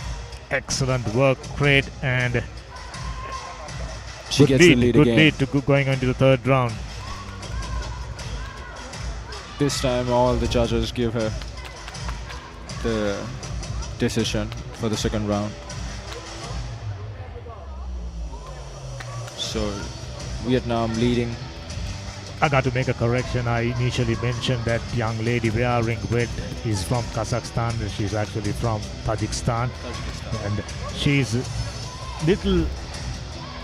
excellent work, great, and She gets the lead good again. lead to going into the third round. This time all the judges give her the decision for the second round. So Vietnam leading. I got to make a correction. I initially mentioned that young lady wearing red is from Kazakhstan. She's actually from Tajikistan. And she's little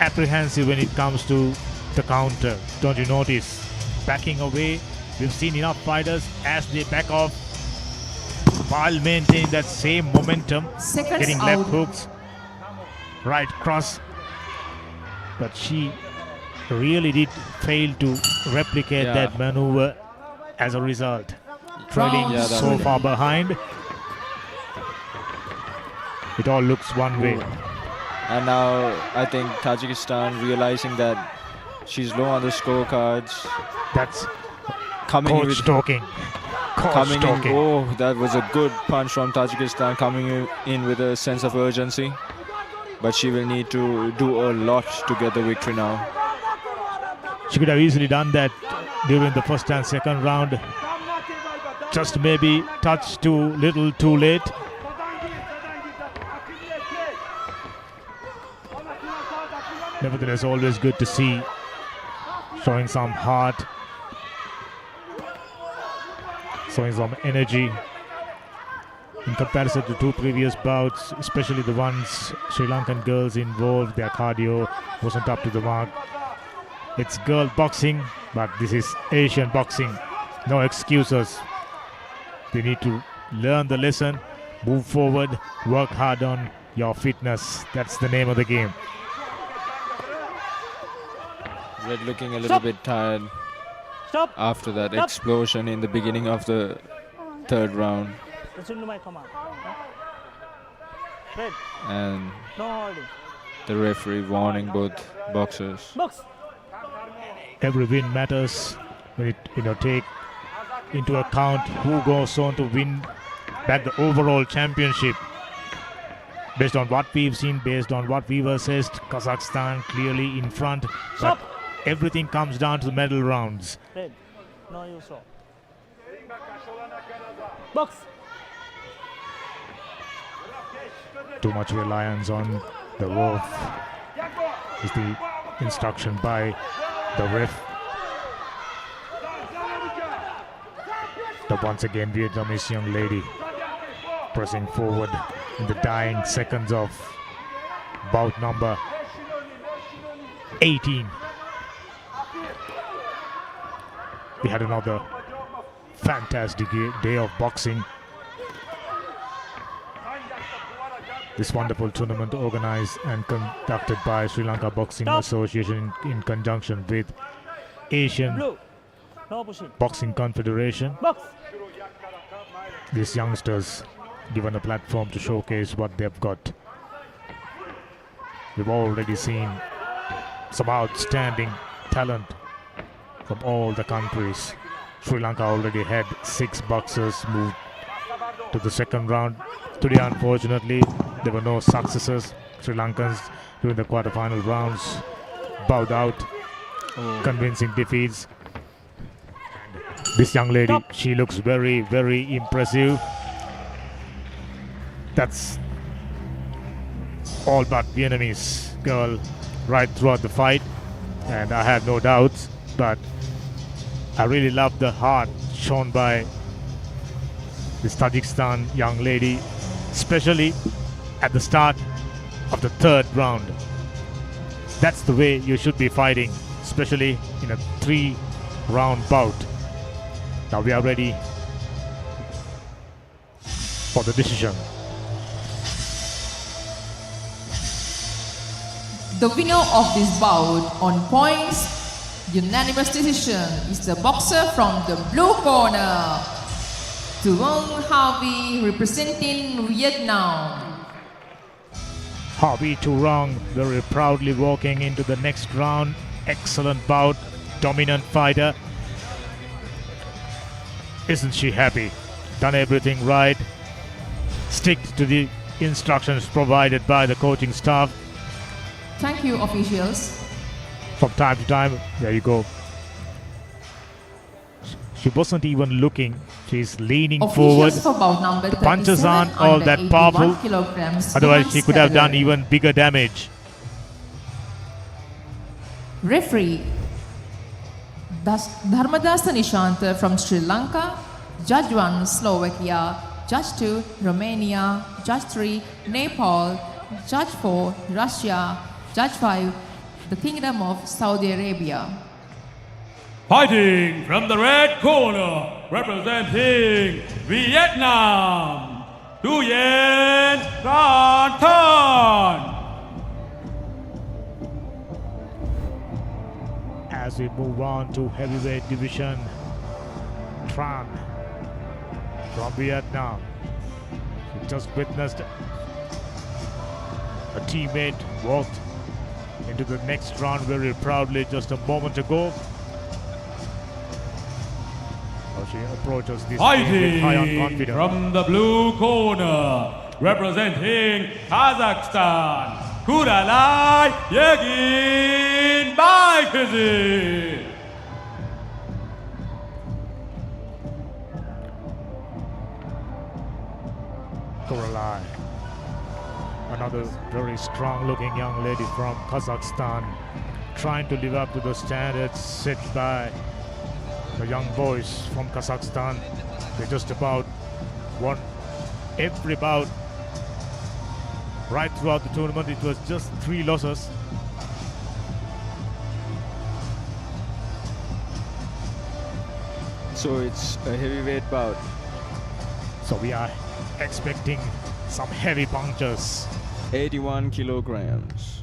apprehensive when it comes to the counter. Don't you notice? Backing away. We've seen enough fighters as they back off while maintaining that same momentum. Seconds getting out. left hooks, right cross. But she really did fail to replicate that maneuver as a result. Trailing so far behind. It all looks one way. And now I think Tajikistan realizing that She's low on the scorecards. That's coming coach talking. Coming in. Oh, that was a good punch from Tajikistan, coming in with a sense of urgency. But she will need to do a lot to get the victory now. She could have easily done that during the first and second round. Just maybe touch too little, too late. Nevertheless, always good to see. Showing some heart. Showing some energy. In comparison to two previous bouts, especially the ones Sri Lankan girls involved, their cardio wasn't up to the mark. It's girl boxing, but this is Asian boxing. No excuses. They need to learn the lesson, move forward, work hard on your fitness. That's the name of the game. Red looking a little bit tired after that explosion in the beginning of the third round. Listen to my command. Red. And no holding. The referee warning both boxers. Box. Every win matters when it take into account who goes on to win back the overall championship. Based on what we've seen, based on what we've assessed, Kazakhstan clearly in front. But everything comes down to the medal rounds. Red. No use of. Box. Too much reliance on the rope is the instruction by the ref. But once again, Vietnamese young lady pressing forward in the dying seconds of bout number 18. We had another fantastic day of boxing. This wonderful tournament organized and conducted by Sri Lanka Boxing Association in conjunction with Asian Boxing Confederation. These youngsters given a platform to showcase what they've got. We've already seen some outstanding talent from all the countries. Sri Lanka already had 6 boxers move to the second round. Today, unfortunately, there were no successes. Sri Lankans during the quarterfinal rounds bowed out, convincing defeats. This young lady, she looks very, very impressive. That's all but Vietnamese girl right throughout the fight, and I have no doubts, but I really love the heart shown by this Tajikistan young lady, especially at the start of the third round. That's the way you should be fighting, especially in a 3-round bout. Now we are ready for the decision. The winner of this bout on points, unanimous decision, is the boxer from the blue corner, Tuong Harvey, representing Vietnam. Harvey Tuong very proudly walking into the next round. Excellent bout, dominant fighter. Isn't she happy? Done everything right. Stick to the instructions provided by the coaching staff. Thank you, officials. From time to time, there you go. She wasn't even looking. She's leaning forward. For bout number the punches aren't all that powerful. Otherwise, she could have done even bigger damage. Referee Dharmadasa Nishanta from Sri Lanka, Judge 1 Slovakia, Judge 2 Romania, Judge 3 Nepal, Judge 4 Russia, Judge 5 the Kingdom of Saudi Arabia. Fighting from the red corner, representing Vietnam, Nguyen Van Tan. As we move on to heavyweight division, Tran from Vietnam. We just witnessed a teammate walked into the next round very proudly just a moment ago. How she approaches this game with high on Fighting confidence. from the blue corner, representing Kazakhstan, Kuralay Yegin Baykizi. Kuralay, another very strong looking young lady from Kazakhstan, trying to live up to the standards set by the young boys from Kazakhstan. They just about won every bout right throughout the tournament. It was just 3 losses. So it's a heavyweight bout. So we are expecting some heavy punches. 81 kilograms.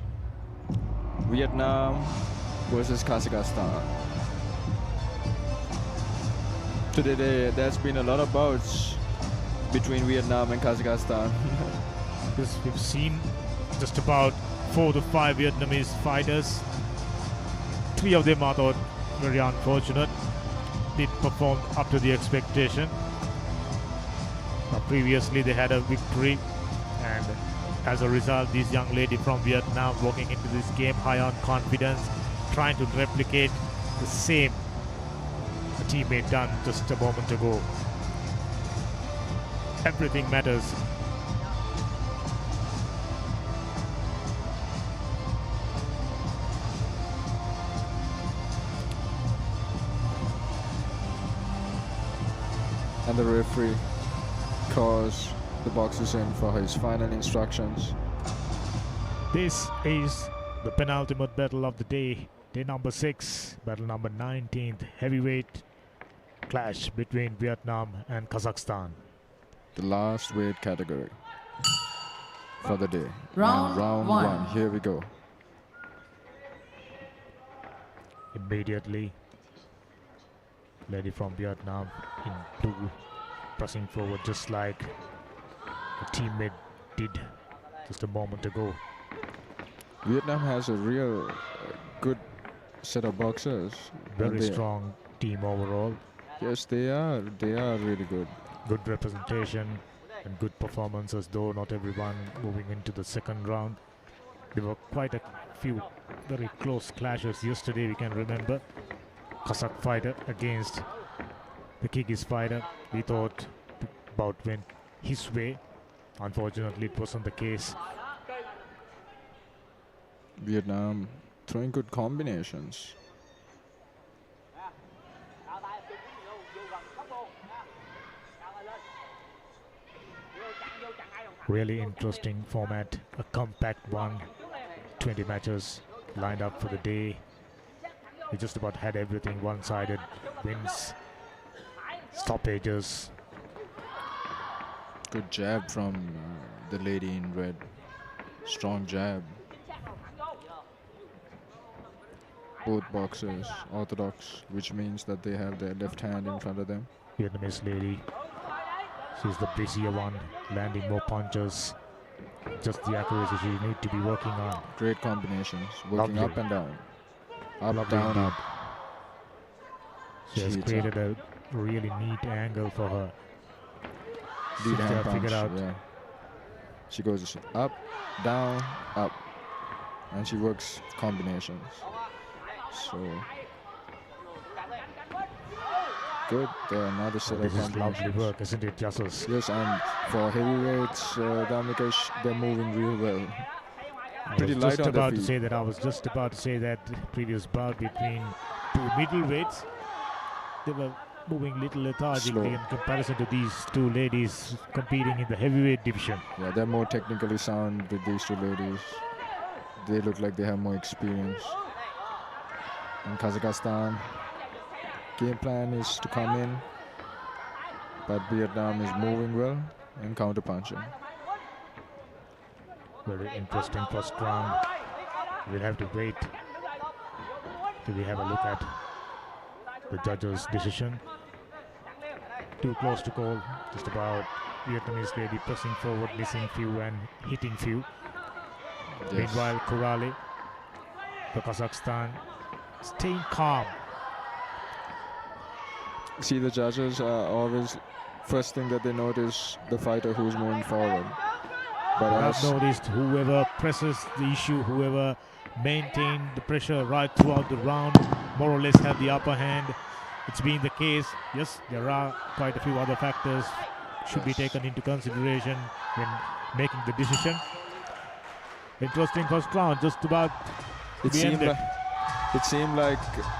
Vietnam versus Kazakhstan. Today there's been a lot of bouts between Vietnam and Kazakhstan. Because we've seen just about 4 to 5 Vietnamese fighters. 3 of them are thought very unfortunate. Did perform up to the expectation. Previously they had a victory, and as a result this young lady from Vietnam walking into this game high on confidence, trying to replicate the same a teammate done just a moment ago. Everything matters. And the referee calls the boxers in for his final instructions. This is the penultimate battle of the day, day number 6, battle number 19th, heavyweight clash between Vietnam and Kazakhstan. The last weight category for the day. Round Round one. 1. Here we go. Immediately, lady from Vietnam in blue pressing forward just like a teammate did just a moment ago. Vietnam has a real good set of boxers. Very strong team overall. Yes, they are. They are really good. Good representation and good performances, though not everyone moving into the second round. There were quite a few very close clashes yesterday, we can remember. Kazakh fighter against the Kyrgyz fighter. We thought the bout went his way. Unfortunately, it wasn't the case. Vietnam throwing good combinations. Really interesting format, a compact one. 20 matches lined up for the day. We just about had everything one-sided. Wins, stoppages. Good jab from the lady in red. Strong jab. Both boxers orthodox, which means that they have their left hand in front of them. Vietnamese lady, she's the busier one, landing more punches. Just the accuracy she need to be working on. Great combinations, working Lovely. up and down. Up, Lovely down, indeed. up. She has hits created a really neat angle for her. Lead Seems to hand have punch, figured out. yeah. She goes up, down, up. And she works combinations. So good. Another set This of is lovely combinations. work, isn't it, Jasus? Yes, and for heavyweights, Dominic, they're moving real well. Pretty light on their feet. I was just about to say that the previous bout between 2 middleweights, they were moving little lethargically Slow. in comparison to these 2 ladies competing in the heavyweight division. Yeah, they're more technically sound with these 2 ladies. They look like they have more experience. In Kazakhstan, game plan is to come in, but Vietnam is moving well and counter-punching. Very interesting first round. We'll have to wait till we have a look at the judge's decision. Too close to call. Just about Vietnamese lady pressing forward, missing few and hitting few. Yes. Meanwhile, Kurali for Kazakhstan, staying calm. See, the judges are always first thing that they notice the fighter who's moving forward. But I've noticed whoever presses the issue, whoever maintained the pressure right throughout the round, more or less have the upper hand. It's been the case. Yes, there are quite a few other factors should be taken into consideration when making the decision. Interesting first round, just about to be ended. It seemed like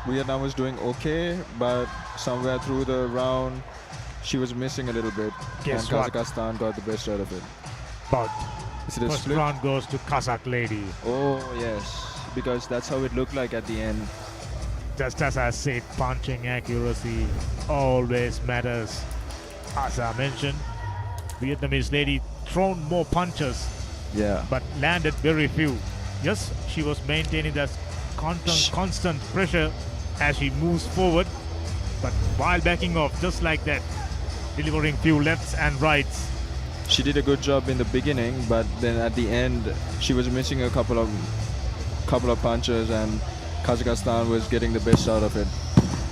Vietnam was doing okay, but somewhere through the round, she was missing a little bit. Guess and what? Kazakhstan got the best out of it. But Is it a first split? round goes to Kazakh lady. Oh, yes. Because that's how it looked like at the end. Just as I said, punching accuracy always matters. As I mentioned, Vietnamese lady thrown more punches, Yeah. but landed very few. Yes, she was maintaining that constant pressure as she moves forward, but while backing off, just like that, delivering few lefts and rights. She did a good job in the beginning, but then at the end, she was missing a couple of punches, and Kazakhstan was getting the best out of it.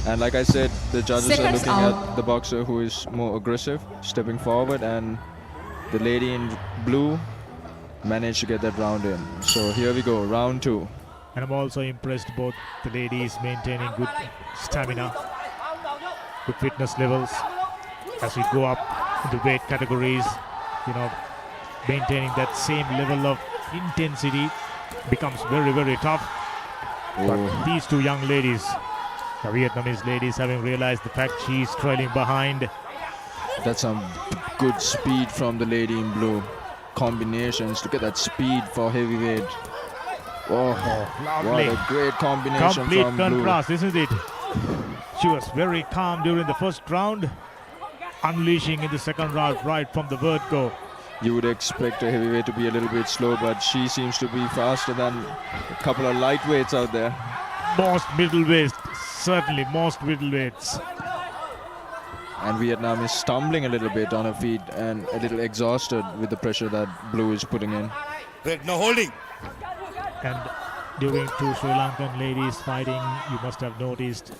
And like I said, the judges are Seconds looking out. at the boxer who is more aggressive, stepping forward, and the lady in blue managed to get that round in. So here we go, round 2. And I'm also impressed both the ladies maintaining good stamina, good fitness levels as we go up into weight categories. You know, maintaining that same level of intensity becomes very, very tough. But these two young ladies, the Vietnamese ladies, having realized the fact she's trailing behind. That's some good speed from the lady in blue. Combinations to get that speed for heavyweight. Oh, what lovely. a great combination Complete from blue. contrast, isn't it? She was very calm during the first round, unleashing in the second round right from the word go. You would expect a heavyweight to be a little bit slow, but she seems to be faster than a couple of lightweights out there. Most middleweights, certainly most middleweights. And Vietnam is stumbling a little bit on her feet and a little exhausted with the pressure that blue is putting in. Break, no holding. And during two Sri Lankan ladies fighting, you must have noticed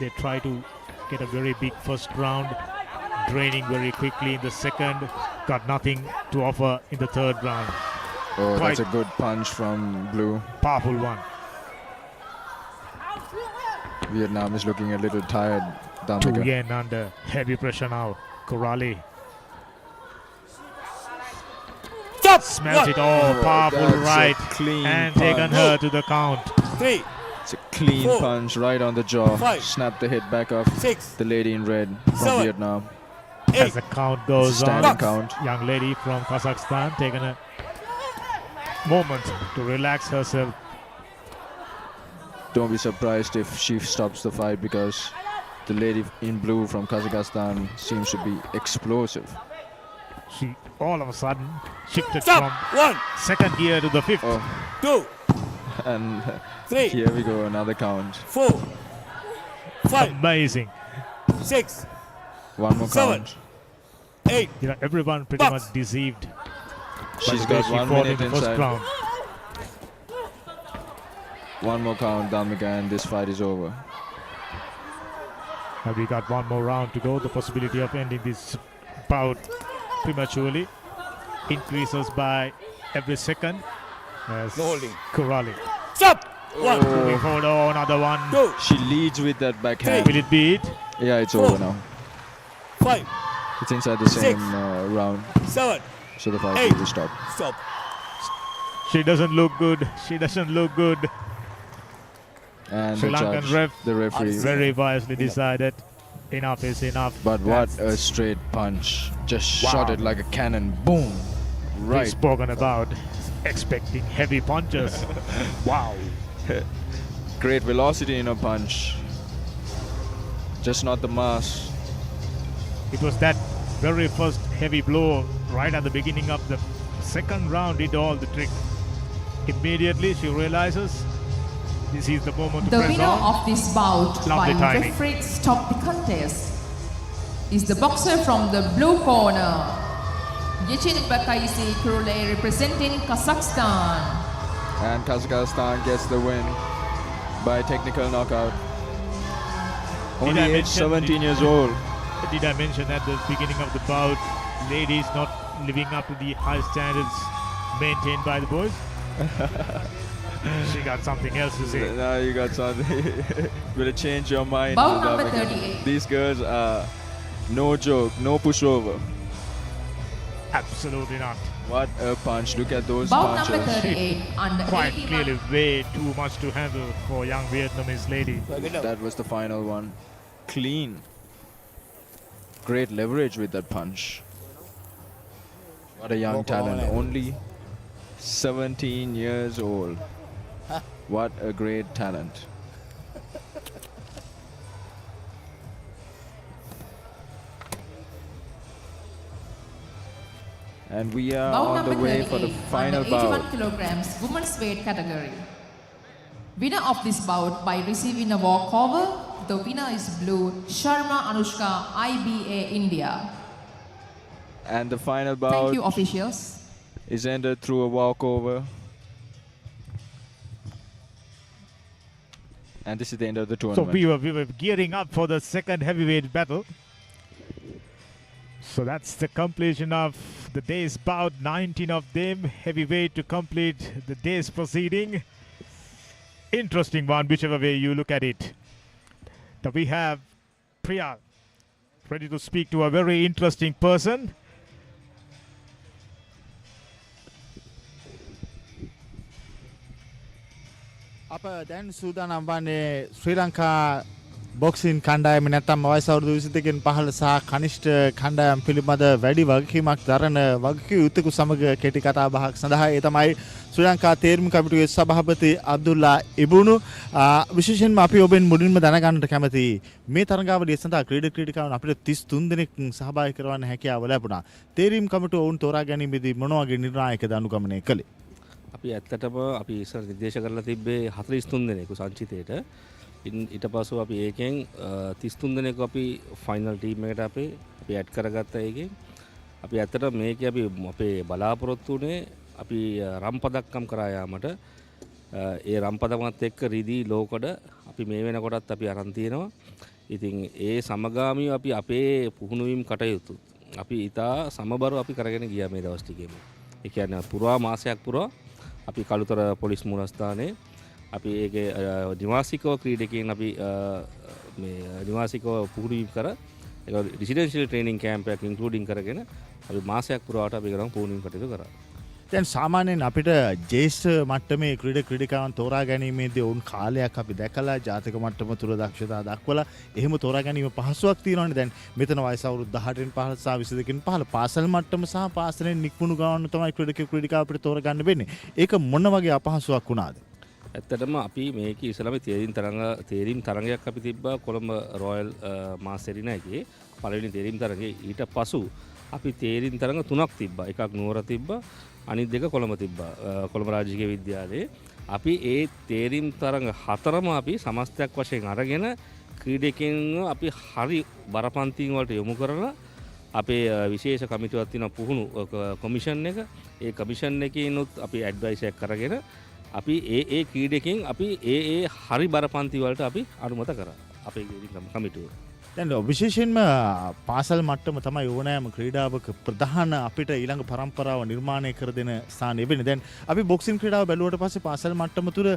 they try to get a very big first round, draining very quickly in the second, got nothing to offer in the third round. Oh, Quite that's a good punch from blue. powerful one. Vietnam is looking a little tired. Two Damika. yen under heavy pressure now. Kurali smells it all, powerful that's a right, clean and punch. taken her to the count. 3, It's a clean 4, punch right on the jaw. 5, Snap the head back off 6, the lady in red from 7, Vietnam. As the count goes Standing on, count. young lady from Kazakhstan taking a moment to relax herself. Don't be surprised if she stops the fight, because the lady in blue from Kazakhstan seems to be explosive. She all of a sudden shifted Stop. from 1, second gear to the fifth. 2, And 3, here we go, another count. 4, 5, Amazing. 6, One more 7, count. 8. You know, everyone pretty Box. much deceived. She's by the way got she 1 fought minute in the first inside. round. One more count, Damika, and this fight is over. And we got one more round to go. The possibility of ending this bout prematurely increases by every second. As No holding. Kurali Stop. 1, moving forward. Oh, another one. 2, She leads with that backhand. Will it be it? Yeah, it's 4, over now. 5, It's inside the same 6, round, 7. so the fight 8. will stop. Stop. She doesn't look good. She doesn't look good. And Sri the Lankan judge, ref the referee. very wisely decided enough is enough. But what a straight punch. Just shot it like a cannon. Boom. We've Right. spoken about expecting heavy punches. Wow. Great velocity in a punch. Just not the mass. It was that very first heavy blow right at the beginning of the second round did all the trick. Immediately she realizes this is the moment to The press winner on. of this bout, Lovely by timing. referee stop the contest, is the boxer from the blue corner, Yechenbakaisi Kurule, representing Kazakhstan. And Kazakhstan gets the win. by technical knockout. Did Only I age mention- 17 years old. Did I mention at the beginning of the bout, ladies not living up to the high standards maintained by the boys? She got something else to say. Now you got something. Will change your mind? Bout number Ravika. 38. These girls are no joke, no pushover. Absolutely not. What a punch. Look at those Bout punches. number 38 under Quite 81. clearly way too much to handle for young Vietnamese lady. That was the final one. Clean. Great leverage with that punch. What a young talent. Only 17 years old. What a great talent. And we are Bout on the number way for the 38 final under 81 bout. kilograms women's weight category. Winner of this bout by receiving a walkover, the winner is blue, Sharma Anushka, IBA India. And the final Thank bout you, officials. is ended through a walkover. And this is the end of the So tournament. we were gearing up for the second heavyweight battle. So that's the completion of the day's bout. 19 of them heavyweight to complete the day's proceeding. Interesting one, whichever way you look at it. Now we have Priya ready to speak to a very interesting person. අප දැන් සූදානම් වන්නේ ශ්‍රී Lanka boxing කණ්ඩායම නැත්නම් වයස අවුරුදු 22කින් පහළ සහ කනිෂ්ඨ කණ්ඩායම් පිළිබඳ වැඩි වගකීමක් දරන වගකීම් යුතුකු සමග කෙටි කතා බහක් සඳහා ඒ තමයි ශ්‍රී ලංකා තේරීම් කමිටුවේ සභාපති අබ්දුල්ලා ඉබුණු විශේෂයෙන්ම අපි ඔබෙන් මුලින්ම දැනගන්නට කැමතියි මේ තරඟාවලිය සඳහා ක්‍රීඩකයන් අපිට 33 දෙනෙක් සහභාගී කරවන්න හැකියාව ලැබුණා. තේරීම් කමිටුව ඔවුන් තෝරා ගැනීමේදී මොන වගේ නිර්ණායකද අනුගමනය කළේ? අපි ඇත්තටම අපි ඉස්සර නිර්දේශ කරලා තිබ්බේ 43 දෙනෙකු සංචිතයට. ඊට පස්සේ අපි ඒකෙන් 33 දෙනෙකු අපි ෆයිනල් ටීම් එකට අපි ඇඩ් කරගත්තා ඒකෙන්. අපි ඇත්තට මේකේ අපි අපේ බලාපොරොත්තු උනේ අපි රම් පදක්කම් කරා යාමට ඒ රම් පදකමත් එක්ක රිදී ලෝකඩ අපි මේ වෙනකොටත් අපි අරන් තියෙනවා. ඉතින් ඒ සමගාමීව අපි අපේ පුහුණුවීම් කටයුතු අපි ඉතා සමබරව අපි කරගෙන ගියා මේ දවස් ටිකේම. ඒ කියන්නේ පුරා මාසයක් පුරා අපි කළුතර පොලිස් මූලස්ථානයේ අපි ඒකේ නිවාසිකව ක්‍රීඩකයන් අපි මේ නිවාසිකව පුහුණුවීම් කර ඒක රෙසිඩෙන්ෂියල් ට්‍රේනින් කැම්ප් එකක් ඉන්ක්ලූඩින් කරගෙන අපි මාසයක් පුරාවට අපි කරන් පුහුණුවීම් කටයුතු කරා. දැන් සාමාන්‍යයෙන් අපිට ජේෂ්ඨ මට්ටමේ ක්‍රීඩකයන් තෝරා ගැනීමේදී ඔවුන් කාලයක් අපි දැකලා ජාතික මට්ටම තුල දක්ෂතා දක්වලා එහෙම තෝරා ගැනීම පහසුවක් තියෙනවනේ. දැන් මෙතන වයස අවුරුදු 18න් පහළ සහ 22කින් පහළ පාසල් මට්ටම සහ පාසලෙන් නික්මුණු ගාන තමයි ක්‍රීඩකයා අපිට තෝරා ගන්න වෙන්නේ. ඒක මොන වගේ අපහසුයක් වුණාද? ඇත්තටම අපි මේක ඉස්සලම තේරීම් තරඟයක් අපි තිබ්බා කොළඹ රොයල් මාස් එරිනාගේ පළවෙනි තේරීම් තරඟේ. ඊට පසු අපි තේරීම් තරඟ 3ක් තිබ්බා. එකක් නුවර තිබ්බා, අනිත් දෙක කොළඹ තිබ්බා. කොළඹ රාජකීය විද්‍යාලයේ අපි ඒ තේරීම් තරඟ 4ම අපි සමස්තයක් වශයෙන් අරගෙන ක්‍රීඩකයන්ව අපි හරි බරපන්තින් වලට යොමු කරලා අපේ විශේෂ කමිටුවක් තියෙනවා පුහුණු කොමිෂන් එක. ඒ කොමිෂන් එකේනොත් අපි ඇඩ්වයිස් එකක් කරගෙන අපි ඒ ක්‍රීඩකයන් අපි ඒ හරි බරපන්ති වලට අපි අනුමත කරා අපේ කමිටුව. දැන් විශේෂයෙන්ම පාසල් මට්ටම තමයි ඕනෑම ක්‍රීඩාවක ප්‍රධාන අපිට ඊළඟ පරම්පරාව නිර්මාණය කර දෙන ස්ථානය වෙන්නේ. දැන් අපි බොක්සින් ක්‍රීඩාව බැලුවට පස්සේ පාසල් මට්ටම තුර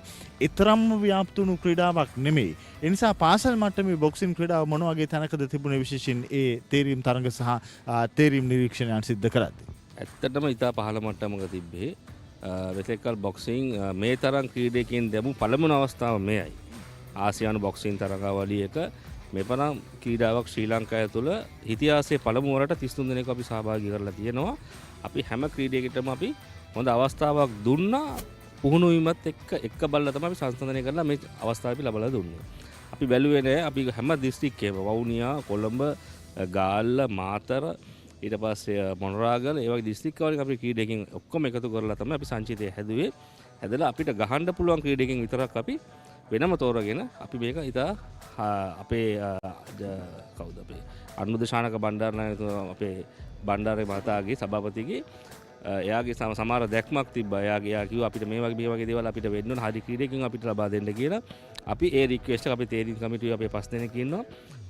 ඊතරම්ම ව්‍යාප්ත වුණු ක්‍රීඩාවක් නෙමෙයි. ඒ නිසා පාසල් මට්ටමේ බොක්සින් ක්‍රීඩාව මොන වගේ තැනකද තිබුණේ විශේෂයෙන් ඒ තේරීම් තරඟ සහ තේරීම් නිරීක්ෂණයන් සිද්ධ කරද්දී? ඇත්තටම ඉතා පහළ මට්ටමක තිබ්බේ. වෙතෙක්කල් බොක්සිං මේ තරම් ක්‍රීඩකයන් දැමු පළමුන අවස්ථාව මෙයයි. ආසියානු බොක්සිං තරඟාවලියක මෙපනම් ක්‍රීඩාවක් ශ්‍රී ලංකාව තුළ ඉතිහාසයේ පළමු වරට 33 දෙනෙකු අපි සහභාගී කරලා තියෙනවා. අපි හැම ක්‍රීඩකයකටම අපි හොඳ අවස්ථාවක් දුන්නා. පුහුණුවීමත් එක්ක බලලා තමයි අපි සංසන්දනය කරලා මේ අවස්ථාව අපි ලබා දුන්නේ. අපි බැලුවේ නෑ අපි හැම දිස්ත්‍රික්කයකම වවුනියා, කොළඹ, ගාල්ල, මාතර ඊට පස්සේ මොනරාගල ඒ වගේ දිස්ත්‍රික්ක වලින් අපි ක්‍රීඩකයන් ඔක්කොම එකතු කරලා තමයි අපි සංචිතය හැදුවේ. හැදලා අපිට ගහන්න පුළුවන් ක්‍රීඩකයන් විතරක් අපි වෙනම තෝරගෙන අපි මේක ඉතා අපේ කවුද අපේ අනුද ශානක බණ්ඩාරනායක අපේ බණ්ඩාරේ මහතාගේ සභාපතිගේ එයාගේ සමහර දැක්මක් තිබ්බා. එයා කිව්වා අපිට මේ වගේ දේවල් අපිට වෙන්න ඕන. හරි ක්‍රීඩකයන් අපිට ලබා දෙන්න කියලා. අපි ඒ රික්වෙස්ට් එක අපි තේරීම් කමිටුවේ අපේ 5 දෙනෙක් ඉන්නවා.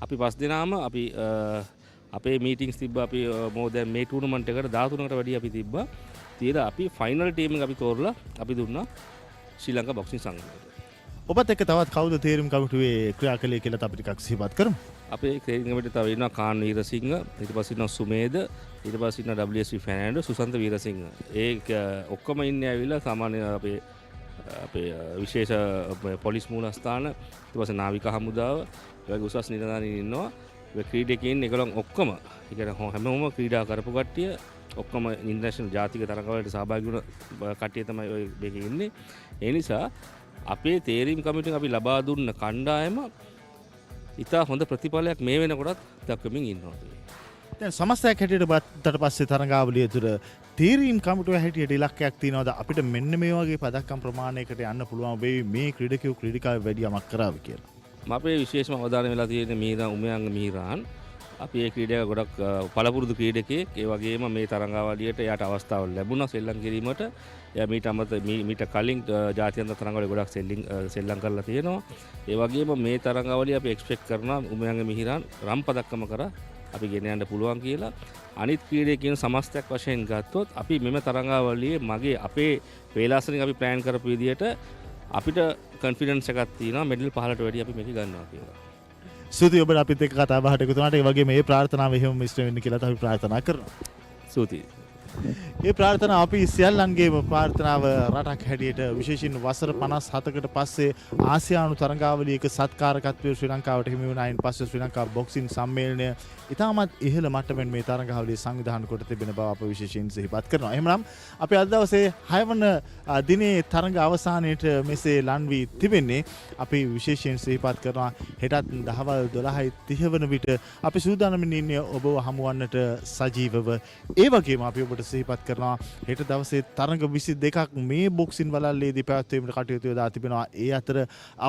අපි 5 දෙනාම අපි අපේ මීටින්ග්ස් තිබ්බා. අපි more than මේ ටූර්නමන්ට් එකට 13කට වැඩි අපි තිබ්බා. තියලා අපි ෆයිනල් ටීම් එක අපි තෝරලා අපි දුන්නා ශ්‍රී ලංකා බොක්සිං සංඝයට. ඔබත් එක්ක තවත් කවුද තේරීම් කමිටුවේ ක්‍රියා කළේ කියලා අපි ටිකක් සිහිපත් කරමු. අපේ තේරීම් කමිටුවේ තව ඉන්නවා කාන් වීරසිංහ, ඊට පස්සේ ඉන්නවා සුමේද, ඊට පස්සේ ඉන්නවා WSV ෆර්නෑන්ඩෝ, සුසන්ත වීරසිංහ. ඒ ඔක්කොම ඉන්නේ ඇවිල්ලා සාමාන්‍ය අපේ විශේෂ පොලිස් මූලස්ථාන, ඊට පස්සේ නාවික හමුදාව, ඒ වගේ උසස් නිලධාරීන් ඉන්නවා. ඒ ක්‍රීඩකයන් ඒගොල්ලෝ ඔක්කොම, ඒ කියන්නේ හැමෝම ක්‍රීඩා කරපු කට්ටිය ඔක්කොම ඉන්ටර්නැෂනල් ජාතික තරගවලට සහභාගී වුණ කට්ටිය තමයි ඔය මේකේ ඉන්නේ. ඒ නිසා අපේ තේරීම් කමිටුවෙන් අපි ලබා දුන්න කණ්ඩායම ඉතා හොඳ ප්‍රතිඵලයක් මේ වෙනකොටත් දක්වමින් ඉන්නවා. දැන් සමස්තයක් හැටියට බත්තට පස්සේ තරඟාවලිය තුළ තේරීම් කමිටුව හැටියට ඉලක්කයක් තියනවාද අපිට මෙන්න මේ වගේ පදක්කම් ප්‍රමාණයකට යන්න පුළුවන් වෙයි මේ ක්‍රීඩකයෝ ක්‍රීඩිකාව වැඩි යමක් කරාවි කියලා. අපේ විශේෂම අවධානය වෙලා තියෙන්නේ මීරා උමයංග මීරාන්. අපි ඒ ක්‍රීඩක ගොඩක් පළපුරුදු ක්‍රීඩකයෙක්. ඒ වගේම මේ තරඟාවලියට එයාට අවස්ථාවක් ලැබුණා සෙල්ලම් කිරීමට. එයා මීට කලින් ජාත්‍යන්තර තරඟවල ගොඩක් සෙල්ලම් කරලා තියෙනවා. ඒ වගේම මේ තරඟාවලිය අපි එක්ස්පෙක්ට් කරනවා උමයංග මිහිරන් රම් පදක්කම කරා අපි ගෙන යන්න පුළුවන් කියලා. අනිත් ක්‍රීඩකයන් සමස්තයක් වශයෙන් ගත්තොත් අපි මෙම තරඟාවලියේ මගේ අපේ වේලාසනින් අපි ප්ලෑන් කරපු විදියට අපිට කොන්ෆිඩන්ස් එකක් තියෙනවා මෙඩල් 15ට වැඩි අපි මේක ගන්නවා කියලා. ස්තුතියි ඔබට අපිත් එක්ක කතා බහට එකතු වුණාට. ඒ වගේම මේ ප්‍රාර්ථනාව එහෙම මිස්ටර් වෙන්න කියලා අපි ප්‍රාර්ථනා කරනවා. ස්තුතියි. ඒ ප්‍රාර්ථනාව අපි සියල්ලන්ගේම ප්‍රාර්ථනාව රටක් හැටියට විශේෂයෙන් වසර 57කට පස්සේ ආසියානු තරඟාවලියක සත්කාරකත්වය ශ්‍රී ලංකාවට හිමි වුණායින් පස්සේ ශ්‍රී ලංකා බොක්සිං සම්මේලනය ඉතාමත් ඉහළ මට්ටමින් මේ තරඟාවලිය සංවිධානය කොට තිබෙන බව අප විශේෂයෙන් සිහිපත් කරනවා. එහෙමනම් අපි අද දවසේ 6 වන දිනේ තරඟ අවසානයේට මෙසේ ලන් වී තිබෙන්නේ අපි විශේෂයෙන් සිහිපත් කරනවා. හෙටත් දහවල් 12:30 වන විට අපි සූදානම්ින් ඉන්නේ ඔබව හමුවන්නට සජීවව. ඒ වගේම අපි ඔබට සිහිපත් කරනවා හෙට දවසේ තරඟ 22ක් මේ බොක්සින් වලල්ලේදී පැවැත්වීමට කටයුතු යොදා තිබෙනවා. ඒ අතර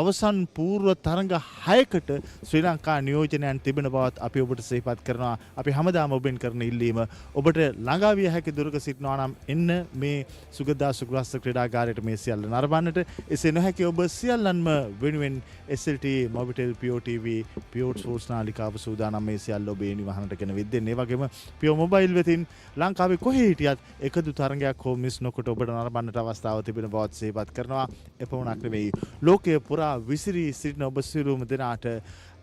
අවසන් පූර්ව තරඟ 6කට ශ්‍රී ලංකා නියෝජනයන් තිබෙන බවත් අපි ඔබට සිහිපත් කරනවා. අපි හැමදාම ඔබෙන් කරන ඉල්ලීම ඔබට ළඟා විය හැකි දුරක සිටිනවා නම් එන්න මේ සුගතදා සුග්‍රස්ත ක්‍රීඩාගාරයට මේ සියල්ල නරඹන්නට. එසේ නොහැකි ඔබ සියල්ලන්ම වෙනුවෙන් SLT Mobitel POTV Pure Sports නාලිකාව සූදානම් මේ සියල්ල ඔබේ නිවහනට ගෙන විද්දෙන්නේ. ඒ වගේම Pure Mobile වෙතින් ලංකාවේ කොහේ හිටියත් එකදු තරගයක් හෝ මිස් නොකොට ඔබට නරඹන්නට අවස්ථාව තිබෙන බවත් සිහිපත් කරනවා. එපමණක් නෙවෙයි ලෝකයේ පුරා විසිරී සිටින ඔබ සියලුම දෙනාට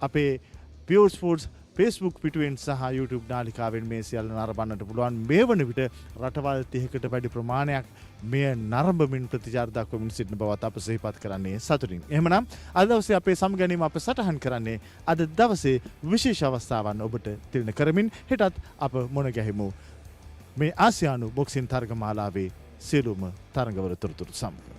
අපේ Pure Sports Facebook පිටුවෙන් සහ YouTube නාලිකාවෙන් මේ සියල්ල නරඹන්නට පුළුවන්. මේ වන විට රටවල් 30කට වැඩි ප්‍රමාණයක් මෙය නරඹමින් ප්‍රතිචාර දක්වමින් සිටින බවත් අප සිහිපත් කරන්නේ සතුටින්. එහෙමනම් අද දවසේ අපේ සමගැනීම අප සටහන් කරන්නේ අද දවසේ විශේෂ අවස්ථාවන් ඔබට තිළින කරමින් හෙටත් අප මුණ ගැහිමු මේ ආසියානු බොක්සින් තරගමාලාවේ සියලුම තරගවල තොරතුරු සමග.